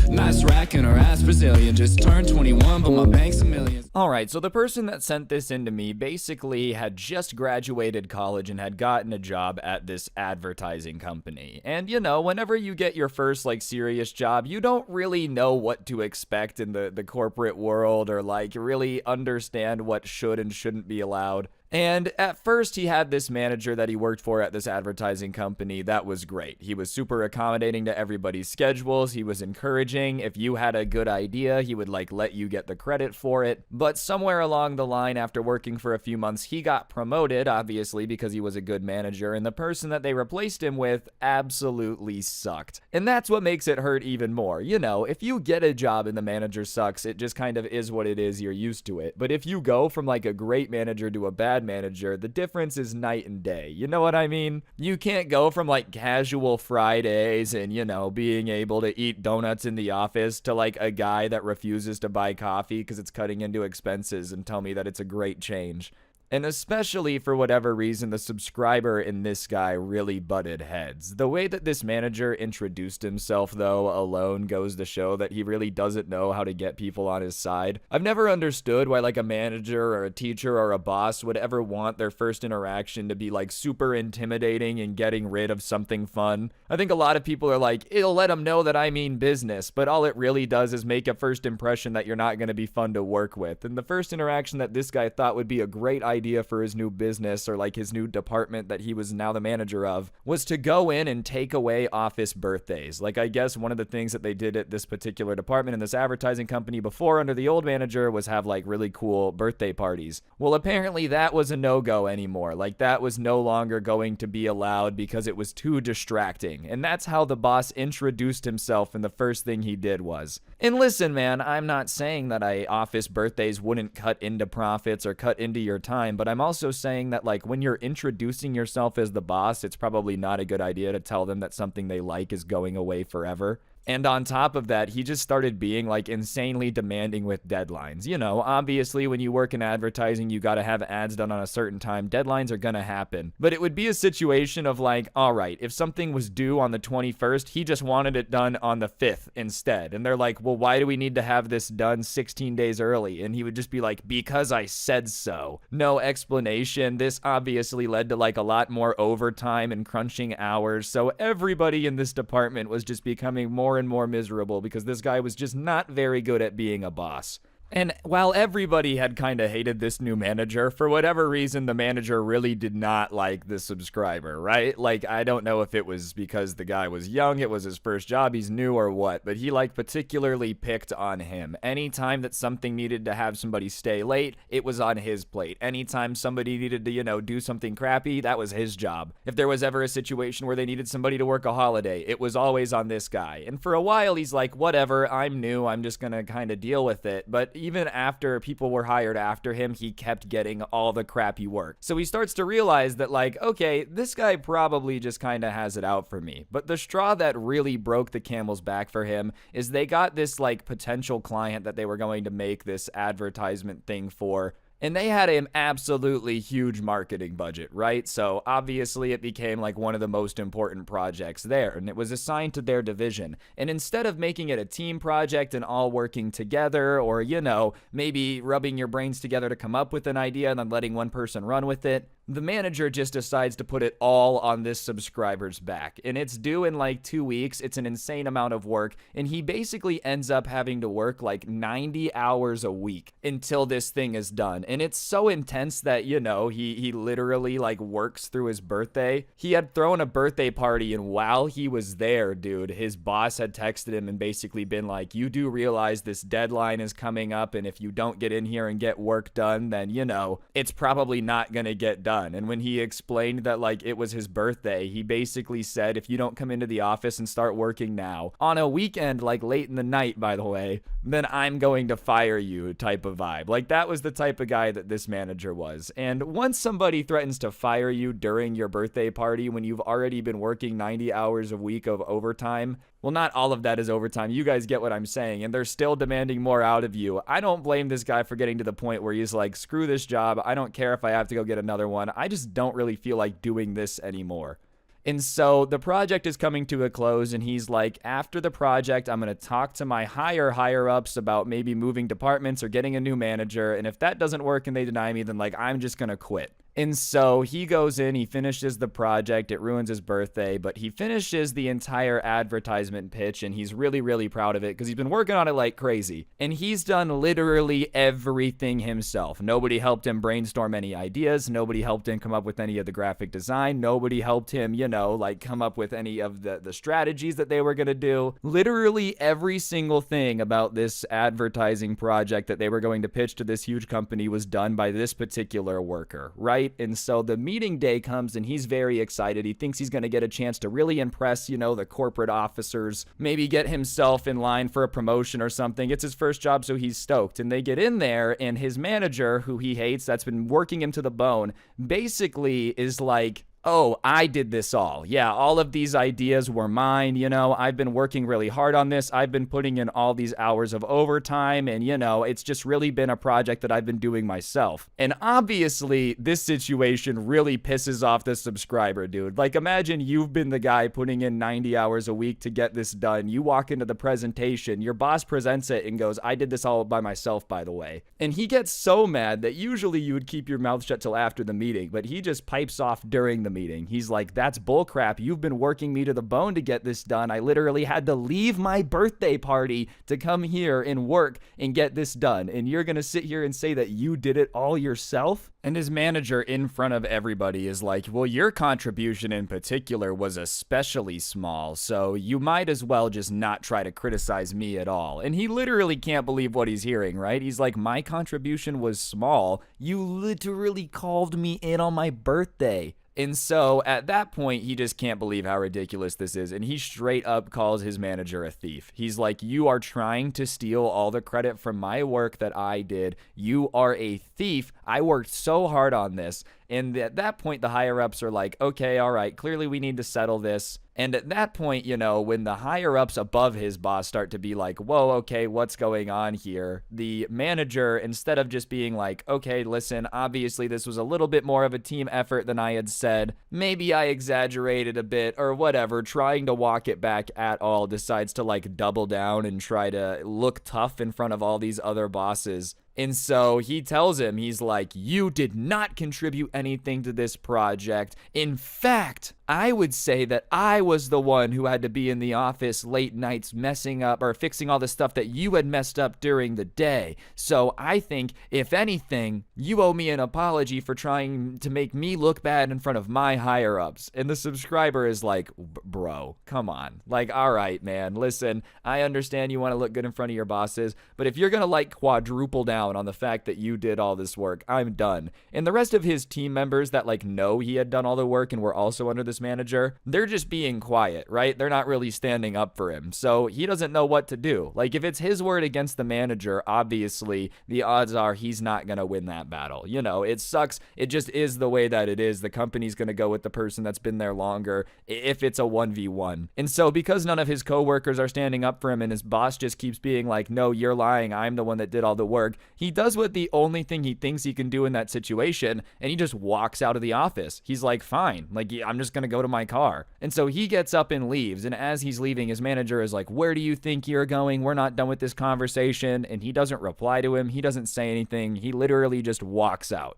Nice rack in her ass Brazilian. Just turned 21, but my bank's a million. Alright, so the person that sent this in to me basically had just graduated college and had gotten a job at this advertising company. And you know, whenever you get your first like serious job, you don't really know what to expect in the corporate world, or like really understand what should and shouldn't be allowed. And at first, he had this manager that he worked for at this advertising company that was great. He was super accommodating to everybody's schedules. He was encouraging. If you had a good idea, he would like let you get the credit for it. But somewhere along the line, after working for a few months, he got promoted, obviously, because he was a good manager. And the person that they replaced him with absolutely sucked. And that's what makes it hurt even more. You know, if you get a job and the manager sucks, it just kind of is what it is. You're used to it. But if you go from like a great manager to a bad manager, the difference is night and day. You know what I mean? You can't go from like casual Fridays and, you know, being able to eat donuts in the office to like a guy that refuses to buy coffee because it's cutting into expenses and tell me that it's a great change. And especially for whatever reason, the subscriber and this guy really butted heads. The way that this manager introduced himself, though, alone goes to show that he really doesn't know how to get people on his side. I've never understood why like a manager or a teacher or a boss would ever want their first interaction to be like super intimidating and getting rid of something fun. I think a lot of people are like, it'll let them know that I mean business, but all it really does is make a first impression that you're not going to be fun to work with. And the first interaction that this guy thought would be a great idea for his new business, or like his new department that he was now the manager of, was to go in and take away office birthdays. Like, I guess one of the things that they did at this particular department in this advertising company before under the old manager was have like really cool birthday parties. Well, apparently that was a no-go anymore. Like, that was no longer going to be allowed because it was too distracting. And that's how the boss introduced himself, and the first thing he did was. And listen, man, I'm not saying that office birthdays wouldn't cut into profits or cut into your time, but I'm also saying that like when you're introducing yourself as the boss, it's probably not a good idea to tell them that something they like is going away forever. And on top of that, he just started being like insanely demanding with deadlines. You know, obviously when you work in advertising, you got to have ads done on a certain time. Deadlines are going to happen. But it would be a situation of like, all right, if something was due on the 21st, he just wanted it done on the 5th instead. And they're like, well, why do we need to have this done 16 days early? And he would just be like, because I said so. No explanation. This obviously led to like a lot more overtime and crunching hours. So everybody in this department was just becoming more and more miserable because this guy was just not very good at being a boss. And while everybody had kind of hated this new manager, for whatever reason, the manager really did not like the subscriber, right? Like, I don't know if it was because the guy was young, it was his first job, he's new or what, but he like particularly picked on him. Anytime that something needed to have somebody stay late, it was on his plate. Anytime somebody needed to, you know, do something crappy, that was his job. If there was ever a situation where they needed somebody to work a holiday, it was always on this guy. And for a while, he's like, whatever, I'm new, I'm just gonna kind of deal with it. But even after people were hired after him, he kept getting all the crappy work. So he starts to realize that like, okay, this guy probably just kind of has it out for me. But the straw that really broke the camel's back for him is they got this like potential client that they were going to make this advertisement thing for. And they had an absolutely huge marketing budget, right? So obviously it became like one of the most important projects there, and it was assigned to their division. And instead of making it a team project and all working together, or, you know, maybe rubbing your brains together to come up with an idea and then letting one person run with it, the manager just decides to put it all on this subscriber's back. And it's due in like 2 weeks. It's an insane amount of work. And he basically ends up having to work like 90 hours a week until this thing is done. And it's so intense that, you know, he literally like works through his birthday. He had thrown a birthday party, and while he was there, dude, his boss had texted him and basically been like, you do realize this deadline is coming up, and if you don't get in here and get work done, then, you know, it's probably not gonna get done. And when he explained that like it was his birthday, he basically said, if you don't come into the office and start working now, on a weekend, like late in the night, by the way, then I'm going to fire you type of vibe. Like, that was the type of guy that this manager was. And once somebody threatens to fire you during your birthday party when you've already been working 90 hours a week of overtime, Well, not all of that is overtime. You guys get what I'm saying, and they're still demanding more out of you. I don't blame this guy for getting to the point where he's like, screw this job. I don't care if I have to go get another one. I just don't really feel like doing this anymore. And so the project is coming to a close, and he's like, after the project, I'm going to talk to my higher ups about maybe moving departments or getting a new manager. And if that doesn't work and they deny me, then like, I'm just going to quit. And so he goes in, he finishes the project, it ruins his birthday, but he finishes the entire advertisement pitch, and he's really, really proud of it because he's been working on it like crazy. And he's done literally everything himself. Nobody helped him brainstorm any ideas. Nobody helped him come up with any of the graphic design. Nobody helped him, like come up with any of the strategies that they were going to do. Literally every single thing about this advertising project that they were going to pitch to this huge company was done by this particular worker, right? And so the meeting day comes, and he's very excited. He thinks he's going to get a chance to really impress, the corporate officers, maybe get himself in line for a promotion or something. It's his first job, so he's stoked. And they get in there, and his manager, who he hates, that's been working him to the bone, basically is like, oh, I did this all. Yeah, all of these ideas were mine, I've been working really hard on this. I've been putting in all these hours of overtime, and, it's just really been a project that I've been doing myself. And obviously, this situation really pisses off the subscriber, dude. Like, imagine you've been the guy putting in 90 hours a week to get this done. You walk into the presentation, your boss presents it and goes, I did this all by myself, by the way. And he gets so mad that usually you would keep your mouth shut till after the meeting, but he just pipes off during the meeting. He's like, that's bullcrap. You've been working me to the bone to get this done. I literally had to leave my birthday party to come here and work and get this done. And you're going to sit here and say that you did it all yourself? And his manager in front of everybody is like, well, your contribution in particular was especially small, so you might as well just not try to criticize me at all. And he literally can't believe what he's hearing, right? He's like, my contribution was small. You literally called me in on my birthday. And so at that point, he just can't believe how ridiculous this is. And he straight up calls his manager a thief. He's like, you are trying to steal all the credit from my work that I did. You are a thief. I worked so hard on this. And at that point, the higher ups are like, okay, all right, clearly we need to settle this. And at that point, when the higher ups above his boss start to be like, whoa, okay, what's going on here? The manager, instead of just being like, okay, listen, obviously this was a little bit more of a team effort than I had said. Maybe I exaggerated a bit or whatever, trying to walk it back at all, decides to like double down and try to look tough in front of all these other bosses. And so he tells him, he's like, you did not contribute anything to this project. In fact, I would say that I was the one who had to be in the office late nights messing up or fixing all the stuff that you had messed up during the day. So I think, if anything, you owe me an apology for trying to make me look bad in front of my higher ups. And the subscriber is like, bro, come on. Like, all right, man, listen, I understand you want to look good in front of your bosses, but if you're going to like quadruple down on the fact that you did all this work, I'm done. And the rest of his team members that like know he had done all the work and were also under this manager, they're just being quiet, right? They're not really standing up for him. So he doesn't know what to do. Like, if it's his word against the manager, obviously the odds are he's not going to win that battle. It sucks. It just is the way that it is. The company's going to go with the person that's been there longer if it's a 1v1. And so because none of his coworkers are standing up for him and his boss just keeps being like, no, you're lying, I'm the one that did all the work, he does what the only thing he thinks he can do in that situation, and he just walks out of the office. He's like, fine, like, I'm just gonna go to my car. And so he gets up and leaves, and as he's leaving, his manager is like, where do you think you're going? We're not done with this conversation. And he doesn't reply to him. He doesn't say anything. He literally just walks out,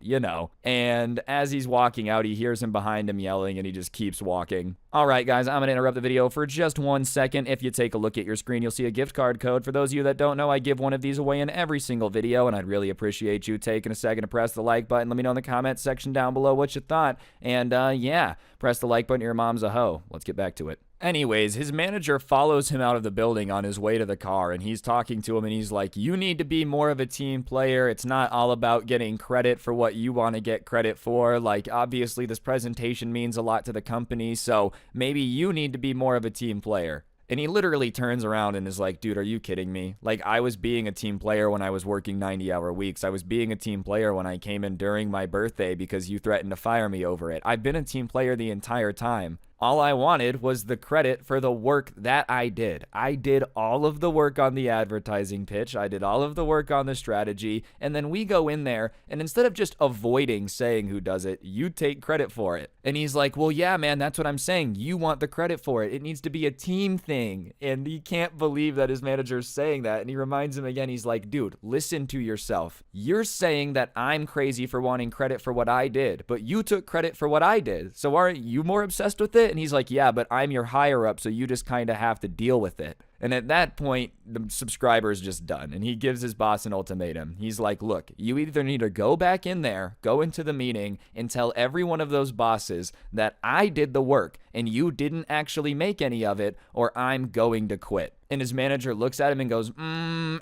And as he's walking out, he hears him behind him yelling, and he just keeps walking. All right, guys, I'm going to interrupt the video for just 1 second. If you take a look at your screen, you'll see a gift card code. For those of you that don't know, I give one of these away in every single video, and I'd really appreciate you taking a second to press the like button. Let me know in the comments section down below what you thought. And yeah, press the like button. Your mom's a hoe. Let's get back to it. Anyways, his manager follows him out of the building on his way to the car, and he's talking to him, and he's like, you need to be more of a team player. It's not all about getting credit for what you want to get credit for. Like, obviously, this presentation means a lot to the company, so maybe you need to be more of a team player. And he literally turns around and is like, dude, are you kidding me? Like, I was being a team player when I was working 90-hour weeks. I was being a team player when I came in during my birthday because you threatened to fire me over it. I've been a team player the entire time. All I wanted was the credit for the work that I did. I did all of the work on the advertising pitch. I did all of the work on the strategy. And then we go in there, and instead of just avoiding saying who does it, you take credit for it. And he's like, well, yeah, man, that's what I'm saying. You want the credit for it. It needs to be a team thing. And he can't believe that his manager's saying that. And he reminds him again, he's like, dude, listen to yourself. You're saying that I'm crazy for wanting credit for what I did, but you took credit for what I did. So aren't you more obsessed with it? And he's like, yeah, but I'm your higher up, so you just kind of have to deal with it. And at that point, the subscriber's just done. And he gives his boss an ultimatum. He's like, look, you either need to go back in there, go into the meeting, and tell every one of those bosses that I did the work and you didn't actually make any of it, or I'm going to quit. And his manager looks at him and goes,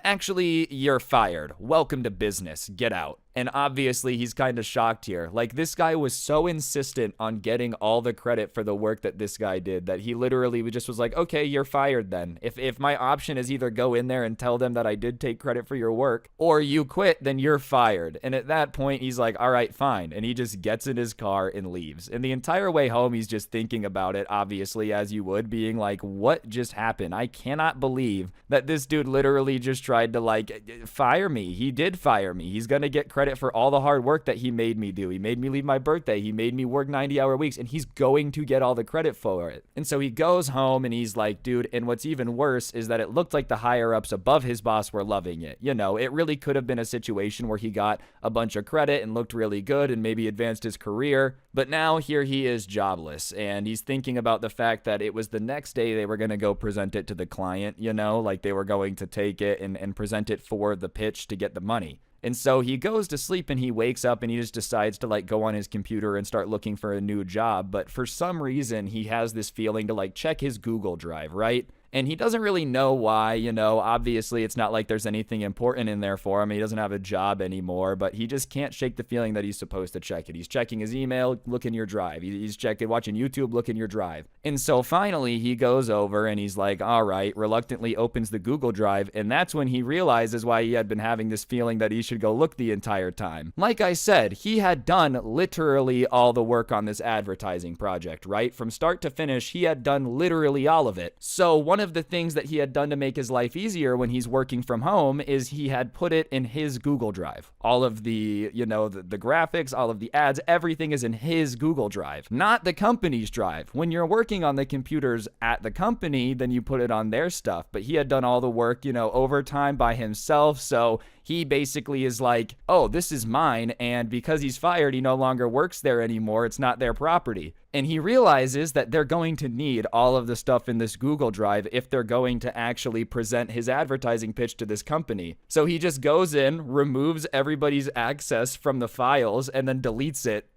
actually, you're fired. Welcome to business. Get out. And obviously, he's kind of shocked here. Like, this guy was so insistent on getting all the credit for the work that this guy did that he literally just was like, okay, you're fired then. If my option is either go in there and tell them that I did take credit for your work, or you quit, then you're fired. And at that point, he's like, all right, fine. And he just gets in his car and leaves. And the entire way home, he's just thinking about it, obviously, as you would, being like, what just happened? I cannot believe that this dude literally just tried to, like, fire me. He did fire me. He's gonna get credit for all the hard work that he made me do. He made me leave my birthday. He made me work 90-hour weeks, and he's going to get all the credit for it. And so he goes home and he's like, dude, and what's even worse is that it looked like the higher ups above his boss were loving it. You know, it really could have been a situation where he got a bunch of credit and looked really good and maybe advanced his career. But now here he is jobless, and he's thinking about the fact that it was the next day they were going to go present it to the client, you know, like they were going to take it and present it for the pitch to get the money. And so he goes to sleep and he wakes up and he just decides to, like, go on his computer and start looking for a new job. But for some reason, he has this feeling to, like, check his Google Drive, right? And he doesn't really know why, you know, obviously it's not like there's anything important in there for him. He doesn't have a job anymore, but he just can't shake the feeling that he's supposed to check it. He's checking his email, look in your drive. He's checking, watching YouTube, look in your drive. And so finally he goes over and he's like, all right, reluctantly opens the Google Drive. And that's when he realizes why he had been having this feeling that he should go look the entire time. Like I said, he had done literally all the work on this advertising project, right? From start to finish, he had done literally all of it. So one of the things that he had done to make his life easier when he's working from home is he had put it in his Google Drive. All of the, you know, the graphics, all of the ads, everything is in his Google Drive, not the company's drive. When you're working on the computers at the company, then you put it on their stuff. But he had done all the work, you know, overtime by himself. So he basically is like, oh, this is mine. And because he's fired, he no longer works there anymore. It's not their property. And he realizes that they're going to need all of the stuff in this Google Drive if they're going to actually present his advertising pitch to this company. So he just goes in, removes everybody's access from the files, and then deletes it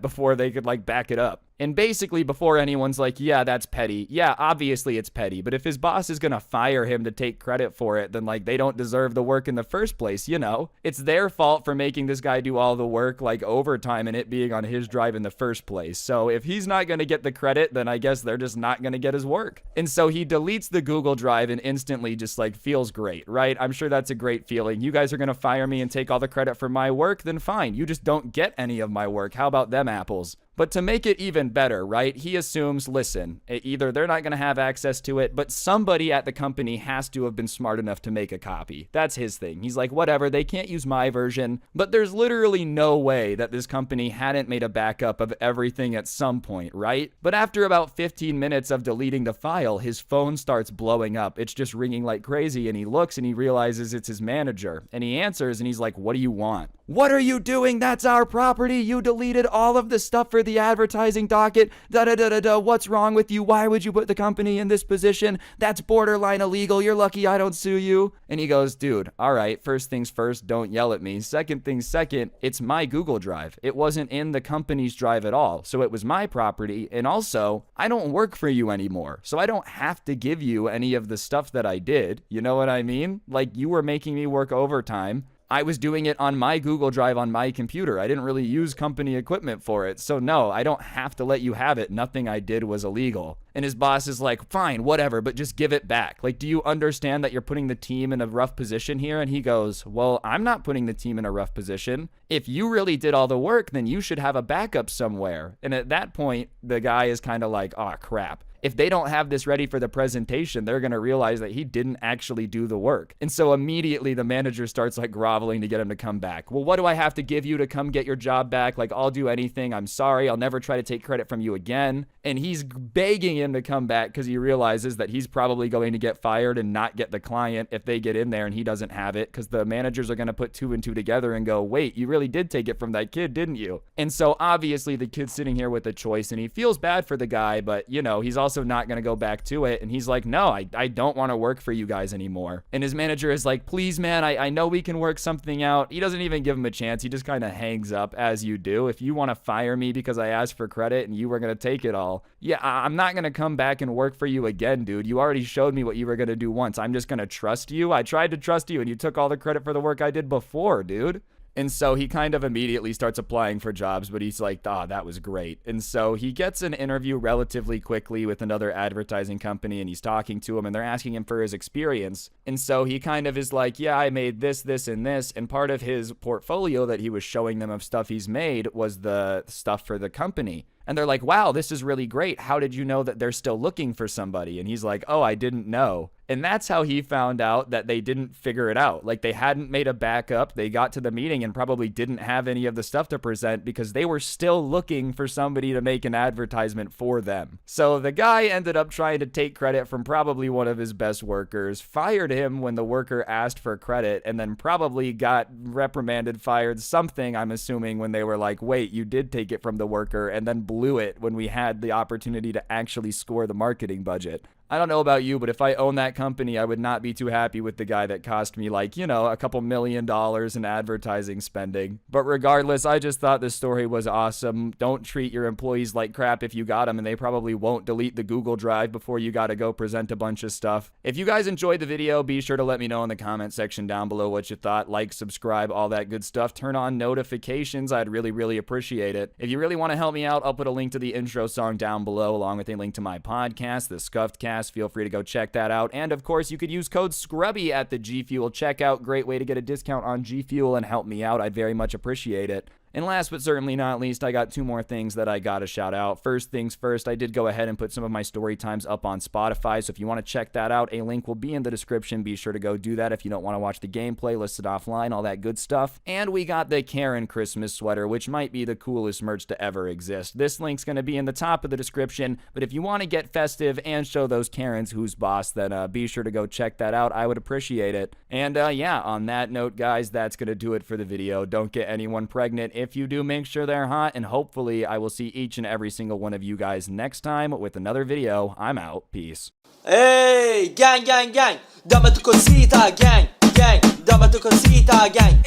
before they could, like, back it up. And basically, before anyone's like, yeah, that's petty. Yeah, obviously it's petty. But if his boss is going to fire him to take credit for it, then, like, they don't deserve the work in the first place, you know? It's their fault for making this guy do all the work, like, overtime and it being on his drive in the first place. So if he's not going to get the credit, then I guess they're just not going to get his work. And so he deletes the Google Drive and instantly just, like, feels great, right? I'm sure that's a great feeling. You guys are going to fire me and take all the credit for my work? Then fine. You just don't get any of my work. How about them apples? But to make it even better, right, he assumes, listen, either they're not going to have access to it, but somebody at the company has to have been smart enough to make a copy. That's his thing. He's like, whatever, they can't use my version, but there's literally no way that this company hadn't made a backup of everything at some point, right? But after about 15 minutes of deleting the file, his phone starts blowing up. It's just ringing like crazy, and he looks and he realizes it's his manager. And he answers and he's like, what do you want? What are you doing? That's our property. You deleted all of the stuff for the advertising docket. Da-da-da-da-da. What's wrong with you? Why would you put the company in this position? That's borderline illegal. You're lucky I don't sue you. And he goes, dude, all right, first things first, don't yell at me. Second things second, it's my Google Drive. It wasn't in the company's drive at all. So it was my property. And also, I don't work for you anymore. So I don't have to give you any of the stuff that I did. You know what I mean? Like, you were making me work overtime. I was doing it on my Google Drive on my computer. I didn't really use company equipment for it. So no, I don't have to let you have it. Nothing I did was illegal. And his boss is like, fine, whatever, but just give it back. Like, do you understand that you're putting the team in a rough position here? And he goes, well, I'm not putting the team in a rough position. If you really did all the work, then you should have a backup somewhere. And at that point, the guy is kind of like, oh, crap. If they don't have this ready for the presentation, they're going to realize that he didn't actually do the work. And so immediately the manager starts like groveling to get him to come back. Well, what do I have to give you to come get your job back? Like, I'll do anything. I'm sorry. I'll never try to take credit from you again. And he's begging him to come back because he realizes that he's probably going to get fired and not get the client if they get in there and he doesn't have it, because the managers are going to put 2 and 2 together and go, wait, you really did take it from that kid, didn't you? And so obviously the kid's sitting here with a choice and he feels bad for the guy, but you know, he's also not going to go back to it. And he's like, no, I don't want to work for you guys anymore. And his manager is like, please, man, I know we can work something out. He doesn't even give him a chance. He just kind of hangs up, as you do. If you want to fire me because I asked for credit and you were going to take it all, yeah, I'm not going to come back and work for you again, dude. You already showed me what you were going to do once. I'm just going to trust you. I tried to trust you and you took all the credit for the work I did before, dude. And so he kind of immediately starts applying for jobs, but he's like, that was great. And so he gets an interview relatively quickly with another advertising company, and he's talking to him, and they're asking him for his experience. And so he kind of is like, yeah, I made this, this, and this. And part of his portfolio that he was showing them of stuff he's made was the stuff for the company. And they're like, wow, this is really great. How did you know that they're still looking for somebody? And he's like, oh, I didn't know. And that's how he found out that they didn't figure it out. Like, they hadn't made a backup. They got to the meeting and probably didn't have any of the stuff to present because they were still looking for somebody to make an advertisement for them. So the guy ended up trying to take credit from probably one of his best workers, fired him when the worker asked for credit, and then probably got reprimanded, fired, something, I'm assuming, when they were like, wait, you did take it from the worker, and then blew it when we had the opportunity to actually score the marketing budget. I don't know about you, but if I owned that company, I would not be too happy with the guy that cost me, like, you know, a couple $1 million in advertising spending. But regardless, I just thought this story was awesome. Don't treat your employees like crap if you got them, and they probably won't delete the Google Drive before you gotta go present a bunch of stuff. If you guys enjoyed the video, be sure to let me know in the comment section down below what you thought. Like, subscribe, all that good stuff. Turn on notifications. I'd really, really appreciate it. If you really want to help me out, I'll put a link to the intro song down below, along with a link to my podcast, the Scuffed Cast. Feel free to go check that out. And of course, you could use code Scrubby at the G Fuel checkout. Great way to get a discount on G Fuel and help me out. I'd very much appreciate it. And last but certainly not least, I got 2 more things that I gotta shout out. First things first, I did go ahead and put some of my story times up on Spotify, so if you want to check that out, a link will be in the description. Be sure to go do that if you don't want to watch the gameplay, listed offline, all that good stuff. And we got the Karen Christmas sweater, which might be the coolest merch to ever exist. This link's gonna be in the top of the description, but if you want to get festive and show those Karens who's boss, then be sure to go check that out. I would appreciate it. And yeah, on that note, guys, that's gonna do it for the video. Don't get anyone pregnant. If you do, make sure they're hot, and hopefully I will see each and every single one of you guys next time with another video. I'm out. Peace. Hey, gang, gang, gang. Dame tu cosita, gang, gang. Dame tu cosita, gang.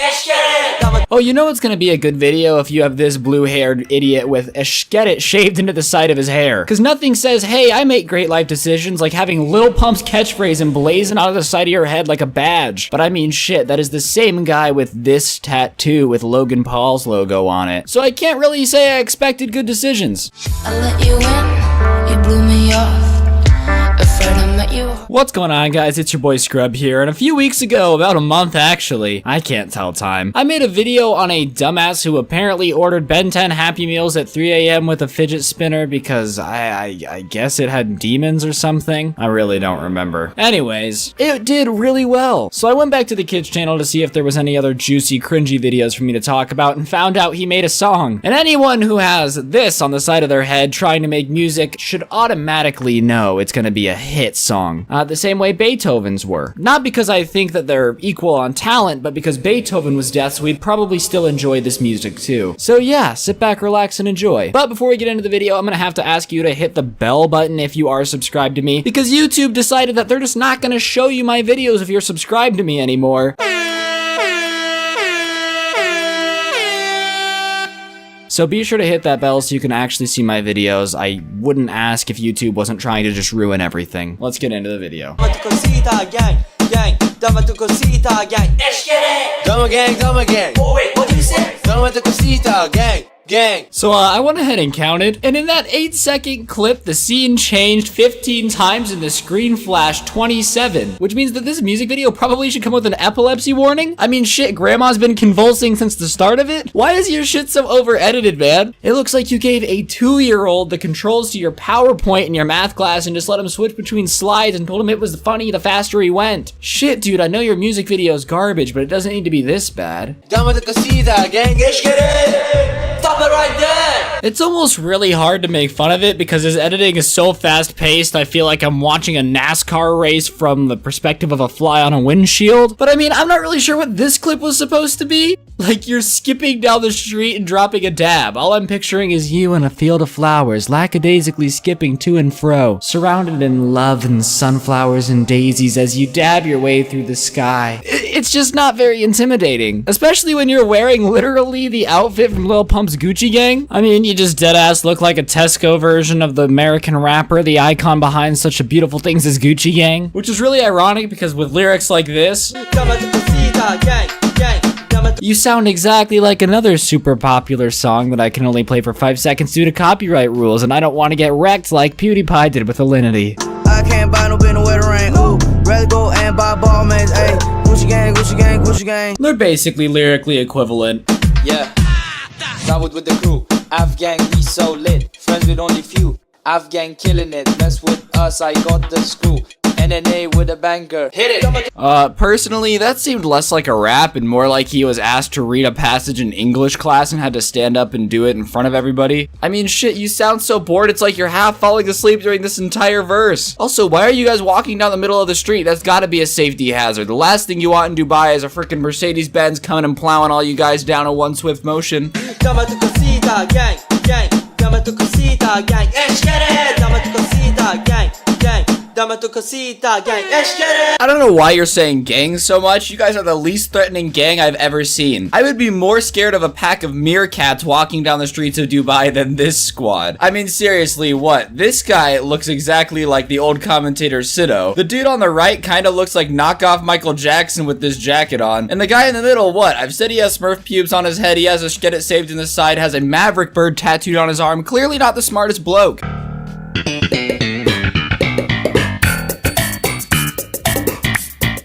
Oh, you know it's gonna be a good video if you have this blue-haired idiot with Eshket shaved into the side of his hair. Cause nothing says, hey, I make great life decisions, like having Lil Pump's catchphrase emblazoned out of the side of your head like a badge. But I mean, shit, that is the same guy with this tattoo with Logan Paul's logo on it. So I can't really say I expected good decisions. I let you in, you blew me off. Afraid I met you. What's going on, guys? It's your boy Scrub here, and a few weeks ago, about a month actually, I can't tell time, I made a video on a dumbass who apparently ordered Ben 10 Happy Meals at 3 a.m. with a fidget spinner because I guess it had demons or something. I really don't remember. Anyways, it did really well. So I went back to the kids channel to see if there was any other juicy, cringy videos for me to talk about, and found out he made a song. And anyone who has this on the side of their head trying to make music should automatically know it's gonna be a hit song. The same way Beethoven's were. Not because I think that they're equal on talent, but because Beethoven was deaf, so we'd probably still enjoy this music too. So yeah, sit back, relax, and enjoy. But before we get into the video, I'm gonna have to ask you to hit the bell button if you are subscribed to me, because YouTube decided that they're just not gonna show you my videos if you're subscribed to me anymore. So be sure to hit that bell so you can actually see my videos. I wouldn't ask if YouTube wasn't trying to just ruin everything. Let's get into the video. Dame tu cosita, gang, gang. Dama tu cosita gang. Dama gang, dama gang. Oh wait, what did you say? Dama tu cosita gang. Gang. So I went ahead and counted, and in that 8-second clip, the scene changed 15 times and the screen flashed 27, which means that this music video probably should come with an epilepsy warning. I mean, shit, grandma's been convulsing since the start of it. Why is your shit so over-edited, man? It looks like you gave a 2-year-old the controls to your PowerPoint in your math class and just let him switch between slides and told him it was funny the faster he went. Shit, dude, I know your music video is garbage, but it doesn't need to be this bad. Dama tu cosita gang. Stop it right there. It's almost really hard to make fun of it because his editing is so fast-paced, I feel like I'm watching a NASCAR race from the perspective of a fly on a windshield. But I mean, I'm not really sure what this clip was supposed to be. Like, you're skipping down the street and dropping a dab. All I'm picturing is you in a field of flowers, lackadaisically skipping to and fro, surrounded in love and sunflowers and daisies as you dab your way through the sky. It's just not very intimidating, especially when you're wearing literally the outfit from Lil Pump's Gucci Gang. I mean, you just deadass look like a Tesco version of the American rapper, the icon behind such a beautiful things as Gucci Gang, which is really ironic because with lyrics like this, Dama tu cosita gang. Gang. you sound exactly like another super popular song that I can only play for 5 seconds due to copyright rules, and I don't want to get wrecked like PewDiePie did with Alinity. I can't buy no bin with a ring. Ooh, rather go and buy ball mates. Ayy, Gucci gang, Gucci gang, Gucci gang. They're basically lyrically equivalent. Yeah, traveled with the crew. Afghan, we so lit. Friends with only few. Afghan killing it. Mess with us, I got the screw. NNA with a banger. Hit it. Personally, that seemed less like a rap and more like he was asked to read a passage in English class and had to stand up and do it in front of everybody. I mean, shit, you sound so bored, it's like you're half falling asleep during this entire verse. Also, why are you guys walking down the middle of the street? That's gotta be a safety hazard. The last thing you want in Dubai is a freaking Mercedes-Benz coming and plowing all you guys down in one swift motion. Dama tu cosita gang. Gang. Dama tu cosita gang. Dama tu cosita gang. Gang. Dama tu cosita gang. I don't know why you're saying gang so much. You guys are the least threatening gang I've ever seen. I would be more scared of a pack of meerkats walking down the streets of Dubai than this squad. I mean, seriously, what? This guy looks exactly like the old commentator Sido. The dude on the right kind of looks like knockoff Michael Jackson with this jacket on. And the guy in the middle, what? I've said he has Smurf pubes on his head. He has a Get It Saved in the side, has a Maverick bird tattooed on his arm. Clearly not the smartest bloke.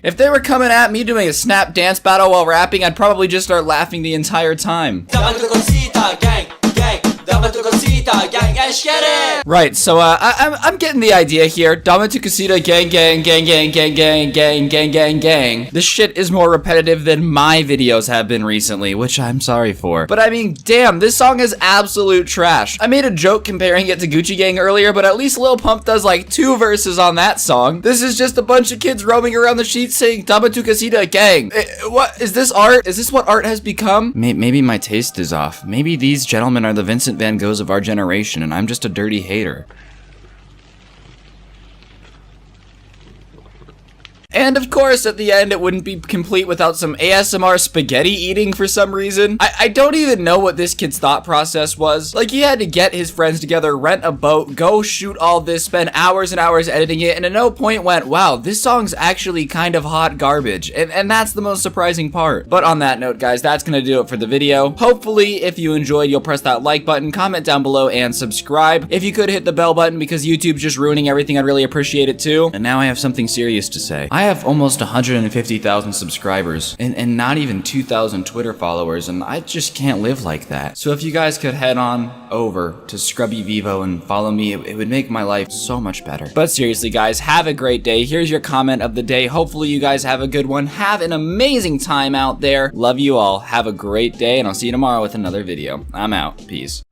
If they were coming at me doing a snap dance battle while rapping, I'd probably just start laughing the entire time. Dama tu cosita gang. Gang. Dama tu cosita gang. Right, so I'm getting the idea here. Dama tu cosita gang gang gang gang gang gang gang gang gang gang. This shit is more repetitive than my videos have been recently, which I'm sorry for. But I mean, damn, this song is absolute trash. I made a joke comparing it to Gucci Gang earlier, but at least Lil Pump does like 2 verses on that song. This is just a bunch of kids roaming around the streets saying Dama tu cosita gang. What is this art? Is this what art has become? Maybe my taste is off. Maybe these gentlemen are the Vincent Van Goghs of our generation, and I'm just a dirty hater. And of course, at the end, it wouldn't be complete without some ASMR spaghetti eating for some reason. I don't even know what this kid's thought process was. Like, he had to get his friends together, rent a boat, go shoot all this, spend hours and hours editing it, and at no point went, wow, this song's actually kind of hot garbage. And that's the most surprising part. But on that note, guys, that's gonna do it for the video. Hopefully, if you enjoyed, you'll press that like button, comment down below, and subscribe. If you could hit the bell button because YouTube's just ruining everything, I'd really appreciate it too. And now I have something serious to say. I have almost 150,000 subscribers and not even 2,000 Twitter followers, and I just can't live like that. So if you guys could head on over to Scrubby Vivo and follow me, it would make my life so much better. But seriously, guys, have a great day. Here's your comment of the day. Hopefully you guys have a good one. Have an amazing time out there. Love you all. Have a great day, and I'll see you tomorrow with another video. I'm out. Peace.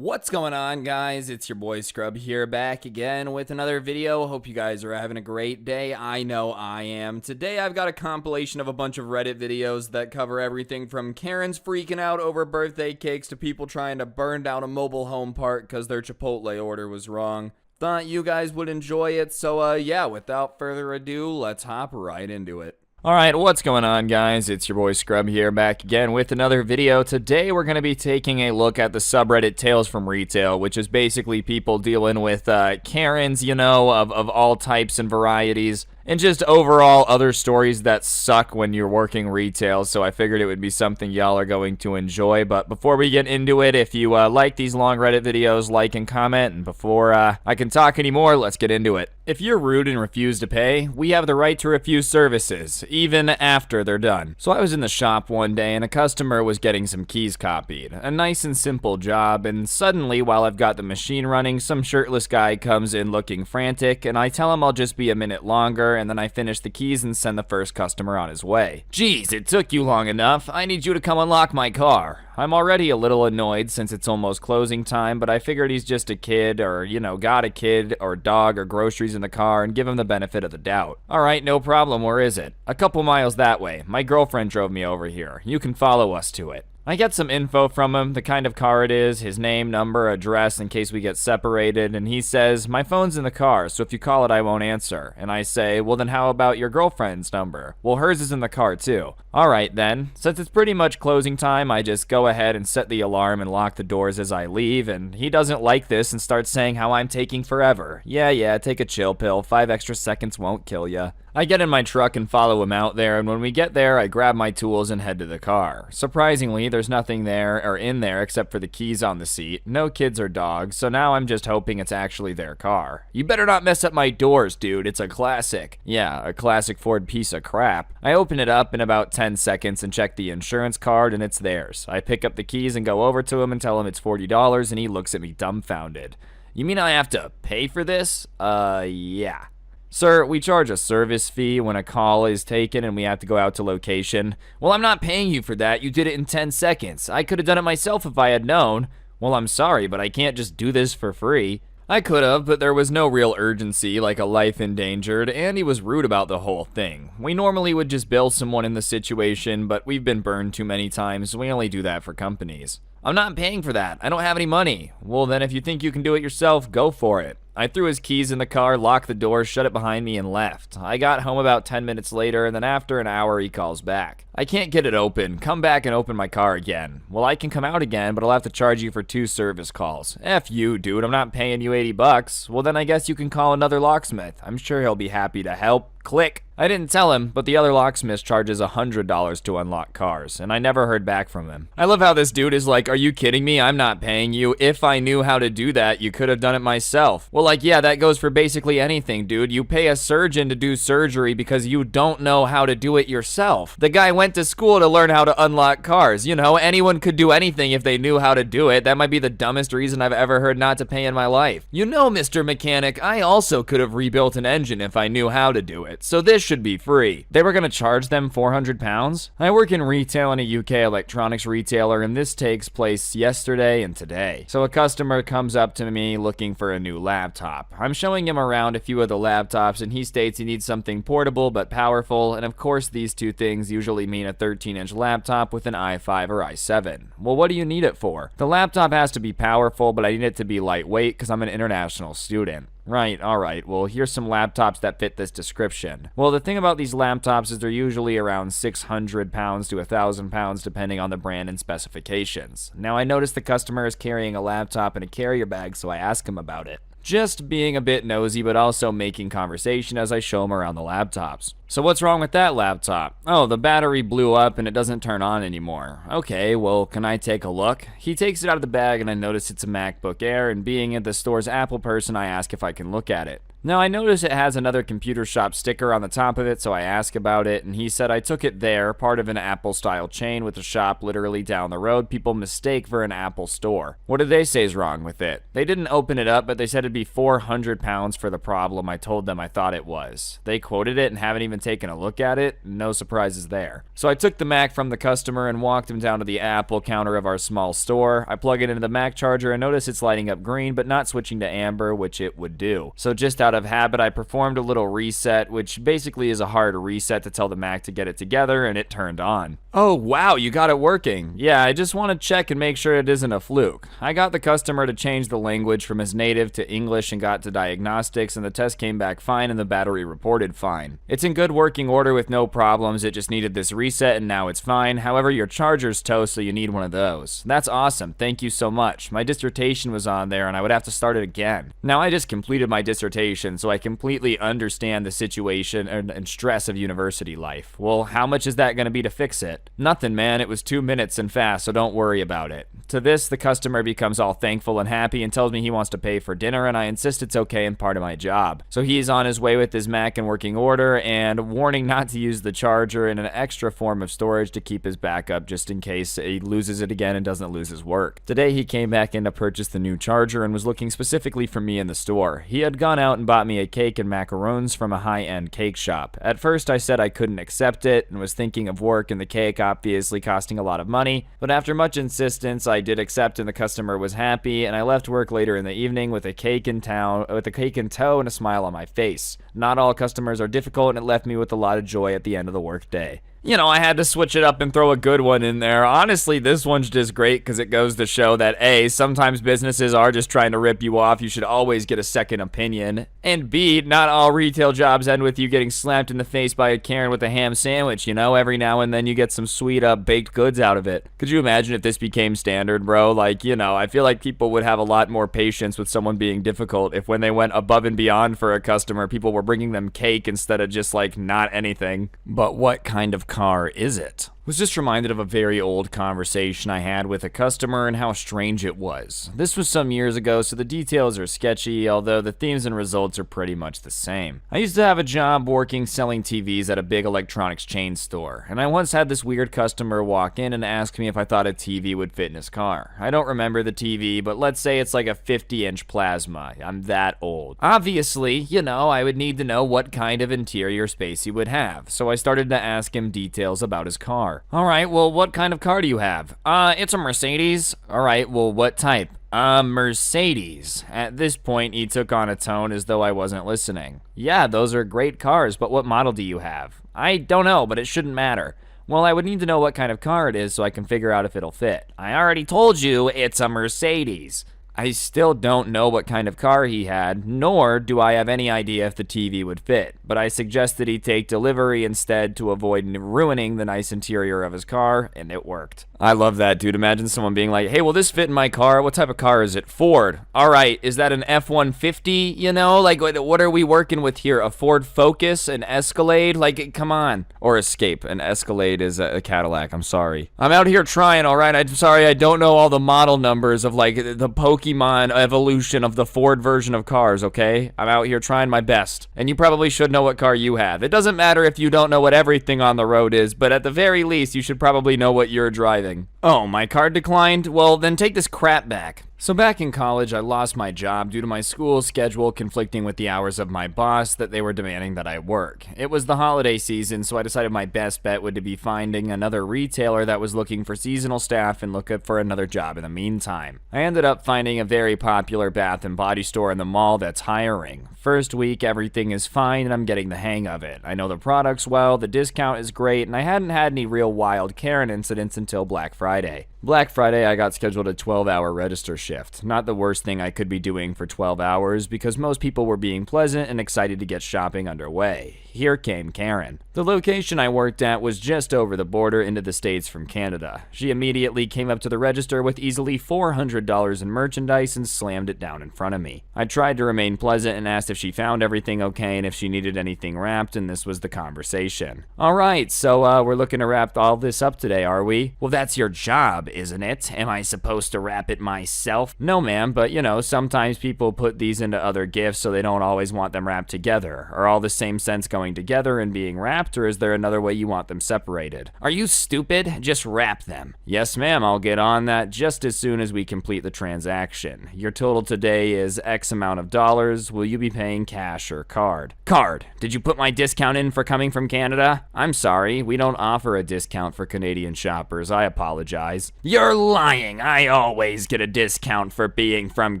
What's going on, guys? It's your boy Scrubby here, back again with another video. Hope you guys are having a great day. I know I am. Today I've got a compilation of a bunch of Reddit videos that cover everything from Karens freaking out over birthday cakes to people trying to burn down a mobile home park because their Chipotle order was wrong. Thought you guys would enjoy it, so yeah, without further ado, let's hop right into it. Alright, what's going on, guys? It's your boy Scrub here, back again with another video. Today we're going to be taking a look at the subreddit Tales from Retail, which is basically people dealing with Karens, you know, of all types and varieties, and just overall other stories that suck when you're working retail, so I figured it would be something y'all are going to enjoy. But before we get into it, if you like these long Reddit videos, like and comment, and before I can talk anymore, let's get into it. If you're rude and refuse to pay, we have the right to refuse services, even after they're done. So I was in the shop one day and a customer was getting some keys copied. A nice and simple job, and suddenly, while I've got the machine running, some shirtless guy comes in looking frantic, and I tell him I'll just be a minute longer, and then I finish the keys and send the first customer on his way. Geez, it took you long enough. I need you to come unlock my car. I'm already a little annoyed since it's almost closing time, but I figured he's just a kid, or, you know, got a kid, or dog, or groceries in the car, and give him the benefit of the doubt. Alright, no problem, where is it? A couple miles that way. My girlfriend drove me over here. You can follow us to it. I get some info from him, the kind of car it is, his name, number, address in case we get separated, and he says, my phone's in the car, so if you call it I won't answer. And I say, well then how about your girlfriend's number? Well, hers is in the car too. Alright then, since it's pretty much closing time, I just go ahead and set the alarm and lock the doors as I leave, and he doesn't like this and starts saying how I'm taking forever. Yeah, take a chill pill, 5 extra seconds won't kill ya. I get in my truck and follow him out there, and when we get there, I grab my tools and head to the car. Surprisingly, there's nothing there or in there except for the keys on the seat, no kids or dogs, so now I'm just hoping it's actually their car. You better not mess up my doors, dude, it's a classic. Yeah, a classic Ford piece of crap. I open it up in about 10 seconds and check the insurance card, and it's theirs. I pick up the keys and go over to him and tell him it's $40, and he looks at me dumbfounded. You mean I have to pay for this? Yeah. Sir, we charge a service fee when a call is taken and we have to go out to location. Well, I'm not paying you for that. You did it in 10 seconds. I could have done it myself if I had known. Well, I'm sorry, but I can't just do this for free. I could have, but there was no real urgency, like a life endangered, and he was rude about the whole thing. We normally would just bill someone in the situation, but we've been burned too many times, so we only do that for companies. I'm not paying for that. I don't have any money. Well, then if you think you can do it yourself, go for it. I threw his keys in the car, locked the door, shut it behind me, and left. I got home about 10 minutes later, and then after an hour, he calls back. I can't get it open. Come back and open my car again. Well, I can come out again, but I'll have to charge you for 2 service calls. F you, dude. I'm not paying you $80. Well, then I guess you can call another locksmith. I'm sure he'll be happy to help. Click. I didn't tell him, but the other locksmith charges $100 to unlock cars, and I never heard back from him. I love how this dude is like, are you kidding me? I'm not paying you. If I knew how to do that, you could have done it myself. Well, like, yeah, that goes for basically anything, dude. You pay a surgeon to do surgery because you don't know how to do it yourself. The guy went to school to learn how to unlock cars. You know, anyone could do anything if they knew how to do it. That might be the dumbest reason I've ever heard not to pay in my life. You know, Mr. Mechanic, I also could have rebuilt an engine if I knew how to do it. So this should be free. They were gonna charge them £400? I work in retail in a UK electronics retailer, and this takes place yesterday and today. So a customer comes up to me looking for a new laptop. I'm showing him around a few of the laptops, and he states he needs something portable but powerful, and of course these two things usually mean a 13-inch laptop with an i5 or i7. Well, what do you need it for? The laptop has to be powerful, but I need it to be lightweight because I'm an international student. Right, alright, well here's some laptops that fit this description. Well, the thing about these laptops is they're usually around 600 pounds to 1,000 pounds depending on the brand and specifications. Now I noticed the customer is carrying a laptop in a carrier bag, so I ask him about it. Just being a bit nosy, but also making conversation as I show him around the laptops. So what's wrong with that laptop? Oh, the battery blew up and it doesn't turn on anymore. Okay, well, can I take a look? He takes it out of the bag and I notice it's a MacBook Air, and being the store's Apple person, I ask if I can look at it. Now, I notice it has another computer shop sticker on the top of it, so I ask about it, and he said I took it there, part of an Apple-style chain with a shop literally down the road people mistake for an Apple store. What did they say is wrong with it? They didn't open it up, but they said it'd be 400 pounds for the problem I told them I thought it was. They quoted it and haven't even taken a look at it. No surprises there. So I took the Mac from the customer and walked him down to the Apple counter of our small store. I plug it into the Mac charger and notice it's lighting up green, but not switching to amber, which it would do. So just out of habit, I performed a little reset, which basically is a hard reset to tell the Mac to get it together, and it turned on. Oh, wow, you got it working. Yeah, I just want to check and make sure it isn't a fluke. I got the customer to change the language from his native to English and got to diagnostics, and the test came back fine and the battery reported fine. It's in good working order with no problems. It just needed this reset and now it's fine. However, your charger's toast, so you need one of those. That's awesome. Thank you so much. My dissertation was on there and I would have to start it again. Now, I just completed my dissertation, so I completely understand the situation and stress of university life. Well, how much is that going to be to fix it? Nothing, man. It was 2 minutes and fast, so don't worry about it. To this, the customer becomes all thankful and happy and tells me he wants to pay for dinner, and I insist it's okay and part of my job. So he's on his way with his Mac in working order and warning not to use the charger and an extra form of storage to keep his backup just in case he loses it again and doesn't lose his work. Today, he came back in to purchase the new charger and was looking specifically for me in the store. He had gone out and bought me a cake and macarons from a high-end cake shop. At first, I said I couldn't accept it and was thinking of work and the cake obviously costing a lot of money, but after much insistence, I did accept and the customer was happy, and I left work later in the evening with a cake in tow and a smile on my face. Not all customers are difficult, and it left me with a lot of joy at the end of the workday. You know, I had to switch it up and throw a good one in there. Honestly, this one's just great because it goes to show that A, sometimes businesses are just trying to rip you off. You should always get a second opinion. And B, not all retail jobs end with you getting slapped in the face by a Karen with a ham sandwich, you know? Every now and then you get some sweet baked goods out of it. Could you imagine if this became standard, bro? Like, you know, I feel like people would have a lot more patience with someone being difficult if when they went above and beyond for a customer, people were bringing them cake instead of just like not anything. But what kind of car is it? Was just reminded of a very old conversation I had with a customer and how strange it was. This was some years ago, so the details are sketchy, although the themes and results are pretty much the same. I used to have a job working selling TVs at a big electronics chain store, and I once had this weird customer walk in and ask me if I thought a TV would fit in his car. I don't remember the TV, but let's say it's like a 50-inch plasma. I'm that old. Obviously, you know, I would need to know what kind of interior space he would have, so I started to ask him details about his car. Alright, well, what kind of car do you have? It's a Mercedes. Alright, well, what type? Mercedes. At this point, he took on a tone as though I wasn't listening. Yeah, those are great cars, but what model do you have? I don't know, but it shouldn't matter. Well, I would need to know what kind of car it is so I can figure out if it'll fit. I already told you it's a Mercedes. I still don't know what kind of car he had, nor do I have any idea if the TV would fit, but I suggested he take delivery instead to avoid ruining the nice interior of his car, and it worked. I love that, dude. Imagine someone being like, hey, will this fit in my car? What type of car is it? Ford. All right, is that an F-150? You know, like, what are we working with here? A Ford Focus? An Escalade? Like, come on. Or Escape. An Escalade is a Cadillac. I'm sorry. I'm out here trying, all right? I'm sorry, I don't know all the model numbers of, like, the Pokemon evolution of the Ford version of cars, okay? I'm out here trying my best. And you probably should know what car you have. It doesn't matter if you don't know what everything on the road is, but at the very least, you should probably know what you're driving. Oh, my card declined? Well, then take this crap back. So back in college, I lost my job due to my school schedule conflicting with the hours of my boss that they were demanding that I work. It was the holiday season, so I decided my best bet would be finding another retailer that was looking for seasonal staff and look for another job in the meantime. I ended up finding a very popular bath and body store in the mall that's hiring. First week, everything is fine and I'm getting the hang of it. I know the products well, the discount is great, and I hadn't had any real wild Karen incidents until Black Friday. Black Friday, I got scheduled a 12-hour register shift. Not the worst thing I could be doing for 12 hours because most people were being pleasant and excited to get shopping underway. Here came Karen. The location I worked at was just over the border into the States from Canada. She immediately came up to the register with easily $400 in merchandise and slammed it down in front of me. I tried to remain pleasant and asked if she found everything okay and if she needed anything wrapped, and this was the conversation. Alright, so we're looking to wrap all this up today, are we? Well, that's your job. job, isn't it? Am I supposed to wrap it myself? No, ma'am, but sometimes people put these into other gifts so they don't always want them wrapped together. Are all the same scents going together and being wrapped, or is there another way you want them separated? Are you stupid? Just wrap them. Yes, ma'am, I'll get on that just as soon as we complete the transaction. Your total today is X amount of dollars. Will you be paying cash or card? Card. Did you put my discount in for coming from Canada? I'm sorry, we don't offer a discount for Canadian shoppers. I apologize. You're lying. I always get a discount for being from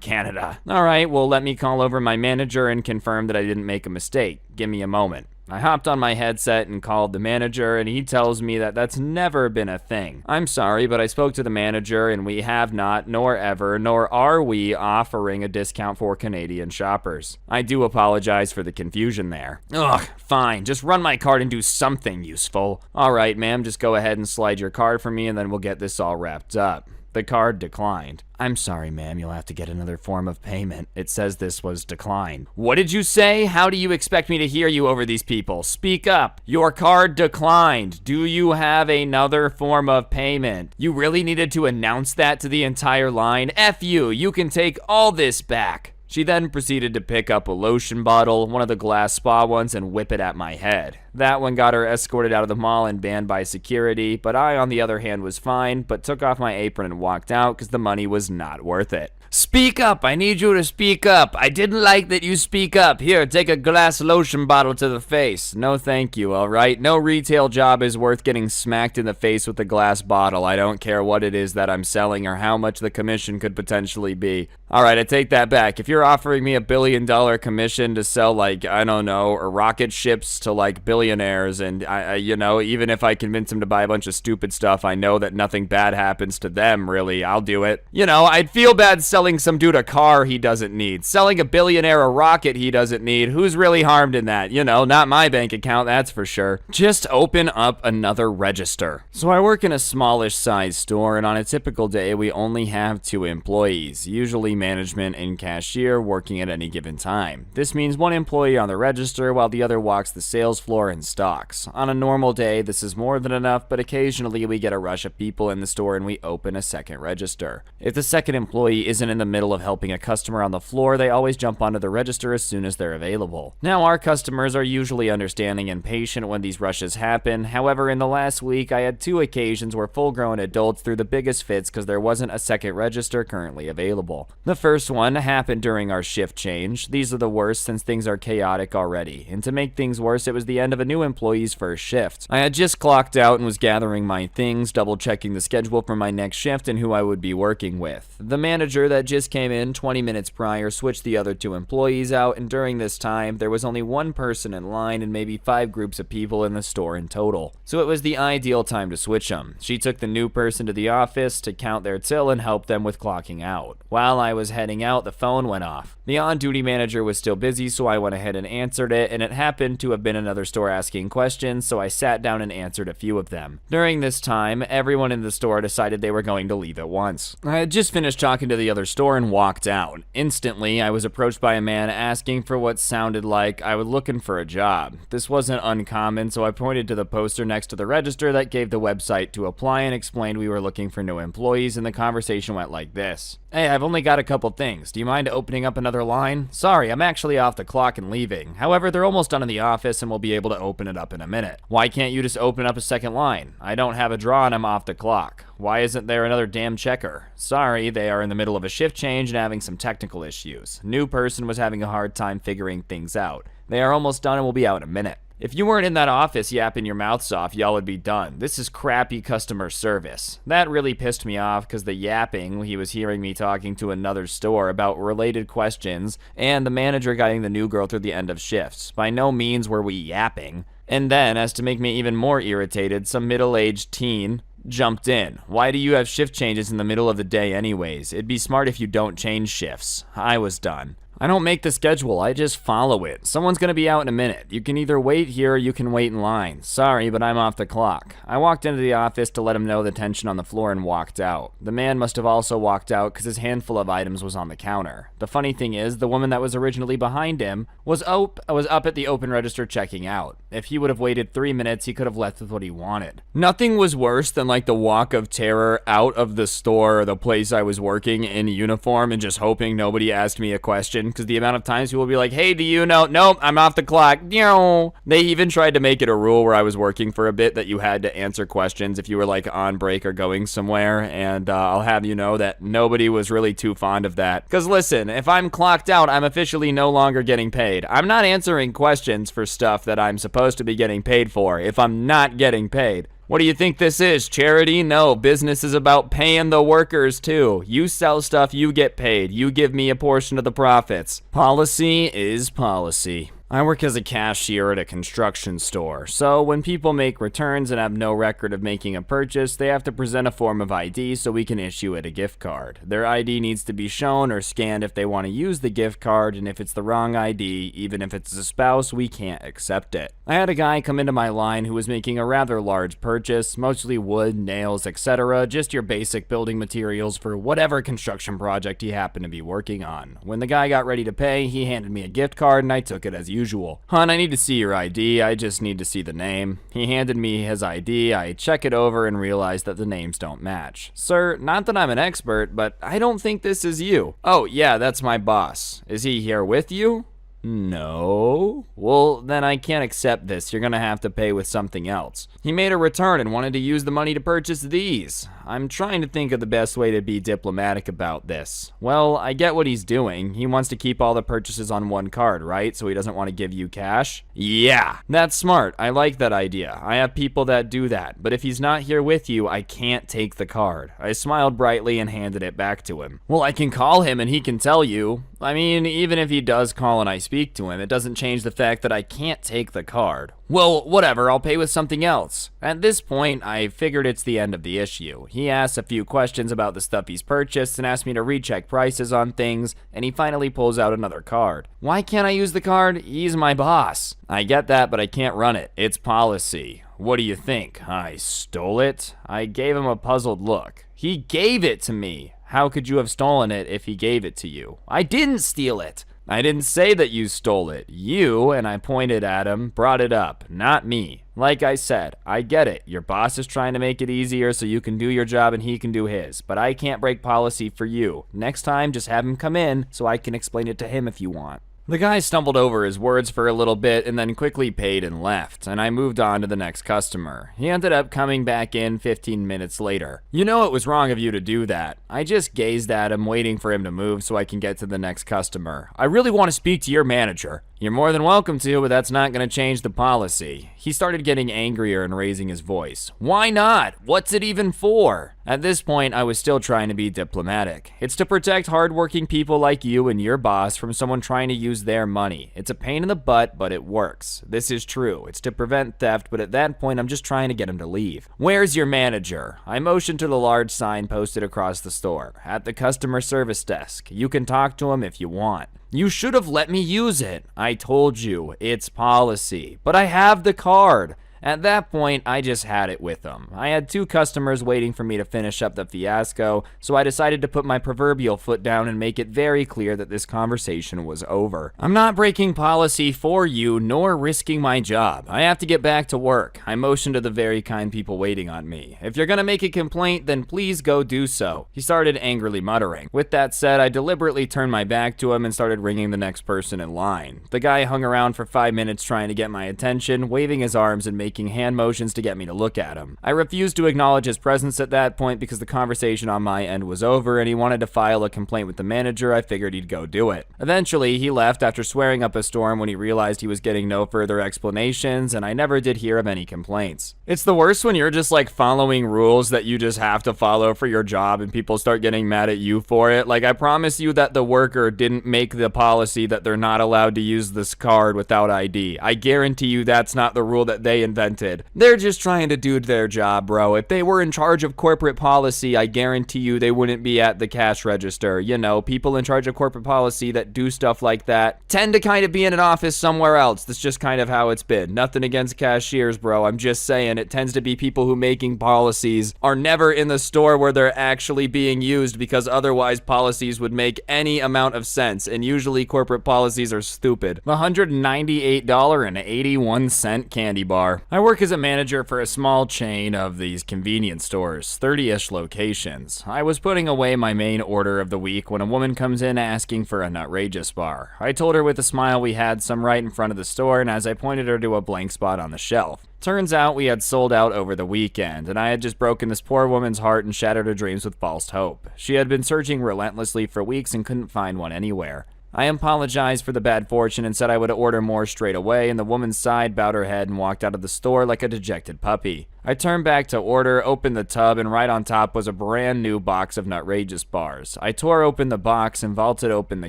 Canada. All right, well, let me call over my manager and confirm that I didn't make a mistake. Give me a moment. I hopped on my headset and called the manager, and he tells me that that's never been a thing. I'm sorry, but I spoke to the manager, and we have not, nor ever, nor are we offering a discount for Canadian shoppers. I do apologize for the confusion there. Ugh, fine. Just run my card and do something useful. All right, ma'am, just go ahead and slide your card for me, and then we'll get this all wrapped up. The card declined. I'm sorry, ma'am, you'll have to get another form of payment. It says this was declined. What did you say? How do you expect me to hear you over these people? Speak up. Your card declined. Do you have another form of payment? You really needed to announce that to the entire line? F you, you can take all this back. She then proceeded to pick up a lotion bottle, one of the glass spa ones, and whip it at my head. That one got her escorted out of the mall and banned by security, but I, on the other hand, was fine, but took off my apron and walked out because the money was not worth it. Speak up. I need you to speak up. I didn't like that you speak up. Here, take a glass lotion bottle to the face. No thank you, all right? No retail job is worth getting smacked in the face with a glass bottle. I don't care what it is that I'm selling or how much the commission could potentially be. All right, I take that back. If you're offering me $1 billion commission to sell, like, I don't know, or rocket ships to, like, billionaires, and, even if I convince them to buy a bunch of stupid stuff, I know that nothing bad happens to them, really. I'll do it. I'd feel bad selling some dude a car he doesn't need. Selling a billionaire a rocket he doesn't need. Who's really harmed in that? Not my bank account, that's for sure. Just open up another register. So I work in a smallish size store, and on a typical day, we only have 2 employees, usually management and cashier, working at any given time. This means one employee on the register while the other walks the sales floor and stocks. On a normal day, this is more than enough, but occasionally we get a rush of people in the store and we open a second register. If the second employee isn't in the middle of helping a customer on the floor, they always jump onto the register as soon as they're available. Now, our customers are usually understanding and patient when these rushes happen. However, in the last week, I had 2 occasions where full-grown adults threw the biggest fits because there wasn't a second register currently available. The first one happened during our shift change. These are the worst since things are chaotic already. And to make things worse, it was the end of a new employee's first shift. I had just clocked out and was gathering my things, double-checking the schedule for my next shift and who I would be working with. The manager that just came in 20 minutes prior switched the other 2 employees out, and during this time, there was only 1 person in line and maybe 5 groups of people in the store in total. So it was the ideal time to switch them. She took the new person to the office to count their till and help them with clocking out. While I was heading out, the phone went off. The on-duty manager was still busy, so I went ahead and answered it, and it happened to have been another store asking questions, so I sat down and answered a few of them. During this time, everyone in the store decided they were going to leave at once. I had just finished talking to the other store and walked out. Instantly, I was approached by a man asking for what sounded like I was looking for a job. This wasn't uncommon, so I pointed to the poster next to the register that gave the website to apply and explained we were looking for new employees, and the conversation went like this. Hey, I've only got a couple things. Do you mind opening up another line? Sorry, I'm actually off the clock and leaving. However, they're almost done in the office and we'll be able to open it up in a minute. Why can't you just open up a second line? I don't have a draw and I'm off the clock. Why isn't there another damn checker? Sorry, they are in the middle of a shift change and having some technical issues. New person was having a hard time figuring things out. They are almost done and will be out in a minute. If you weren't in that office yapping your mouths off, y'all would be done. This is crappy customer service. That really pissed me off because the yapping, he was hearing me talking to another store about related questions, and the manager guiding the new girl through the end of shifts. By no means were we yapping. And then, as to make me even more irritated, some middle-aged teen jumped in. Why do you have shift changes in the middle of the day anyways? It'd be smart if you don't change shifts. I was done. I don't make the schedule, I just follow it. Someone's gonna be out in a minute. You can either wait here or you can wait in line. Sorry, but I'm off the clock. I walked into the office to let him know the tension on the floor and walked out. The man must have also walked out because his handful of items was on the counter. The funny thing is, the woman that was originally behind him was up at the open register checking out. If he would have waited 3 minutes, he could have left with what he wanted. Nothing was worse than like the walk of terror out of the store or the place I was working in uniform and just hoping nobody asked me a question, because the amount of times people would be like, hey, do you know? Nope, I'm off the clock. They even tried to make it a rule where I was working for a bit that you had to answer questions if you were like on break or going somewhere, and I'll have you know that nobody was really too fond of that. Because listen, if I'm clocked out, I'm officially no longer getting paid. I'm not answering questions for stuff that I'm supposed to be getting paid for if I'm not getting paid. What do you think this is, charity? No, business is about paying the workers too. You sell stuff, you get paid. You give me a portion of the profits. Policy is policy. I work as a cashier at a construction store, so when people make returns and have no record of making a purchase, they have to present a form of ID so we can issue it a gift card. Their ID needs to be shown or scanned if they want to use the gift card, and if it's the wrong ID, even if it's a spouse, we can't accept it. I had a guy come into my line who was making a rather large purchase, mostly wood, nails, etc., just your basic building materials for whatever construction project he happened to be working on. When the guy got ready to pay, he handed me a gift card and I took it as usual. Hon, I need to see your ID, I just need to see the name. He handed me his ID, I check it over and realize that the names don't match. Sir, not that I'm an expert, but I don't think this is you. Oh yeah, that's my boss. Is he here with you? No. Well, then I can't accept this. You're gonna have to pay with something else. He made a return and wanted to use the money to purchase these. I'm trying to think of the best way to be diplomatic about this. Well, I get what he's doing. He wants to keep all the purchases on one card, right? So he doesn't want to give you cash? Yeah, that's smart. I like that idea. I have people that do that. But if he's not here with you, I can't take the card. I smiled brightly and handed it back to him. Well, I can call him and he can tell you. I mean, even if he does call and I speak to him, it doesn't change the fact that I can't take the card. Well, whatever, I'll pay with something else. At this point, I figured it's the end of the issue. He asked a few questions about the stuff he's purchased and asked me to recheck prices on things, and he finally pulls out another card. Why can't I use the card? He's my boss. I get that, but I can't run it. It's policy. What do you think? I stole it? I gave him a puzzled look. He gave it to me. How could you have stolen it if he gave it to you? I didn't steal it. I didn't say that you stole it. You, and I pointed at him, brought it up, not me. Like I said, I get it. Your boss is trying to make it easier so you can do your job and he can do his. But I can't break policy for you. Next time, just have him come in so I can explain it to him if you want. The guy stumbled over his words for a little bit and then quickly paid and left, and I moved on to the next customer. He ended up coming back in 15 minutes later. You know it was wrong of you to do that. I just gazed at him, waiting for him to move so I can get to the next customer. I really want to speak to your manager. You're more than welcome to, but that's not going to change the policy. He started getting angrier and raising his voice. Why not? What's it even for? At this point, I was still trying to be diplomatic. It's to protect hardworking people like you and your boss from someone trying to use their money. It's a pain in the butt, but it works. This is true. It's to prevent theft, but at that point, I'm just trying to get him to leave. Where's your manager? I motioned to the large sign posted across the store. At the customer service desk. You can talk to him if you want. You should have let me use it. I told you, it's policy. But I have the card. At that point, I just had it with them. I had 2 customers waiting for me to finish up the fiasco, so I decided to put my proverbial foot down and make it very clear that this conversation was over. I'm not breaking policy for you, nor risking my job. I have to get back to work. I motioned to the very kind people waiting on me. If you're gonna make a complaint, then please go do so. He started angrily muttering. With that said, I deliberately turned my back to him and started ringing the next person in line. The guy hung around for 5 minutes trying to get my attention, waving his arms and making hand motions to get me to look at him. I refused to acknowledge his presence at that point because the conversation on my end was over and he wanted to file a complaint with the manager. I figured he'd go do it. Eventually, he left after swearing up a storm when he realized he was getting no further explanations, and I never did hear of any complaints. It's the worst when you're just like following rules that you just have to follow for your job and people start getting mad at you for it. Like, I promise you that the worker didn't make the policy that they're not allowed to use this card without ID. I guarantee you that's not the rule that they invented. invented. They're just trying to do their job, bro. If they were in charge of corporate policy, I guarantee you they wouldn't be at the cash register. You know, people in charge of corporate policy that do stuff like that tend to kind of be in an office somewhere else. That's just kind of how it's been. Nothing against cashiers, bro. I'm just saying it tends to be people who making policies are never in the store where they're actually being used, because otherwise policies would make any amount of sense, and usually corporate policies are stupid. The $198.81 candy bar. I work as a manager for a small chain of these convenience stores, 30-ish locations. I was putting away my main order of the week when a woman comes in asking for a Nutrageous bar. I told her with a smile we had some right in front of the store, and as I pointed her to a blank spot on the shelf. Turns out we had sold out over the weekend, and I had just broken this poor woman's heart and shattered her dreams with false hope. She had been searching relentlessly for weeks and couldn't find one anywhere. I apologized for the bad fortune and said I would order more straight away, and the woman sighed, bowed her head, and walked out of the store like a dejected puppy. I turned back to order, opened the tub, and right on top was a brand new box of Nutrageous bars. I tore open the box and vaulted open the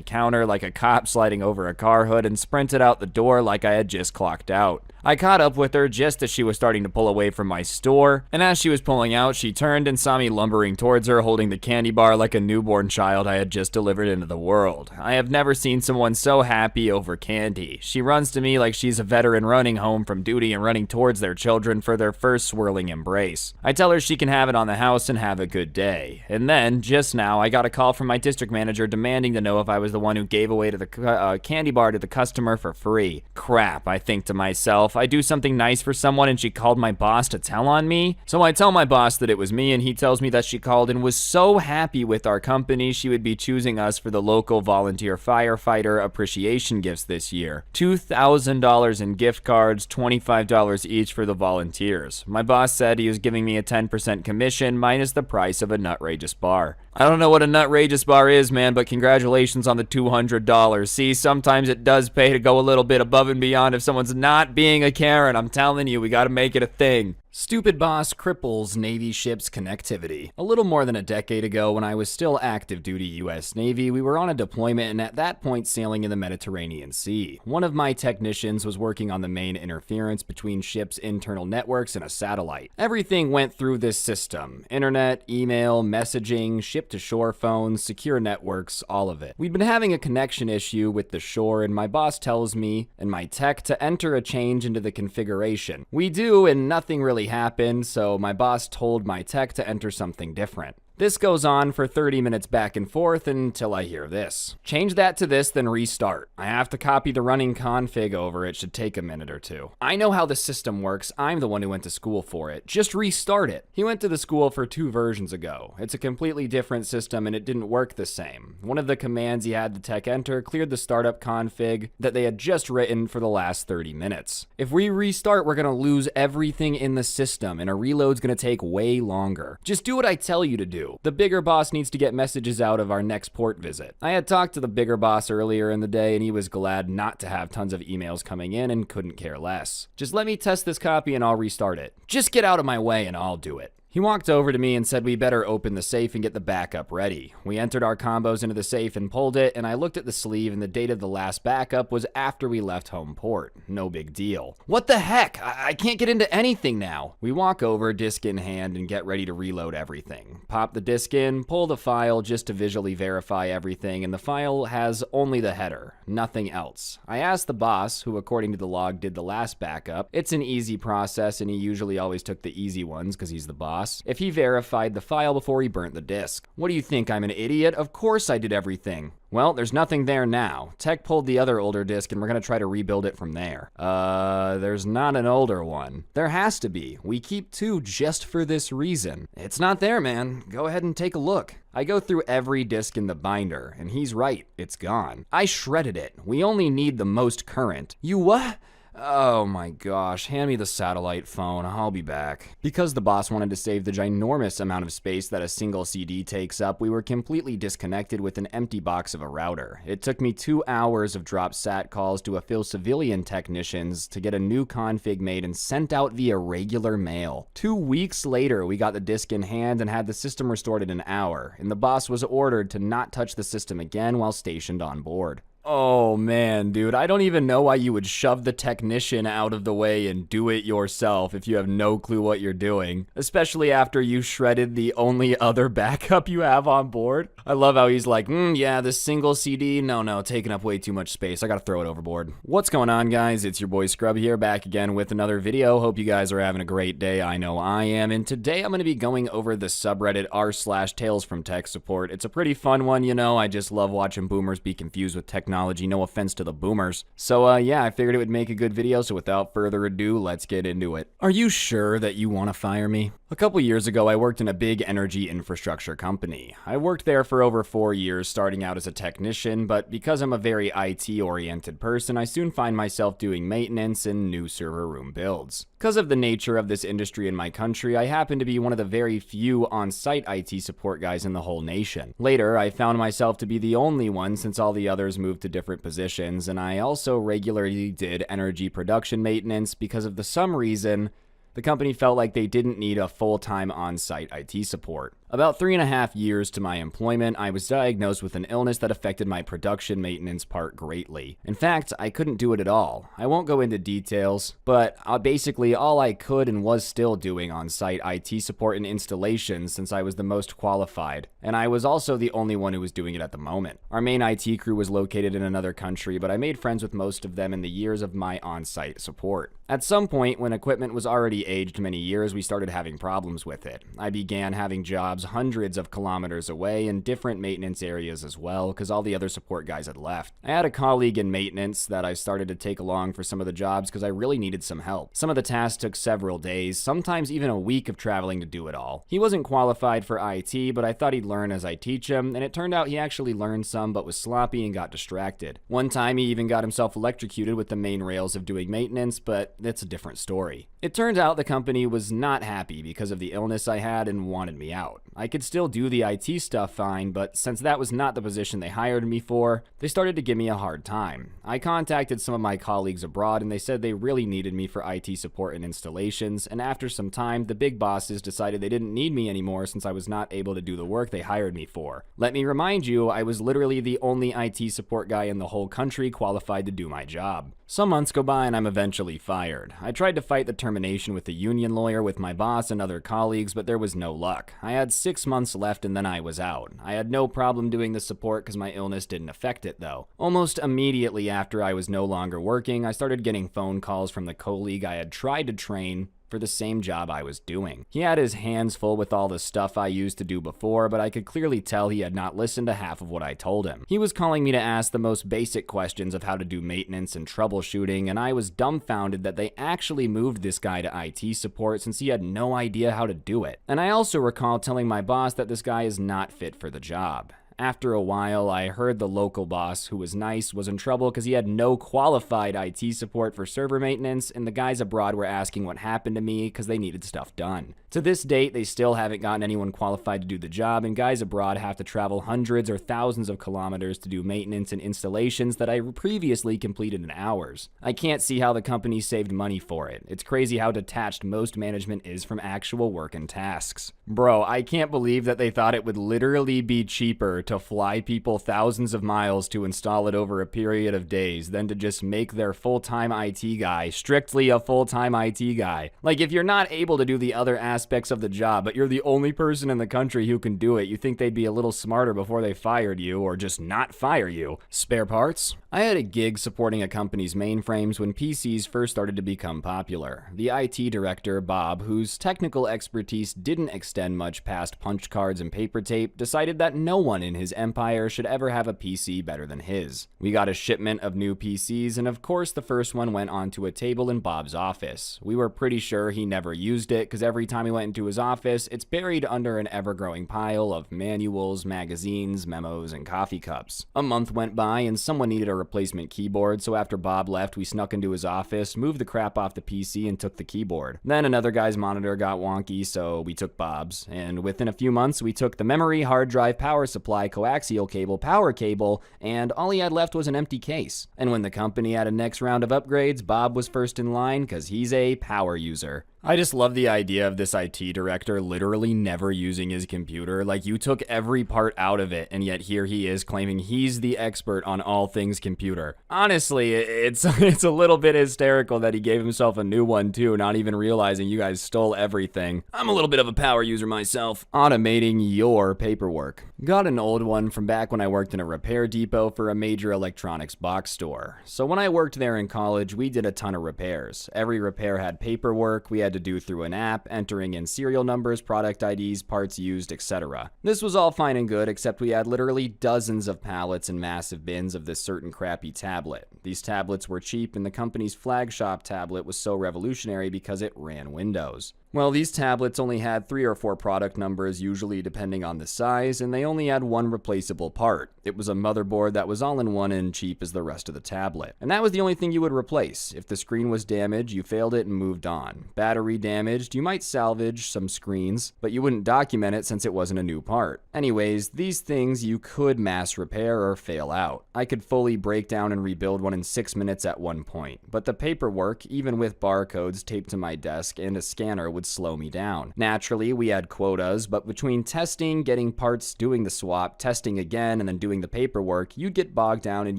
counter like a cop sliding over a car hood and sprinted out the door like I had just clocked out. I caught up with her just as she was starting to pull away from my store, and as she was pulling out, she turned and saw me lumbering towards her holding the candy bar like a newborn child I had just delivered into the world. I have never seen someone so happy over candy. She runs to me like she's a veteran running home from duty and running towards their children for their first swirling embrace. I tell her she can have it on the house and have a good day. And then, just now, I got a call from my district manager demanding to know if I was the one who gave away to the candy bar to the customer for free. Crap, I think to myself. I do something nice for someone and she called my boss to tell on me. So I tell my boss that it was me, and he tells me that she called and was so happy with our company she would be choosing us for the local volunteer firefighter appreciation gifts this year. $2,000 in gift cards, $25 each for the volunteers. My boss said he was giving me a 10% commission minus the price of a Nutrageous bar. I don't know what a Nutrageous bar is, man, but congratulations on the $200. See, sometimes it does pay to go a little bit above and beyond if someone's not being a Karen. I'm telling you, we gotta make it a thing. Stupid boss cripples Navy ships connectivity. A little more than a decade ago, when I was still active duty U.S. Navy, we were on a deployment and at that point sailing in the Mediterranean Sea. One of my technicians was working on the main interference between ships' internal networks and a satellite. Everything went through this system. Internet, email, messaging, ship-to-shore phones, secure networks, all of it. We'd been having a connection issue with the shore, and my boss tells me and my tech to enter a change into the configuration. We do, and nothing really happened, so my boss told my tech to enter something different. This goes on for 30 minutes back and forth until I hear this. Change that to this, then restart. I have to copy the running config over. It should take a minute or two. I know how the system works. I'm the one who went to school for it. Just restart it. He went to the school for 2 versions ago. It's a completely different system and it didn't work the same. One of the commands he had the tech enter cleared the startup config that they had just written for the last 30 minutes. If we restart, we're gonna lose everything in the system and a reload's gonna take way longer. Just do what I tell you to do. The bigger boss needs to get messages out of our next port visit. I had talked to the bigger boss earlier in the day and he was glad not to have tons of emails coming in and couldn't care less. Just let me test this copy and I'll restart it. Just get out of my way and I'll do it. He walked over to me and said we better open the safe and get the backup ready. We entered our combos into the safe and pulled it, and I looked at the sleeve and the date of the last backup was after we left home port. No big deal. What the heck? I can't get into anything now. We walk over, disk in hand, and get ready to reload everything. Pop the disk in, pull the file just to visually verify everything, and the file has only the header, nothing else. I asked the boss, who according to the log did the last backup. It's an easy process and he usually always took the easy ones because he's the boss. If he verified the file before he burnt the disk. What do you think, I'm an idiot? Of course I did everything. Well, there's nothing there now. Tech pulled the other older disk and we're gonna try to rebuild it from there. There's not an older one. There has to be. We keep 2 just for this reason. It's not there, man. Go ahead and take a look. I go through every disk in the binder, and he's right. It's gone. I shredded it. We only need the most current. You what? Oh my gosh, hand me the satellite phone, I'll be back. Because the boss wanted to save the ginormous amount of space that a single CD takes up, we were completely disconnected with an empty box of a router. It took me 2 hours of drop sat calls to a few civilian technicians to get a new config made and sent out via regular mail. 2 weeks later, we got the disk in hand and had the system restored in an hour, and the boss was ordered to not touch the system again while stationed on board. Oh man, dude, I don't even know why you would shove the technician out of the way and do it yourself if you have no clue what you're doing, especially after you shredded the only other backup you have on board. I love how he's like, yeah, this single CD, no, taking up way too much space. I gotta throw it overboard. What's going on, guys? It's your boy Scrubby here, back again with another video. Hope you guys are having a great day. I know I am, and today I'm gonna be going over the subreddit r/Tales from Tech Support. It's a pretty fun one, you know. I just love watching boomers be confused with technology. No offense to the boomers. So yeah, I figured it would make a good video, so without further ado, let's get into it. Are you sure that you want to fire me? A couple years ago, I worked in a big energy infrastructure company. I worked there for over 4 years, starting out as a technician, but because I'm a very IT-oriented person, I soon find myself doing maintenance and new server room builds. Because of the nature of this industry in my country, I happen to be one of the very few on-site IT support guys in the whole nation. Later, I found myself to be the only one since all the others moved to different positions, and I also regularly did energy production maintenance because of some reason the company felt like they didn't need a full-time on-site IT support. About 3.5 years to my employment, I was diagnosed with an illness that affected my production maintenance part greatly. In fact, I couldn't do it at all. I won't go into details, but basically all I could and was still doing on-site IT support and installations since I was the most qualified, and I was also the only one who was doing it at the moment. Our main IT crew was located in another country, but I made friends with most of them in the years of my on-site support. At some point, when equipment was already aged many years, we started having problems with it. I began having jobs hundreds of kilometers away in different maintenance areas as well, because all the other support guys had left. I had a colleague in maintenance that I started to take along for some of the jobs because I really needed some help. Some of the tasks took several days, sometimes even a week of traveling to do it all. He wasn't qualified for IT, but I thought he'd learn as I teach him, and it turned out he actually learned some but was sloppy and got distracted. One time he even got himself electrocuted with the main rails of doing maintenance, but that's a different story. It turns out the company was not happy because of the illness I had and wanted me out. I could still do the IT stuff fine, but since that was not the position they hired me for, they started to give me a hard time. I contacted some of my colleagues abroad and they said they really needed me for IT support and installations, and after some time, the big bosses decided they didn't need me anymore since I was not able to do the work they hired me for. Let me remind you, I was literally the only IT support guy in the whole country qualified to do my job. Some months go by and I'm eventually fired. I tried to fight the termination with the union lawyer with my boss and other colleagues, but there was no luck. I had 6 months left and then I was out. I had no problem doing the support because my illness didn't affect it though. Almost immediately after I was no longer working, I started getting phone calls from the colleague I had tried to train for the same job I was doing. He had his hands full with all the stuff I used to do before, but I could clearly tell he had not listened to half of what I told him. He was calling me to ask the most basic questions of how to do maintenance and troubleshooting, and I was dumbfounded that they actually moved this guy to IT support since he had no idea how to do it. And I also recall telling my boss that this guy is not fit for the job. After a while, I heard the local boss, who was nice, was in trouble because he had no qualified IT support for server maintenance, and the guys abroad were asking what happened to me because they needed stuff done. To this date, they still haven't gotten anyone qualified to do the job, and guys abroad have to travel hundreds or thousands of kilometers to do maintenance and installations that I previously completed in hours. I can't see how the company saved money for it. It's crazy how detached most management is from actual work and tasks. Bro, I can't believe that they thought it would literally be cheaper to fly people thousands of miles to install it over a period of days than to just make their full-time IT guy strictly a full-time IT guy. Like, if you're not able to do the other aspects of the job, but you're the only person in the country who can do it, you think they'd be a little smarter before they fired you, or just not fire you. Spare parts? I had a gig supporting a company's mainframes when PCs first started to become popular. The IT director, Bob, whose technical expertise didn't extend much past punch cards and paper tape, decided that no one in his empire should ever have a PC better than his. We got a shipment of new PCs, and of course the first one went onto a table in Bob's office. We were pretty sure he never used it, because every time we went into his office, it's buried under an ever-growing pile of manuals, magazines, memos, and coffee cups. A month went by, and someone needed a replacement keyboard, so after Bob left, we snuck into his office, moved the crap off the PC, and took the keyboard. Then another guy's monitor got wonky, so we took Bob's, and within a few months, we took the memory, hard drive, power supply, coaxial cable, power cable, and all he had left was an empty case. And when the company had a next round of upgrades, Bob was first in line because he's a power user. I just love the idea of this IT director literally never using his computer. Like, you took every part out of it, and yet here he is claiming he's the expert on all things computer. Honestly, it's a little bit hysterical that he gave himself a new one too, not even realizing you guys stole everything. I'm a little bit of a power user myself. Automating your paperwork. Got an old one from back when I worked in a repair depot for a major electronics box store. So when I worked there in college, we did a ton of repairs. Every repair had paperwork we had to do through an app, entering in serial numbers, product IDs, parts used, etc. This was all fine and good, except we had literally dozens of pallets and massive bins of this certain crappy tablet. These tablets were cheap, and the company's flagship tablet was so revolutionary because it ran Windows. Well, these tablets only had 3 or 4 product numbers, usually depending on the size, and they only had one replaceable part. It was a motherboard that was all in one and cheap as the rest of the tablet. And that was the only thing you would replace. If the screen was damaged, you failed it and moved on. Battery damaged, you might salvage some screens, but you wouldn't document it since it wasn't a new part. Anyways, these things you could mass repair or fail out. I could fully break down and rebuild one in 6 minutes at one point, but the paperwork, even with barcodes taped to my desk and a scanner, would slow me down. Naturally, we had quotas, but between testing, getting parts, doing the swap, testing again, and then doing the paperwork, you'd get bogged down and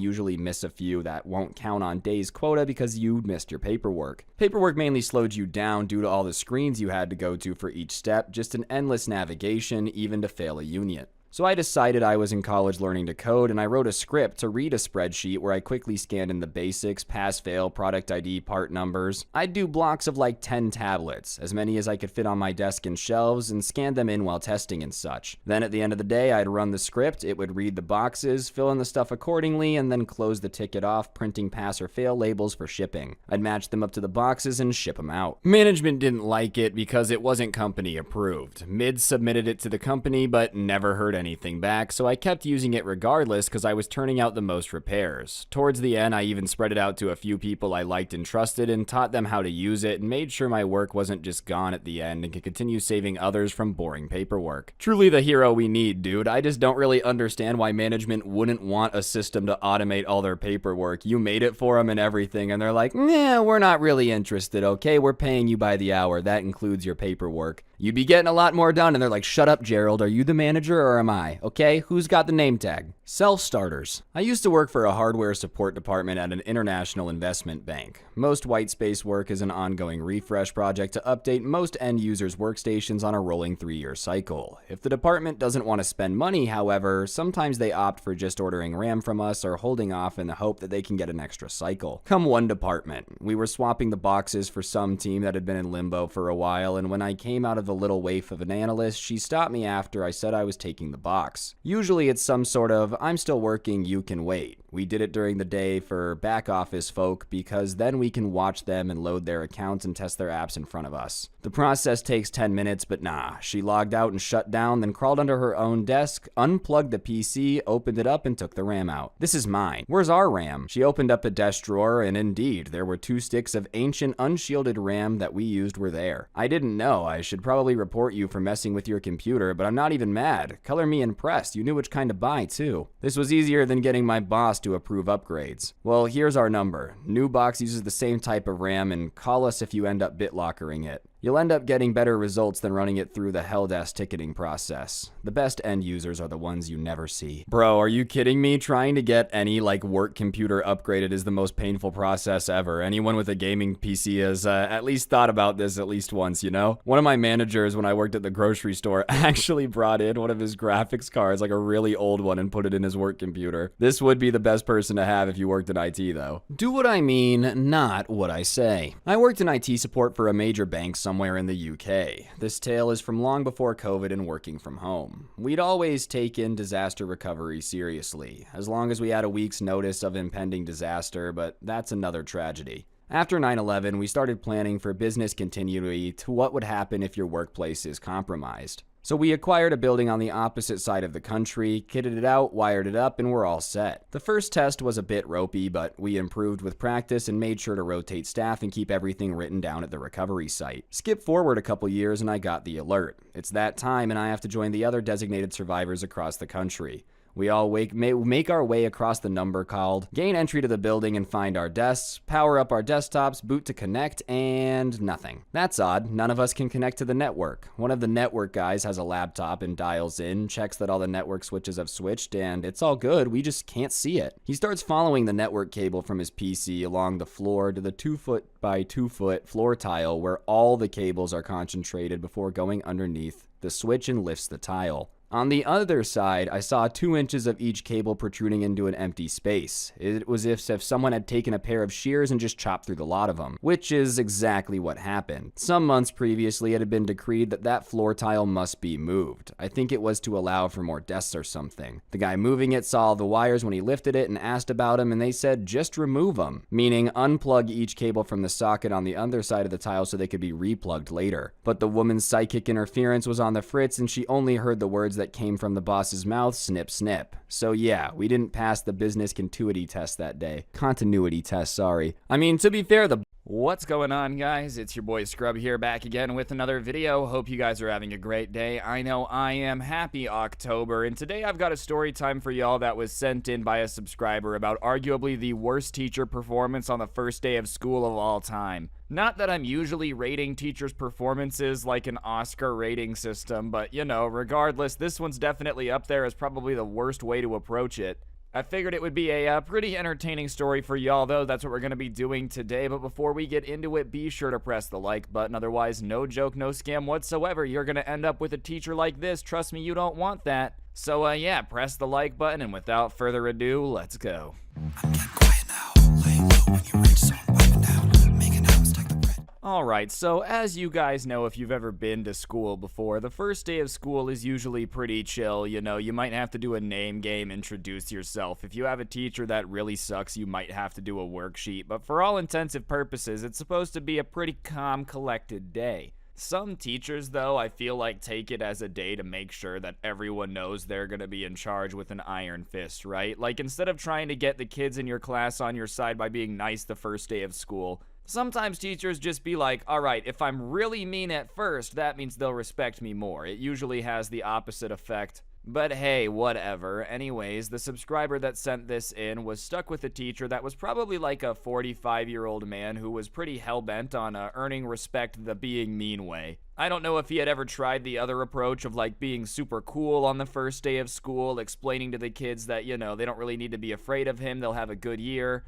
usually miss a few that won't count on day's quota because you missed your paperwork. Paperwork mainly slowed you down due to all the screens you had to go to for each step, just an endless navigation, even to fail a unit. So I decided I was in college learning to code, and I wrote a script to read a spreadsheet where I quickly scanned in the basics, pass-fail, product ID, part numbers. I'd do blocks of like 10 tablets, as many as I could fit on my desk and shelves, and scan them in while testing and such. Then at the end of the day, I'd run the script, it would read the boxes, fill in the stuff accordingly, and then close the ticket off, printing pass or fail labels for shipping. I'd match them up to the boxes and ship them out. Management didn't like it because it wasn't company approved. Mids submitted it to the company, but never heard anything back, so I kept using it regardless because I was turning out the most repairs. Towards the end, I even spread it out to a few people I liked and trusted and taught them how to use it and made sure my work wasn't just gone at the end and could continue saving others from boring paperwork. Truly the hero we need, dude. I just don't really understand why management wouldn't want a system to automate all their paperwork. You made it for them and everything, and they're like, nah, we're not really interested, okay? We're paying you by the hour. That includes your paperwork. You'd be getting a lot more done, and they're like, shut up, Gerald. Are you the manager or am I? Okay, who's got the name tag? Self-starters. I used to work for a hardware support department at an international investment bank. Most white space work is an ongoing refresh project to update most end users' workstations on a rolling 3-year cycle. If the department doesn't want to spend money, however, sometimes they opt for just ordering RAM from us or holding off in the hope that they can get an extra cycle. Come one department. We were swapping the boxes for some team that had been in limbo for a while, and when I came out of the little waif of an analyst, she stopped me after I said I was taking the box. Usually it's some sort of, I'm still working, you can wait. We did it during the day for back office folk because then we can watch them and load their accounts and test their apps in front of us. The process takes 10 minutes, but nah. She logged out and shut down, then crawled under her own desk, unplugged the PC, opened it up, and took the RAM out. This is mine. Where's our RAM? She opened up a desk drawer, and indeed, there were 2 sticks of ancient, unshielded RAM that we used were there. I didn't know. I should probably report you for messing with your computer, but I'm not even mad. Color me impressed. You knew which kind to buy, too. This was easier than getting my boss to approve upgrades. Well, here's our number. New box uses the same type of RAM, and call us if you end up BitLockering it. You'll end up getting better results than running it through the hell-ass ticketing process. The best end users are the ones you never see. Bro, are you kidding me? Trying to get any, work computer upgraded is the most painful process ever. Anyone with a gaming PC has at least thought about this at least once, you know? One of my managers when I worked at the grocery store actually brought in one of his graphics cards, like a really old one, and put it in his work computer. This would be the best person to have if you worked in IT, though. Do what I mean, not what I say. I worked in IT support for a major bank somewhere in the UK. This tale is from long before COVID and working from home. We'd always taken disaster recovery seriously, as long as we had a week's notice of impending disaster, but that's another tragedy. After 9/11, we started planning for business continuity to what would happen if your workplace is compromised. So we acquired a building on the opposite side of the country, kitted it out, wired it up, and we're all set. The first test was a bit ropey, but we improved with practice and made sure to rotate staff and keep everything written down at the recovery site. Skip forward a couple years and I got the alert. It's that time and I have to join the other designated survivors across the country. We all make our way across the number called, gain entry to the building and find our desks, power up our desktops, boot to connect, and nothing. That's odd. None of us can connect to the network. One of the network guys has a laptop and dials in, checks that all the network switches have switched, and it's all good. We just can't see it. He starts following the network cable from his PC along the floor to the 2-foot by 2-foot floor tile where all the cables are concentrated before going underneath the switch and lifts the tile. On the other side, I saw 2 inches of each cable protruding into an empty space. It was as if someone had taken a pair of shears and just chopped through the lot of them, which is exactly what happened. Some months previously, it had been decreed that that floor tile must be moved. I think it was to allow for more desks or something. The guy moving it saw the wires when he lifted it and asked about them, and they said just remove them, meaning unplug each cable from the socket on the other side of the tile so they could be replugged later. But the woman's psychic interference was on the fritz, and she only heard the words that came from the boss's mouth, snip, snip. So yeah, we didn't pass the business continuity test that day. Continuity test, sorry. I mean, to be fair, the What's going on, guys? It's your boy Scrubby here, back again with another video. Hope you guys are having a great day. I know I am. Happy October, and today I've got a story time for y'all that was sent in by a subscriber about arguably the worst teacher performance on the first day of school of all time. Not that I'm usually rating teachers' performances like an Oscar rating system, but you know, regardless, this one's definitely up there as probably the worst way to approach it. I figured it would be a pretty entertaining story for y'all, though. That's what we're going to be doing today. But before we get into it, be sure to press the like button. Otherwise, no joke, no scam whatsoever. You're going to end up with a teacher like this. Trust me, you don't want that. So, yeah, press the like button. And without further ado, let's go. I'm getting quiet now. Lay low when you reach zone, piping down. Making out, stack the bread. Alright, so as you guys know, if you've ever been to school before, the first day of school is usually pretty chill. You know, you might have to do a name game, introduce yourself. If you have a teacher that really sucks, you might have to do a worksheet. But for all intensive purposes, it's supposed to be a pretty calm, collected day. Some teachers, though, I feel like take it as a day to make sure that everyone knows they're going to be in charge with an iron fist, right? Like, instead of trying to get the kids in your class on your side by being nice the first day of school, sometimes teachers just be like, alright, if I'm really mean at first, that means they'll respect me more. It usually has the opposite effect. But hey, whatever. Anyways, the subscriber that sent this in was stuck with a teacher that was probably like a 45-year-old man who was pretty hell-bent on earning respect the being mean way. I don't know if he had ever tried the other approach of like being super cool on the first day of school, explaining to the kids that, you know, they don't really need to be afraid of him, they'll have a good year.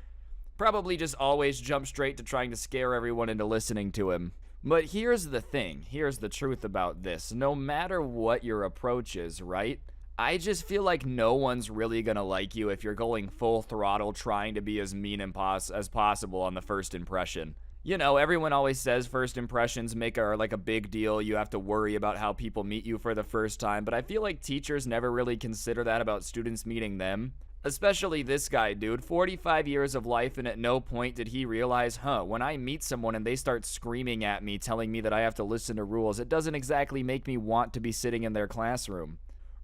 Probably just always jump straight to trying to scare everyone into listening to him. But here's the thing, here's the truth about this. No matter what your approach is, right? I just feel like no one's really gonna like you if you're going full throttle trying to be as mean as possible on the first impression. You know, everyone always says first impressions are like a big deal. You have to worry about how people meet you for the first time, but I feel like teachers never really consider that about students meeting them. Especially this guy, dude, 45 years of life, and at no point did he realize, when I meet someone and they start screaming at me, telling me that I have to listen to rules, it doesn't exactly make me want to be sitting in their classroom.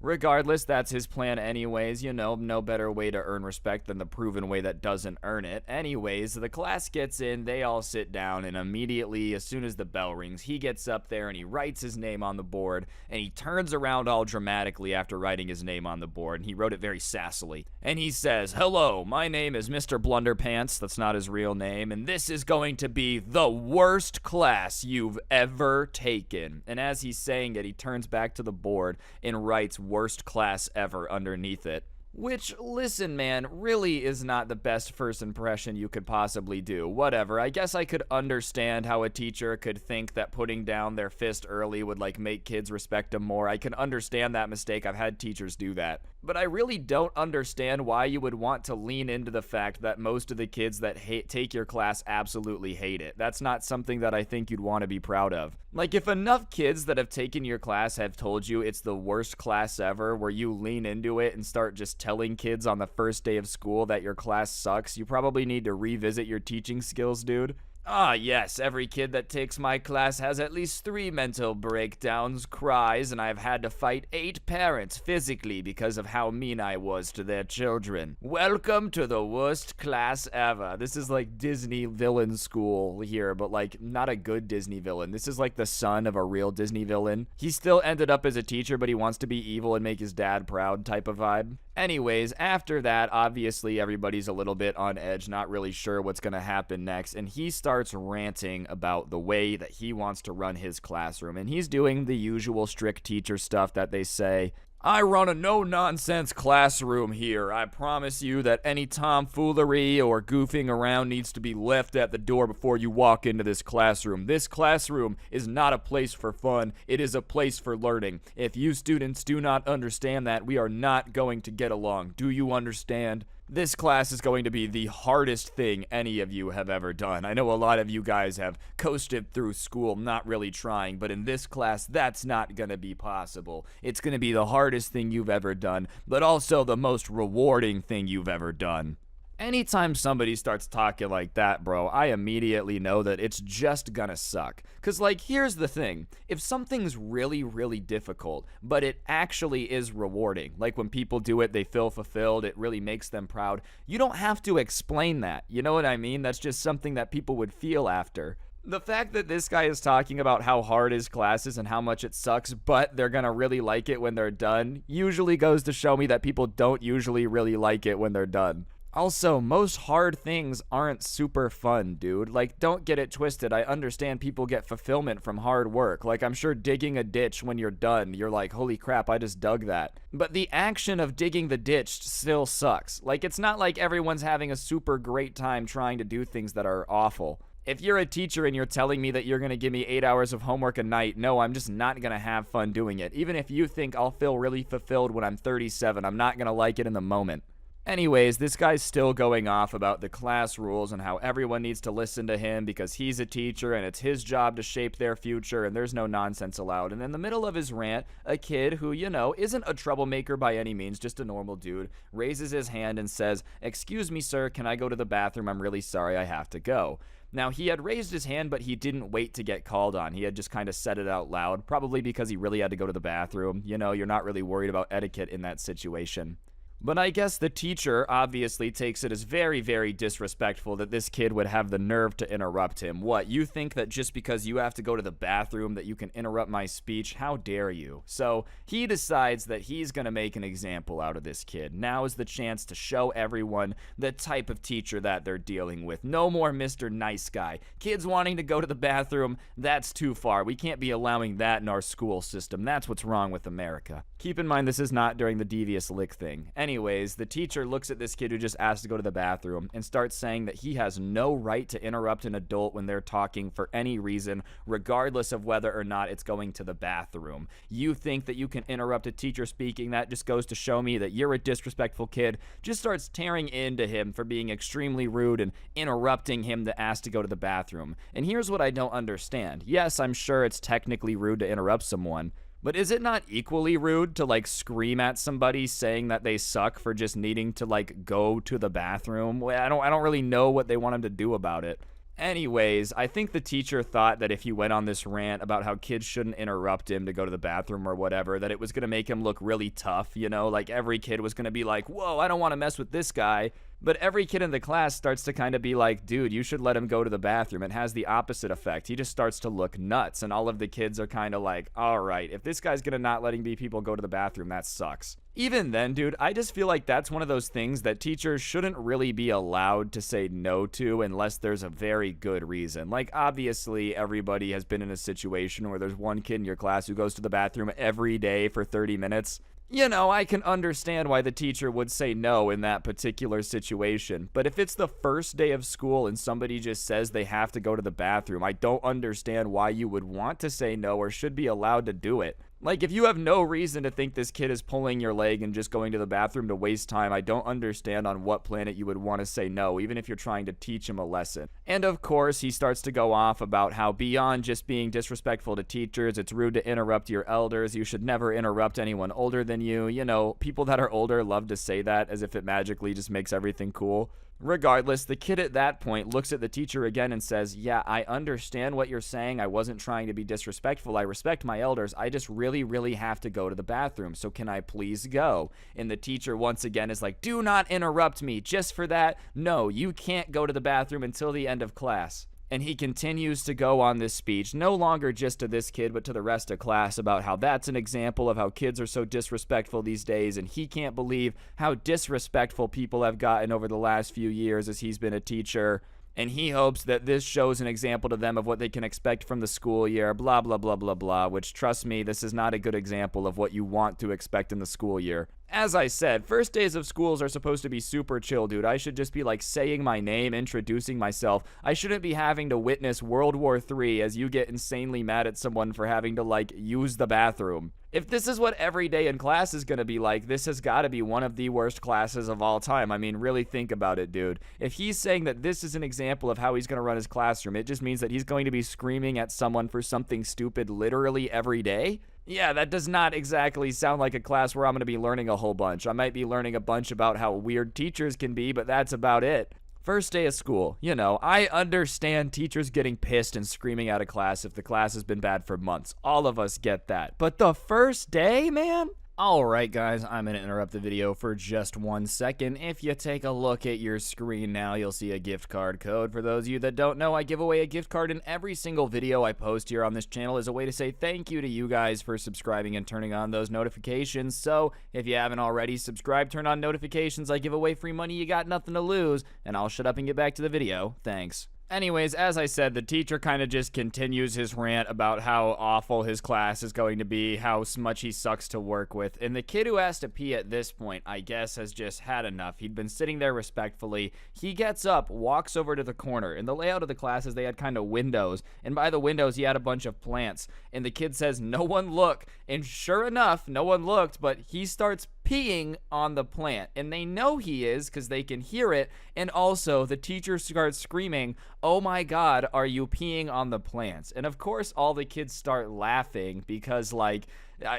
Regardless, that's his plan anyways, you know, no better way to earn respect than the proven way that doesn't earn it. Anyways, the class gets in, they all sit down, and immediately, as soon as the bell rings, he gets up there and he writes his name on the board, and he turns around all dramatically after writing his name on the board, and he wrote it very sassily. And he says, "Hello, my name is Mr. Blunderpants," that's not his real name, "and this is going to be the worst class you've ever taken." And as he's saying it, he turns back to the board and writes "worst class ever" underneath it. Which, listen man, really is not the best first impression you could possibly do. Whatever, I guess I could understand how a teacher could think that putting down their fist early would like make kids respect them more. I can understand that mistake, I've had teachers do that. But I really don't understand why you would want to lean into the fact that most of the kids that take your class absolutely hate it. That's not something that I think you'd want to be proud of. Like, if enough kids that have taken your class have told you it's the worst class ever, where you lean into it and start just telling kids on the first day of school that your class sucks, you probably need to revisit your teaching skills, dude. Ah, yes, every kid that takes my class has at least 3 mental breakdowns, cries, and I've had to fight 8 parents physically because of how mean I was to their children. Welcome to the worst class ever. This is like Disney villain school here, but like not a good Disney villain. This is like the son of a real Disney villain. He still ended up as a teacher, but he wants to be evil and make his dad proud type of vibe. Anyways, after that, obviously everybody's a little bit on edge, not really sure what's going to happen next, and he starts ranting about the way that he wants to run his classroom, and he's doing the usual strict teacher stuff that they say. I run a no-nonsense classroom here. I promise you that any tomfoolery or goofing around needs to be left at the door before you walk into this classroom. This classroom is not a place for fun. It is a place for learning. If you students do not understand that, we are not going to get along. Do you understand? This class is going to be the hardest thing any of you have ever done. I know a lot of you guys have coasted through school not really trying, but in this class, that's not going to be possible. It's going to be the hardest thing you've ever done, but also the most rewarding thing you've ever done. Anytime somebody starts talking like that, bro, I immediately know that it's just gonna suck. Cause like, here's the thing. If something's really, really difficult, but it actually is rewarding, like when people do it, they feel fulfilled, it really makes them proud, you don't have to explain that. You know what I mean? That's just something that people would feel after. The fact that this guy is talking about how hard his class is and how much it sucks, but they're gonna really like it when they're done, usually goes to show me that people don't usually really like it when they're done. Also, most hard things aren't super fun, dude. Like, don't get it twisted. I understand people get fulfillment from hard work. Like, I'm sure digging a ditch when you're done, you're like, holy crap, I just dug that. But the action of digging the ditch still sucks. Like, it's not like everyone's having a super great time trying to do things that are awful. If you're a teacher and you're telling me that you're going to give me 8 hours of homework a night, no, I'm just not going to have fun doing it. Even if you think I'll feel really fulfilled when I'm 37, I'm not going to like it in the moment. Anyways, this guy's still going off about the class rules and how everyone needs to listen to him because he's a teacher and it's his job to shape their future and there's no nonsense allowed. And in the middle of his rant, a kid who, you know, isn't a troublemaker by any means, just a normal dude, raises his hand and says, "Excuse me, sir, can I go to the bathroom? I'm really sorry, I have to go." Now, he had raised his hand, but he didn't wait to get called on. He had just kind of said it out loud, probably because he really had to go to the bathroom. You know, you're not really worried about etiquette in that situation. But I guess the teacher obviously takes it as very, very disrespectful that this kid would have the nerve to interrupt him. What, you think that just because you have to go to the bathroom that you can interrupt my speech? How dare you? So he decides that he's going to make an example out of this kid. Now is the chance to show everyone the type of teacher that they're dealing with. No more Mr. Nice Guy. Kids wanting to go to the bathroom, that's too far. We can't be allowing that in our school system. That's what's wrong with America. Keep in mind, this is not during the devious lick thing. Anyways, the teacher looks at this kid who just asked to go to the bathroom and starts saying that he has no right to interrupt an adult when they're talking for any reason, regardless of whether or not it's going to the bathroom. You think that you can interrupt a teacher speaking? That just goes to show me that you're a disrespectful kid. Just starts tearing into him for being extremely rude and interrupting him to ask to go to the bathroom. And here's what I don't understand. Yes, I'm sure it's technically rude to interrupt someone, but is it not equally rude to, like, scream at somebody saying that they suck for just needing to, like, go to the bathroom? I don't really know what they want him to do about it. Anyways, I think the teacher thought that if he went on this rant about how kids shouldn't interrupt him to go to the bathroom or whatever, that it was going to make him look really tough, you know? Like, every kid was going to be like, whoa, I don't want to mess with this guy. But every kid in the class starts to kind of be like, dude, you should let him go to the bathroom. It has the opposite effect. He just starts to look nuts. And all of the kids are kind of like, all right, if this guy's going to not letting people go to the bathroom, that sucks. Even then, dude, I just feel like that's one of those things that teachers shouldn't really be allowed to say no to unless there's a very good reason. Like, obviously, everybody has been in a situation where there's one kid in your class who goes to the bathroom every day for 30 minutes. You know, I can understand why the teacher would say no in that particular situation. But if it's the first day of school and somebody just says they have to go to the bathroom, I don't understand why you would want to say no or should be allowed to do it. Like, if you have no reason to think this kid is pulling your leg and just going to the bathroom to waste time, I don't understand on what planet you would want to say no, even if you're trying to teach him a lesson. And of course, he starts to go off about how beyond just being disrespectful to teachers, it's rude to interrupt your elders. You should never interrupt anyone older than you. You know, people that are older love to say that as if it magically just makes everything cool. Regardless, the kid at that point looks at the teacher again and says, yeah, I understand what you're saying. I wasn't trying to be disrespectful. I respect my elders. I just really, really have to go to the bathroom. So can I please go? And the teacher once again is like, do not interrupt me. Just for that, no, you can't go to the bathroom until the end of class. And he continues to go on this speech, no longer just to this kid, but to the rest of class, about how that's an example of how kids are so disrespectful these days, and he can't believe how disrespectful people have gotten over the last few years as he's been a teacher. And he hopes that this shows an example to them of what they can expect from the school year, blah, blah, blah, blah, blah, which, trust me, this is not a good example of what you want to expect in the school year. As I said, first days of schools are supposed to be super chill, dude. I should just be like saying my name, introducing myself. I shouldn't be having to witness World War III as you get insanely mad at someone for having to like use the bathroom. If this is what every day in class is going to be like, this has got to be one of the worst classes of all time. I mean, really think about it, dude. If he's saying that this is an example of how he's going to run his classroom, it just means that he's going to be screaming at someone for something stupid literally every day. Yeah, that does not exactly sound like a class where I'm going to be learning a whole bunch. I might be learning a bunch about how weird teachers can be, but that's about it. First day of school, you know, I understand teachers getting pissed and screaming out of class if the class has been bad for months. All of us get that. But the first day, man? Alright guys, I'm going to interrupt the video for just 1 second. If you take a look at your screen now, you'll see a gift card code. For those of you that don't know, I give away a gift card in every single video I post here on this channel as a way to say thank you to you guys for subscribing and turning on those notifications. So, if you haven't already subscribed, turn on notifications. I give away free money, you got nothing to lose. And I'll shut up and get back to the video. Thanks. Anyways, as I said, the teacher kind of just continues his rant about how awful his class is going to be, how much he sucks to work with, and the kid who has to pee at this point, I guess, has just had enough. He'd been sitting there respectfully. He gets up, walks over to the corner. In the layout of the classes, they had kind of windows, and by the windows, he had a bunch of plants, and the kid says, no one look, and sure enough, no one looked, but he starts peeing on the plant, and they know he is because they can hear it. And also the teacher starts screaming, oh my god, are you peeing on the plants? And of course all the kids start laughing because like,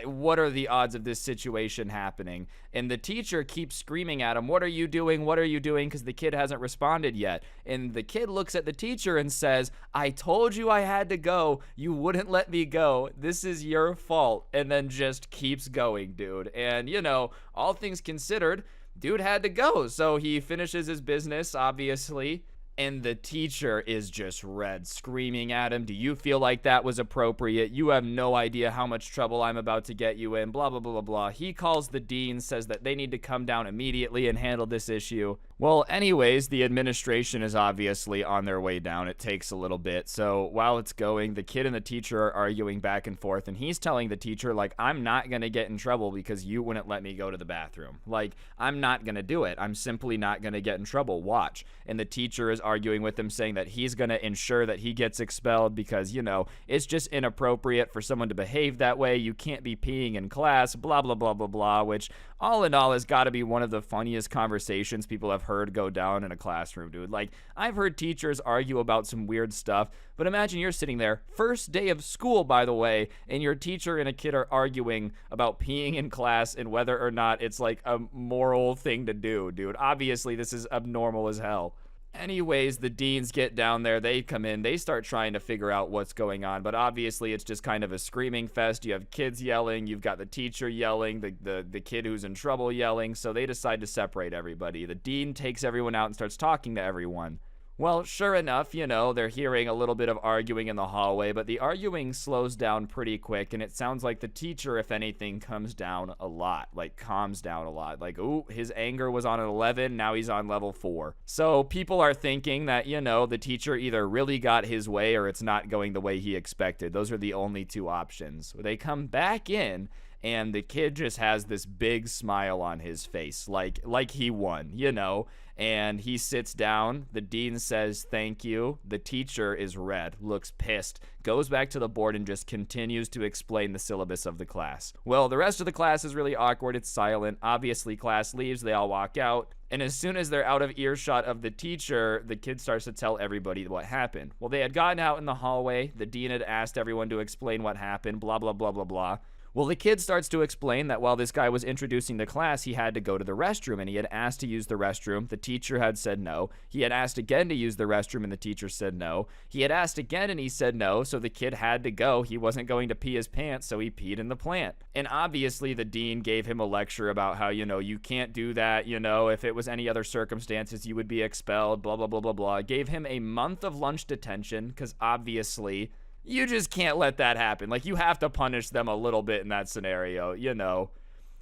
what are the odds of this situation happening? And the teacher keeps screaming at him, what are you doing? What are you doing? Because the kid hasn't responded yet. And the kid looks at the teacher and says, I told you I had to go. You wouldn't let me go. This is your fault. And then just keeps going, dude. And, you know, all things considered, dude had to go. So he finishes his business, obviously. And the teacher is just red, screaming at him, do you feel like that was appropriate? You have no idea how much trouble I'm about to get you in, blah, blah, blah, blah, blah. He calls the dean, says that they need to come down immediately and handle this issue. Well, anyways, the administration is obviously on their way down. It takes a little bit. So while it's going, the kid and the teacher are arguing back and forth, and he's telling the teacher, like, I'm not going to get in trouble because you wouldn't let me go to the bathroom. Like, I'm not going to do it. I'm simply not going to get in trouble. Watch. And the teacher is arguing with him, saying that he's going to ensure that he gets expelled because, you know, it's just inappropriate for someone to behave that way. You can't be peeing in class, blah, blah, blah, blah, blah, which all in all has got to be one of the funniest conversations people have heard go down in a classroom, dude. Like, I've heard teachers argue about some weird stuff, but imagine you're sitting there, first day of school, by the way, and your teacher and a kid are arguing about peeing in class and whether or not it's like a moral thing to do, dude. Obviously, this is abnormal as hell. Anyways, the deans get down there, they come in, they start trying to figure out what's going on, but obviously it's just kind of a screaming fest. You have kids yelling, you've got the teacher yelling, the kid who's in trouble yelling, so they decide to separate everybody. The dean takes everyone out and starts talking to everyone. Well, sure enough, you know, they're hearing a little bit of arguing in the hallway, but the arguing slows down pretty quick, and it sounds like the teacher, if anything, comes down a lot, like calms down a lot. Like, ooh, his anger was on an 11, now he's on level 4. So people are thinking that, you know, the teacher either really got his way or it's not going the way he expected. Those are the only two options. They come back in, and the kid just has this big smile on his face, like he won, you know, and he sits down. The dean says thank you. The teacher is red, looks pissed, goes back to the board and just continues to explain the syllabus of the class. Well, the rest of the class is really awkward. It's silent. Obviously, class leaves. They all walk out. And as soon as they're out of earshot of the teacher, the kid starts to tell everybody what happened. Well, they had gotten out in the hallway. The dean had asked everyone to explain what happened, blah, blah, blah, blah, blah. Well, the kid starts to explain that while this guy was introducing the class, he had to go to the restroom, and he had asked to use the restroom. The teacher had said no. He had asked again to use the restroom, and the teacher said no. He had asked again, and he said no, so the kid had to go. He wasn't going to pee his pants, so he peed in the plant. And obviously, the dean gave him a lecture about how, you can't do that, if it was any other circumstances, you would be expelled, blah, blah, blah, blah, blah. Gave him a month of lunch detention, because obviously you just can't let that happen. Like, you have to punish them a little bit in that scenario,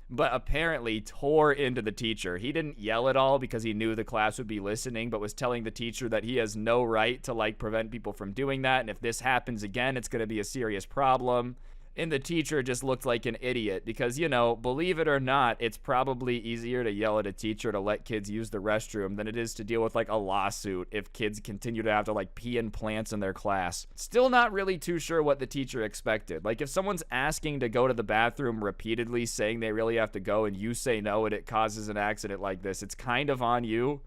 But apparently tore into the teacher. He didn't yell at all because he knew the class would be listening, but was telling the teacher that he has no right to, prevent people from doing that. And if this happens again, it's going to be a serious problem. And the teacher just looked like an idiot because, believe it or not, it's probably easier to yell at a teacher to let kids use the restroom than it is to deal with a lawsuit if kids continue to have to pee in plants in their class. Still not really too sure what the teacher expected. If someone's asking to go to the bathroom repeatedly saying they really have to go and you say no and it causes an accident like this, it's kind of on you.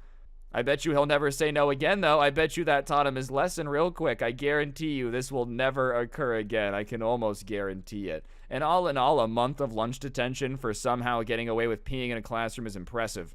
I bet you he'll never say no again, though. I bet you that taught him his lesson real quick. I guarantee you this will never occur again. I can almost guarantee it. And all in all, a month of lunch detention for somehow getting away with peeing in a classroom is impressive.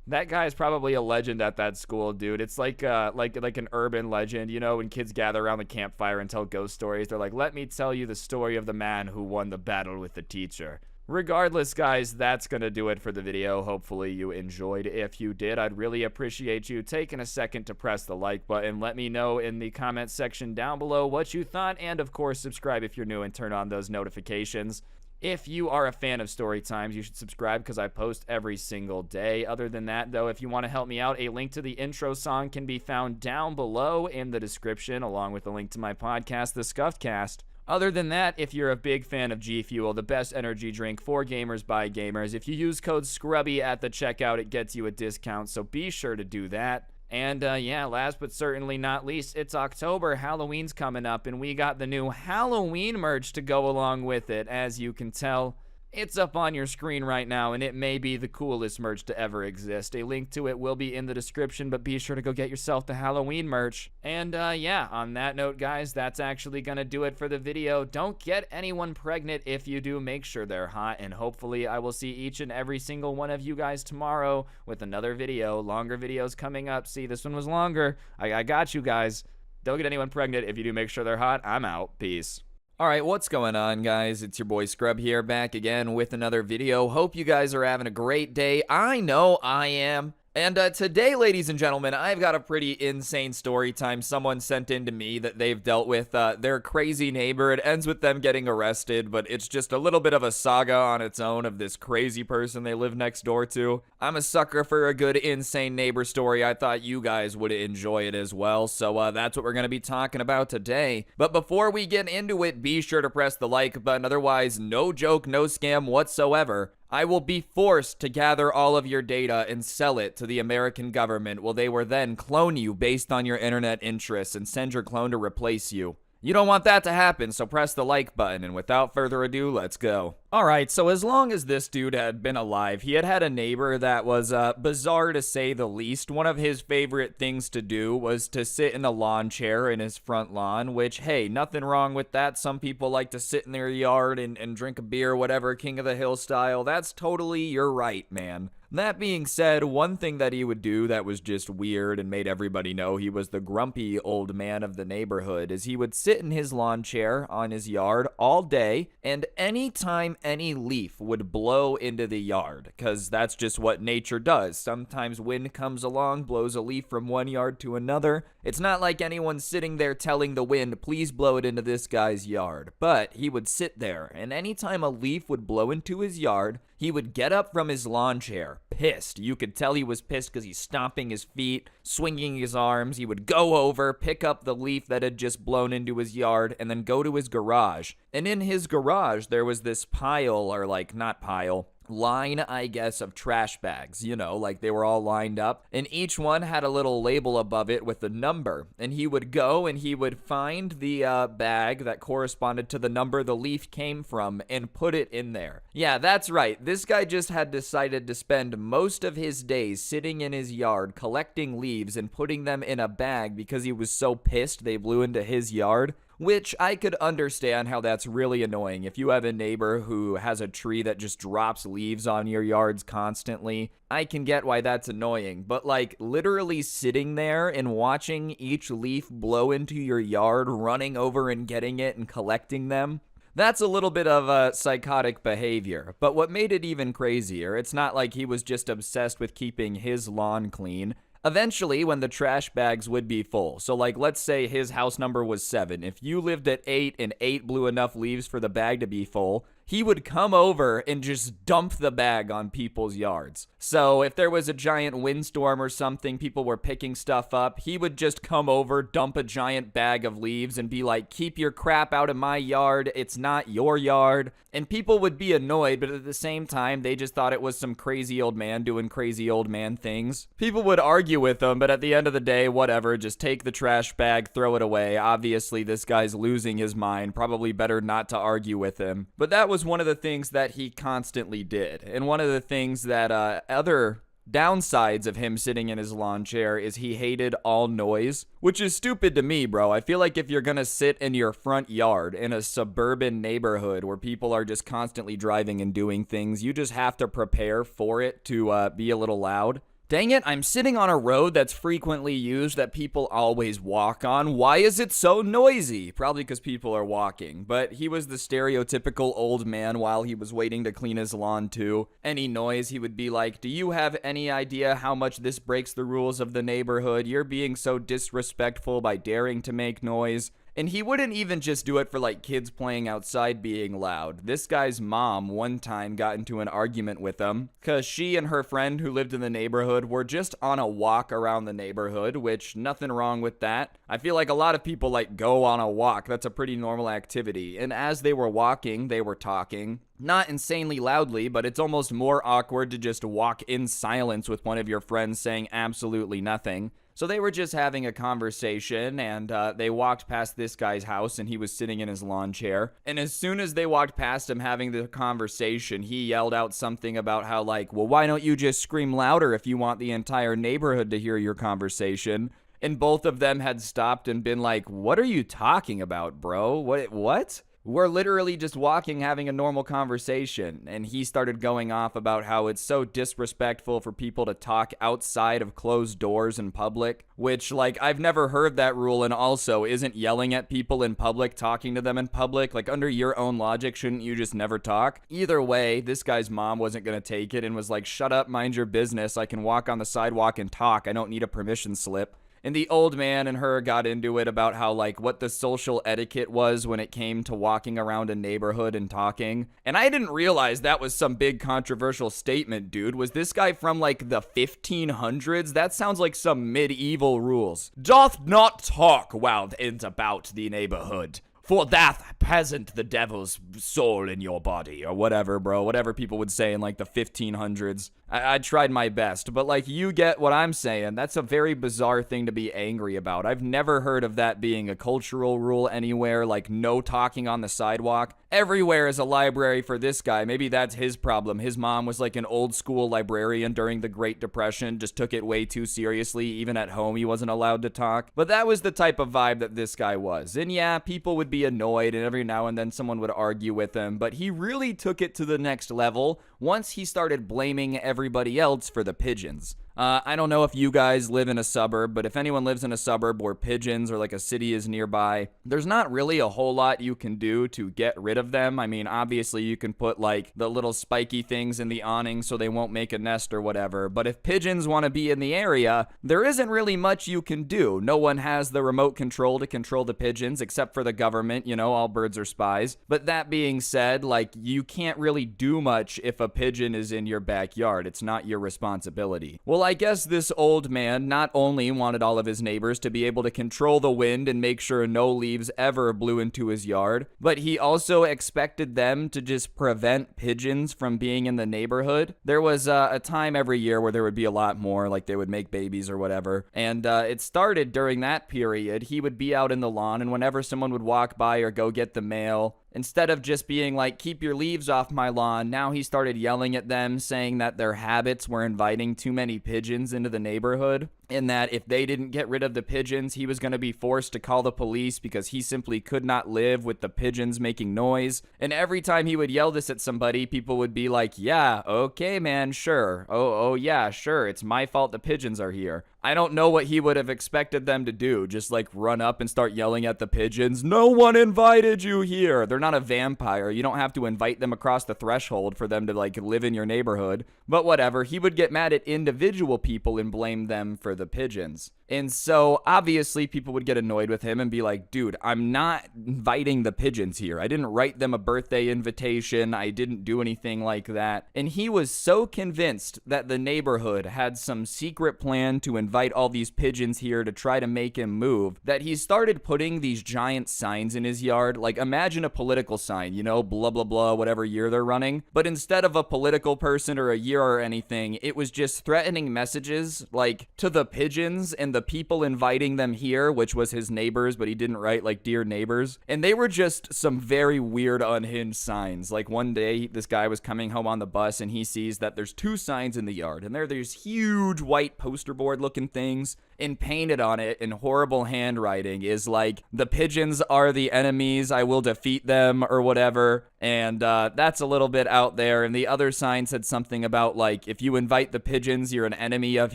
That guy is probably a legend at that school, dude. It's like an urban legend, when kids gather around the campfire and tell ghost stories. They're like, let me tell you the story of the man who won the battle with the teacher. Regardless, guys, that's going to do it for the video. Hopefully you enjoyed. If you did, I'd really appreciate you taking a second to press the like button. Let me know in the comment section down below what you thought. And, of course, subscribe if you're new and turn on those notifications. If you are a fan of story times, you should subscribe because I post every single day. Other than that, though, if you want to help me out, a link to the intro song can be found down below in the description, along with a link to my podcast, The Scuffed Cast. Other than that, if you're a big fan of G Fuel, the best energy drink for gamers by gamers, if you use code Scrubby at the checkout, it gets you a discount, so be sure to do that. And last but certainly not least, it's October, Halloween's coming up, and we got the new Halloween merch to go along with it. As you can tell, it's up on your screen right now, and it may be the coolest merch to ever exist. A link to it will be in the description, but be sure to go get yourself the Halloween merch. And on that note, guys, that's actually gonna do it for the video. Don't get anyone pregnant. If you do, make sure they're hot, and hopefully I will see each and every single one of you guys tomorrow with another video. Longer videos coming up. See, this one was longer. I got you guys. Don't get anyone pregnant. If you do, make sure they're hot. I'm out. Peace. Alright, what's going on, guys? It's your boy Scrub here, back again with another video. Hope you guys are having a great day. I know I am. And today, ladies and gentlemen, I've got a pretty insane story time. Someone sent in to me that they've dealt with their crazy neighbor. It ends with them getting arrested, but it's just a little bit of a saga on its own of this crazy person they live next door to. I'm a sucker for a good insane neighbor story. I thought you guys would enjoy it as well, so that's what we're going to be talking about today. But before we get into it, be sure to press the like button. Otherwise, no joke, no scam whatsoever. I will be forced to gather all of your data and sell it to the American government. Well, they will then clone you based on your internet interests and send your clone to replace you. You don't want that to happen, so press the like button, and without further ado, let's go. Alright, so as long as this dude had been alive, he had a neighbor that was bizarre to say the least. One of his favorite things to do was to sit in a lawn chair in his front lawn, which, hey, nothing wrong with that. Some people like to sit in their yard and drink a beer, whatever, King of the Hill style. That's totally your right, man. That being said, one thing that he would do that was just weird and made everybody know he was the grumpy old man of the neighborhood is he would sit in his lawn chair on his yard all day, and anytime any leaf would blow into the yard, because that's just what nature does. Sometimes wind comes along, blows a leaf from one yard to another. It's not like anyone's sitting there telling the wind, please blow it into this guy's yard. But he would sit there, and anytime a leaf would blow into his yard, he would get up from his lawn chair, pissed. You could tell he was pissed because he's stomping his feet, swinging his arms. He would go over, pick up the leaf that had just blown into his yard, and then go to his garage. And in his garage, there was this pile, or not pile, line, I guess, of trash bags, like they were all lined up, and each one had a little label above it with a number, and he would go and he would find the bag that corresponded to the number the leaf came from and put it in there. Yeah, that's right, this guy just had decided to spend most of his days sitting in his yard collecting leaves and putting them in a bag because he was so pissed they blew into his yard. which I could understand how that's really annoying. If you have a neighbor who has a tree that just drops leaves on your yards constantly, I can get why that's annoying. But like literally sitting there and watching each leaf blow into your yard, running over and getting it and collecting them, that's a little bit of psychotic behavior. But what made it even crazier, it's not like he was just obsessed with keeping his lawn clean. Eventually, when the trash bags would be full, so like let's say his house number was 7, if you lived at 8 and 8 blew enough leaves for the bag to be full, he would come over and just dump the bag on people's yards. So if there was a giant windstorm or something, people were picking stuff up, he would just come over, dump a giant bag of leaves and be like, keep your crap out of my yard, it's not your yard. And people would be annoyed, but at the same time, they just thought it was some crazy old man doing crazy old man things. People would argue with him, but at the end of the day, whatever, just take the trash bag, throw it away. Obviously, this guy's losing his mind, probably better not to argue with him. But that was one of the things that he constantly did. And one of the things that other downsides of him sitting in his lawn chair is he hated all noise, which is stupid to me, bro. I feel like if you're gonna sit in your front yard in a suburban neighborhood where people are just constantly driving and doing things, you just have to prepare for it to be a little loud. Dang it, I'm sitting on a road that's frequently used that people always walk on. Why is it so noisy? Probably because people are walking. But he was the stereotypical old man while he was waiting to clean his lawn too. Any noise, he would be like, do you have any idea how much this breaks the rules of the neighborhood? You're being so disrespectful by daring to make noise. And he wouldn't even just do it for like kids playing outside being loud. This guy's mom one time got into an argument with him because she and her friend who lived in the neighborhood were just on a walk around the neighborhood, which nothing wrong with that. I feel like a lot of people like go on a walk. That's a pretty normal activity. And as they were walking, they were talking. Not insanely loudly, but it's almost more awkward to just walk in silence with one of your friends saying absolutely nothing. So they were just having a conversation, and they walked past this guy's house, and he was sitting in his lawn chair. And as soon as they walked past him having the conversation, he yelled out something about how, like, well, why don't you just scream louder if you want the entire neighborhood to hear your conversation? And both of them had stopped and been like, what are you talking about, bro? What? We're literally just walking, having a normal conversation, and he started going off about how it's so disrespectful for people to talk outside of closed doors in public, which, like, I've never heard that rule, and also, isn't yelling at people in public, talking to them in public, like, under your own logic, shouldn't you just never talk? Either way, this guy's mom wasn't gonna take it and was like, shut up, mind your business, I can walk on the sidewalk and talk, I don't need a permission slip. And the old man and her got into it about how, like, what the social etiquette was when it came to walking around a neighborhood and talking. And I didn't realize that was some big controversial statement, dude. Was this guy from, like, the 1500s? That sounds like some medieval rules. Doth not talk while ent about the neighborhood, for that hasn't the devil's soul in your body, or whatever, bro. Whatever people would say in, like, the 1500s. I tried my best, but, like, you get what I'm saying. That's a very bizarre thing to be angry about. I've never heard of that being a cultural rule anywhere, like no talking on the sidewalk. Everywhere is a library for this guy. Maybe that's his problem. His mom was like an old school librarian during the Great Depression, just took it way too seriously. Even at home, he wasn't allowed to talk. But that was the type of vibe that this guy was. And yeah, people would be annoyed, and every now and then someone would argue with him, but he really took it to the next level once he started blaming everybody else for the pigeons. I don't know if you guys live in a suburb, but if anyone lives in a suburb where pigeons or like a city is nearby, there's not really a whole lot you can do to get rid of them. I mean, obviously you can put like the little spiky things in the awning so they won't make a nest or whatever, but if pigeons want to be in the area, there isn't really much you can do. No one has the remote control to control the pigeons except for the government, you know, all birds are spies. But that being said, like, you can't really do much if a pigeon is in your backyard. It's not your responsibility. Well, I guess this old man not only wanted all of his neighbors to be able to control the wind and make sure no leaves ever blew into his yard, but he also expected them to just prevent pigeons from being in the neighborhood. There was a time every year where there would be a lot more, like they would make babies or whatever, and it started during that period. He would be out in the lawn, and whenever someone would walk by or go get the mail, instead of just being like, keep your leaves off my lawn, now he started yelling at them, saying that their habits were inviting too many pigeons into the neighborhood. in that if they didn't get rid of the pigeons, he was going to be forced to call the police because he simply could not live with the pigeons making noise. And every time he would yell this at somebody, people would be like, yeah, okay, man, sure. Oh, yeah, sure. It's my fault the pigeons are here. I don't know what he would have expected them to do. Just like run up and start yelling at the pigeons. No one invited you here. They're not a vampire. You don't have to invite them across the threshold for them to like live in your neighborhood. But whatever. He would get mad at individual people and blame them for the pigeons. And so obviously people would get annoyed with him and be like, dude, I'm not inviting the pigeons here. I didn't write them a birthday invitation. I didn't do anything like that. And he was so convinced that the neighborhood had some secret plan to invite all these pigeons here to try to make him move that he started putting these giant signs in his yard. Like imagine a political sign, you know, blah, blah, blah, whatever year they're running. But instead of a political person or a year or anything, it was just threatening messages like to the pigeons and the people inviting them here, which was his neighbors, but he didn't write like dear neighbors. And they were just some very weird unhinged signs. Like one day this guy was coming home on the bus and he sees that there's 2 signs in the yard and they're these huge white poster board looking things, and painted on it in horrible handwriting is like, the pigeons are the enemies, I will defeat them, or whatever. And that's a little bit out there. And the other sign said something about like, if you invite the pigeons, you're an enemy of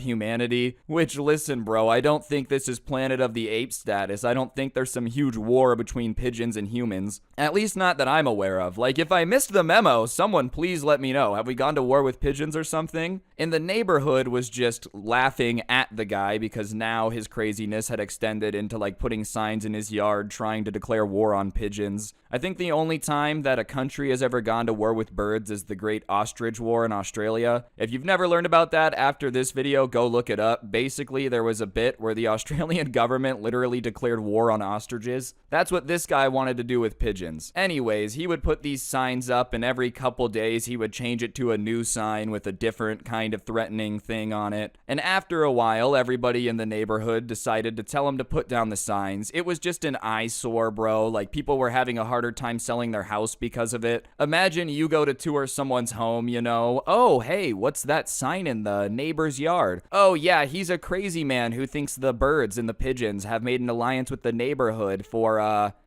humanity. Which, listen, bro, I don't think this is Planet of the Apes status. I don't think there's some huge war between pigeons and humans. At least not that I'm aware of. Like, if I missed the memo, someone please let me know. Have we gone to war with pigeons or something? And the neighborhood was just laughing at the guy because now his craziness had extended into like putting signs in his yard trying to declare war on pigeons. I think the only time that a country has ever gone to war with birds is the Great Ostrich War in Australia. If you've never learned about that after this video, go look it up. Basically, there was a bit where the Australian government literally declared war on ostriches. That's what this guy wanted to do with pigeons. Anyways, he would put these signs up and every couple days he would change it to a new sign with a different kind of threatening thing on it. And after a while, everybody in the neighborhood decided to tell him to put down the signs. It was just an eyesore, bro. Like, people were having a harder time selling their house because of it. Imagine you go to tour someone's home, you know. Oh, hey, what's that sign in the neighbor's yard? Oh, yeah, he's a crazy man who thinks the birds and the pigeons have made an alliance with the neighborhood for,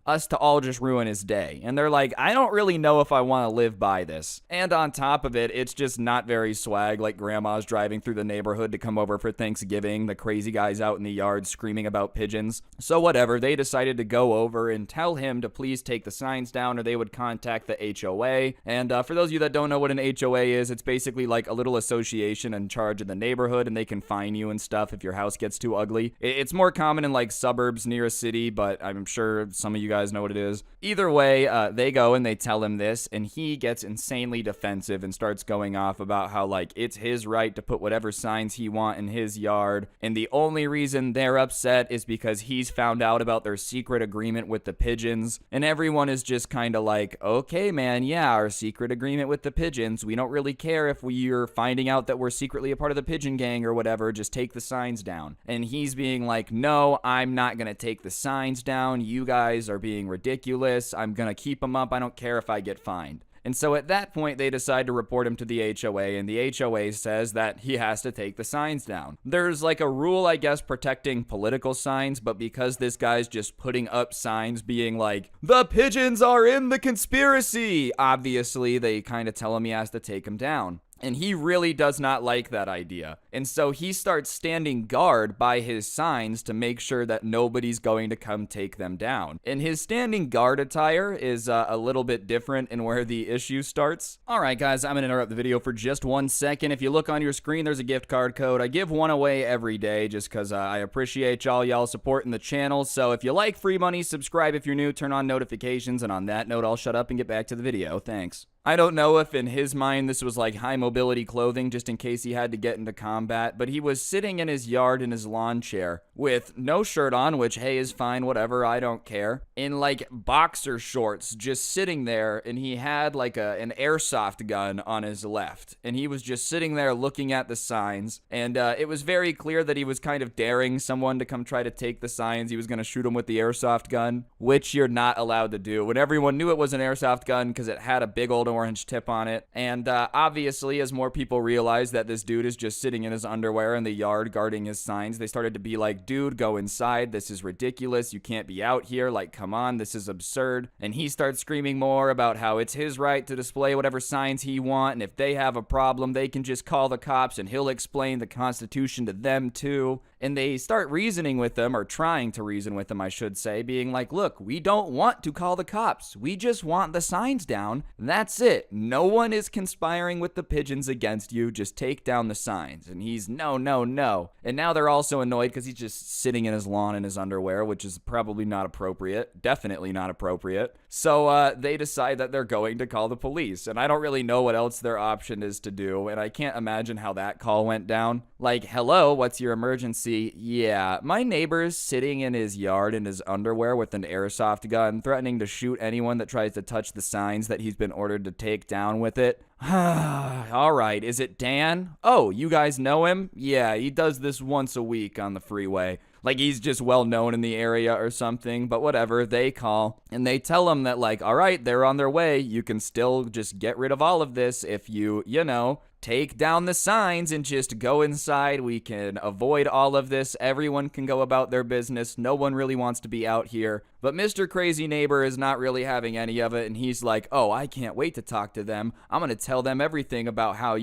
us to all just ruin his day. And they're like, I don't really know if I want to live by this. And on top of it, it's just not very swag, like grandma's driving through the neighborhood to come over for Thanksgiving, the crazy guys out in the yard screaming about pigeons. So whatever, they decided to go over and tell him to please take the signs down or they would contact the HOA. And for those of you that don't know what an HOA is, it's basically like a little association in charge of the neighborhood and they can fine you and stuff if your house gets too ugly. It's more common in like suburbs near a city, but I'm sure some of you guys know what it is. Either way, they go and they tell him this and he gets insanely defensive and starts going off about how like it's his right to put whatever signs he want in his yard, and the only reason they're upset is because he's found out about their secret agreement with the pigeons. And everyone is just kind of like, okay man, yeah, our secret agreement with the pigeons, we don't really care if we're finding out that we're secretly a part of the pigeon gang or whatever, just take the signs down. And he's being like, no, I'm not gonna take the signs down, you guys are being ridiculous, I'm gonna keep them up, I don't care if I get fined. And so at that point, they decide to report him to the HOA, and the HOA says that he has to take the signs down. There's like a rule, I guess, protecting political signs, but because this guy's just putting up signs being like, the pigeons are in the conspiracy, obviously they kind of tell him he has to take them down. And he really does not like that idea. And so he starts standing guard by his signs to make sure that nobody's going to come take them down. And his standing guard attire is a little bit different in where the issue starts. Alright guys, I'm going to interrupt the video for just 1 second. If you look on your screen, there's a gift card code. I give one away every day just because I appreciate y'all supporting the channel. So if you like free money, subscribe if you're new, turn on notifications. And on that note, I'll shut up and get back to the video. Thanks. I don't know if in his mind this was like high mobility clothing just in case he had to get into combat, but he was sitting in his yard in his lawn chair with no shirt on, which hey is fine, whatever, I don't care, in like boxer shorts just sitting there, and he had like an airsoft gun on his left, and he was just sitting there looking at the signs, and it was very clear that he was kind of daring someone to come try to take the signs. He was going to shoot him with the airsoft gun, which you're not allowed to do, when everyone knew it was an airsoft gun because it had a big old orange tip on it. And obviously, as more people realized that this dude is just sitting in his underwear in the yard guarding his signs, they started to be like, dude, go inside. This is ridiculous. You can't be out here. Like, come on, this is absurd. And he starts screaming more about how it's his right to display whatever signs he wants, and if they have a problem, they can just call the cops and he'll explain the Constitution to them too. And they start reasoning with them, or trying to reason with them, I should say, being like, look, we don't want to call the cops. We just want the signs down. That's it. No one is conspiring with the pigeons against you. Just take down the signs. And he's no, no, no. And now they're also annoyed because he's just sitting in his lawn in his underwear, which is probably not appropriate. Definitely not appropriate. So they decide that they're going to call the police. And I don't really know what else their option is to do. And I can't imagine how that call went down. Like, hello, what's your emergency? Yeah, my neighbor's sitting in his yard in his underwear with an airsoft gun, threatening to shoot anyone that tries to touch the signs that he's been ordered to take down with it. All right, is it Dan? Oh, you guys know him? Yeah, he does this once a week on the freeway. Like, he's just well known in the area or something, but whatever, they call. And they tell him that, like, all right, they're on their way. You can still just get rid of all of this if you know, take down the signs and just go inside. We can avoid all of this. Everyone can go about their business. No one really wants to be out here. But Mr. Crazy Neighbor is not really having any of it, and he's like, oh, I can't wait to talk to them. I'm going to tell them everything about how,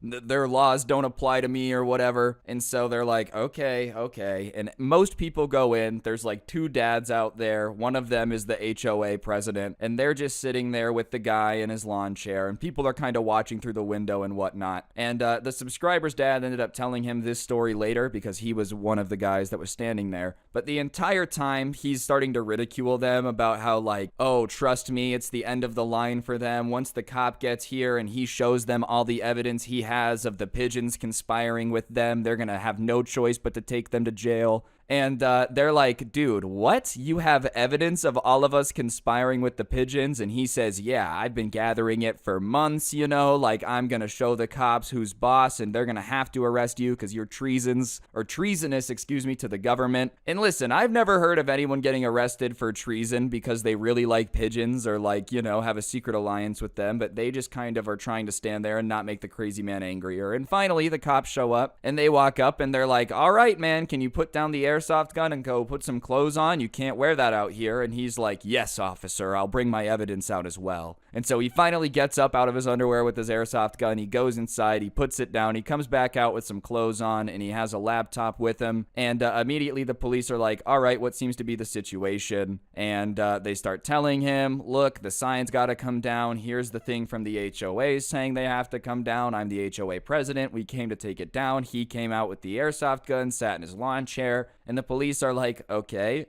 their laws don't apply to me or whatever. And so they're like, okay. And most people go in. There's like 2 dads out there. One of them is the HOA president, and they're just sitting there with the guy in his lawn chair, and people are kind of watching through the window and whatnot. And the subscriber's dad ended up telling him this story later because he was one of the guys that was standing there. But the entire time, he's starting to ridicule them about how, like, oh, trust me, it's the end of the line for them. Once the cop gets here and he shows them all the evidence he has of the pigeons conspiring with them, they're gonna have no choice but to take them to jail. And they're like, dude, what? You have evidence of all of us conspiring with the pigeons? And he says, yeah, I've been gathering it for months, like, I'm going to show the cops who's boss, and they're going to have to arrest you because you're treasonous, to the government. And listen, I've never heard of anyone getting arrested for treason because they really like pigeons or, like, have a secret alliance with them, but they just kind of are trying to stand there and not make the crazy man angrier. And finally, the cops show up, and they walk up, and they're like, all right, man, can you put down the airsoft gun and go put some clothes on? You can't wear that out here. And he's like, yes, officer, I'll bring my evidence out as well. And so he finally gets up out of his underwear with his airsoft gun. He goes inside, he puts it down, he comes back out with some clothes on, and he has a laptop with him. And immediately the police are like, all right, what seems to be the situation? And they start telling him, look, the sign's got to come down. Here's the thing from the HOA saying they have to come down. I'm the HOA president. We came to take it down. He came out with the airsoft gun, sat in his lawn chair. And the police are like, okay,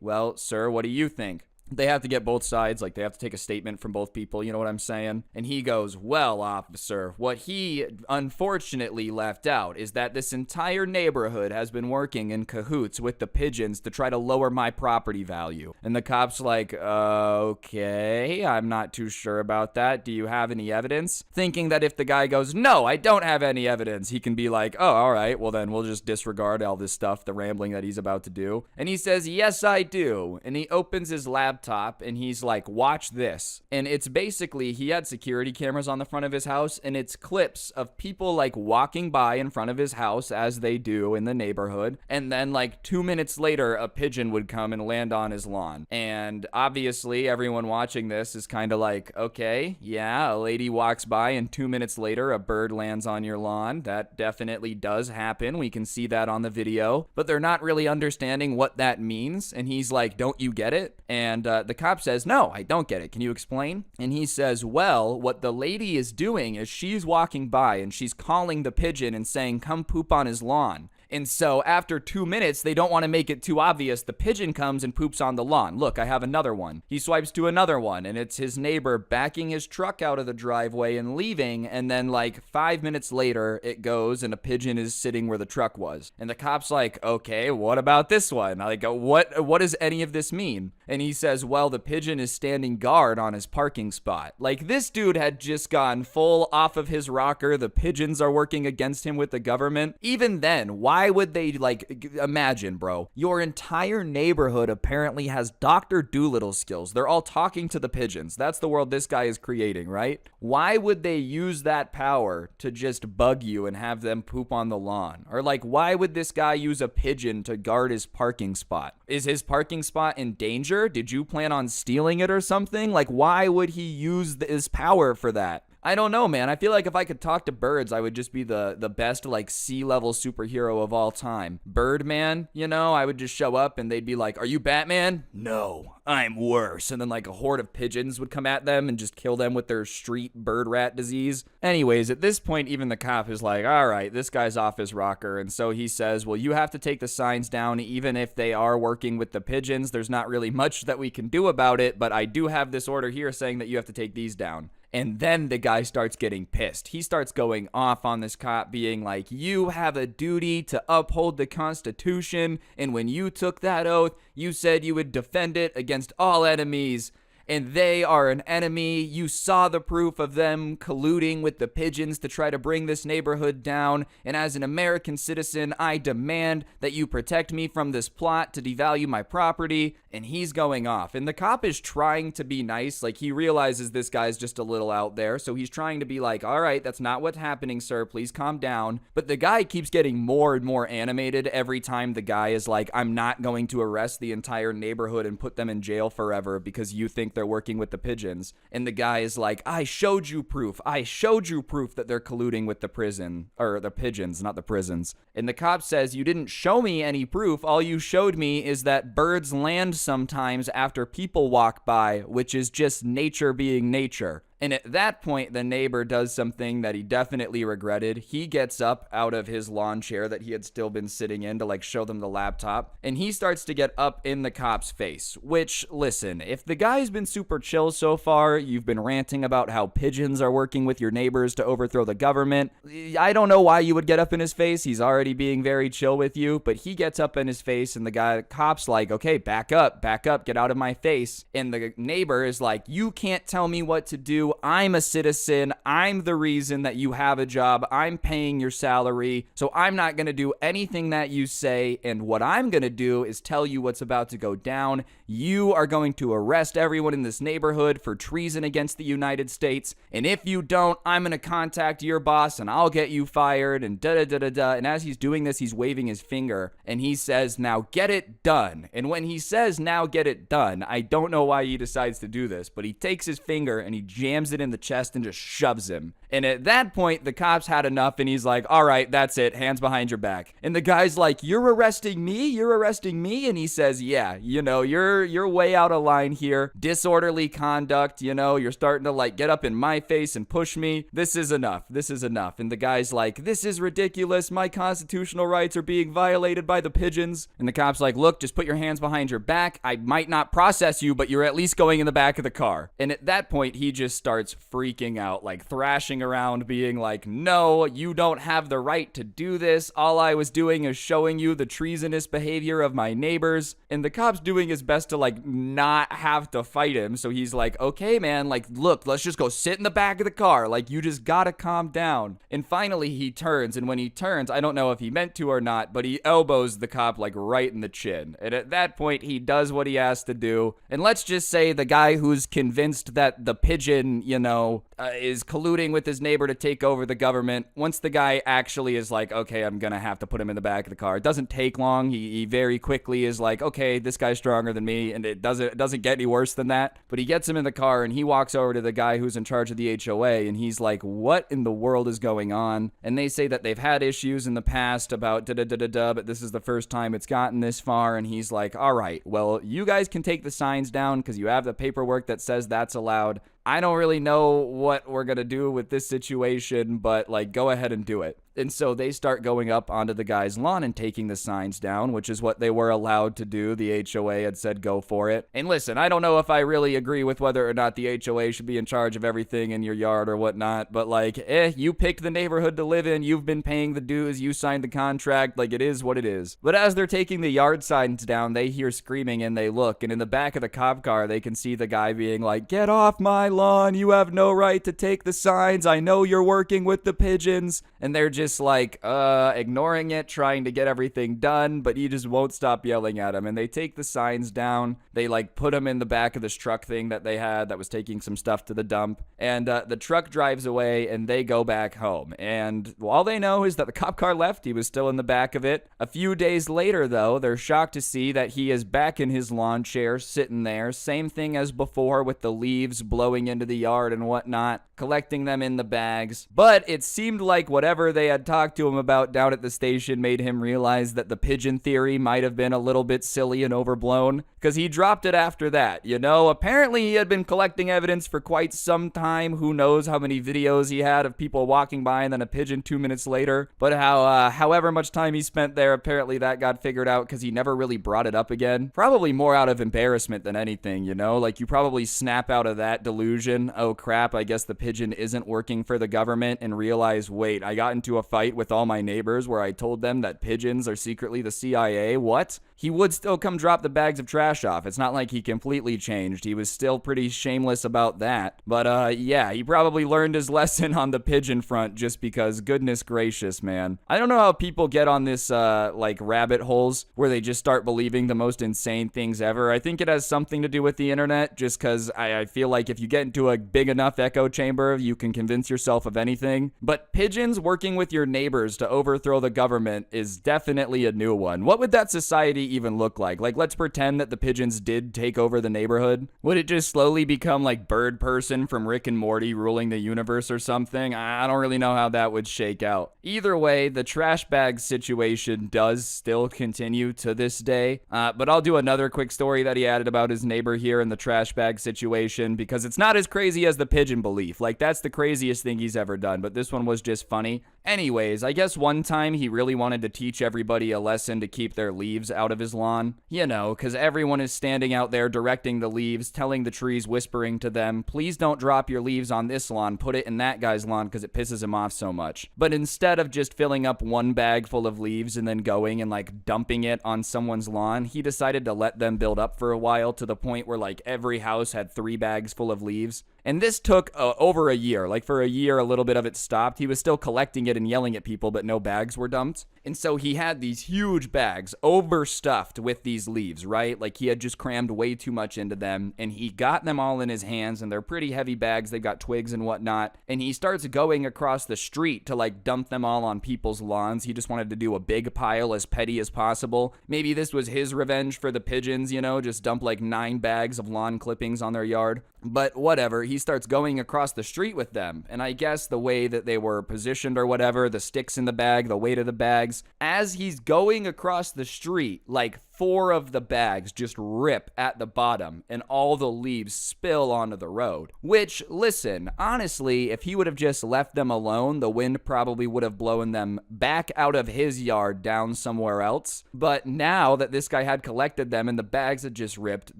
well, sir, what do you think? They have to get both sides, like they have to take a statement from both people, you know what I'm saying? And he goes, well, officer, what he unfortunately left out is that this entire neighborhood has been working in cahoots with the pigeons to try to lower my property value. And the cop's like, okay, I'm not too sure about that. Do you have any evidence? Thinking that if the guy goes, no, I don't have any evidence, he can be like, oh, all right, well then we'll just disregard all this stuff, the rambling that he's about to do. And he says, yes, I do. And he opens his laptop and he's like, watch this. And it's basically, he had security cameras on the front of his house, and it's clips of people like walking by in front of his house as they do in the neighborhood. And then like 2 minutes later, a pigeon would come and land on his lawn. And obviously everyone watching this is kind of like, okay, yeah, a lady walks by and 2 minutes later a bird lands on your lawn. That definitely does happen. We can see that on the video, but they're not really understanding what that means. And he's like, don't you get it? And the cop says, no, I don't get it. Can you explain? And he says, well, what the lady is doing is she's walking by and she's calling the pigeon and saying, come poop on his lawn. And so after 2 minutes, they don't want to make it too obvious. The pigeon comes and poops on the lawn. Look, I have another one. He swipes to another one, and it's his neighbor backing his truck out of the driveway and leaving. And then like 5 minutes later, it goes and a pigeon is sitting where the truck was. And the cop's like, okay, what about this one? Like, what does any of this mean? And he says, well, the pigeon is standing guard on his parking spot. Like, this dude had just gone full off of his rocker. The pigeons are working against him with the government. Even then, why would they, like, imagine, bro, your entire neighborhood apparently has Dr. Doolittle skills. They're all talking to the pigeons. That's the world this guy is creating, right? Why would they use that power to just bug you and have them poop on the lawn? Or, like, why would this guy use a pigeon to guard his parking spot? Is his parking spot in danger? Did you plan on stealing it or something? Like, why would he use his power for that? I don't know, man. I feel like if I could talk to birds, I would just be the best, like, sea-level superhero of all time. Birdman, you know, I would just show up and they'd be like, are you Batman? No, I'm worse. And then, like, a horde of pigeons would come at them and just kill them with their street bird rat disease. Anyways, at this point, even the cop is like, all right, this guy's off his rocker. And so he says, well, you have to take the signs down even if they are working with the pigeons. There's not really much that we can do about it, but I do have this order here saying that you have to take these down. And then the guy starts getting pissed. He starts going off on this cop, being like, you have a duty to uphold the Constitution, and when you took that oath, you said you would defend it against all enemies, and they are an enemy. You saw the proof of them colluding with the pigeons to try to bring this neighborhood down, and as an American citizen, I demand that you protect me from this plot to devalue my property. And he's going off, and the cop is trying to be nice. Like, he realizes this guy's just a little out there, so he's trying to be like, all right, that's not what's happening, sir, please calm down. But the guy keeps getting more and more animated every time the guy is like, I'm not going to arrest the entire neighborhood and put them in jail forever because you think they're working with the pigeons. And the guy is like, I showed you proof that they're colluding with the prison, or the pigeons, not the prisons. And the cop says, you didn't show me any proof. All you showed me is that birds land sometimes after people walk by, which is just nature being nature. And at that point, the neighbor does something that he definitely regretted. He gets up out of his lawn chair that he had still been sitting in to, like, show them the laptop. And he starts to get up in the cop's face. Which, listen, if the guy's been super chill so far, you've been ranting about how pigeons are working with your neighbors to overthrow the government. I don't know why you would get up in his face. He's already being very chill with you. But he gets up in his face, and the cop's like, okay, back up, get out of my face. And the neighbor is like, you can't tell me what to do. I'm a citizen. I'm the reason that you have a job. I'm paying your salary. So I'm not going to do anything that you say. And what I'm going to do is tell you what's about to go down. You are going to arrest everyone in this neighborhood for treason against the United States. And if you don't, I'm going to contact your boss and I'll get you fired and da-da-da-da-da. And as he's doing this, he's waving his finger and he says, now get it done. And when he says, now get it done, I don't know why he decides to do this, but he takes his finger and he jams it in the chest and just shoves him. And at that point, the cops had enough and he's like, all right, that's it. Hands behind your back. And the guy's like, you're arresting me? You're arresting me? And he says, yeah, you know, you're way out of line here. Disorderly conduct, you know, you're starting to, like, get up in my face and push me. This is enough. This is enough. And the guy's like, this is ridiculous. My constitutional rights are being violated by the pigeons. And the cop's like, look, just put your hands behind your back. I might not process you, but you're at least going in the back of the car. And at that point, he just starts freaking out, like thrashing around, being like, no, you don't have the right to do this. All I was doing is showing you the treasonous behavior of my neighbors. And the cop's doing his best to, like, not have to fight him. So he's like, okay, man, like, look, let's just go sit in the back of the car. Like, you just gotta calm down. And finally he turns, and when he turns, I don't know if he meant to or not, but he elbows the cop, like, right in the chin. And at that point, he does what he has to do. And let's just say the guy who's convinced that the pigeon, you know, is colluding with his neighbor to take over the government, once the guy actually is like, okay, I'm gonna have to put him in the back of the car, it doesn't take long. He very quickly is like, okay, this guy's stronger than me, and it doesn't get any worse than that. But he gets him in the car and he walks over to the guy who's in charge of the HOA and he's like, what in the world is going on? And they say that they've had issues in the past about da-da-da-da-da, but this is the first time it's gotten this far. And he's like, all right, well, you guys can take the signs down because you have the paperwork that says that's allowed. I don't really know what we're going to do with this situation, but, like, go ahead and do it. And so they start going up onto the guy's lawn and taking the signs down, which is what they were allowed to do. The HOA had said go for it. And listen, I don't know if I really agree with whether or not the HOA should be in charge of everything in your yard or whatnot, but like, you picked the neighborhood to live in, you've been paying the dues, you signed the contract, like it is what it is. But as they're taking the yard signs down, they hear screaming and they look, and in the back of the cop car, they can see the guy being like, "Get off my lawn, you have no right to take the signs, I know you're working with the pigeons." And they're just like, ignoring it, trying to get everything done, but he just won't stop yelling at him. And they take the signs down, they like put them in the back of this truck thing that they had that was taking some stuff to the dump, and the truck drives away and they go back home. And all they know is that the cop car left, he was still in the back of it. A few days later though, they're shocked to see that he is back in his lawn chair, sitting there, same thing as before with the leaves blowing into the yard and whatnot, collecting them in the bags. But it seemed like whatever they had talked to him about down at the station made him realize that the pigeon theory might have been a little bit silly and overblown, because he dropped it after that. You know, apparently he had been collecting evidence for quite some time. Who knows how many videos he had of people walking by and then a pigeon 2 minutes later. But however much time he spent there, apparently that got figured out because he never really brought it up again. Probably more out of embarrassment than anything, you know? Like, you probably snap out of that delusion, oh crap, I guess the pigeon isn't working for the government, and realize, wait, I got into a fight with all my neighbors where I told them that pigeons are secretly the CIA. What? He would still come drop the bags of trash off. It's not like he completely changed. He was still pretty shameless about that. But yeah, he probably learned his lesson on the pigeon front, just because, goodness gracious, man. I don't know how people get on this like rabbit holes where they just start believing the most insane things ever. I think it has something to do with the internet, just because I feel like if you get into a big enough echo chamber, you can convince yourself of anything. But pigeons working with your neighbors to overthrow the government is definitely a new one. What would that society even look like? Like, let's pretend that the pigeons did take over the neighborhood. Would it just slowly become like Bird Person from Rick and Morty ruling the universe or something? I don't really know how that would shake out. Either way, the trash bag situation does still continue to this day. But I'll do another quick story that he added about his neighbor here in the trash bag situation, because it's not as crazy as the pigeon belief. Like, that's the craziest thing he's ever done, but this one was just funny. Anyways, I guess one time he really wanted to teach everybody a lesson to keep their leaves out of his lawn. You know, because everyone is standing out there directing the leaves, telling the trees, whispering to them, please don't drop your leaves on this lawn, put it in that guy's lawn because it pisses him off so much. But instead of just filling up one bag full of leaves and then going and like dumping it on someone's lawn, he decided to let them build up for a while, to the point where like every house had 3 bags full of leaves. And this took over a year. Like, for a year, a little bit of it stopped. He was still collecting it and yelling at people, but no bags were dumped. And so he had these huge bags overstuffed with these leaves, right? Like, he had just crammed way too much into them, and he got them all in his hands, and they're pretty heavy bags. They've got twigs and whatnot. And he starts going across the street to like dump them all on people's lawns. He just wanted to do a big pile, as petty as possible. Maybe this was his revenge for the pigeons, you know, just dump like 9 bags of lawn clippings on their yard. But whatever, he starts going across the street with them. And I guess the way that they were positioned or whatever, the sticks in the bag, the weight of the bags, as he's going across the street, like 4 of the bags just rip at the bottom and all the leaves spill onto the road. Which, listen, honestly, if he would have just left them alone, the wind probably would have blown them back out of his yard down somewhere else. But now that this guy had collected them and the bags had just ripped,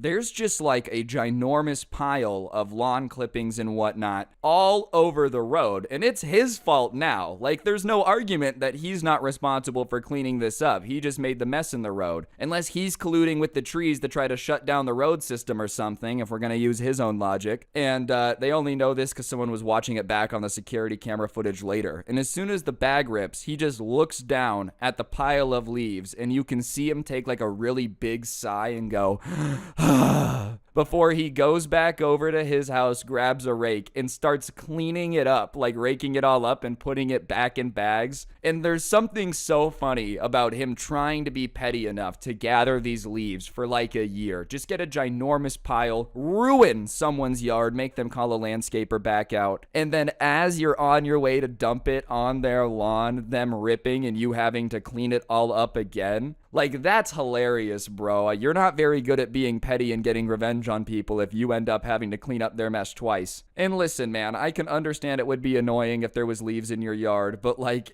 there's just like a ginormous pile of lawn clippings and whatnot all over the road. And it's his fault now. Like, there's no argument that he's not responsible for cleaning this up. He just made the mess in the road. Unless he's colluding with the trees to try to shut down the road system or something, if we're going to use his own logic. And they only know this because someone was watching it back on the security camera footage later. And as soon as the bag rips, he just looks down at the pile of leaves, and you can see him take like a really big sigh and go, before he goes back over to his house, grabs a rake, and starts cleaning it up, like raking it all up and putting it back in bags. And there's something so funny about him trying to be petty enough to gather these leaves for like a year. Just get a ginormous pile, ruin someone's yard, make them call a landscaper back out, and then as you're on your way to dump it on their lawn, them ripping and you having to clean it all up again. Like, that's hilarious, bro. You're not very good at being petty and getting revenge on people if you end up having to clean up their mess twice. And listen, man, I can understand it would be annoying if there was leaves in your yard, but like,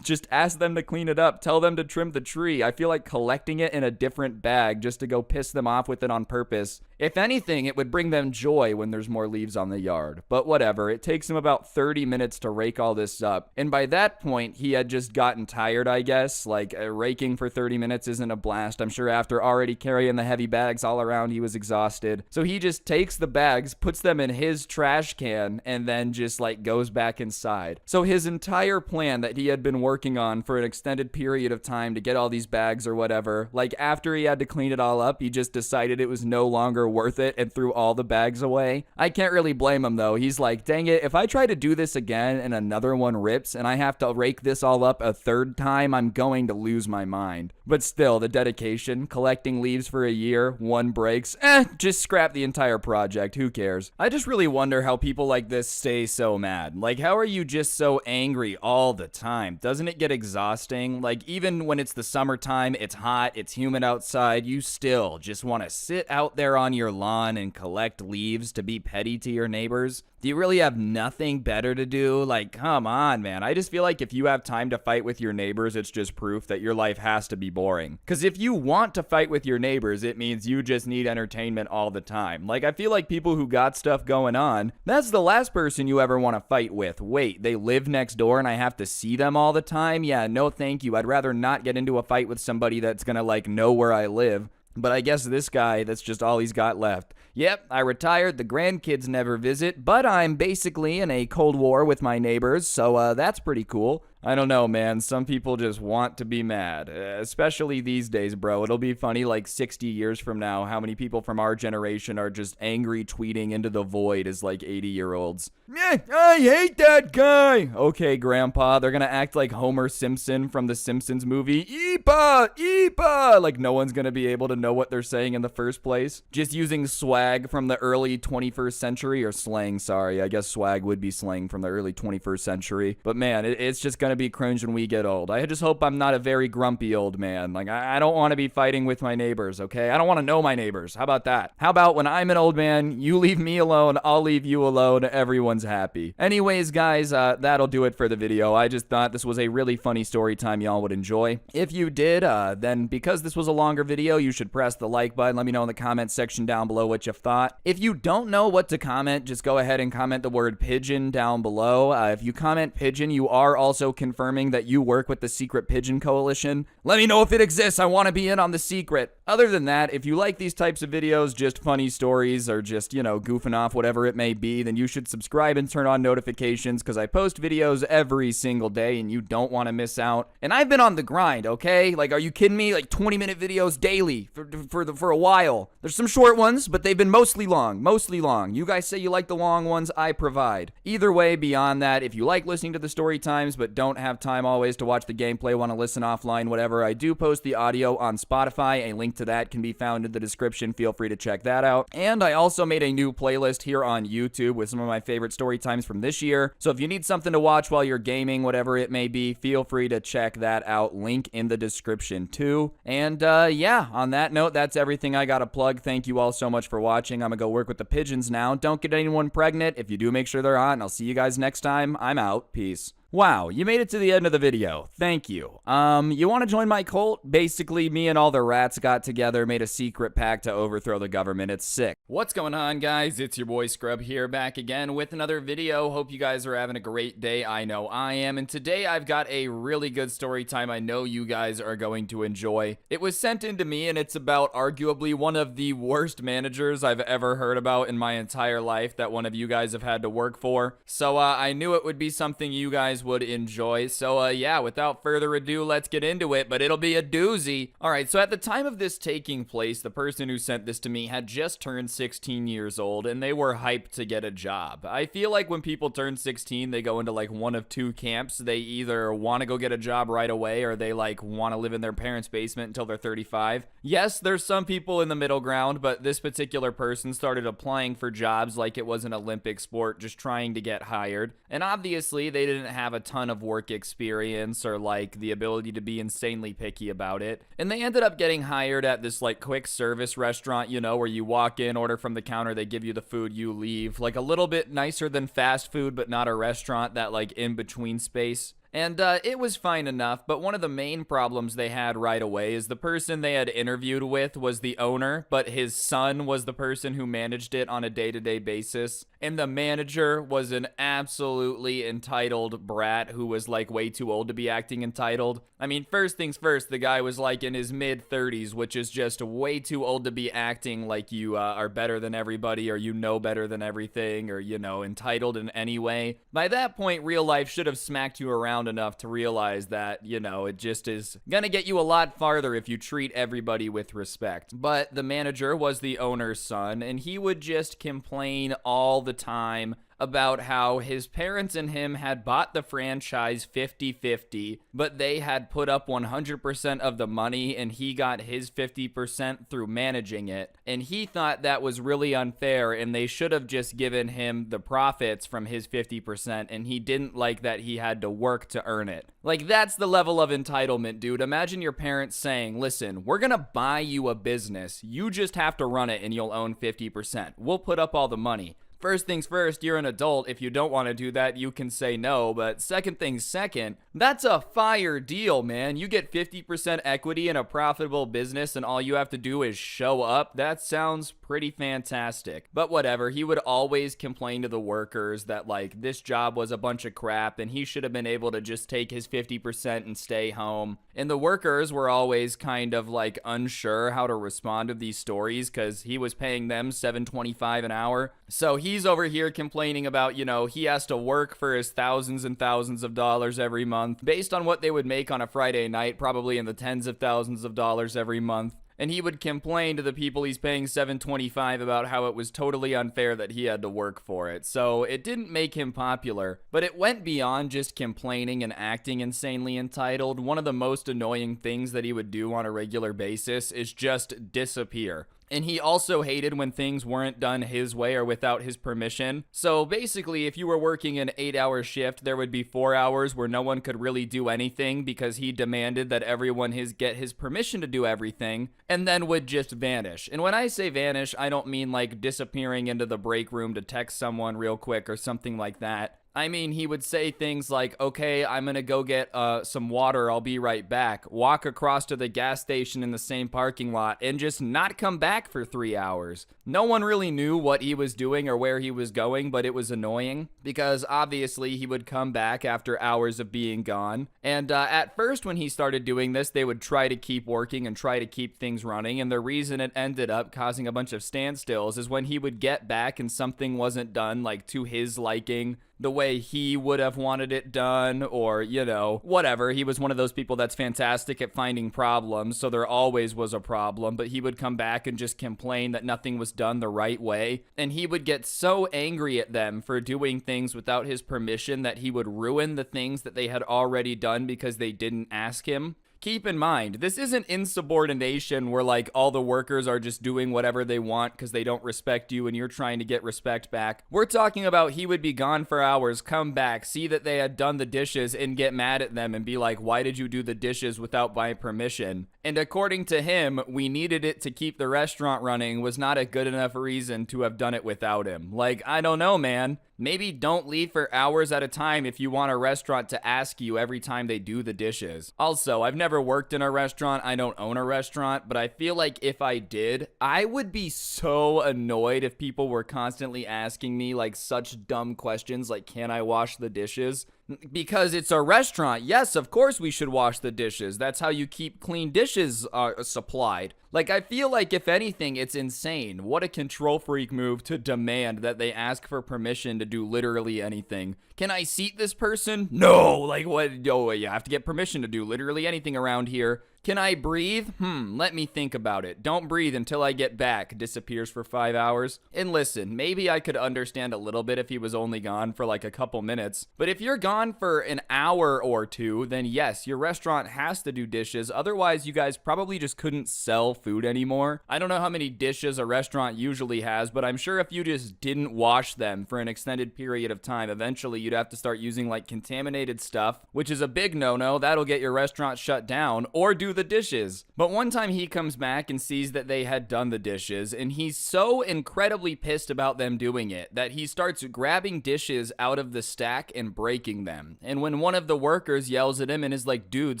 just ask them to clean it up. Tell them to trim the tree. I feel like collecting it in a different bag just to go piss them off with it on purpose. If anything, it would bring them joy when there's more leaves on the yard. But whatever, it takes him about 30 minutes to rake all this up. And by that point, he had just gotten tired, I guess. Like, raking for 30 minutes isn't a blast. I'm sure after already carrying the heavy bags all around, he was exhausted. So he just takes the bags, puts them in his trash can, and then just like goes back inside. So his entire plan that he had been working on for an extended period of time to get all these bags or whatever, like after he had to clean it all up, he just decided it was no longer worth it and threw all the bags away. I can't really blame him though. He's like, dang it, if I try to do this again and another one rips and I have to rake this all up a third time, I'm going to lose my mind. But still, the dedication, collecting leaves for a year, one breaks, just scrap the entire project, who cares? I just really wonder how people like this stay so mad. Like, how are you just so angry all the time? Doesn't it get exhausting? Like, even when it's the summertime, it's hot, it's humid outside, you still just want to sit out there on your lawn and collect leaves to be petty to your neighbors? Do you really have nothing better to do? Like, come on, man. I just feel like if you have time to fight with your neighbors, it's just proof that your life has to be boring. Because if you want to fight with your neighbors, it means you just need entertainment all the time. Like, I feel like people who got stuff going on, that's the last person you ever want to fight with. Wait, they live next door and I have to see them all the time? Yeah, no thank you. I'd rather not get into a fight with somebody that's gonna, like, know where I live. But I guess this guy, that's just all he's got left. Yep, I retired, the grandkids never visit, but I'm basically in a Cold War with my neighbors, so that's pretty cool. I don't know, man. Some people just want to be mad, especially these days, bro. It'll be funny like 60 years from now how many people from our generation are just angry tweeting into the void as like 80-year-olds. I hate that guy. Okay, grandpa, they're gonna act like Homer Simpson from the Simpsons movie. Eepa! Eepa! Like no one's gonna be able to know what they're saying in the first place. Just using swag from the early 21st century, or slang, sorry. I guess swag would be slang from the early 21st century. But man, it's just gonna be cringe when we get old. I just hope I'm not a very grumpy old man. Like, I don't want to be fighting with my neighbors, okay? I don't want to know my neighbors. How about that? How about when I'm an old man, you leave me alone, I'll leave you alone, everyone's happy. Anyways, guys, that'll do it for the video. I just thought this was a really funny story time y'all would enjoy. If you did, then because this was a longer video, you should press the like button. Let me know in the comment section down below what you thought. If you don't know what to comment, just go ahead and comment the word pigeon down below. If you comment pigeon, you are also confirming that you work with the Secret Pigeon Coalition. Let me know if it exists. I want to be in on the secret. Other than that, if you like these types of videos, just funny stories or just, you know, goofing off, whatever it may be, then you should subscribe and turn on notifications because I post videos every single day and you don't want to miss out. And I've been on the grind, okay? Like, are you kidding me? Like 20-minute videos daily for a while. There's some short ones, but they've been mostly long. You guys say you like the long ones, I provide. Either way, beyond that, if you like listening to the story times but don't have time always to watch the gameplay, want to listen offline, whatever, I do post the audio on Spotify. A link to that can be found in the description. Feel free to check that out. And I also made a new playlist here on YouTube with some of my favorite story times from this year. So if you need something to watch while you're gaming, whatever it may be, feel free to check that out. Link in the description too. And yeah, on that note, that's everything I got to plug. Thank you all so much for watching. I'm gonna go work with the pigeons now. Don't get anyone pregnant. If you do, make sure they're hot, and I'll see you guys next time. I'm out. Peace. Wow, you made it to the end of the video. Thank you. You want to join my cult? Basically, me and all the rats got together, made a secret pact to overthrow the government. It's sick. What's going on, guys? It's your boy Scrub here, back again with another video. Hope you guys are having a great day. I know I am. And today I've got a really good story time I know you guys are going to enjoy. It was sent in to me, and it's about arguably one of the worst managers I've ever heard about in my entire life that one of you guys have had to work for. So I knew it would be something you guys would enjoy. So yeah, without further ado, let's get into it, but it'll be a doozy. Alright, so at the time of this taking place, the person who sent this to me had just turned 16 years old, and they were hyped to get a job. I feel like when people turn 16, they go into like one of two camps. They either want to go get a job right away, or they like want to live in their parents' basement until they're 35. Yes, there's some people in the middle ground, but this particular person started applying for jobs like it was an Olympic sport, just trying to get hired. And obviously, they didn't have have a ton of work experience or like the ability to be insanely picky about it. And they ended up getting hired at this like quick service restaurant, you know, where you walk in, order from the counter, they give you the food, you leave. Like a little bit nicer than fast food, but not a restaurant, that like in between space. And it was fine enough, but one of the main problems they had right away is the person they had interviewed with was the owner, but his son was the person who managed it on a day-to-day basis. And the manager was an absolutely entitled brat who was like way too old to be acting entitled. I mean, first things first, the guy was like in his mid-30s, which is just way too old to be acting like you are better than everybody, or you know better than everything, or, you know, entitled in any way. By that point, real life should have smacked you around enough to realize that, you know, it just is gonna get you a lot farther if you treat everybody with respect. But the manager was the owner's son, and he would just complain all the time about how his parents and him had bought the franchise 50-50, but they had put up 100% of the money and he got his 50% through managing it. And he thought that was really unfair and they should have just given him the profits from his 50%, and he didn't like that he had to work to earn it. Like, that's the level of entitlement, dude. Imagine your parents saying, listen, we're gonna buy you a business. You just have to run it and you'll own 50%. We'll put up all the money. First things first, you're an adult. If you don't want to do that, you can say no. But second things second, that's a fire deal, man. You get 50% equity in a profitable business and all you have to do is show up. That sounds pretty fantastic. But whatever, he would always complain to the workers that like this job was a bunch of crap and he should have been able to just take his 50% and stay home. And the workers were always kind of like unsure how to respond to these stories because he was paying them $7.25 an hour. So he's over here complaining about, you know, he has to work for his thousands and thousands of dollars every month based on what they would make on a Friday night, probably in the tens of thousands of dollars every month. And he would complain to the people he's paying $7.25 about how it was totally unfair that he had to work for it. So it didn't make him popular, but it went beyond just complaining and acting insanely entitled. One of the most annoying things that he would do on a regular basis is just disappear. And he also hated when things weren't done his way or without his permission. So basically, if you were working an 8-hour shift, there would be 4 hours where no one could really do anything because he demanded that everyone get his permission to do everything, and then would just vanish. And when I say vanish, I don't mean like disappearing into the break room to text someone real quick or something like that. I mean, he would say things like, okay, I'm gonna go get some water, I'll be right back, walk across to the gas station in the same parking lot, and just not come back for 3 hours. No one really knew what he was doing or where he was going, but it was annoying, because obviously he would come back after hours of being gone. And at first when he started doing this, they would try to keep working and try to keep things running, and the reason it ended up causing a bunch of standstills is when he would get back and something wasn't done like to his liking, the way he would have wanted it done, or, you know, whatever. He was one of those people that's fantastic at finding problems, so there always was a problem, but he would come back and just complain that nothing was done the right way, and he would get so angry at them for doing things without his permission that he would ruin the things that they had already done because they didn't ask him. Keep in mind, this isn't insubordination where like all the workers are just doing whatever they want because they don't respect you and you're trying to get respect back. We're talking about he would be gone for hours, come back, see that they had done the dishes and get mad at them and be like, why did you do the dishes without my permission? And according to him, we needed it to keep the restaurant running was not a good enough reason to have done it without him. Like, I don't know, man. Maybe don't leave for hours at a time if you want a restaurant to ask you every time they do the dishes. Also, I've never worked in a restaurant. I don't own a restaurant, but I feel like if I did, I would be so annoyed if people were constantly asking me like such dumb questions like, can I wash the dishes? Because it's a restaurant. Yes, of course we should wash the dishes. That's how you keep clean dishes supplied. Like, I feel like if anything, it's insane. What a control freak move to demand that they ask for permission to do literally anything. Can I seat this person? No. Like, what? Oh, you have to get permission to do literally anything around here. Can I breathe? Let me think about it. Don't breathe until I get back. Disappears for 5 hours. And listen, maybe I could understand a little bit if he was only gone for like a couple minutes. But if you're gone for an hour or two, then yes, your restaurant has to do dishes. Otherwise, you guys probably just couldn't sell food anymore. I don't know how many dishes a restaurant usually has, but I'm sure if you just didn't wash them for an extended period of time, eventually you'd have to start using like contaminated stuff, which is a big no-no. That'll get your restaurant shut down, or do the dishes. But one time he comes back and sees that they had done the dishes, and he's so incredibly pissed about them doing it that he starts grabbing dishes out of the stack and breaking them. And when one of the workers yells at him and is like, dude,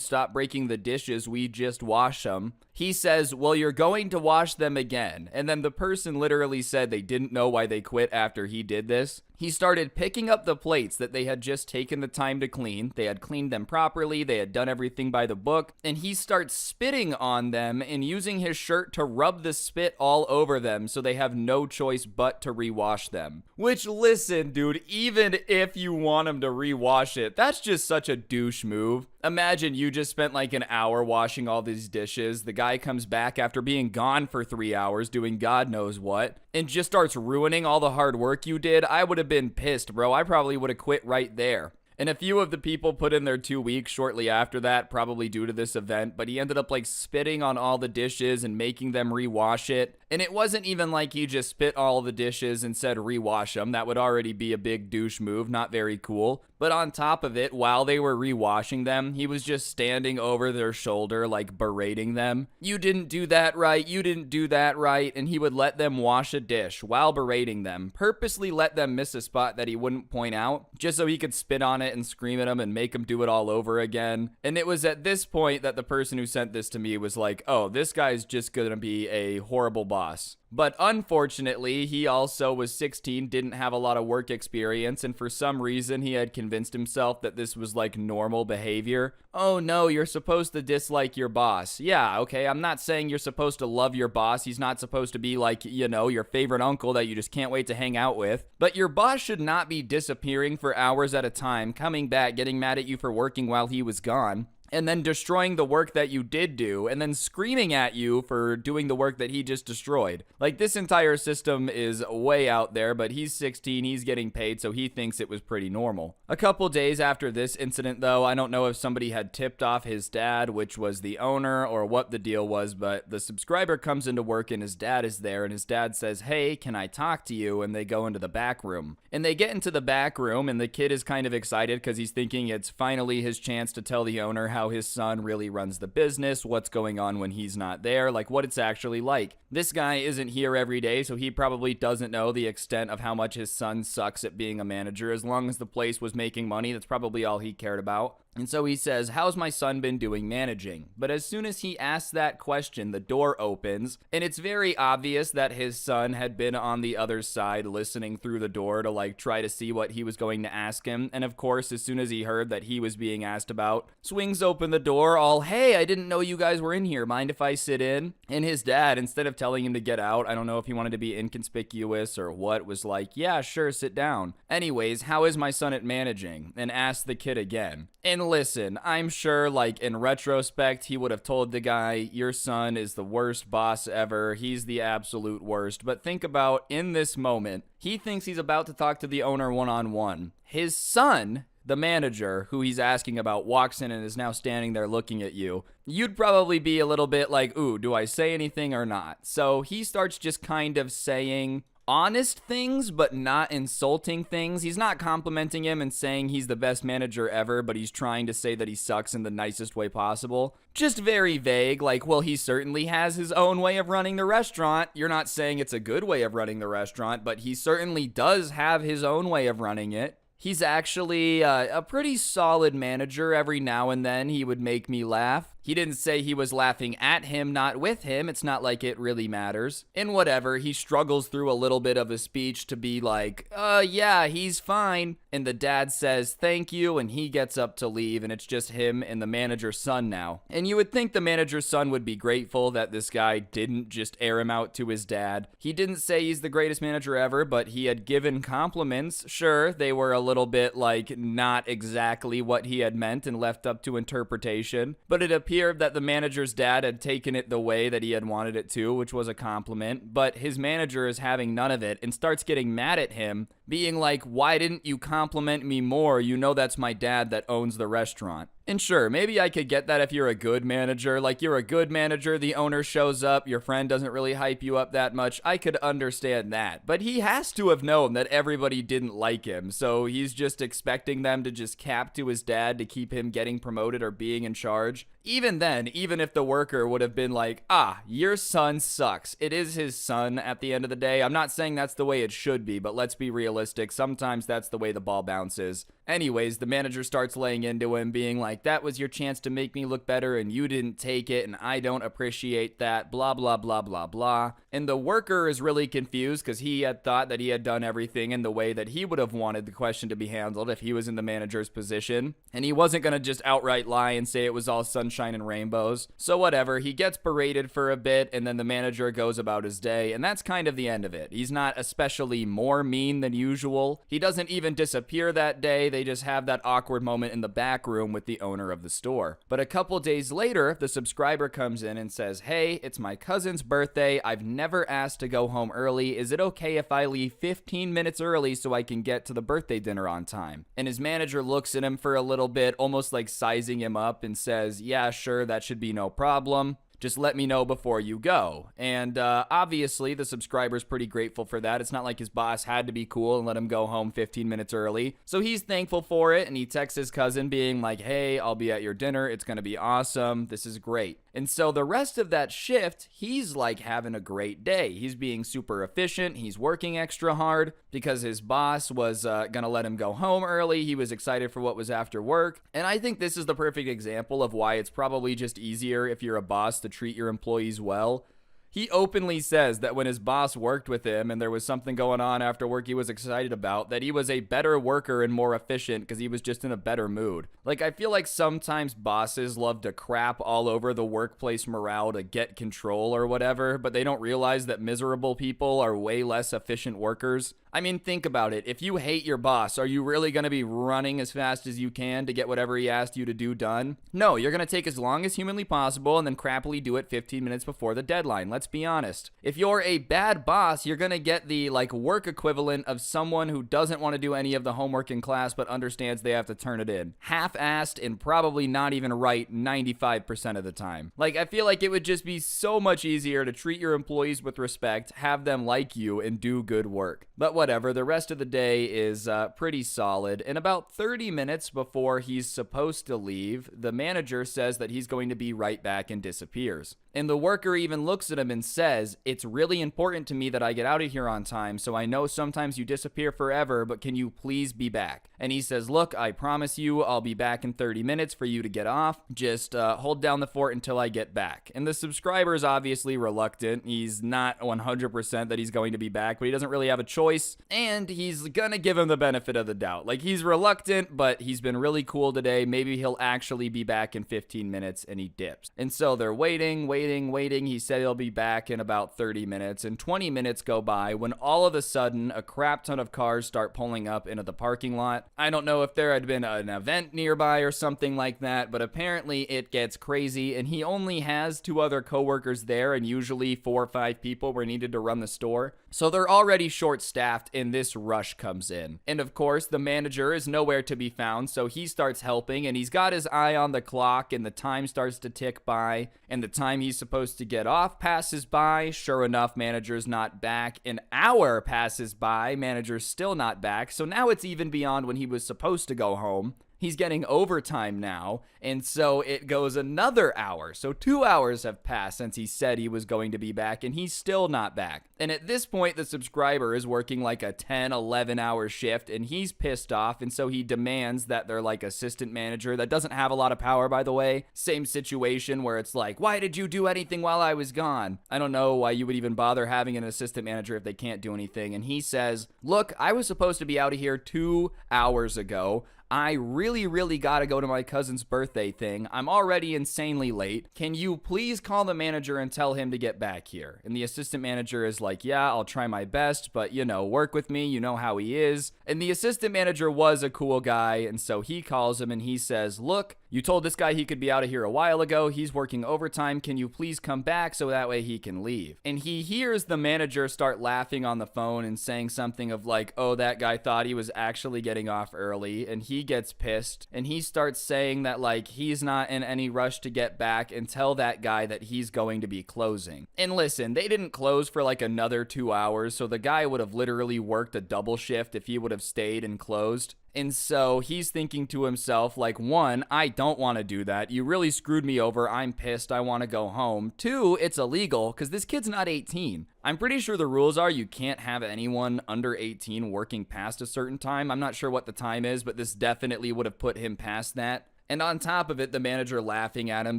stop breaking the dishes, we just wash them, he says, well, you're going to wash them again. And then the person literally said they didn't know why they quit after he did this. He started picking up the plates that they had just taken the time to clean. They had cleaned them properly. They had done everything by the book. And he starts spitting on them and using his shirt to rub the spit all over them so they have no choice but to rewash them. Which, listen, dude, even if you want him to rewash it, that's just such a douche move. Imagine you just spent like an hour washing all these dishes. The guy comes back after being gone for 3 hours doing God knows what and just starts ruining all the hard work you did. I would have been pissed, bro. I probably would have quit right there. And a few of the people put in their 2 weeks shortly after that, probably due to this event, but he ended up like spitting on all the dishes and making them rewash it. And it wasn't even like he just spit all the dishes and said rewash them. That would already be a big douche move, not very cool. But on top of it, while they were rewashing them, he was just standing over their shoulder, like berating them. You didn't do that right, you didn't do that right. And he would let them wash a dish while berating them, purposely let them miss a spot that he wouldn't point out, just so he could spit on it and scream at them and make them do it all over again. And it was at this point that the person who sent this to me was like, oh, this guy's just gonna be a horrible boss. But unfortunately, he also was 16, didn't have a lot of work experience, and for some reason he had convinced himself that this was like normal behavior. Oh no, you're supposed to dislike your boss. Yeah, okay, I'm not saying you're supposed to love your boss. He's not supposed to be like, you know, your favorite uncle that you just can't wait to hang out with. But your boss should not be disappearing for hours at a time, coming back, getting mad at you for working while he was gone, and then destroying the work that you did do, and then screaming at you for doing the work that he just destroyed. Like, this entire system is way out there, but he's 16, he's getting paid, so he thinks it was pretty normal. A couple days after this incident, though, I don't know if somebody had tipped off his dad, which was the owner, or what the deal was, but the subscriber comes into work and his dad is there, and his dad says, hey, can I talk to you? And they go into the back room. And they get into the back room, and the kid is kind of excited because he's thinking it's finally his chance to tell the owner how his son really runs the business, what's going on when he's not there, like what it's actually like. This guy isn't here every day, so he probably doesn't know the extent of how much his son sucks at being a manager. As long as the place was making money, that's probably all he cared about. And so he says, how's my son been doing managing? But as soon as he asks that question, the door opens, and it's very obvious that his son had been on the other side listening through the door to like try to see what he was going to ask him. And of course, as soon as he heard that he was being asked about, swings open the door all, hey, I didn't know you guys were in here. Mind if I sit in? And his dad, instead of telling him to get out, I don't know if he wanted to be inconspicuous or what, was like, yeah, sure, sit down. Anyways, how is my son at managing? And asked the kid again. And listen, I'm sure, like, in retrospect, he would have told the guy, your son is the worst boss ever. He's the absolute worst. But think about, in this moment, he thinks he's about to talk to the owner one-on-one. His son, the manager, who he's asking about, walks in and is now standing there looking at you. You'd probably be a little bit like, ooh, do I say anything or not? So he starts just kind of saying honest things, but not insulting things. He's not complimenting him and saying he's the best manager ever, but he's trying to say that he sucks in the nicest way possible. Just very vague, like, well, he certainly has his own way of running the restaurant. You're not saying it's a good way of running the restaurant, but he certainly does have his own way of running it. He's actually a pretty solid manager. Every now and then he would make me laugh. He didn't say he was laughing at him, not with him. It's not like it really matters. And whatever, he struggles through a little bit of a speech to be like, yeah, he's fine. And the dad says, thank you, and he gets up to leave, and it's just him and the manager's son now. And you would think the manager's son would be grateful that this guy didn't just air him out to his dad. He didn't say he's the greatest manager ever, but he had given compliments. Sure, they were a little bit like not exactly what he had meant and left up to interpretation, but it appears hear that the manager's dad had taken it the way that he had wanted it to, which was a compliment, but his manager is having none of it and starts getting mad at him, being like, why didn't you compliment me more? You know that's my dad that owns the restaurant. And sure, maybe I could get that if you're a good manager. Like, you're a good manager, the owner shows up, your friend doesn't really hype you up that much. I could understand that. But he has to have known that everybody didn't like him, so he's just expecting them to just cap to his dad to keep him getting promoted or being in charge. Even then, even if the worker would have been like, your son sucks. It is his son at the end of the day. I'm not saying that's the way it should be, but let's be realistic. Sometimes that's the way the ball bounces. Anyways, the manager starts laying into him, being like, that was your chance to make me look better and you didn't take it and I don't appreciate that, blah, blah, blah, blah, blah. And the worker is really confused because he had thought that he had done everything in the way that he would have wanted the question to be handled if he was in the manager's position. And he wasn't going to just outright lie and say it was all sunshine and rainbows. So whatever, he gets berated for a bit and then the manager goes about his day, and that's kind of the end of it. He's not especially more mean than usual. He doesn't even disappear that day. They just have that awkward moment in the back room with the owner of the store. But a couple days later, the subscriber comes in and says, hey, it's my cousin's birthday. I've never asked to go home early. Is it okay if I leave 15 minutes early so I can get to the birthday dinner on time? And his manager looks at him for a little bit, almost like sizing him up, and says, yeah, sure, that should be no problem. Just let me know before you go. And obviously, the subscriber's pretty grateful for that. It's not like his boss had to be cool and let him go home 15 minutes early. So he's thankful for it, and he texts his cousin being like, hey, I'll be at your dinner. It's going to be awesome. This is great. And so the rest of that shift, he's like having a great day. He's being super efficient. He's working extra hard because his boss was going to let him go home early. He was excited for what was after work. And I think this is the perfect example of why it's probably just easier if you're a boss to treat your employees well. He openly says that when his boss worked with him and there was something going on after work he was excited about, that he was a better worker and more efficient because he was just in a better mood. Like, I feel like sometimes bosses love to crap all over the workplace morale to get control or whatever, but they don't realize that miserable people are way less efficient workers. I mean, think about it. If you hate your boss, are you really going to be running as fast as you can to get whatever he asked you to do done? No, you're going to take as long as humanly possible and then crappily do it 15 minutes before the deadline. Let's be honest. If you're a bad boss, you're going to get the work equivalent of someone who doesn't want to do any of the homework in class but understands they have to turn it in. Half-assed and probably not even right 95% of the time. I feel like it would just be so much easier to treat your employees with respect, have them like you, and do good work. But whatever, the rest of the day is pretty solid. And about 30 minutes before he's supposed to leave, the manager says that he's going to be right back and disappears. And the worker even looks at him and says, it's really important to me that I get out of here on time, so I know sometimes you disappear forever, but can you please be back? And he says, look, I promise you I'll be back in 30 minutes for you to get off. Just hold down the fort until I get back. And the subscriber is obviously reluctant. He's not 100% that he's going to be back, but he doesn't really have a choice. And he's gonna give him the benefit of the doubt. He's reluctant, but he's been really cool today. Maybe he'll actually be back in 15 minutes, and he dips. And so they're waiting. He said he'll be back in about 30 minutes, and 20 minutes go by when all of a sudden a crap ton of cars start pulling up into the parking lot. I don't know if there had been an event nearby or something like that, but apparently it gets crazy, and he only has 2 other coworkers there, and usually 4 or 5 people were needed to run the store. So they're already short-staffed, and this rush comes in. And of course, the manager is nowhere to be found, so he starts helping, and he's got his eye on the clock, and the time starts to tick by, and the time he's supposed to get off passes by. Sure enough, manager's not back. An hour passes by, manager's still not back, so now it's even beyond when he was supposed to go home. He's getting overtime now, and so it goes another hour. So 2 hours have passed since he said he was going to be back, and he's still not back. And at this point, the subscriber is working a 10, 11-hour shift, and he's pissed off, and so he demands that their assistant manager, that doesn't have a lot of power, by the way, same situation where it's why did you do anything while I was gone? I don't know why you would even bother having an assistant manager if they can't do anything. And he says, look, I was supposed to be out of here 2 hours ago. I really gotta go to my cousin's birthday thing. I'm already insanely late. Can you please call the manager and tell him to get back here? And the assistant manager is like, yeah, I'll try my best, but work with me. You know how he is. And the assistant manager was a cool guy, and so he calls him and he says, look, You told this guy he could be out of here a while ago. He's working overtime. Can you please come back so that way he can leave? And he hears the manager start laughing on the phone and saying something of like, oh, that guy thought he was actually getting off early, and he gets pissed and he starts saying that like he's not in any rush to get back and tell that guy that he's going to be closing. And listen, they didn't close for like another 2 hours, so the guy would have literally worked a double shift if he would have stayed and closed. And so he's thinking to himself, like, one, I don't want to do that. You really screwed me over. I'm pissed. I want to go home. Two, it's illegal because this kid's not 18. I'm pretty sure the rules are you can't have anyone under 18 working past a certain time. I'm not sure what the time is, but this definitely would have put him past that. And on top of it, the manager laughing at him,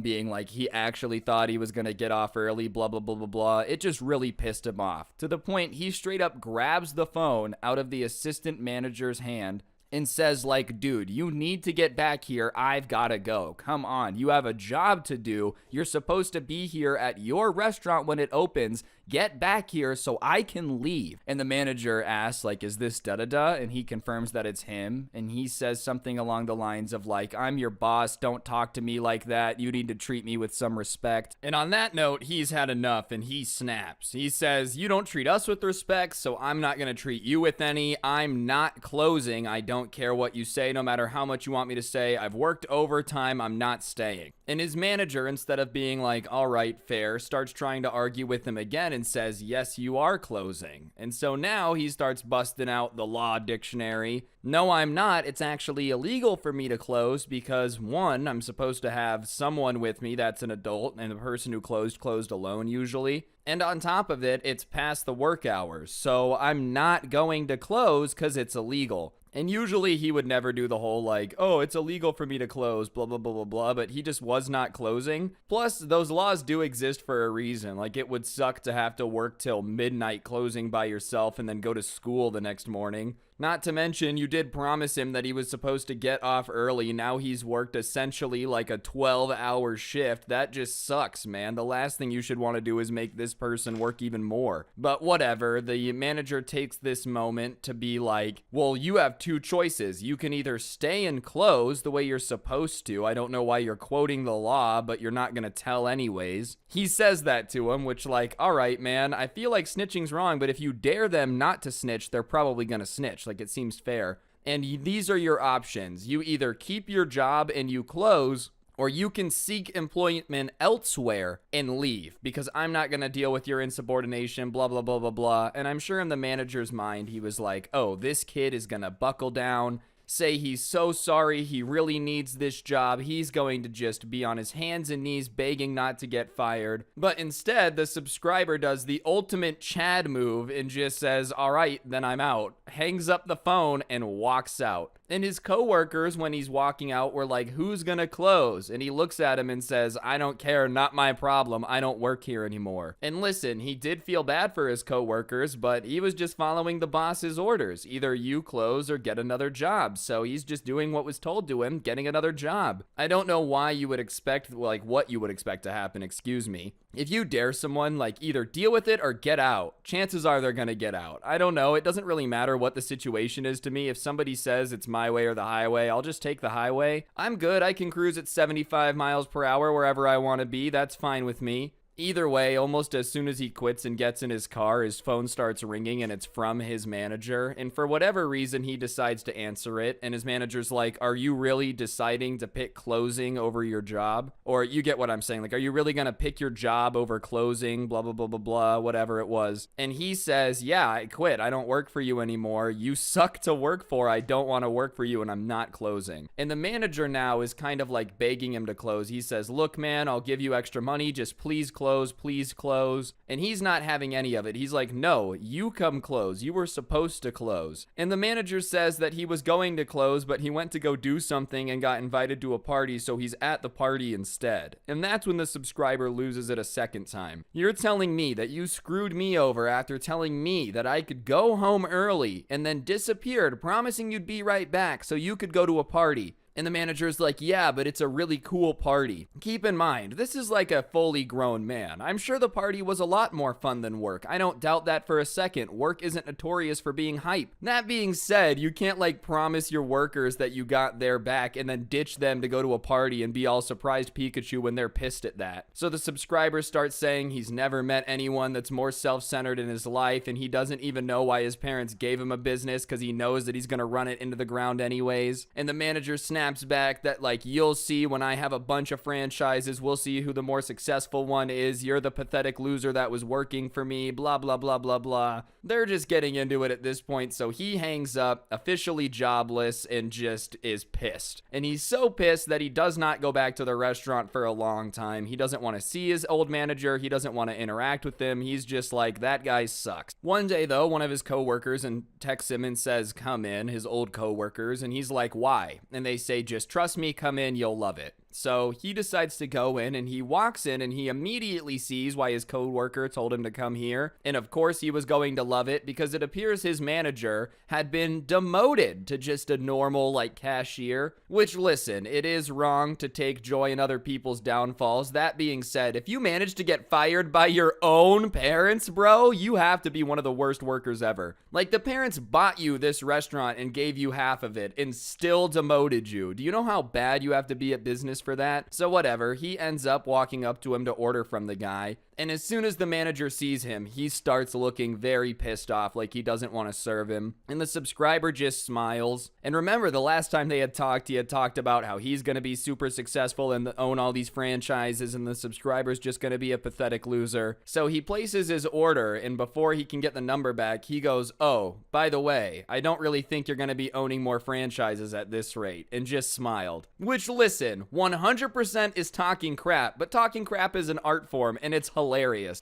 being like he actually thought he was going to get off early, blah, blah, blah, blah, blah. It just really pissed him off to the point he straight up grabs the phone out of the assistant manager's hand and says like, dude, you need to get back here. I've got to go. Come on. You have a job to do. You're supposed to be here at your restaurant when it opens. Get back here so I can leave. And the manager asks like, is this da-da-da? And he confirms that it's him. And he says something along the lines of like, I'm your boss. Don't talk to me like that. You need to treat me with some respect. And on that note, he's had enough and he snaps. He says, you don't treat us with respect, so I'm not going to treat you with any. I'm not closing. I don't care what you say, no matter how much you want me to say. I've worked overtime. I'm not staying. And his manager, instead of being like, all right, fair, starts trying to argue with him again and says, yes, you are closing. And so now he starts busting out the law dictionary. No, I'm not. It's actually illegal for me to close because, one, I'm supposed to have someone with me that's an adult, and the person who closed alone usually. And on top of it, it's past the work hours. So I'm not going to close because it's illegal. And usually he would never do the whole like, oh, it's illegal for me to close, blah, blah, blah, blah, blah, but he just was not closing. Plus, those laws do exist for a reason. Like, it would suck to have to work till midnight closing by yourself and then go to school the next morning. Not to mention, you did promise him that he was supposed to get off early. Now he's worked essentially like a 12-hour shift. That just sucks, man. The last thing you should want to do is make this person work even more. But whatever, the manager takes this moment to be like, well, you have two choices. You can either stay and close the way you're supposed to. I don't know why you're quoting the law, but you're not going to tell anyways. He says that to him, which like, all right, man, I feel like snitching's wrong, but if you dare them not to snitch, they're probably going to snitch. Like, it seems fair. And these are your options. You either keep your job and you close, or you can seek employment elsewhere and leave because I'm not going to deal with your insubordination, blah, blah, blah, blah, blah. And I'm sure in the manager's mind, he was like, oh, this kid is going to buckle down, say he's so sorry, he really needs this job, he's going to just be on his hands and knees begging not to get fired. But instead, the subscriber does the ultimate Chad move and just says, all right, then I'm out, hangs up the phone and walks out. And his coworkers, when he's walking out, were like, who's gonna close? And he looks at him and says, I don't care, not my problem, I don't work here anymore. And listen, he did feel bad for his coworkers, but he was just following the boss's orders. Either you close or get another job. So he's just doing what was told to him, getting another job. I don't know why you would expect, like what you would expect to happen, excuse me. If you dare someone, like either deal with it or get out, chances are they're gonna get out. I don't know, it doesn't really matter what the situation is to me. If somebody says it's my way or the highway, I'll just take the highway. I'm good, I can cruise at 75 miles per hour wherever I want to be, that's fine with me. Either way, almost as soon as he quits and gets in his car, his phone starts ringing and it's from his manager. And for whatever reason, he decides to answer it. And his manager's like, are you really deciding to pick closing over your job? Or you get what I'm saying. Like, are you really going to pick your job over closing? Blah, blah, blah, blah, blah, whatever it was. And he says, yeah, I quit. I don't work for you anymore. You suck to work for. I don't want to work for you and I'm not closing. And the manager now is kind of like begging him to close. He says, look, man, I'll give you extra money. Just please close. Please close. And he's not having any of it. He's like, no, you come close. You were supposed to close. And the manager says that he was going to close, but he went to go do something and got invited to a party, so he's at the party instead. And that's when the subscriber loses it a second time. You're telling me that you screwed me over after telling me that I could go home early and then disappeared, promising you'd be right back so you could go to a party. And the manager's like, yeah, but it's a really cool party. Keep in mind, this is like a fully grown man. I'm sure the party was a lot more fun than work. I don't doubt that for a second. Work isn't notorious for being hype. That being said, you can't like promise your workers that you got their back and then ditch them to go to a party and be all surprised Pikachu when they're pissed at that. So the subscriber starts saying he's never met anyone that's more self-centered in his life, and he doesn't even know why his parents gave him a business because he knows that he's gonna run it into the ground anyways. And the manager snaps back that like, you'll see when I have a bunch of franchises, we'll see who the more successful one is. You're the pathetic loser that was working for me, blah blah blah blah blah. They're just getting into it at this point, so he hangs up, officially jobless, and just is pissed. And he's so pissed that he does not go back to the restaurant for a long time. He doesn't want to see his old manager, he doesn't want to interact with him, he's just like, that guy sucks. One day though, one of his coworkers and texts him and says, come in, his old coworkers, and he's like, why? And they say, just trust me, come in, you'll love it. So he decides to go in, and he walks in and he immediately sees why his coworker told him to come here. And of course he was going to love it because it appears his manager had been demoted to just a normal like cashier, which listen, it is wrong to take joy in other people's downfalls. That being said, if you manage to get fired by your own parents, bro, you have to be one of the worst workers ever. Like the parents bought you this restaurant and gave you half of it and still demoted you. Do you know how bad you have to be at business for that? So whatever, he ends up walking up to him to order from the guy, and as soon as the manager sees him, he starts looking very pissed off, like he doesn't want to serve him, and the subscriber just smiles. And remember, the last time they had talked, he had talked about how he's going to be super successful and own all these franchises, and the subscriber's just going to be a pathetic loser. So he places his order, and before he can get the number back, he goes, oh, by the way, I don't really think you're going to be owning more franchises at this rate, and just smiled. Which, listen, 100% is talking crap, but talking crap is an art form, and it's hilarious.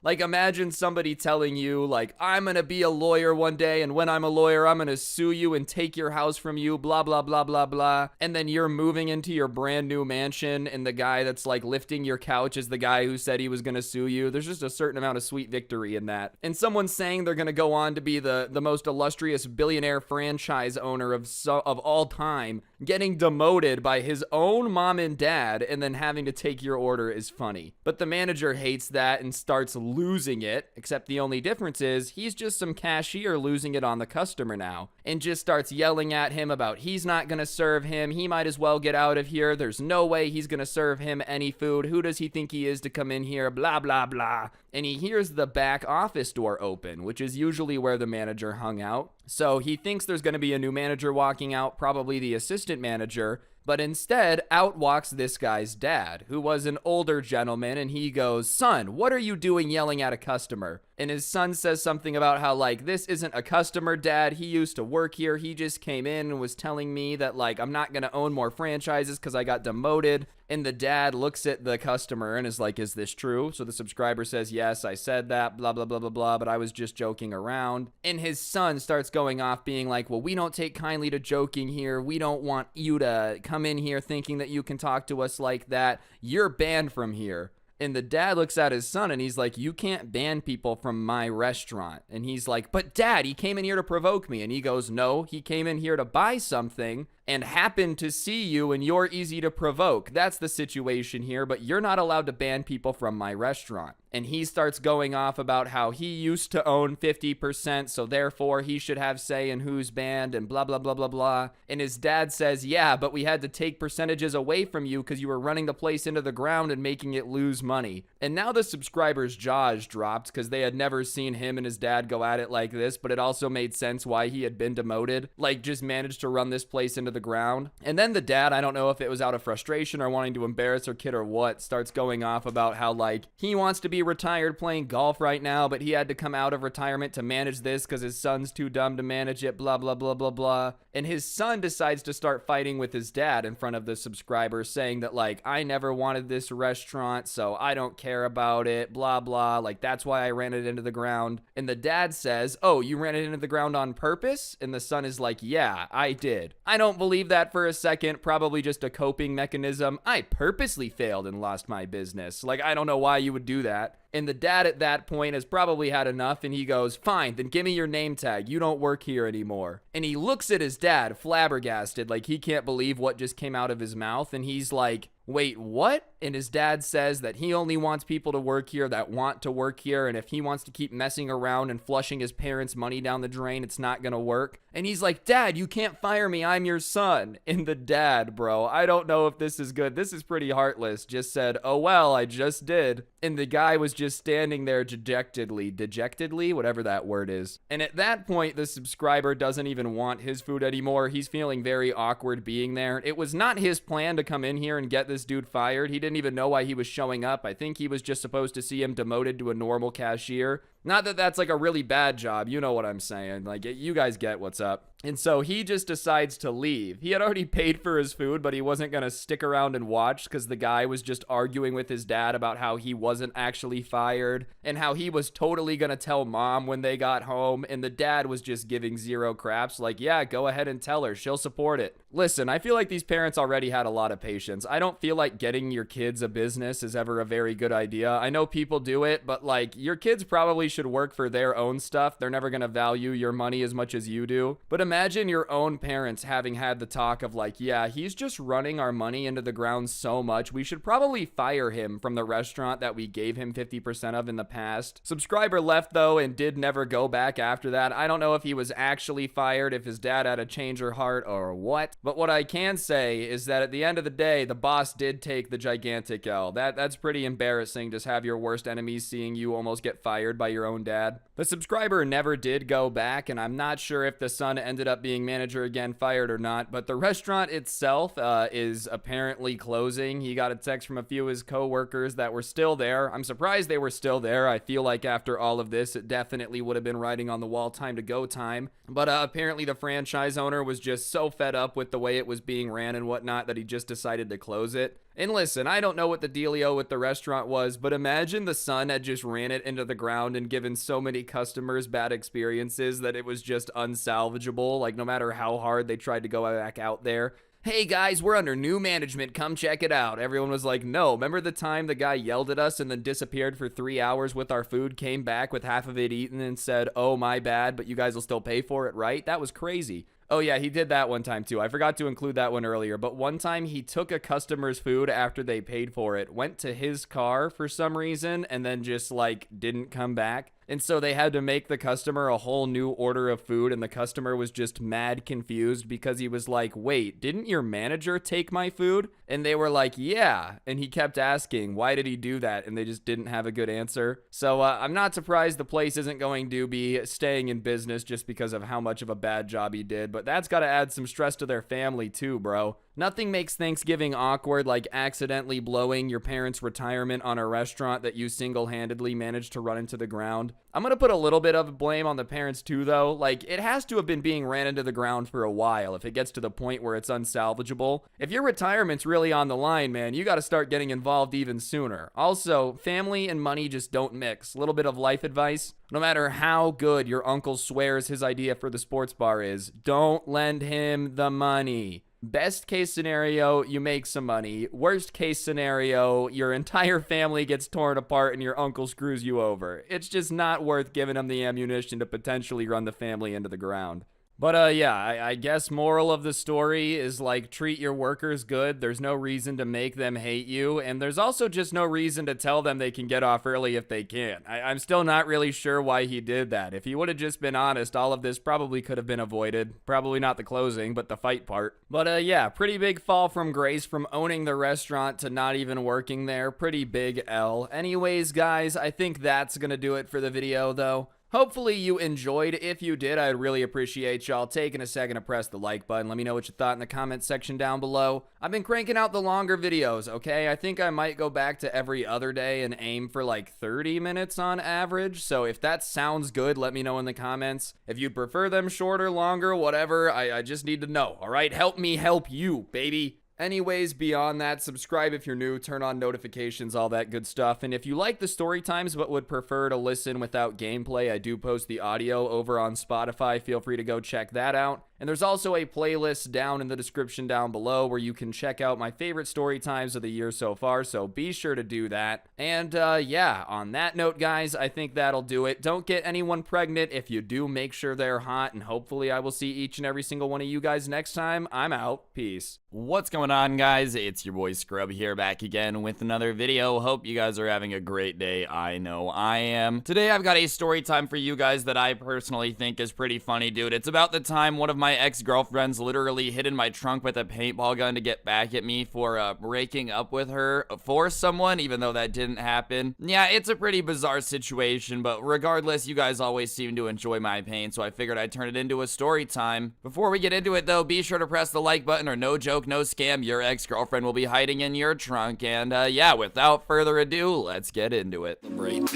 Like, imagine somebody telling you, like, I'm gonna be a lawyer one day, and when I'm a lawyer, I'm gonna sue you and take your house from you, blah, blah, blah, blah, blah, and then you're moving into your brand new mansion, and the guy that's, like, lifting your couch is the guy who said he was gonna sue you. There's just a certain amount of sweet victory in that. And someone saying they're gonna go on to be the most illustrious billionaire franchise owner of all time, getting demoted by his own mom and dad, and then having to take your order is funny. But the manager hates that and starts losing it, except the only difference is he's just some cashier losing it on the customer now, and just starts yelling at him about he's not gonna serve him, he might as well get out of here, there's no way he's gonna serve him any food, who does he think he is to come in here, blah blah blah. And he hears the back office door open, which is usually where the manager hung out. So he thinks there's gonna be a new manager walking out, probably the assistant manager, but instead, out walks this guy's dad, who was an older gentleman, and he goes, son, what are you doing yelling at a customer? And his son says something about how, like, this isn't a customer, dad, he used to work here, he just came in and was telling me that, like, I'm not gonna own more franchises because I got demoted. And the dad looks at the customer and is like, is this true? So the subscriber says, yes, I said that, blah, blah, blah, blah, blah, but I was just joking around. And his son starts going off being like, well, we don't take kindly to joking here. We don't want you to come in here thinking that you can talk to us like that. You're banned from here. And the dad looks at his son and he's like, you can't ban people from my restaurant. And he's like, but dad, he came in here to provoke me. And he goes, no, he came in here to buy something and happened to see you and you're easy to provoke. That's the situation here, but you're not allowed to ban people from my restaurant. And he starts going off about how he used to own 50%, so therefore he should have say in who's banned and blah, blah, blah, blah, blah. And his dad says, yeah, but we had to take percentages away from you because you were running the place into the ground and making it lose money. And now the subscribers' jaws dropped because they had never seen him and his dad go at it like this, but it also made sense why he had been demoted, like just managed to run this place into the ground. And then the dad, I don't know if it was out of frustration or wanting to embarrass her kid or what, starts going off about how, like, he wants to be retired playing golf right now, but he had to come out of retirement to manage this because his son's too dumb to manage it, blah, blah, blah, blah, blah. And his son decides to start fighting with his dad in front of the subscribers, saying that, like, I never wanted this restaurant, so I don't care about it, blah, blah, like, that's why I ran it into the ground. And the dad says, oh, you ran it into the ground on purpose? And the son is like, yeah, I did. I don't believe that for a second, probably just a coping mechanism. I purposely failed and lost my business. Like, I don't know why you would do that. And the dad at that point has probably had enough, and he goes, fine, then give me your name tag. You don't work here anymore. And he looks at his dad, flabbergasted, like he can't believe what just came out of his mouth. And he's like, wait, what? And his dad says that he only wants people to work here that want to work here, and if he wants to keep messing around and flushing his parents' money down the drain, it's not gonna work. And he's like, Dad, you can't fire me, I'm your son. And the dad, bro, I don't know if this is good. This is pretty heartless. Just said, oh well, I just did. And the guy was just standing there dejectedly, whatever that word is. And at that point, the subscriber doesn't even want his food anymore. He's feeling very awkward being there. It was not his plan to come in here and get this dude fired. He didn't even know why he was showing up. I think he was just supposed to see him demoted to a normal cashier. Not that that's like a really bad job. You know what I'm saying. Like, you guys get what's up. And so he just decides to leave. He had already paid for his food, but he wasn't going to stick around and watch because the guy was just arguing with his dad about how he wasn't actually fired and how he was totally going to tell mom when they got home. And the dad was just giving zero craps. Like, yeah, go ahead and tell her. She'll support it. Listen, I feel like these parents already had a lot of patience. I don't feel like getting your kids a business is ever a very good idea. I know people do it, but like, your kids probably should work for their own stuff. They're never going to value your money as much as you do. But imagine your own parents having had the talk of like, yeah, he's just running our money into the ground so much. We should probably fire him from the restaurant that we gave him 50% of in the past. Subscriber left though and did never go back after that. I don't know if he was actually fired, if his dad had a change of heart or what. But what I can say is that at the end of the day, the boss did take the gigantic L. That's pretty embarrassing, just have your worst enemies seeing you almost get fired by your own dad. The subscriber never did go back, and I'm not sure if the son ended up being manager again, fired or not, but the restaurant itself is apparently closing. He got a text from a few of his co-workers that were still there. I'm surprised they were still there. I feel like after all of this, it definitely would have been writing on the wall time to go time. But apparently the franchise owner was just so fed up with the way it was being ran and whatnot that he just decided to close it. And listen, I don't know what the dealio with the restaurant was, but imagine the son had just ran it into the ground and given so many customers bad experiences that it was just unsalvageable. Like, no matter how hard they tried to go back out there. Hey guys, we're under new management, come check it out. Everyone was like, no, remember the time the guy yelled at us and then disappeared for 3 hours with our food, came back with half of it eaten and said, oh my bad, but you guys will still pay for it, right? That was crazy. Oh yeah, he did that one time too. I forgot to include that one earlier, but one time he took a customer's food after they paid for it, went to his car for some reason, and then just like didn't come back. And so they had to make the customer a whole new order of food, and the customer was just mad confused because he was like, wait, didn't your manager take my food? And they were like, yeah. And he kept asking, why did he do that? And they just didn't have a good answer. So I'm not surprised the place isn't going to be staying in business just because of how much of a bad job he did. But that's got to add some stress to their family too, bro. Nothing makes Thanksgiving awkward like accidentally blowing your parents' retirement on a restaurant that you single-handedly managed to run into the ground. I'm going to put a little bit of blame on the parents too, though. Like, it has to have been being ran into the ground for a while if it gets to the point where it's unsalvageable. If your retirement's really on the line, man, you got to start getting involved even sooner. Also, family and money just don't mix. A little bit of life advice. No matter how good your uncle swears his idea for the sports bar is, don't lend him the money. Best case scenario, you make some money. Worst case scenario, your entire family gets torn apart and your uncle screws you over. It's just not worth giving him the ammunition to potentially run the family into the ground. But yeah, I guess moral of the story is like, treat your workers good. There's no reason to make them hate you. And there's also just no reason to tell them they can get off early if they can. I'm still not really sure why he did that. If he would have just been honest, all of this probably could have been avoided. Probably not the closing, but the fight part. But yeah, pretty big fall from grace from owning the restaurant to not even working there. Pretty big L. Anyways, guys, I think that's gonna do it for the video, though. Hopefully you enjoyed. If you did, I'd really appreciate y'all taking a second to press the like button. Let me know what you thought in the comments section down below. I've been cranking out the longer videos, okay? I think I might go back to every other day and aim for like 30 minutes on average. So if that sounds good, let me know in the comments. If you prefer them shorter, longer, whatever, I just need to know, all right? Help me help you, baby. Anyways, beyond that, subscribe if you're new, turn on notifications, all that good stuff. And if you like the story times but would prefer to listen without gameplay, I do post the audio over on Spotify. Feel free to go check that out. And there's also a playlist down in the description down below where you can check out my favorite story times of the year so far, so be sure to do that. And yeah, on that note, guys, I think that'll do it. Don't get anyone pregnant. If you do, make sure they're hot, and hopefully I will see each and every single one of you guys next time. I'm out. Peace. What's going on, guys? It's your boy Scrubby here, back again with another video. Hope you guys are having a great day. I know I am. Today I've got a story time for you guys that I personally think is pretty funny, dude. It's about the time one of my ex-girlfriends literally hid in my trunk with a paintball gun to get back at me for breaking up with her for someone, even though that didn't happen. Yeah, it's a pretty bizarre situation, but regardless, you guys always seem to enjoy my pain, so I figured I'd turn it into a story time. Before we get into it, though, be sure to press the like button, or no joke, no scam, your ex-girlfriend will be hiding in your trunk. And yeah, without further ado, let's get into it. It's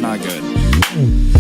not good.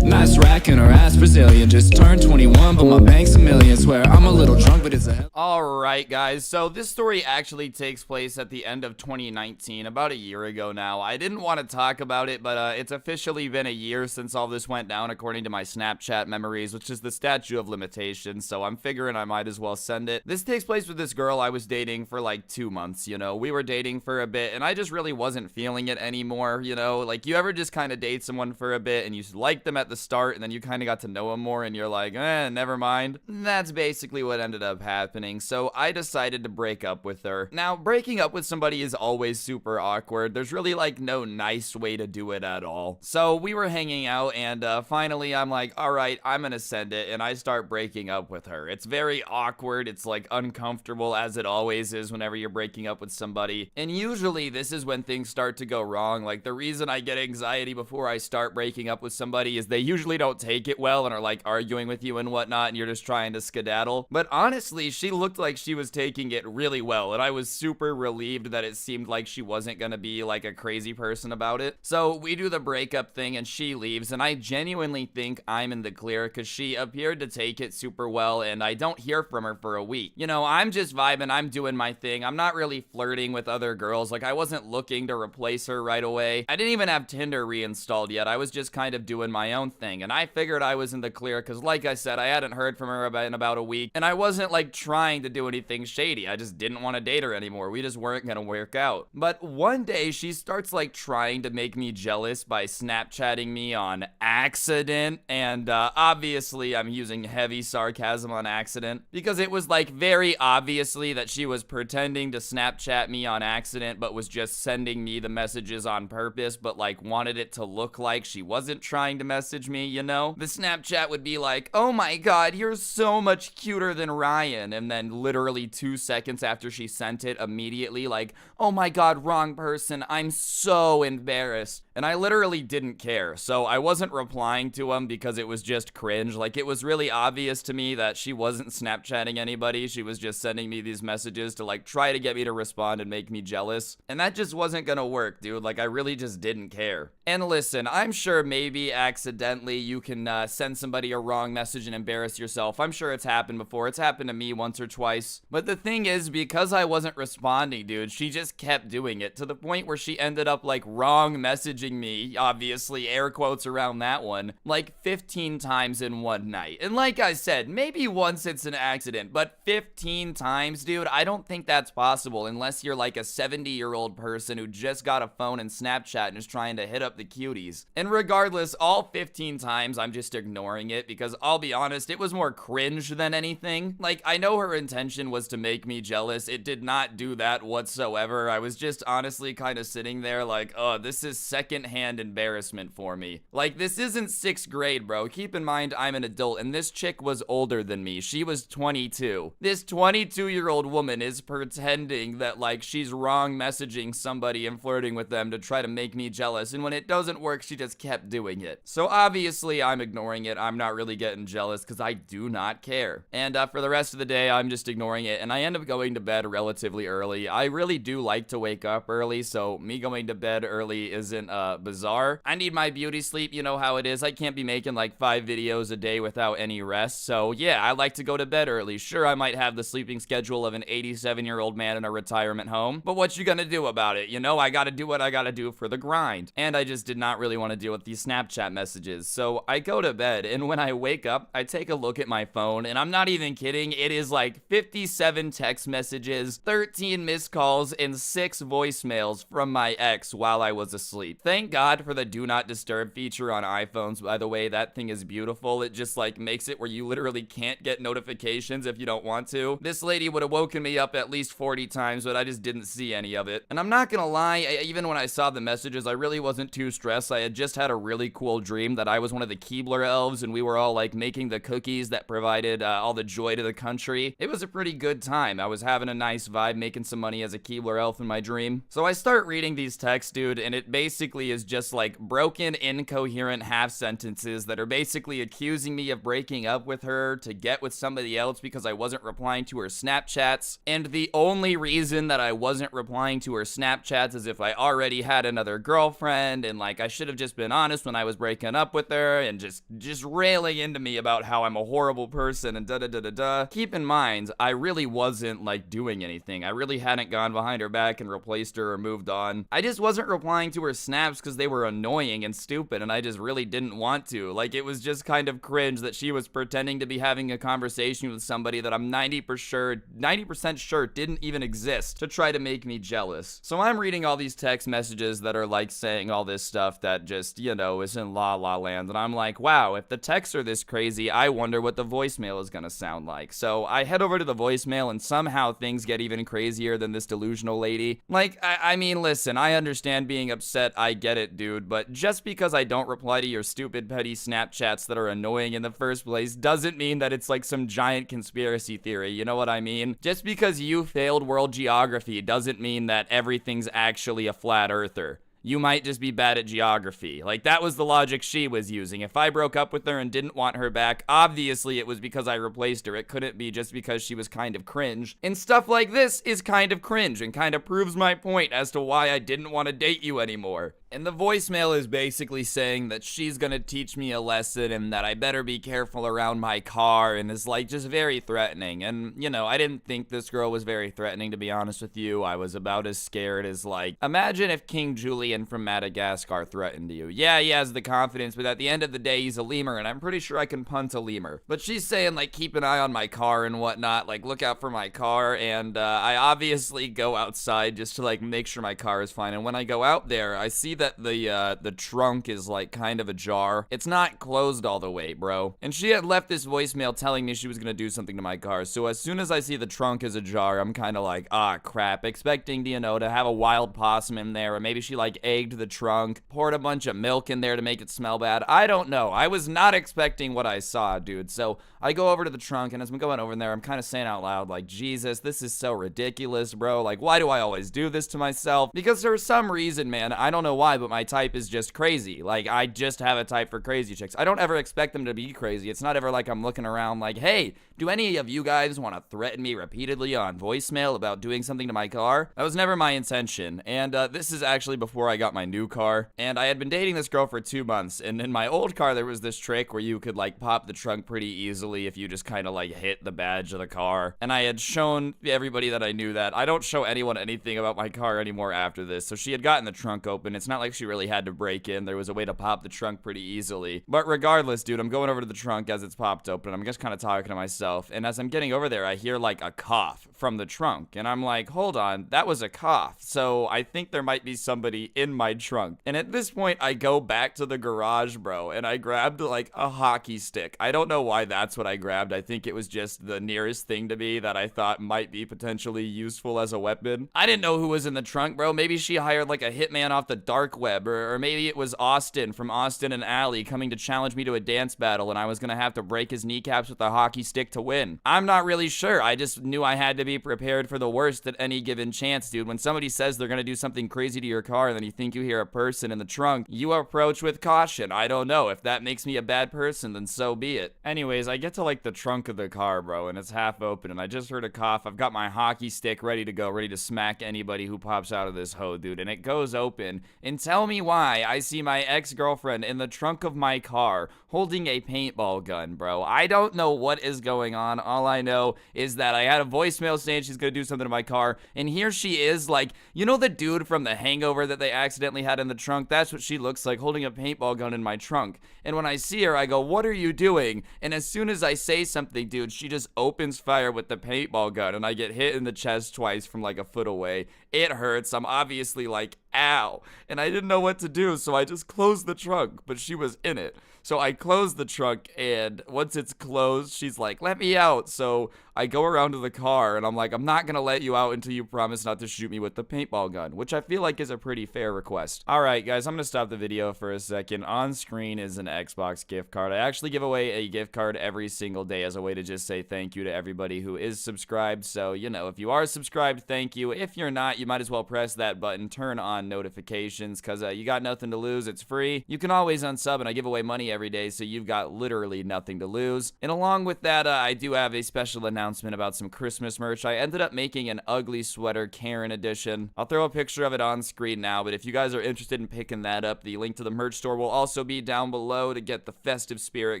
Nice rack in her ass, Brazilian. Just turned 21, but my bank's a million. Swear I'm a little drunk, but it's a hell. Alright, guys, so this story actually takes place at the end of 2019, about a year ago now. I didn't want to talk about it, but it's officially been a year since all this went down, according to my Snapchat memories, which is the statute of limitations, so I'm figuring I might as well send it. This takes place with this girl I was dating for like 2 months, you know. We were dating for a bit, and I just really wasn't feeling it anymore, you know. Like, you ever just kind of date someone for a bit, and you like them at the start, and then you kind of got to know them more, and you're like, never mind. That's basically what ended up happening, so I decided to break up with her. Now, breaking up with somebody is always super awkward. There's really, like, no nice way to do it at all. So we were hanging out, and finally I'm like, alright, I'm gonna send it, and I start breaking up with her. It's very awkward. It's, like, uncomfortable, as it always is whenever you're breaking up with somebody. And usually this is when things start to go wrong. Like, the reason I get anxiety before I start breaking up with somebody is they usually don't take it well and are, like, arguing with you and whatnot, and you're just trying to skedaddle. But honestly, she looked like she was taking it really well, and I was super relieved that it seemed like she wasn't gonna be, like, a crazy person about it. So we do the breakup thing, and she leaves, and I genuinely think I'm in the clear, because she appeared to take it super well, and I don't hear from her for a week. You know, I'm just vibing, I'm doing my thing. I'm not really flirting with other girls. Like, I wasn't looking to replace her right away. I didn't even have Tinder reinstalled yet. I was just kind of doing my own thing, and I figured I was in the clear, because like I said, I hadn't heard from her in about a week, and I wasn't, like, trying to do anything shady. I just didn't want to date her anymore. We just weren't gonna work out. But one day, she starts, like, trying to make me jealous by Snapchatting me on accident, and obviously I'm using heavy sarcasm on accident, because it was, like, very obviously that she was pretending to Snapchat me on accident, but was just sending me the messages on purpose, but, like, wanted it to look like she wasn't trying to message me, you know? The Snapchat would be like, oh my god, you're so much cuter than Ryan, and then literally 2 seconds after she sent it, immediately like, oh my god, wrong person, I'm so embarrassed. And I literally didn't care, so I wasn't replying to him because it was just cringe. Like, it was really obvious to me that she wasn't Snapchatting anybody. She was just sending me these messages to, like, try to get me to respond and make me jealous. And that just wasn't gonna work, dude. Like, I really just didn't care. And listen, I'm sure maybe accidentally you can send somebody a wrong message and embarrass yourself. I'm sure it's happened before. It's happened to me once or twice. But the thing is, because I wasn't responding, dude, she just kept doing it to the point where she ended up, like, wrong messaging me, obviously, air quotes around that one, like 15 times in one night. And like I said, maybe once it's an accident, but 15 times, dude, I don't think that's possible unless you're like a 70-year-old person who just got a phone and Snapchat and is trying to hit up the cuties. And regardless, all 15 times, I'm just ignoring it because I'll be honest, it was more cringe than anything. Like, I know her intention was to make me jealous. It did not do that whatsoever. I was just honestly kind of sitting there like, oh, this is secondhand embarrassment for me. Like, this isn't 6th grade, bro. Keep in mind, I'm an adult, and this chick was older than me. She was 22. This 22-year-old woman is pretending that, like, she's wrong messaging somebody and flirting with them to try to make me jealous, and when it doesn't work, she just kept doing it. So obviously, I'm ignoring it. I'm not really getting jealous because I do not care. And for the rest of the day, I'm just ignoring it, and I end up going to bed relatively early. I really do like to wake up early, so me going to bed early isn't bizarre. I need my beauty sleep, you know how it is. I can't be making like 5 videos a day without any rest, so yeah, I like to go to bed early. Sure, I might have the sleeping schedule of an 87-year-old man in a retirement home, but what you gonna do about it? You know, I gotta do what I gotta do for the grind. And I just did not really want to deal with these Snapchat messages. messages. So I go to bed, and when I wake up, I take a look at my phone, and I'm not even kidding. It is like 57 text messages, 13 missed calls, and 6 voicemails from my ex while I was asleep. Thank God for the do not disturb feature on iPhones, by the way. That thing is beautiful. It just like makes it where you literally can't get notifications if you don't want to. This lady would have woken me up at least 40 times, but I just didn't see any of it. And I'm not gonna lie, even when I saw the messages, I really wasn't too stressed. I had just had a really cool dream that I was one of the Keebler elves, and we were all like making the cookies that provided all the joy to the country. It was a pretty good time. I was having a nice vibe, making some money as a Keebler elf in my dream. So I start reading these texts, dude, and it basically is just like broken, incoherent half sentences that are basically accusing me of breaking up with her to get with somebody else because I wasn't replying to her Snapchats. And the only reason that I wasn't replying to her Snapchats is if I already had another girlfriend, and like I should have just been honest when I was breaking up with her, and just railing into me about how I'm a horrible person and da-da-da-da-da. Keep in mind, I really wasn't like doing anything. I really hadn't gone behind her back and replaced her or moved on. I just wasn't replying to her snaps because they were annoying and stupid, and I just really didn't want to. Like, it was just kind of cringe that she was pretending to be having a conversation with somebody that I'm 90% sure didn't even exist to try to make me jealous. So I'm reading all these text messages that are like saying all this stuff that just, you know, is in La La Land, and I'm like, wow, if the texts are this crazy, I wonder what the voicemail is gonna sound like. So I head over to the voicemail, and somehow things get even crazier than this delusional lady. Like, I mean, listen, I understand being upset, I get it, dude, but just because I don't reply to your stupid petty Snapchats that are annoying in the first place doesn't mean that it's like some giant conspiracy theory, you know what I mean? Just because you failed world geography doesn't mean that everything's actually a flat earther. You might just be bad at geography. Like, that was the logic she was using. If I broke up with her and didn't want her back, obviously it was because I replaced her. It couldn't be just because she was kind of cringe. And stuff like this is kind of cringe and kind of proves my point as to why I didn't want to date you anymore. And the voicemail is basically saying that she's gonna teach me a lesson and that I better be careful around my car, and is like just very threatening. And, you know, I didn't think this girl was very threatening, to be honest with you. I was about as scared as like, imagine if King Julian from Madagascar threatened you. Yeah, he has the confidence, but at the end of the day, he's a lemur, and I'm pretty sure I can punt a lemur. But she's saying like, keep an eye on my car and whatnot, like look out for my car, and I obviously go outside just to like make sure my car is fine. And when I go out there, I see that the trunk is like kind of ajar. It's not closed all the way, bro. And she had left this voicemail telling me she was gonna do something to my car. So as soon as I see the trunk is ajar, I'm kind of like, ah, crap, expecting, you know, to have a wild possum in there, or maybe she like egged the trunk, poured a bunch of milk in there to make it smell bad. I don't know. I was not expecting what I saw, dude. So I go over to the trunk, and as I'm going over there, I'm kind of saying out loud, like, Jesus, this is so ridiculous, bro. Like, why do I always do this to myself? Because for some reason, man, I don't know why, but my type is just crazy. Like, I just have a type for crazy chicks. I don't ever expect them to be crazy. It's not ever like I'm looking around like, hey, do any of you guys want to threaten me repeatedly on voicemail about doing something to my car? That was never my intention. And this is actually before I got my new car. And I had been dating this girl for 2 months. And in my old car, there was this trick where you could like pop the trunk pretty easily if you just kind of like hit the badge of the car. And I had shown everybody that I knew that. I don't show anyone anything about my car anymore after this. So she had gotten the trunk open. It's not like she really had to break in. There was a way to pop the trunk pretty easily. But regardless, dude, I'm going over to the trunk as it's popped open. I'm just kind of talking to myself. And as I'm getting over there, I hear like a cough from the trunk. And I'm like, hold on, that was a cough. So I think there might be somebody in my trunk. And at this point, I go back to the garage, bro, and I grabbed like a hockey stick. I don't know why that's what I grabbed. I think it was just the nearest thing to me that I thought might be potentially useful as a weapon. I didn't know who was in the trunk, bro. Maybe she hired like a hitman off the dark web, or maybe it was Austin from Austin and Alley coming to challenge me to a dance battle, and I was gonna have to break his kneecaps with a hockey stick to win. I'm not really sure. I just knew I had to be prepared for the worst at any given chance, dude. When somebody says they're gonna do something crazy to your car and then you think you hear a person in the trunk, you approach with caution. I don't know. If that makes me a bad person, then so be it. Anyways, I get to like the trunk of the car, bro, and it's half open, and I just heard a cough. I've got my hockey stick ready to go, ready to smack anybody who pops out of this hoe, dude, and it goes open, and and tell me why I see my ex-girlfriend in the trunk of my car holding a paintball gun, bro. I don't know what is going on. All I know is that I had a voicemail saying she's gonna do something to my car, and here she is, like, you know the dude from The Hangover that they accidentally had in the trunk? That's what she looks like, holding a paintball gun in my trunk. And when I see her, I go, what are you doing? And as soon as I say something, dude, she just opens fire with the paintball gun, and I get hit in the chest twice from like a foot away. It hurts. I'm obviously like, ow. And I didn't know what to do, so I just closed the trunk, but she was in it. So I closed the trunk, and once it's closed, she's like, let me out. So I go around to the car, and I'm like, I'm not going to let you out until you promise not to shoot me with the paintball gun, which I feel like is a pretty fair request. All right, guys, I'm going to stop the video for a second. On screen is an Xbox gift card. I actually give away a gift card every single day as a way to just say thank you to everybody who is subscribed. So, you know, if you are subscribed, thank you. If you're not, you might as well press that button, turn on notifications, because you got nothing to lose. It's free. You can always unsub, and I give away money every day, so you've got literally nothing to lose. And along with that, I do have a special announcement about some Christmas merch. I ended up making an ugly sweater Karen edition. I'll throw a picture of it on screen now, but if you guys are interested in picking that up, the link to the merch store will also be down below to get the festive spirit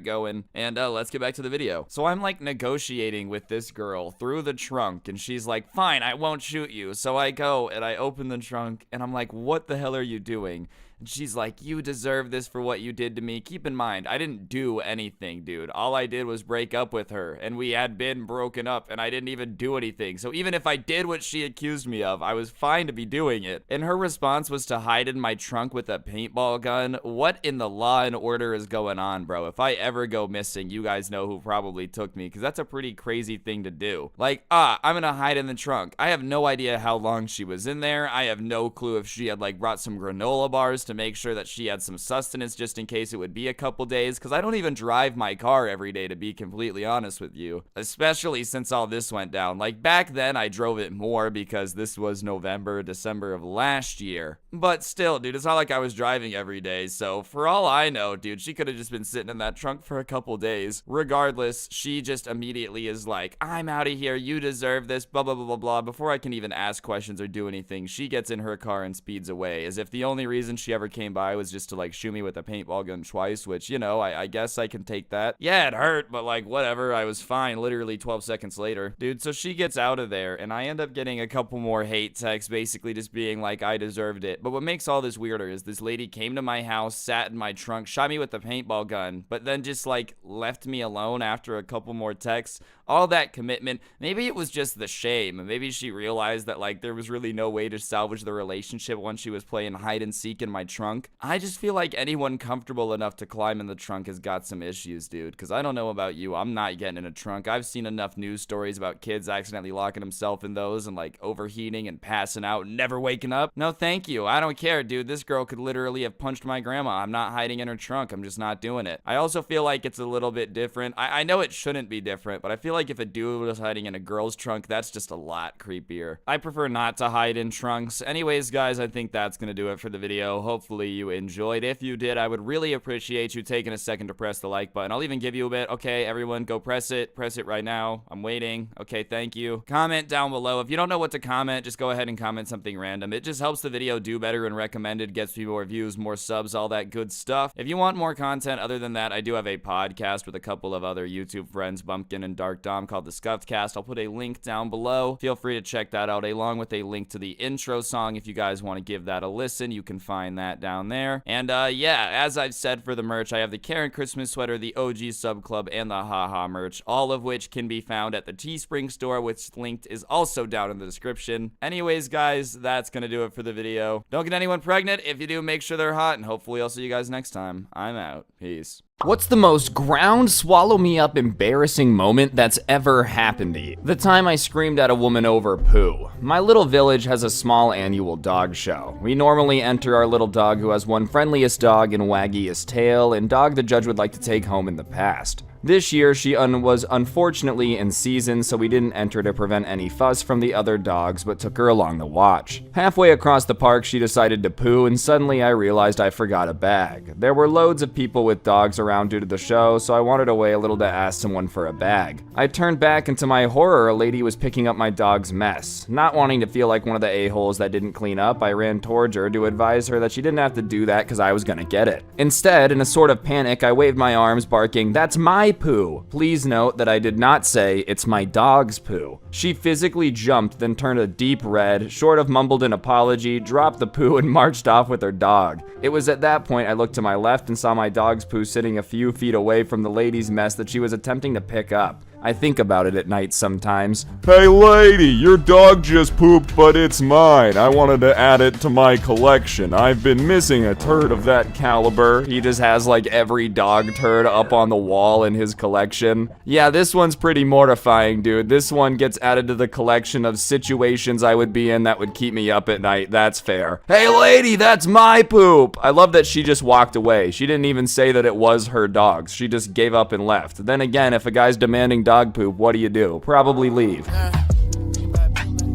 going. And let's get back to the video. So I'm like negotiating with this girl through the trunk, and she's like, fine, I won't shoot you. So I go and I open the trunk, and I'm like, what the hell are you doing? And she's like, you deserve this for what you did to me. Keep in mind, I didn't do anything, dude. All I did was break up with her, and we had been broken up, and I didn't even do anything. So even if I did what she accused me of, I was fine to be doing it. And her response was to hide in my trunk with a paintball gun. What in the law and order is going on, bro? If I ever go missing, you guys know who probably took me, because that's a pretty crazy thing to do. Like, I'm gonna hide in the trunk. I have no idea how long she was in there. I have no clue if she had, like, brought some granola bars to make sure that she had some sustenance just in case it would be a couple days, because I don't even drive my car every day, to be completely honest with you, especially since all this went down. Like, back then I drove it more because this was November, December of last year, but still, dude, it's not like I was driving every day. So for all I know, dude, she could have just been sitting in that trunk for a couple days. Regardless, she just immediately is like, I'm out of here, you deserve this, blah blah blah blah blah. Before I can even ask questions or do anything, she gets in her car and speeds away, as if the only reason she ever came by was just to like shoot me with a paintball gun twice, which, you know, I guess I can take that. Yeah, it hurt, but like whatever, I was fine literally 12 seconds later. Dude, so she gets out of there, and I end up getting a couple more hate texts basically just being like, I deserved it. But what makes all this weirder is this lady came to my house, sat in my trunk, shot me with a paintball gun, but then just like left me alone after a couple more texts. All that commitment. Maybe it was just the shame. Maybe she realized that like there was really no way to salvage the relationship once she was playing hide and seek in my trunk. I just feel like anyone comfortable enough to climb in the trunk has got some issues, dude, because I don't know about you, I'm not getting in a trunk. I've seen enough news stories about kids accidentally locking themselves in those and like overheating and passing out and never waking up. No thank you, I don't care, dude. This girl could literally have punched my grandma. I'm not hiding in her trunk. I'm just not doing it. I also feel like it's a little bit different. I know it shouldn't be different, but I feel like if a dude was hiding in a girl's trunk, that's just a lot creepier. I prefer not to hide in trunks. Anyways, guys, I think that's gonna do it for the video. Hopefully you enjoyed. If you did, I would really appreciate you taking a second to press the like button. I'll even give you a bit. Okay, everyone, go press it. Press it right now. I'm waiting. Okay, thank you. Comment down below. If you don't know what to comment, just go ahead and comment something random. It just helps the video do better and recommended, gets me more views, more subs, all that good stuff. If you want more content other than that, I do have a podcast with a couple of other YouTube friends, Bumpkin and Dark Dom, called The Scuffed Cast. I'll put a link down below. Feel free to check that out, along with a link to the intro song. If you guys want to give that a listen, you can find that down there. And yeah, as I've said for the merch, I have the Karen Christmas sweater, the OG Sub Club, and the Haha merch, all of which can be found at the Teespring store, which linked is also down in the description. Anyways, guys, that's gonna do it for the video. Don't get anyone pregnant. If you do, make sure they're hot, and hopefully I'll see you guys next time. I'm out. Peace. What's the most ground swallow me up embarrassing moment that's ever happened to you? The time I screamed at a woman over poo. My little village has a small annual dog show. We normally enter our little dog who has one friendliest dog and waggiest tail, and dog the judge would like to take home in the past. This year, she was unfortunately in season, so we didn't enter to prevent any fuss from the other dogs, but took her along to watch. Halfway across the park, she decided to poo, and suddenly I realized I forgot a bag. There were loads of people with dogs around due to the show, so I wanted to wait a little to ask someone for a bag. I turned back, and to my horror, a lady was picking up my dog's mess. Not wanting to feel like one of the a-holes that didn't clean up, I ran towards her to advise her that she didn't have to do that because I was gonna get it. Instead, in a sort of panic, I waved my arms, barking, "That's my poo!" Please note that I did not say, "It's my dog's poo." She physically jumped, then turned a deep red, short of mumbled an apology, dropped the poo, and marched off with her dog. It was at that point I looked to my left and saw my dog's poo sitting a few feet away from the lady's mess that she was attempting to pick up. I think about it at night sometimes. Hey lady, your dog just pooped, but it's mine. I wanted to add it to my collection. I've been missing a turd of that caliber. He just has like every dog turd up on the wall in his collection. Yeah, this one's pretty mortifying, dude. This one gets added to the collection of situations I would be in that would keep me up at night. That's fair. Hey lady, that's my poop. I love that she just walked away. She didn't even say that it was her dog's. She just gave up and left. Then again, if a guy's demanding dog poop, what do? Probably leave.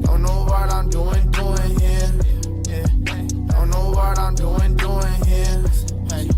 Don't know what I'm doing here. Don't know what I'm doing here. Hey.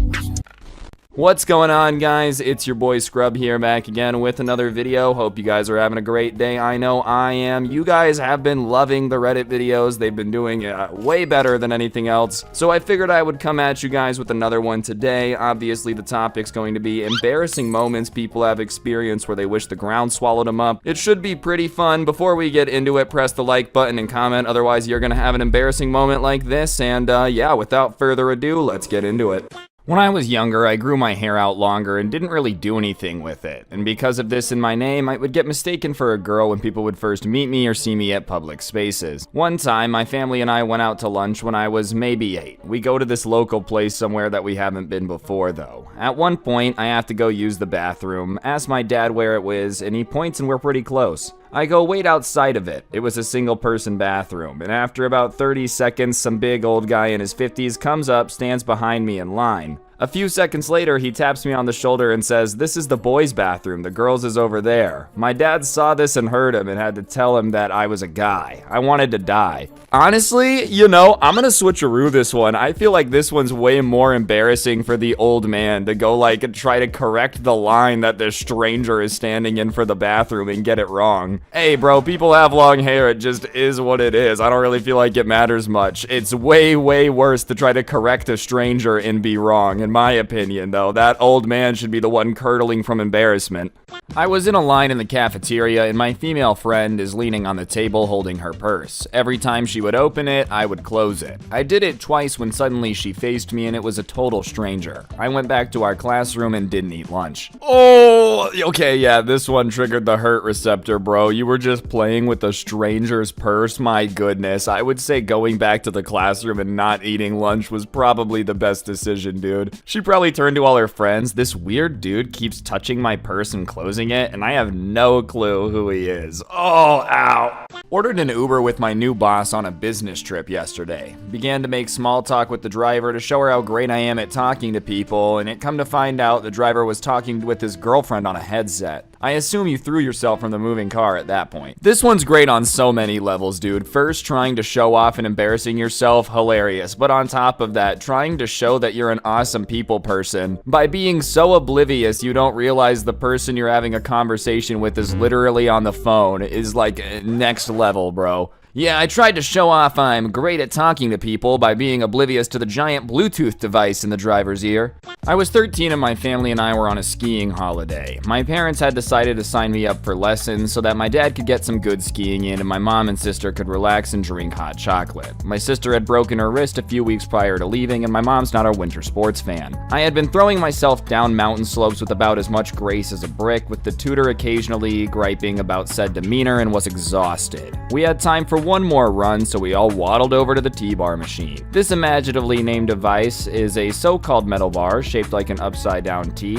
What's going on, guys? It's your boy Scrub here, back again with another video. Hope you guys are having a great day. I know I am. You guys have been loving the Reddit videos. They've been doing way better than anything else. So I figured I would come at you guys with another one today. Obviously, the topic's going to be embarrassing moments people have experienced where they wish the ground swallowed them up. It should be pretty fun. Before we get into it, press the like button and comment. Otherwise, you're going to have an embarrassing moment like this. And yeah, without further ado, let's get into it. When I was younger, I grew my hair out longer and didn't really do anything with it. And because of this in my name, I would get mistaken for a girl when people would first meet me or see me at public spaces. One time, my family and I went out to lunch when I was maybe 8. We go to this local place somewhere that we haven't been before, though. At one point, I have to go use the bathroom, ask my dad where it was, and he points and we're pretty close. I go wait outside of it. It was a single-person bathroom, and after about 30 seconds, some big old guy in his 50s comes up, stands behind me in line. A few seconds later, he taps me on the shoulder and says, "This is the boys' bathroom, the girls' is over there." My dad saw this and heard him and had to tell him that I was a guy. I wanted to die. Honestly, you know, I'm gonna switcheroo this one. I feel like this one's way more embarrassing for the old man to go like and try to correct the line that this stranger is standing in for the bathroom and get it wrong. Hey bro, people have long hair, it just is what it is. I don't really feel like it matters much. It's way worse to try to correct a stranger and be wrong. In my opinion, though, that old man should be the one curdling from embarrassment. I was in a line in the cafeteria, and my female friend is leaning on the table holding her purse. Every time she would open it, I would close it. I did it twice when suddenly she faced me, and it was a total stranger. I went back to our classroom and didn't eat lunch. Oh, okay, yeah, this one triggered the hurt receptor, bro. You were just playing with a stranger's purse? My goodness. I would say going back to the classroom and not eating lunch was probably the best decision, dude. She probably turned to all her friends. This weird dude keeps touching my purse and closing it, and I have no clue who he is. Oh, ow. Ordered an Uber with my new boss on a business trip yesterday. Began to make small talk with the driver to show her how great I am at talking to people, and it come to find out the driver was talking with his girlfriend on a headset. I assume you threw yourself from the moving car at that point. This one's great on so many levels, dude. First, trying to show off and embarrassing yourself, hilarious. But on top of that, trying to show that you're an awesome people person by being so oblivious you don't realize the person you're having a conversation with is literally on the phone is like next level, bro. Yeah, I tried to show off I'm great at talking to people by being oblivious to the giant Bluetooth device in the driver's ear. I was 13 and my family and I were on a skiing holiday. My parents had decided to sign me up for lessons so that my dad could get some good skiing in and my mom and sister could relax and drink hot chocolate. My sister had broken her wrist a few weeks prior to leaving and my mom's not a winter sports fan. I had been throwing myself down mountain slopes with about as much grace as a brick, with the tutor occasionally griping about said demeanor, and was exhausted. We had time for one more run, so we all waddled over to the T-bar machine. This imaginatively named device is a so-called metal bar shaped like an upside-down T.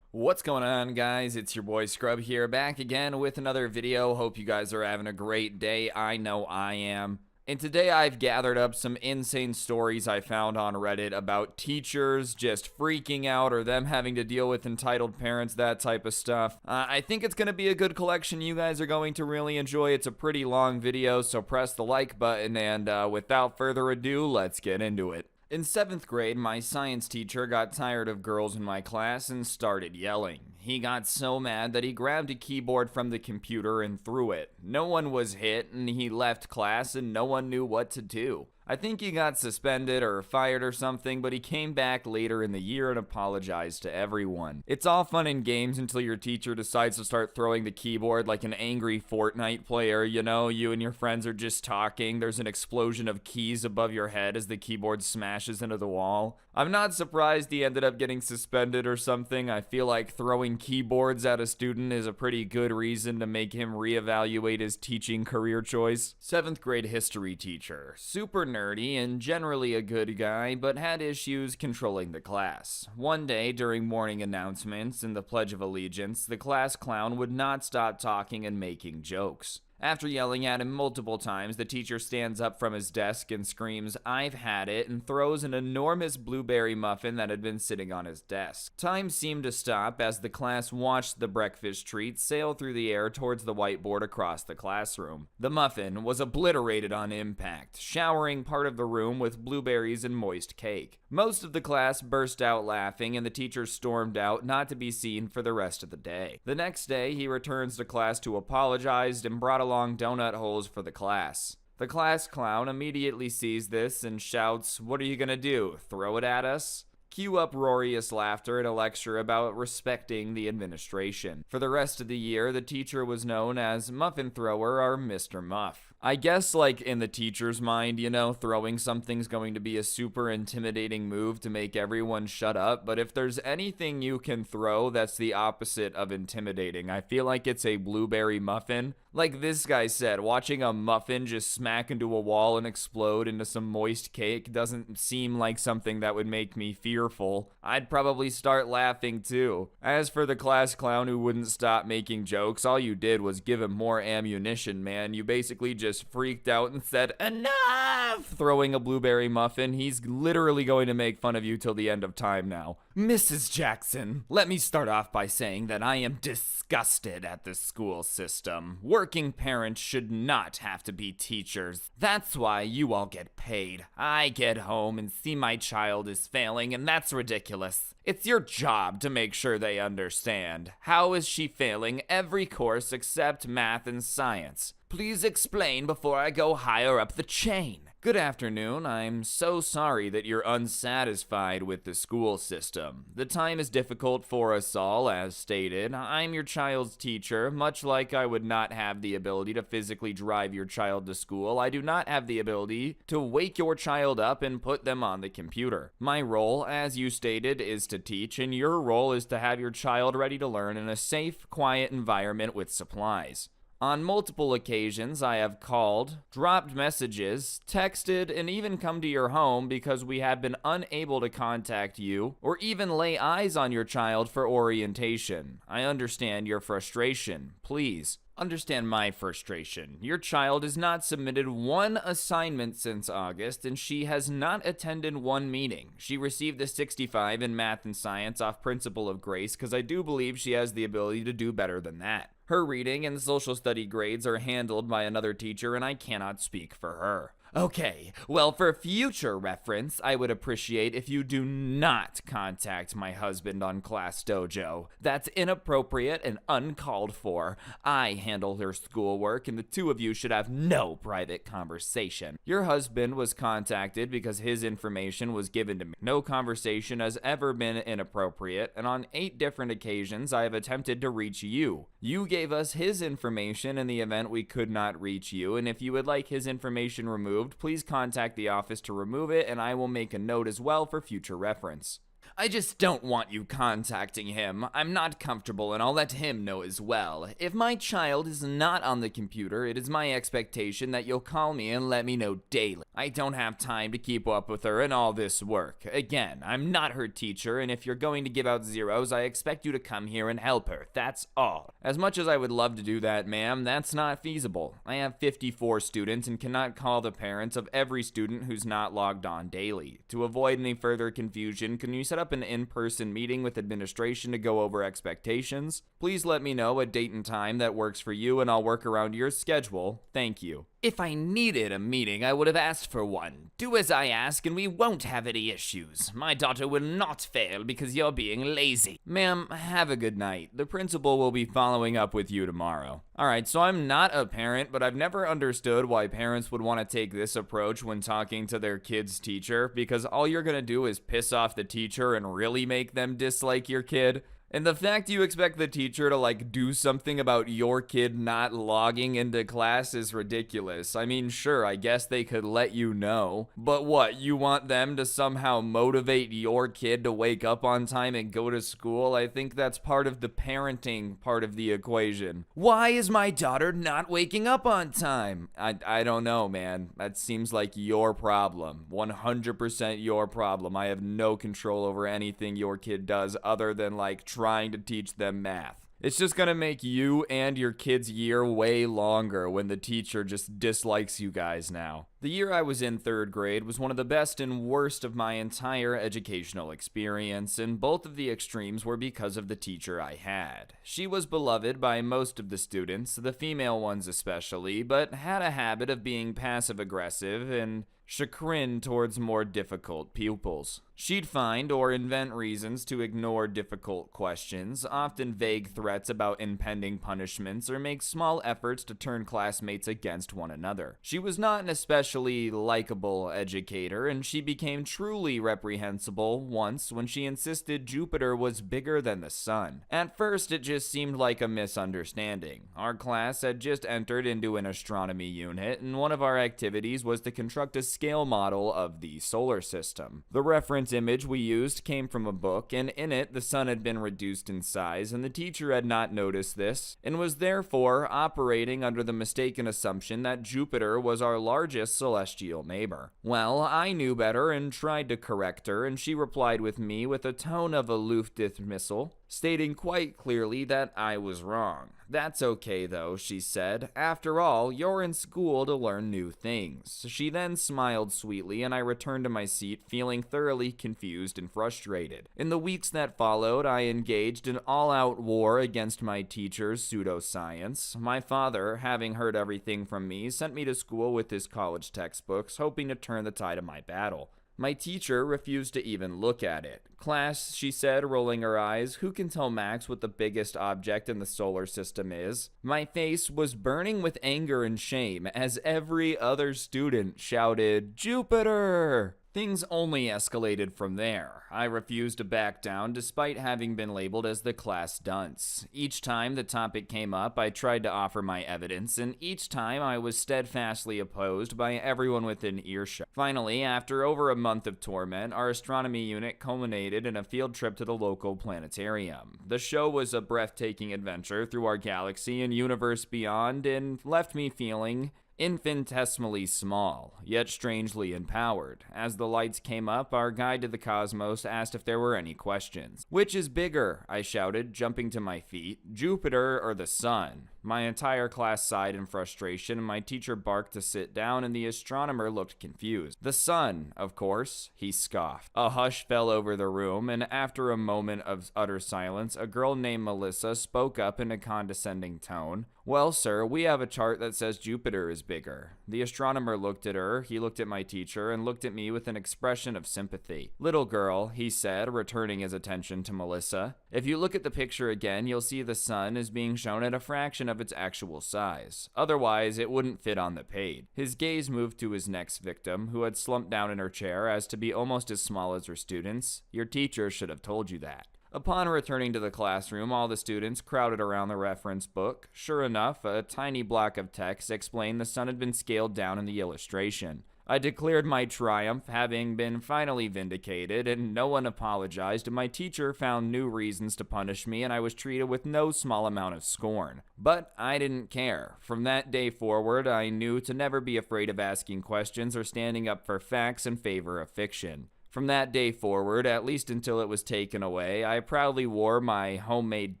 What's going on, guys? It's your boy Scrub here, back again with another video. Hope you guys are having a great day. I know I am. And today I've gathered up some insane stories I found on Reddit about teachers just freaking out or them having to deal with entitled parents, that type of stuff. I think it's going to be a good collection you guys are going to really enjoy. It's a pretty long video, so press the like button, and without further ado, let's get into it. In 7th grade, my science teacher got tired of girls in my class and started yelling. He got so mad that he grabbed a keyboard from the computer and threw it. No one was hit, and he left class and no one knew what to do. I think he got suspended or fired or something, but he came back later in the year and apologized to everyone. It's all fun and games until your teacher decides to start throwing the keyboard like an angry Fortnite player, you know, you and your friends are just talking, there's an explosion of keys above your head as the keyboard smashes into the wall. I'm not surprised he ended up getting suspended or something. I feel like throwing keyboards at a student is a pretty good reason to make him reevaluate his teaching career choice. 7th grade history teacher. Super nerdy and generally a good guy, but had issues controlling the class. One day, during morning announcements and the Pledge of Allegiance, the class clown would not stop talking and making jokes. After yelling at him multiple times, the teacher stands up from his desk and screams, "I've had it," and throws an enormous blueberry muffin that had been sitting on his desk. Time seemed to stop as the class watched the breakfast treat sail through the air towards the whiteboard across the classroom. The muffin was obliterated on impact, showering part of the room with blueberries and moist cake. Most of the class burst out laughing, and the teacher stormed out, not to be seen for the rest of the day. The next day, he returns to class to apologize and brought along donut holes for the class. The class clown immediately sees this and shouts, "What are you gonna do? Throw it at us?" Cue uproarious laughter and a lecture about respecting the administration. For the rest of the year, the teacher was known as Muffin Thrower or Mr. Muff. I guess, like, in the teacher's mind, you know, throwing something's going to be a super intimidating move to make everyone shut up, but if there's anything you can throw that's the opposite of intimidating, I feel like it's a blueberry muffin. Like this guy said, watching a muffin just smack into a wall and explode into some moist cake doesn't seem like something that would make me fearful. I'd probably start laughing too. As for the class clown who wouldn't stop making jokes, all you did was give him more ammunition, man. You basically just freaked out and said, "Enough!" throwing a blueberry muffin. He's literally going to make fun of you till the end of time now. Mrs. Jackson, let me start off by saying that I am disgusted at the school system. Working parents should not have to be teachers. That's why you all get paid. I get home and see my child is failing, and that's ridiculous. It's your job to make sure they understand. How is she failing every course except math and science? Please explain before I go higher up the chain. Good afternoon. I'm so sorry that you're unsatisfied with the school system. The time is difficult for us all, as stated. I'm your child's teacher. Much like I would not have the ability to physically drive your child to school, I do not have the ability to wake your child up and put them on the computer. My role, as you stated, is to teach, and your role is to have your child ready to learn in a safe, quiet environment with supplies. On multiple occasions, I have called, dropped messages, texted, and even come to your home because we have been unable to contact you or even lay eyes on your child for orientation. I understand your frustration. Please, understand my frustration. Your child has not submitted one assignment since August, and she has not attended one meeting. She received a 65 in math and science off principle of grace because I do believe she has the ability to do better than that. Her reading and social study grades are handled by another teacher, and I cannot speak for her. Okay, well, for future reference, I would appreciate if you do not contact my husband on Class Dojo. That's inappropriate and uncalled for. I handle her schoolwork, and the two of you should have no private conversation. Your husband was contacted because his information was given to me. No conversation has ever been inappropriate, and on 8 different occasions, I have attempted to reach you. You gave us his information in the event we could not reach you, and if you would like his information removed, please contact the office to remove it, and I will make a note as well for future reference. I just don't want you contacting him. I'm not comfortable, and I'll let him know as well. If my child is not on the computer, it is my expectation that you'll call me and let me know daily. I don't have time to keep up with her and all this work. Again, I'm not her teacher, and if you're going to give out zeros, I expect you to come here and help her. That's all. As much as I would love to do that, ma'am, that's not feasible. I have 54 students and cannot call the parents of every student who's not logged on daily. To avoid any further confusion, can you set up an in-person meeting with administration to go over expectations? Please let me know a date and time that works for you, and I'll work around your schedule. Thank you. If I needed a meeting, I would have asked for one. Do as I ask and we won't have any issues. My daughter will not fail because you're being lazy. Ma'am, have a good night. The principal will be following up with you tomorrow. Alright, so I'm not a parent, but I've never understood why parents would want to take this approach when talking to their kid's teacher, because all you're gonna do is piss off the teacher and really make them dislike your kid. And the fact you expect the teacher to do something about your kid not logging into class is ridiculous. I mean, sure, I guess they could let you know, but what, you want them to somehow motivate your kid to wake up on time and go to school? I think that's part of the parenting part of the equation. Why is my daughter not waking up on time? I don't know, man. That seems like your problem. 100% your problem. I have no control over anything your kid does other than trying to teach them math. It's just gonna make you and your kid's year way longer when the teacher just dislikes you guys now. The year I was in 3rd grade was one of the best and worst of my entire educational experience, and both of the extremes were because of the teacher I had. She was beloved by most of the students, the female ones especially, but had a habit of being passive-aggressive and chagrined towards more difficult pupils. She'd find or invent reasons to ignore difficult questions, often vague threats about impending punishments, or make small efforts to turn classmates against one another. She was not an especially likable educator, and she became truly reprehensible once when she insisted Jupiter was bigger than the sun. At first, it just seemed like a misunderstanding. Our class had just entered into an astronomy unit, and one of our activities was to construct a scale model of the solar system. The reference image we used came from a book, and in it, the sun had been reduced in size, and the teacher had not noticed this, and was therefore operating under the mistaken assumption that Jupiter was our largest celestial neighbor. Well, I knew better and tried to correct her, and she replied with me with a tone of aloof dismissal, stating quite clearly that I was wrong. That's okay though, she said. After all, you're in school to learn new things. She then smiled sweetly, and I returned to my seat feeling thoroughly confused and frustrated. In the weeks that followed, I engaged in all-out war against my teacher's pseudoscience. My father, having heard everything from me, sent me to school with his college textbooks, hoping to turn the tide of my battle. My teacher refused to even look at it. Class, she said, rolling her eyes, who can tell Max what the biggest object in the solar system is? My face was burning with anger and shame as every other student shouted, Jupiter! Things only escalated from there. I refused to back down despite having been labeled as the class dunce. Each time the topic came up, I tried to offer my evidence, and each time I was steadfastly opposed by everyone within earshot. Finally, after over a month of torment, our astronomy unit culminated in a field trip to the local planetarium. The show was a breathtaking adventure through our galaxy and universe beyond, and left me feeling infinitesimally small, yet strangely empowered. As the lights came up, our guide to the cosmos asked if there were any questions. Which is bigger? I shouted, jumping to my feet. Jupiter or the sun? My entire class sighed in frustration, and my teacher barked to sit down, and the astronomer looked confused. The sun, of course, he scoffed. A hush fell over the room, and after a moment of utter silence, a girl named Melissa spoke up in a condescending tone. Well, sir, we have a chart that says Jupiter is bigger. The astronomer looked at her, he looked at my teacher, and looked at me with an expression of sympathy. Little girl, he said, returning his attention to Melissa. If you look at the picture again, you'll see the sun is being shown at a fraction of its actual size. Otherwise, it wouldn't fit on the page. His gaze moved to his next victim, who had slumped down in her chair as to be almost as small as her students. Your teacher should have told you that. Upon returning to the classroom, all the students crowded around the reference book. Sure enough, a tiny block of text explained the sun had been scaled down in the illustration. I declared my triumph, having been finally vindicated, and no one apologized, and my teacher found new reasons to punish me, and I was treated with no small amount of scorn. But I didn't care. From that day forward, I knew to never be afraid of asking questions or standing up for facts in favor of fiction. From that day forward, at least until it was taken away, I proudly wore my homemade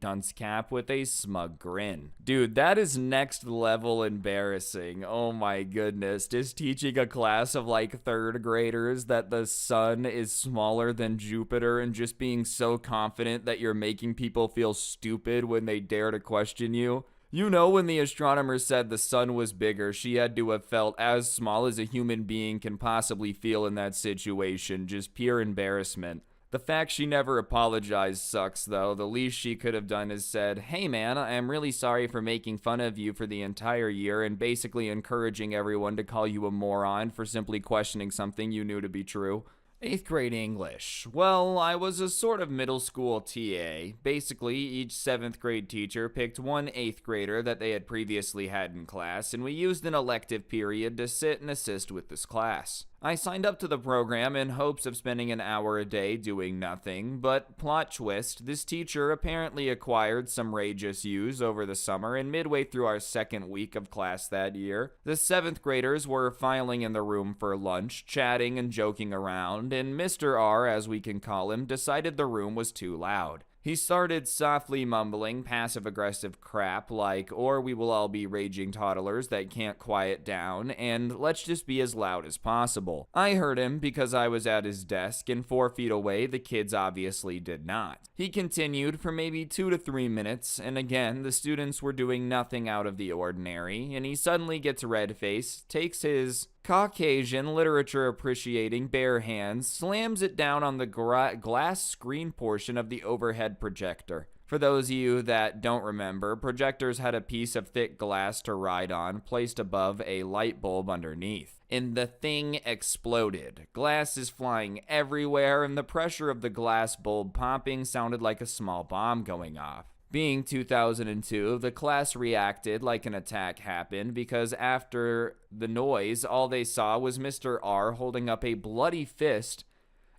dunce cap with a smug grin. Dude, that is next level embarrassing. Oh my goodness. Just teaching a class of like third graders that the sun is smaller than Jupiter and just being so confident that you're making people feel stupid when they dare to question you. You know, when the astronomer said the sun was bigger, she had to have felt as small as a human being can possibly feel in that situation, just pure embarrassment. The fact she never apologized sucks, though. The least she could have done is said, "Hey man, I'm really sorry for making fun of you for the entire year and basically encouraging everyone to call you a moron for simply questioning something you knew to be true." 8th grade English. Well, I was a sort of middle school TA. Basically, each 7th grade teacher picked one 8th grader that they had previously had in class, and we used an elective period to sit and assist with this class. I signed up to the program in hopes of spending an hour a day doing nothing, but plot twist, this teacher apparently acquired some rageous use over the summer, and midway through our second week of class that year, the 7th graders were filing in the room for lunch, chatting and joking around, and Mr. R, as we can call him, decided the room was too loud. He started softly mumbling passive-aggressive crap like, "Or we will all be raging toddlers that can't quiet down, and let's just be as loud as possible." I heard him because I was at his desk, and 4 feet away, the kids obviously did not. He continued for maybe 2 to 3 minutes, and again, the students were doing nothing out of the ordinary, and he suddenly gets red-faced, takes his Caucasian, literature-appreciating bare hands, slams it down on the glass screen portion of the overhead projector. For those of you that don't remember, projectors had a piece of thick glass to ride on, placed above a light bulb underneath. And the thing exploded. Glass is flying everywhere, and the pressure of the glass bulb popping sounded like a small bomb going off. Being 2002, the class reacted like an attack happened because after the noise, all they saw was Mr. R holding up a bloody fist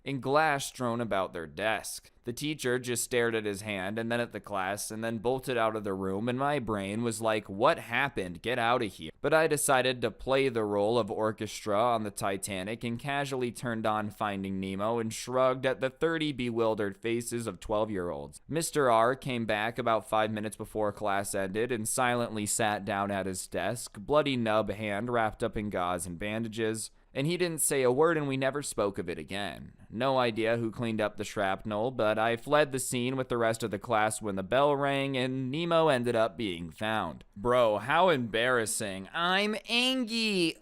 and glass strewn about their desk. The teacher just stared at his hand and then at the class and then bolted out of the room, and my brain was like, what happened? Get out of here. But I decided to play the role of orchestra on the Titanic and casually turned on Finding Nemo and shrugged at the 30 bewildered faces of 12-year-olds. Mr. R came back about 5 minutes before class ended and silently sat down at his desk, bloody nub hand wrapped up in gauze and bandages. And he didn't say a word, and we never spoke of it again. No idea who cleaned up the shrapnel, but I fled the scene with the rest of the class when the bell rang, and Nemo ended up being found. Bro, how embarrassing. "I'm angry,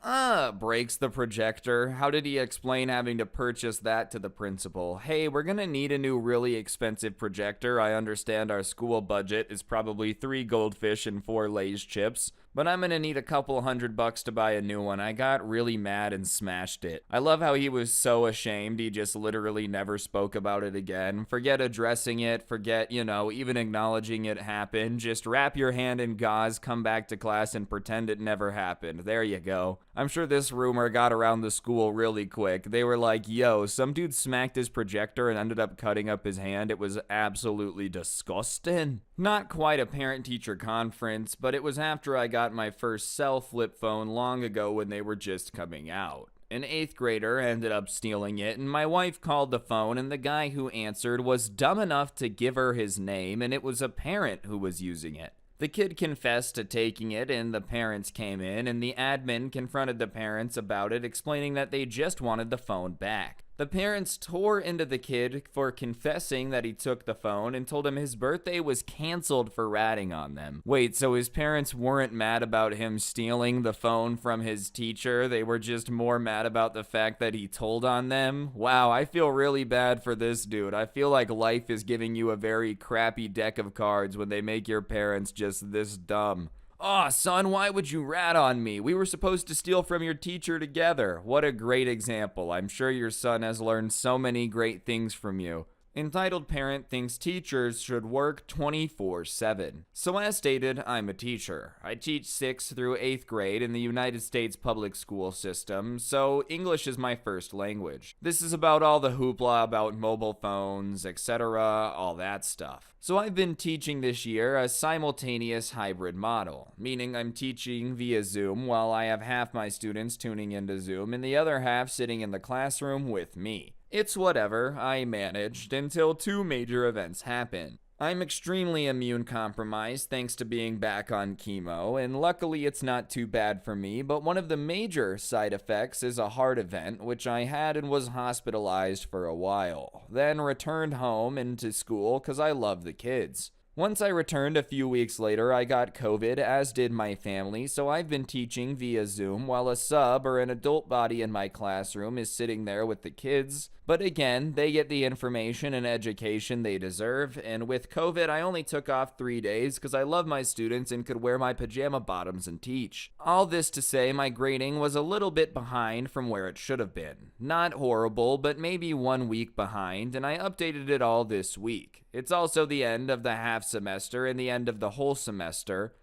breaks the projector. How did he explain having to purchase that to the principal? "Hey, we're gonna need a new really expensive projector. I understand our school budget is probably 3 goldfish and 4 Lay's chips, but I'm gonna need a couple $100 to buy a new one. I got really mad and smashed it." I love how he was so ashamed he just literally never spoke about it again. Forget addressing it, forget, even acknowledging it happened. Just wrap your hand in gauze, come back to class, and pretend it never happened. There you go. I'm sure this rumor got around the school really quick. They were like, "Yo, some dude smacked his projector and ended up cutting up his hand. It was absolutely disgusting." Not quite a parent-teacher conference, but it was after I got my first cell flip phone long ago when they were just coming out. An 8th grader ended up stealing it, and my wife called the phone, and the guy who answered was dumb enough to give her his name, and it was a parent who was using it. The kid confessed to taking it, and the parents came in, and the admin confronted the parents about it, explaining that they just wanted the phone back. The parents tore into the kid for confessing that he took the phone and told him his birthday was canceled for ratting on them. Wait, so his parents weren't mad about him stealing the phone from his teacher? They were just more mad about the fact that he told on them? Wow, I feel really bad for this dude. I feel like life is giving you a very crappy deck of cards when they make your parents just this dumb. "Aw, son, why would you rat on me? We were supposed to steal from your teacher together." What a great example. I'm sure your son has learned so many great things from you. Entitled parent thinks teachers should work 24/7. So as stated, I'm a teacher. I teach 6th through 8th grade in the United States public school system, so English is my first language. This is about all the hoopla about mobile phones, etc., all that stuff. So I've been teaching this year a simultaneous hybrid model, meaning I'm teaching via Zoom while I have half my students tuning into Zoom and the other half sitting in the classroom with me. It's whatever, I managed until 2 major events happen. I'm extremely immune compromised thanks to being back on chemo, and luckily it's not too bad for me, but one of the major side effects is a heart event, which I had and was hospitalized for a while, then returned home and to school because I love the kids. Once I returned a few weeks later, I got COVID, as did my family, so I've been teaching via Zoom while a sub or an adult body in my classroom is sitting there with the kids. But again, they get the information and education they deserve, and with COVID, I only took off 3 days because I love my students and could wear my pajama bottoms and teach. All this to say, my grading was a little bit behind from where it should have been. Not horrible, but maybe 1 week behind, and I updated it all this week. It's also the end of the half semester and the end of the whole semester.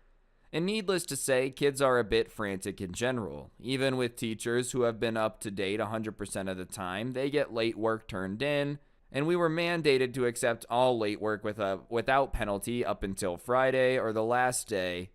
And needless to say, kids are a bit frantic in general. Even with teachers who have been up to date 100% of the time, they get late work turned in, and we were mandated to accept all late work without penalty up until Friday or the last day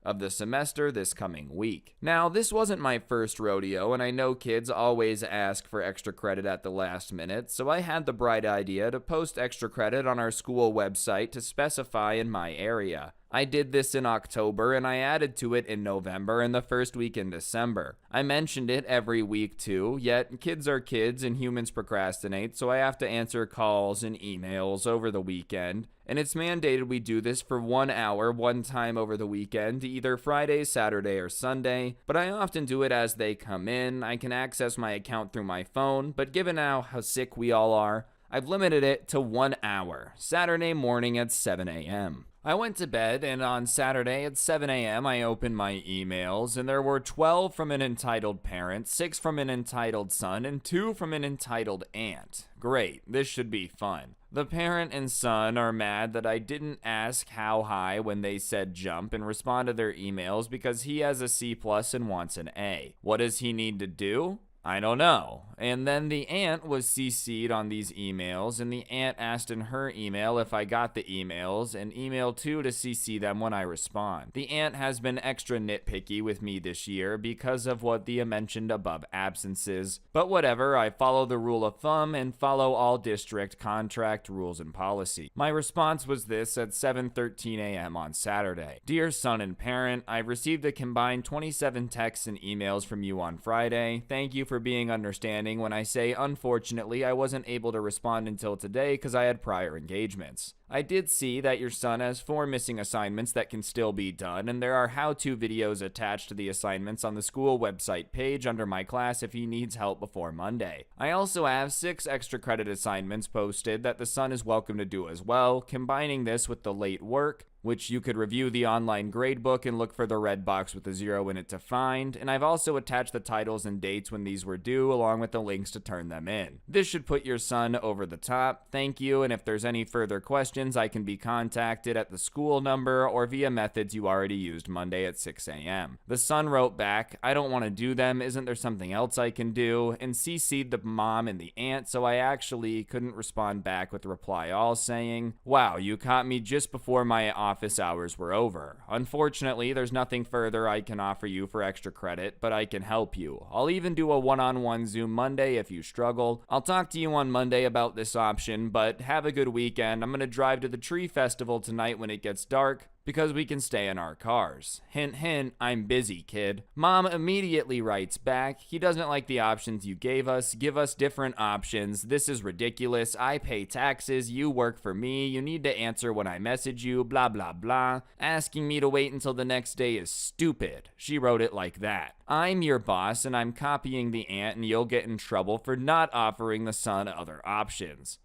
of the semester this coming week. Now, this wasn't my first rodeo, and I know kids always ask for extra credit at the last minute, so I had the bright idea to post extra credit on our school website to specify in my area. I did this in October, and I added to it in November and the first week in December. I mentioned it every week too, yet kids are kids and humans procrastinate, so I have to answer calls and emails over the weekend, and it's mandated we do this for 1 hour one time over the weekend, either Friday, Saturday, or Sunday, but I often do it as they come in. I can access my account through my phone, but given how sick we all are, I've limited it to 1 hour, Saturday morning at 7 a.m. I went to bed, and on Saturday at 7 a.m. I opened my emails, and there were 12 from an entitled parent, 6 from an entitled son, and 2 from an entitled aunt. Great, this should be fun. The parent and son are mad that I didn't ask how high when they said jump and respond to their emails because he has a C+ and wants an A. What does he need to do? I don't know. And then the aunt was CC'd on these emails, and the aunt asked in her email if I got the emails, and email too to CC them when I respond. The aunt has been extra nitpicky with me this year because of what the mentioned above absences. But whatever, I follow the rule of thumb and follow all district contract rules and policy. My response was this at 7:13 a.m. on Saturday. Dear son and parent, I've received a combined 27 texts and emails from you on Friday. Thank you for being understanding when I say unfortunately I wasn't able to respond until today because I had prior engagements. I did see that your son has 4 missing assignments that can still be done, and there are how-to videos attached to the assignments on the school website page under my class if he needs help before Monday. I also have 6 extra credit assignments posted that the son is welcome to do as well, combining this with the late work, which you could review the online gradebook and look for the red box with a 0 in it to find, and I've also attached the titles and dates when these were due along with the links to turn them in. This should put your son over the top. Thank you, and if there's any further questions, I can be contacted at the school number or via methods you already used Monday at 6 a.m. The son wrote back, I don't want to do them, isn't there something else I can do? And CC'd the mom and the aunt, so I actually couldn't respond back with a reply all saying, wow, you caught me just before my office hours were over. Unfortunately, there's nothing further I can offer you for extra credit, but I can help you. I'll even do a one-on-one Zoom Monday if you struggle. I'll talk to you on Monday about this option, but have a good weekend. I'm gonna drive to the tree festival tonight when it gets dark because we can stay in our cars. Hint, hint, I'm busy, kid. Mom immediately writes back, he doesn't like the options you gave us. Give us different options. This is ridiculous. I pay taxes. You work for me. You need to answer when I message you. Blah, blah, blah. Asking me to wait until the next day is stupid. She wrote it like that. I'm your boss and I'm copying the aunt and you'll get in trouble for not offering the son other options.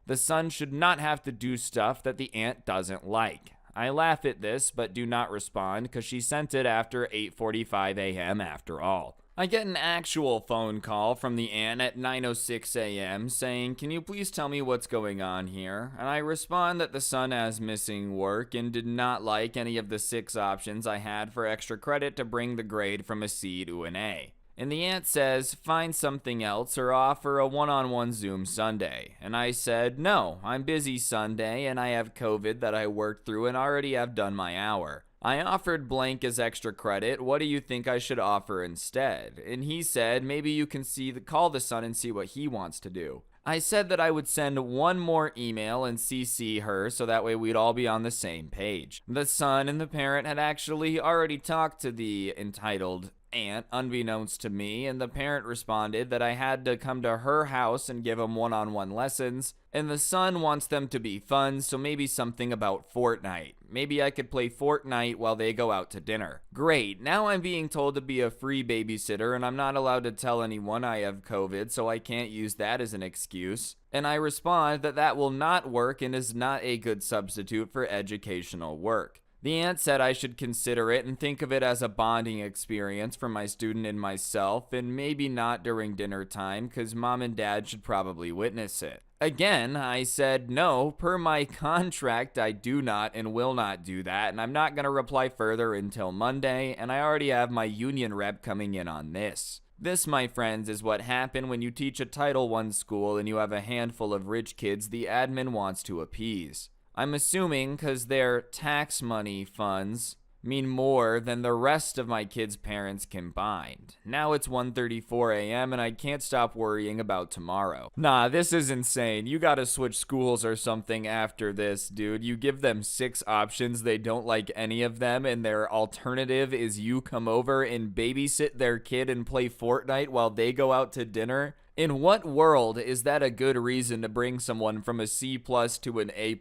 The son should not have to do stuff that the aunt doesn't like. I laugh at this, but do not respond because she sent it after 8:45 a.m. after all. I get an actual phone call from the aunt at 9:06 a.m. saying, "Can you please tell me what's going on here?" And I respond that the son has missing work and did not like any of the 6 options I had for extra credit to bring the grade from a C to an A. And the aunt says, "Find something else or offer a one-on-one Zoom Sunday." And I said, "No, I'm busy Sunday and I have COVID that I worked through and already have done my hour. I offered blank as extra credit. What do you think I should offer instead?" And he said, "Maybe you can call the son and see what he wants to do." I said that I would send one more email and CC her so that way we'd all be on the same page. The son and the parent had actually already talked to the entitled aunt, unbeknownst to me, and the parent responded that I had to come to her house and give him one-on-one lessons, and the son wants them to be fun, so maybe something about Fortnite. Maybe I could play Fortnite while they go out to dinner. Great, now I'm being told to be a free babysitter, and I'm not allowed to tell anyone I have COVID, so I can't use that as an excuse. And I respond that that will not work and is not a good substitute for educational work. The aunt said I should consider it and think of it as a bonding experience for my student and myself, and maybe not during dinner time because mom and dad should probably witness it. Again, I said no, per my contract I do not and will not do that, and I'm not going to reply further until Monday, and I already have my union rep coming in on this. This, my friends, is what happened when you teach a Title I school and you have a handful of rich kids the admin wants to appease. I'm assuming because their tax money funds mean more than the rest of my kids' parents combined. Now it's 1:34 a.m. and I can't stop worrying about tomorrow. Nah, this is insane. You gotta switch schools or something after this, dude. You give them 6 options, they don't like any of them, and their alternative is you come over and babysit their kid and play Fortnite while they go out to dinner. In what world is that a good reason to bring someone from a C+ to an A+?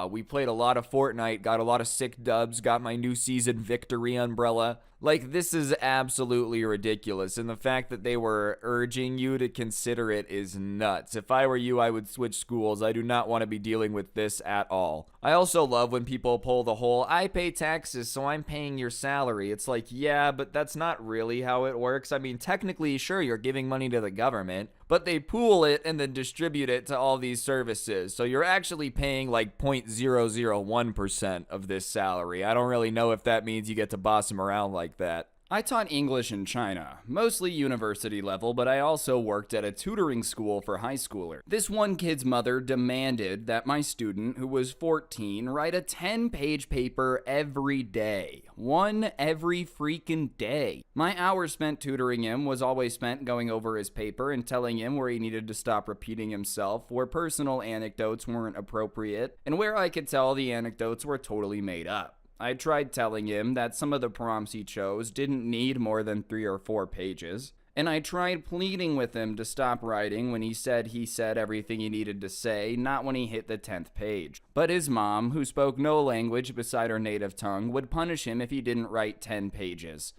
We played a lot of Fortnite, got a lot of sick dubs, got my new season victory umbrella. Like, this is absolutely ridiculous, and the fact that they were urging you to consider it is nuts. If I were you, I would switch schools. I do not want to be dealing with this at all. I also love when people pull the whole, "I pay taxes, so I'm paying your salary." It's like, yeah, but that's not really how it works. I mean, technically, sure, you're giving money to the government, but they pool it and then distribute it to all these services. So you're actually paying like 0.001% of this salary. I don't really know if that means you get to boss them around like that. I taught English in China, mostly university level, but I also worked at a tutoring school for high schoolers. This one kid's mother demanded that my student, who was 14, write a 10-page paper every day. One every freaking day. My hours spent tutoring him was always spent going over his paper and telling him where he needed to stop repeating himself, where personal anecdotes weren't appropriate, and where I could tell the anecdotes were totally made up. I tried telling him that some of the prompts he chose didn't need more than 3 or 4 pages, and I tried pleading with him to stop writing when he said everything he needed to say, not when he hit the 10th page. But his mom, who spoke no language beside her native tongue, would punish him if he didn't write 10 pages.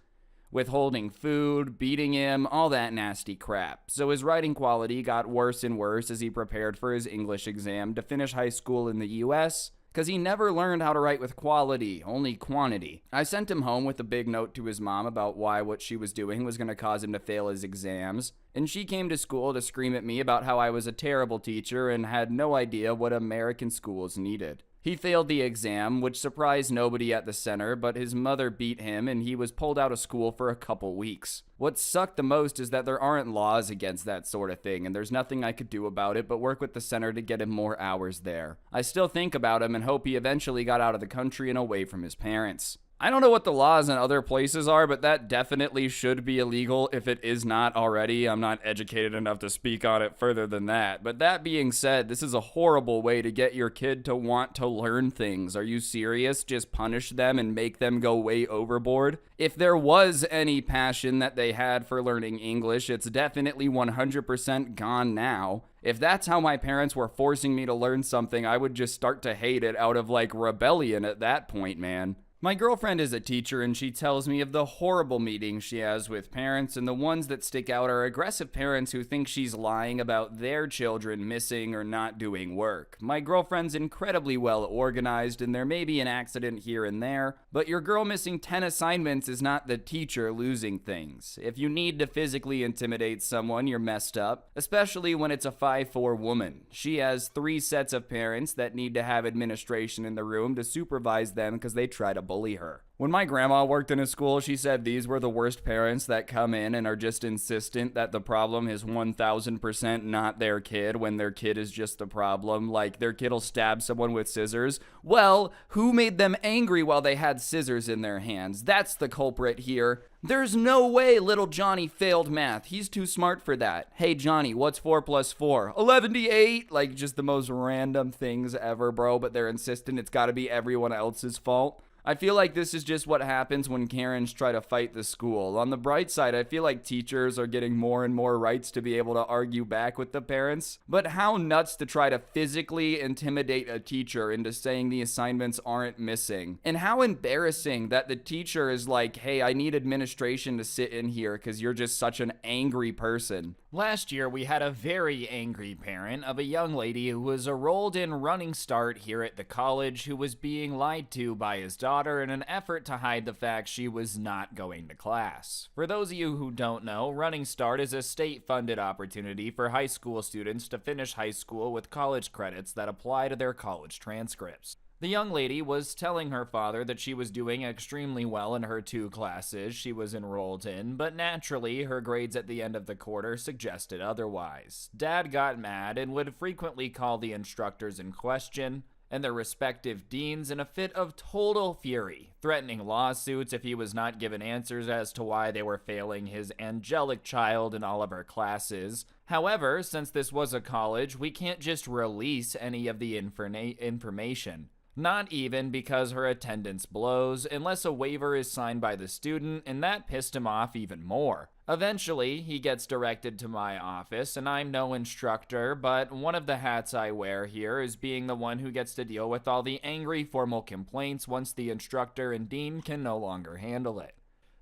Withholding food, beating him, all that nasty crap. So his writing quality got worse and worse as he prepared for his English exam to finish high school in the US, because he never learned how to write with quality, only quantity. I sent him home with a big note to his mom about why what she was doing was going to cause him to fail his exams, and she came to school to scream at me about how I was a terrible teacher and had no idea what American schools needed. He failed the exam, which surprised nobody at the center, but his mother beat him and he was pulled out of school for a couple weeks. What sucked the most is that there aren't laws against that sort of thing, and there's nothing I could do about it but work with the center to get him more hours there. I still think about him and hope he eventually got out of the country and away from his parents. I don't know what the laws in other places are, but that definitely should be illegal if it is not already. I'm not educated enough to speak on it further than that. But that being said, this is a horrible way to get your kid to want to learn things. Are you serious? Just punish them and make them go way overboard? If there was any passion that they had for learning English, it's definitely 100% gone now. If that's how my parents were forcing me to learn something, I would just start to hate it out of like rebellion at that point, man. My girlfriend is a teacher and she tells me of the horrible meetings she has with parents, and the ones that stick out are aggressive parents who think she's lying about their children missing or not doing work. My girlfriend's incredibly well organized and there may be an accident here and there, but your girl missing 10 assignments is not the teacher losing things. If you need to physically intimidate someone, you're messed up, especially when it's a 5'4" woman. She has 3 sets of parents that need to have administration in the room to supervise them because they try to bully her. When my grandma worked in a school, she said these were the worst parents that come in and are just insistent that the problem is 1000% not their kid when their kid is just the problem. Like their kid will stab someone with scissors. Well, who made them angry while they had scissors in their hands? That's the culprit here. There's no way little Johnny failed math. He's too smart for that. Hey Johnny, what's 4 + 4? 11 Like just the most random things ever, bro, but they're insistent it's gotta be everyone else's fault. I feel like this is just what happens when Karens try to fight the school. On the bright side, I feel like teachers are getting more and more rights to be able to argue back with the parents. But how nuts to try to physically intimidate a teacher into saying the assignments aren't missing. And how embarrassing that the teacher is like, hey, I need administration to sit in here because you're just such an angry person. Last year, we had a very angry parent of a young lady who was enrolled in Running Start here at the college who was being lied to by his daughter in an effort to hide the fact she was not going to class. For those of you who don't know, Running Start is a state-funded opportunity for high school students to finish high school with college credits that apply to their college transcripts. The young lady was telling her father that she was doing extremely well in her 2 classes she was enrolled in, but naturally, her grades at the end of the quarter suggested otherwise. Dad got mad and would frequently call the instructors in question and their respective deans in a fit of total fury, threatening lawsuits if he was not given answers as to why they were failing his angelic child in all of her classes. However, since this was a college, we can't just release any of the information. Not even because her attendance blows, unless a waiver is signed by the student, and that pissed him off even more. Eventually, he gets directed to my office, and I'm no instructor, but one of the hats I wear here is being the one who gets to deal with all the angry formal complaints once the instructor and dean can no longer handle it.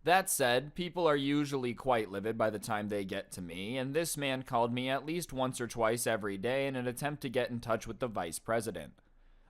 That said, people are usually quite livid by the time they get to me, and this man called me at least once or twice every day in an attempt to get in touch with the vice president.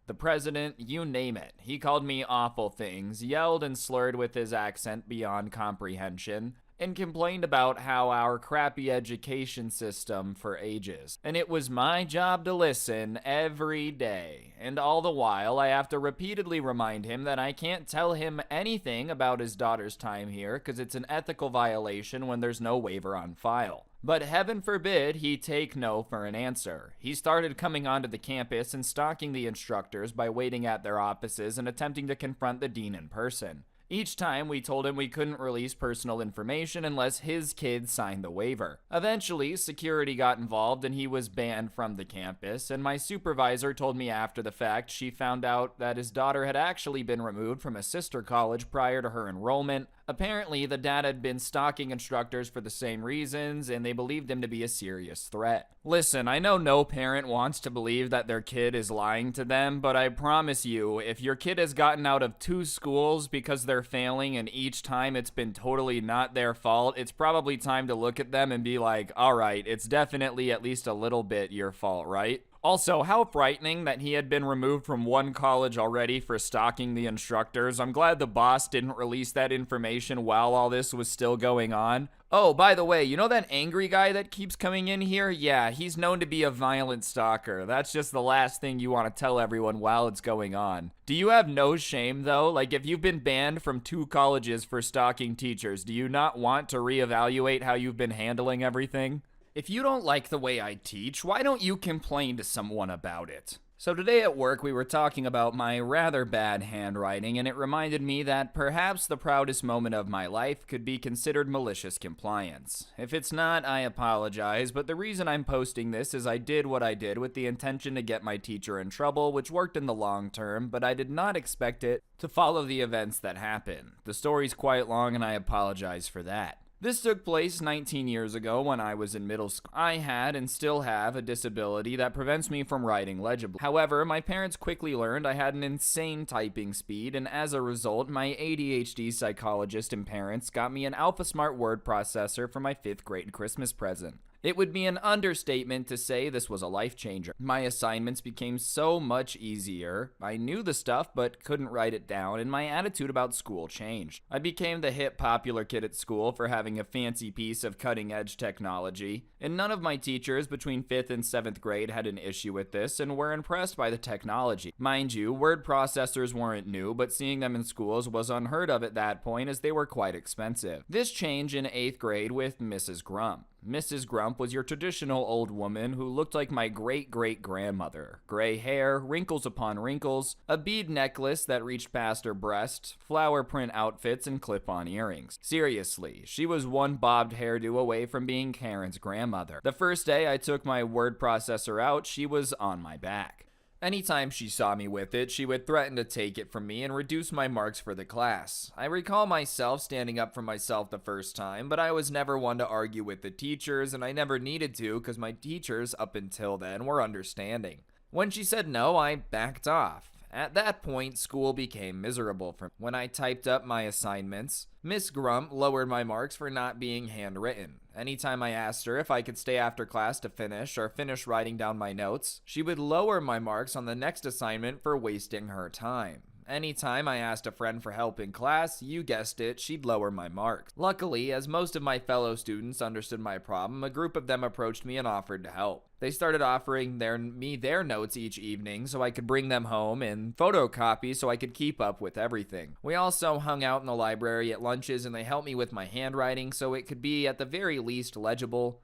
The president, you name it. He called me awful things, yelled and slurred with his accent beyond comprehension, and complained about how our crappy education system for ages. And it was my job to listen every day. And all the while, I have to repeatedly remind him that I can't tell him anything about his daughter's time here because it's an ethical violation when there's no waiver on file. But heaven forbid he take no for an answer. He started coming onto the campus and stalking the instructors by waiting at their offices and attempting to confront the dean in person. Each time we told him we couldn't release personal information unless his kids signed the waiver. Eventually, security got involved and he was banned from the campus, and my supervisor told me after the fact she found out that his daughter had actually been removed from a sister college prior to her enrollment. Apparently, the dad had been stalking instructors for the same reasons, and they believed him to be a serious threat. Listen, I know no parent wants to believe that their kid is lying to them, but I promise you, if your kid has gotten out of 2 schools because they're failing and each time it's been totally not their fault, it's probably time to look at them and be like, alright, it's definitely at least a little bit your fault, right? Also, how frightening that he had been removed from 1 college already for stalking the instructors. I'm glad the boss didn't release that information while all this was still going on. Oh, by the way, you know that angry guy that keeps coming in here? Yeah, he's known to be a violent stalker. That's just the last thing you want to tell everyone while it's going on. Do you have no shame, though? Like, if you've been banned from 2 colleges for stalking teachers, do you not want to reevaluate how you've been handling everything? If you don't like the way I teach, why don't you complain to someone about it? So today at work, we were talking about my rather bad handwriting, and it reminded me that perhaps the proudest moment of my life could be considered malicious compliance. If it's not, I apologize, but the reason I'm posting this is I did what I did with the intention to get my teacher in trouble, which worked in the long term, but I did not expect it to follow the events that happened. The story's quite long, and I apologize for that. This took place 19 years ago when I was in middle school. I had and still have a disability that prevents me from writing legibly. However, my parents quickly learned I had an insane typing speed, and as a result, my ADHD psychologist and parents got me an AlphaSmart word processor for my 5th grade Christmas present. It would be an understatement to say this was a life changer. My assignments became so much easier. I knew the stuff but couldn't write it down, and my attitude about school changed. I became the hip popular kid at school for having a fancy piece of cutting edge technology, and none of my teachers between 5th and 7th grade had an issue with this and were impressed by the technology. Mind you, word processors weren't new, but seeing them in schools was unheard of at that point as they were quite expensive. This changed in 8th grade with Mrs. Grump. Mrs. Grump was your traditional old woman who looked like my great-great-grandmother. Gray hair, wrinkles upon wrinkles, a bead necklace that reached past her breast, flower print outfits, and clip-on earrings. Seriously, she was one bobbed hairdo away from being Karen's grandmother. The first day I took my word processor out, she was on my back. Anytime she saw me with it, she would threaten to take it from me and reduce my marks for the class. I recall myself standing up for myself the first time, but I was never one to argue with the teachers, and I never needed to because my teachers, up until then, were understanding. When she said no, I backed off. At that point, school became miserable for me. When I typed up my assignments, Miss Grump lowered my marks for not being handwritten. Anytime I asked her if I could stay after class to finish or finish writing down my notes, she would lower my marks on the next assignment for wasting her time. Anytime I asked a friend for help in class, you guessed it, she'd lower my marks. Luckily, as most of my fellow students understood my problem, a group of them approached me and offered to help. They started offering me their notes each evening so I could bring them home and photocopy so I could keep up with everything. We also hung out in the library at lunches and they helped me with my handwriting so it could be at the very least legible,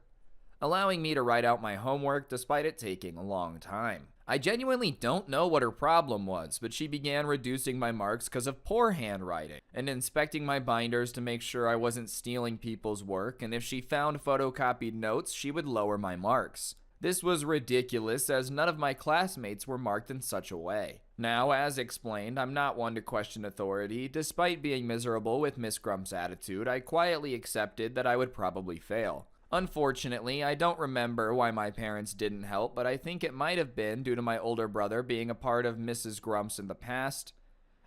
allowing me to write out my homework despite it taking a long time. I genuinely don't know what her problem was, but she began reducing my marks because of poor handwriting and inspecting my binders to make sure I wasn't stealing people's work, and if she found photocopied notes, she would lower my marks. This was ridiculous as none of my classmates were marked in such a way. Now, as explained, I'm not one to question authority. Despite being miserable with Miss Grump's attitude, I quietly accepted that I would probably fail. Unfortunately, I don't remember why my parents didn't help, but I think it might have been due to my older brother being a part of Mrs. Grump's in the past,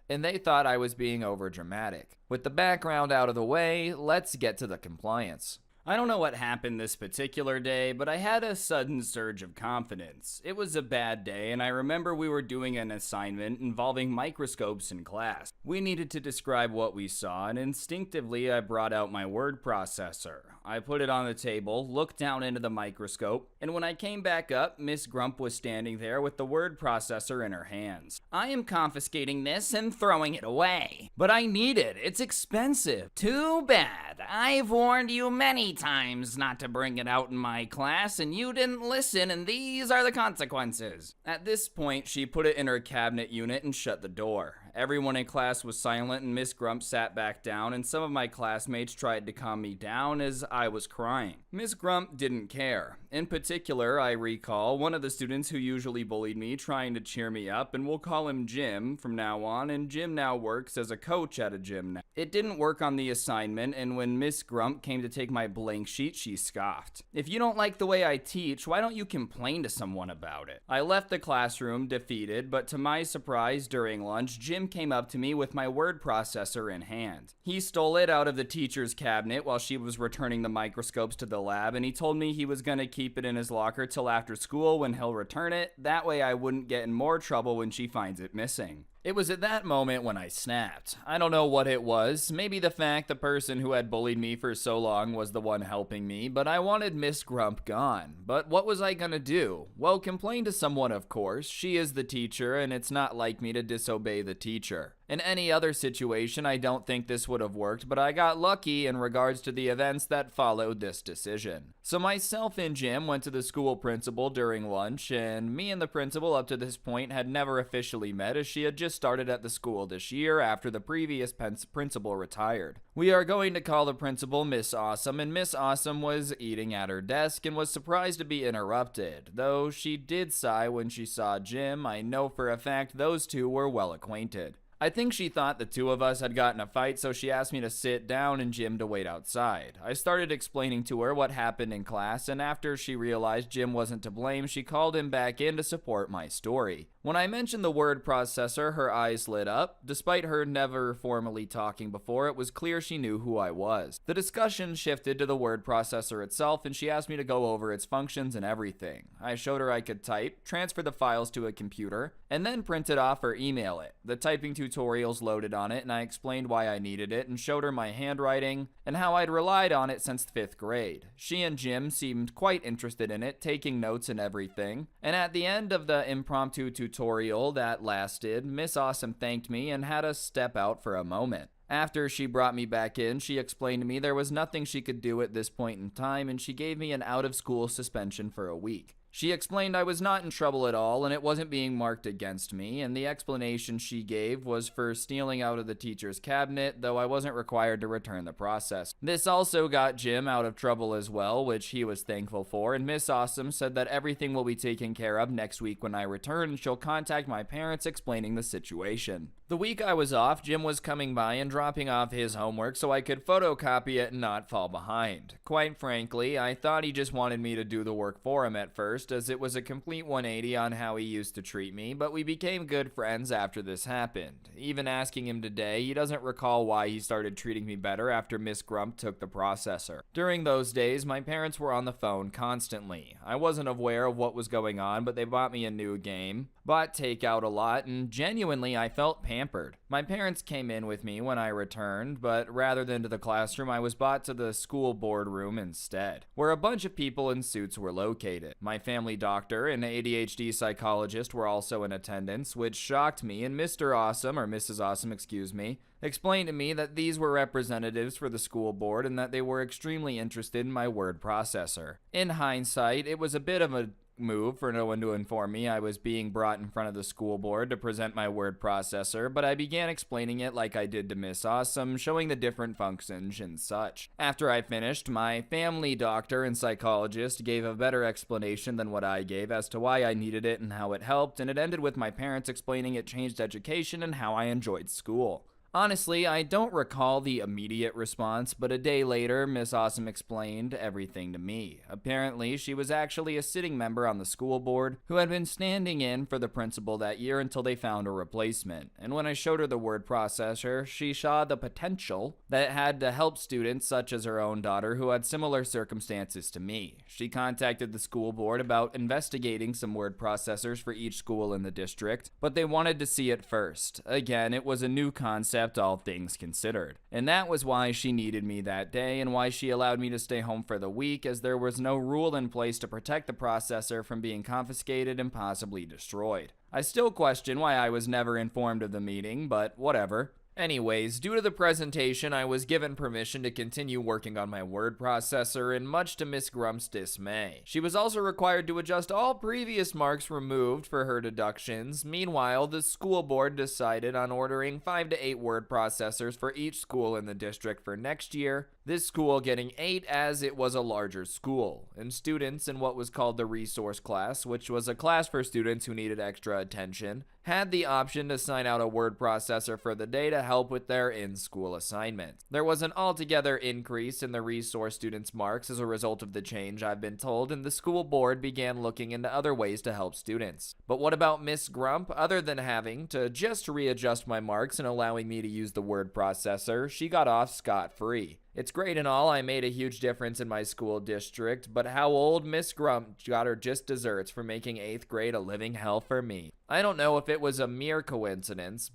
and they thought I was being overdramatic. With the background out of the way, let's get to the compliance. I don't know what happened this particular day, but I had a sudden surge of confidence. It was a bad day, and I remember we were doing an assignment involving microscopes in class. We needed to describe what we saw, and instinctively I brought out my word processor. I put it on the table, looked down into the microscope, and when I came back up, Miss Grump was standing there with the word processor in her hands. I am confiscating this and throwing it away. But I need it. It's expensive. Too bad. I've warned you many times not to bring it out in my class, and you didn't listen, and these are the consequences. At this point, she put it in her cabinet unit and shut the door. Everyone in class was silent, and Miss Grump sat back down, and some of my classmates tried to calm me down as I was crying. Miss Grump didn't care. In particular, I recall one of the students who usually bullied me trying to cheer me up, and we'll call him Jim from now on, and Jim now works as a coach at a gym now. It didn't work on the assignment, and when Miss Grump came to take my blank sheet, she scoffed. If you don't like the way I teach, why don't you complain to someone about it? I left the classroom defeated, but to my surprise, during lunch, Jim came up to me with my word processor in hand. He stole it out of the teacher's cabinet while she was returning the microscopes to the lab, and he told me he was going to keep it in his locker till after school when he'll return it. That way I wouldn't get in more trouble when she finds it missing. It was at that moment when I snapped. I don't know what it was. Maybe the fact the person who had bullied me for so long was the one helping me, but I wanted Miss Grump gone. But what was I gonna do? Well, complain to someone, of course. She is the teacher, and it's not like me to disobey the teacher. In any other situation, I don't think this would have worked, but I got lucky in regards to the events that followed this decision. So myself and Jim went to the school principal during lunch, and me and the principal up to this point had never officially met as she had just started at the school this year after the previous principal retired. We are going to call the principal Miss Awesome, and Miss Awesome was eating at her desk and was surprised to be interrupted. Though she did sigh when she saw Jim, I know for a fact those two were well acquainted. I think she thought the two of us had gotten a fight, so she asked me to sit down and Jim to wait outside. I started explaining to her what happened in class, and after she realized Jim wasn't to blame, she called him back in to support my story. When I mentioned the word processor, her eyes lit up. Despite her never formally talking before, it was clear she knew who I was. The discussion shifted to the word processor itself, and she asked me to go over its functions and everything. I showed her I could type, transfer the files to a computer, and then print it off or email it. The typing tutorials loaded on it, and I explained why I needed it and showed her my handwriting and how I'd relied on it since 5th grade. She and Jim seemed quite interested in it, taking notes and everything. And at the end of the impromptu tutorial that lasted, Miss Awesome thanked me and had us step out for a moment. After she brought me back in, she explained to me there was nothing she could do at this point in time, and she gave me an out-of-school suspension for a week. She explained I was not in trouble at all and it wasn't being marked against me, and the explanation she gave was for stealing out of the teacher's cabinet, though I wasn't required to return the process. This also got Jim out of trouble as well, which he was thankful for, and Miss Awesome said that everything will be taken care of next week when I return, and she'll contact my parents explaining the situation. The week I was off, Jim was coming by and dropping off his homework so I could photocopy it and not fall behind. Quite frankly, I thought he just wanted me to do the work for him at first, as it was a complete 180 on how he used to treat me, but we became good friends after this happened. Even asking him today, he doesn't recall why he started treating me better after Miss Grump took the processor. During those days, my parents were on the phone constantly. I wasn't aware of what was going on, but they bought me a new game, bought takeout a lot, and genuinely I felt pampered. My parents came in with me when I returned, but rather than to the classroom, I was brought to the school board room instead, where a bunch of people in suits were located. My family doctor and ADHD psychologist were also in attendance, which shocked me, and Mr. Awesome, or Mrs. Awesome, excuse me, explained to me that these were representatives for the school board and that they were extremely interested in my word processor. In hindsight, it was a bit of a move for no one to inform me I was being brought in front of the school board to present my word processor, but I began explaining it like I did to Miss Awesome, showing the different functions and such. After I finished, my family doctor and psychologist gave a better explanation than what I gave as to why I needed it and how it helped, and it ended with my parents explaining it changed education and how I enjoyed school. Honestly, I don't recall the immediate response, but a day later, Miss Awesome explained everything to me. Apparently, she was actually a sitting member on the school board who had been standing in for the principal that year until they found a replacement. And when I showed her the word processor, she saw the potential that it had to help students such as her own daughter who had similar circumstances to me. She contacted the school board about investigating some word processors for each school in the district, but they wanted to see it first. Again, it was a new concept, all things considered. And that was why she needed me that day and why she allowed me to stay home for the week, as there was no rule in place to protect the processor from being confiscated and possibly destroyed. I still question why I was never informed of the meeting, but whatever. Anyways, due to the presentation, I was given permission to continue working on my word processor, and much to Miss Grump's dismay. She was also required to adjust all previous marks removed for her deductions. Meanwhile, the school board decided on ordering 5 to 8 word processors for each school in the district for next year, this school getting 8 as it was a larger school. And students in what was called the resource class, which was a class for students who needed extra attention, had the option to sign out a word processor for the day to help with their in-school assignments. There was an altogether increase in the resource students' marks as a result of the change, I've been told, and the school board began looking into other ways to help students. But what about Miss Grump? Other than having to just readjust my marks and allowing me to use the word processor, she got off scot-free. It's great and all, I made a huge difference in my school district, but how old Miss Grump got her just desserts for making 8th grade a living hell for me. I don't know if it was a mere coincidence,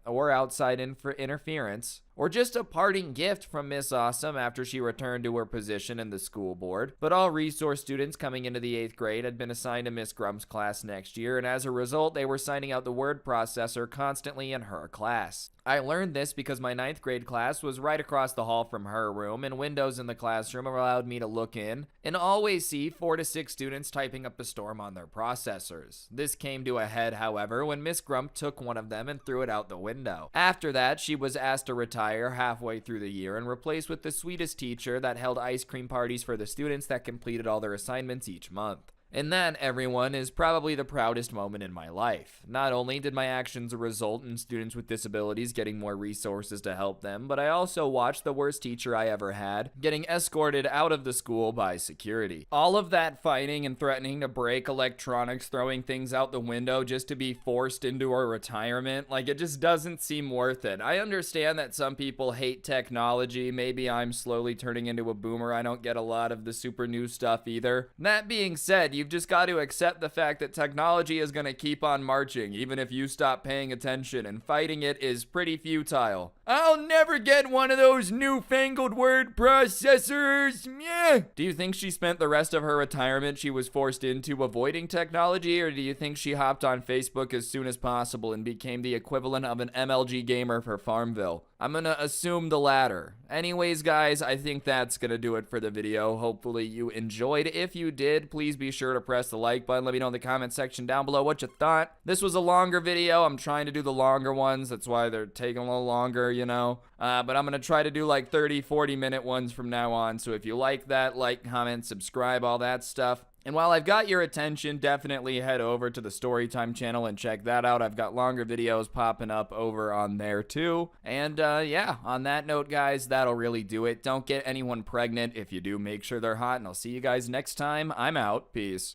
or outside interference, or just a parting gift from Miss Awesome after she returned to her position in the school board, but all resource students coming into the 8th grade had been assigned to Miss Grump's class next year, and as a result, they were signing out the word processor constantly in her class. I learned this because my 9th grade class was right across the hall from her room, and windows in the classroom allowed me to look in and always see 4 to 6 students typing up a storm on their processors. This came to a head, however, when Miss Grump took one of them and threw it out the window. After that, she was asked to retire halfway through the year and replaced with the sweetest teacher that held ice cream parties for the students that completed all their assignments each month. And that, everyone, is probably the proudest moment in my life. Not only did my actions result in students with disabilities getting more resources to help them, but I also watched the worst teacher I ever had getting escorted out of the school by security. All of that fighting and threatening to break electronics, throwing things out the window just to be forced into a retirement, like, it just doesn't seem worth it. I understand that some people hate technology. Maybe I'm slowly turning into a boomer. I don't get a lot of the super new stuff either. That being said, you've just got to accept the fact that technology is going to keep on marching, even if you stop paying attention, and fighting it is pretty futile. I'll never get one of those newfangled word processors. Yeah. Do you think she spent the rest of her retirement she was forced into avoiding technology, or do you think she hopped on Facebook as soon as possible and became the equivalent of an MLG gamer for Farmville? I'm gonna assume the latter. Anyways, guys, I think that's gonna do it for the video. Hopefully you enjoyed. If you did, please be sure to press the like button. Let me know in the comment section down below what you thought. This was a longer video. I'm trying to do the longer ones. That's why they're taking a little longer, you know. But I'm gonna try to do like 30-40 minute ones from now on. So if you like that, like, comment, subscribe, all that stuff. And while I've got your attention, definitely head over to the Storytime channel and check that out. I've got longer videos popping up over on there too. And yeah, on that note, guys, that'll really do it. Don't get anyone pregnant. If you do, make sure they're hot, and I'll see you guys next time. I'm out. Peace.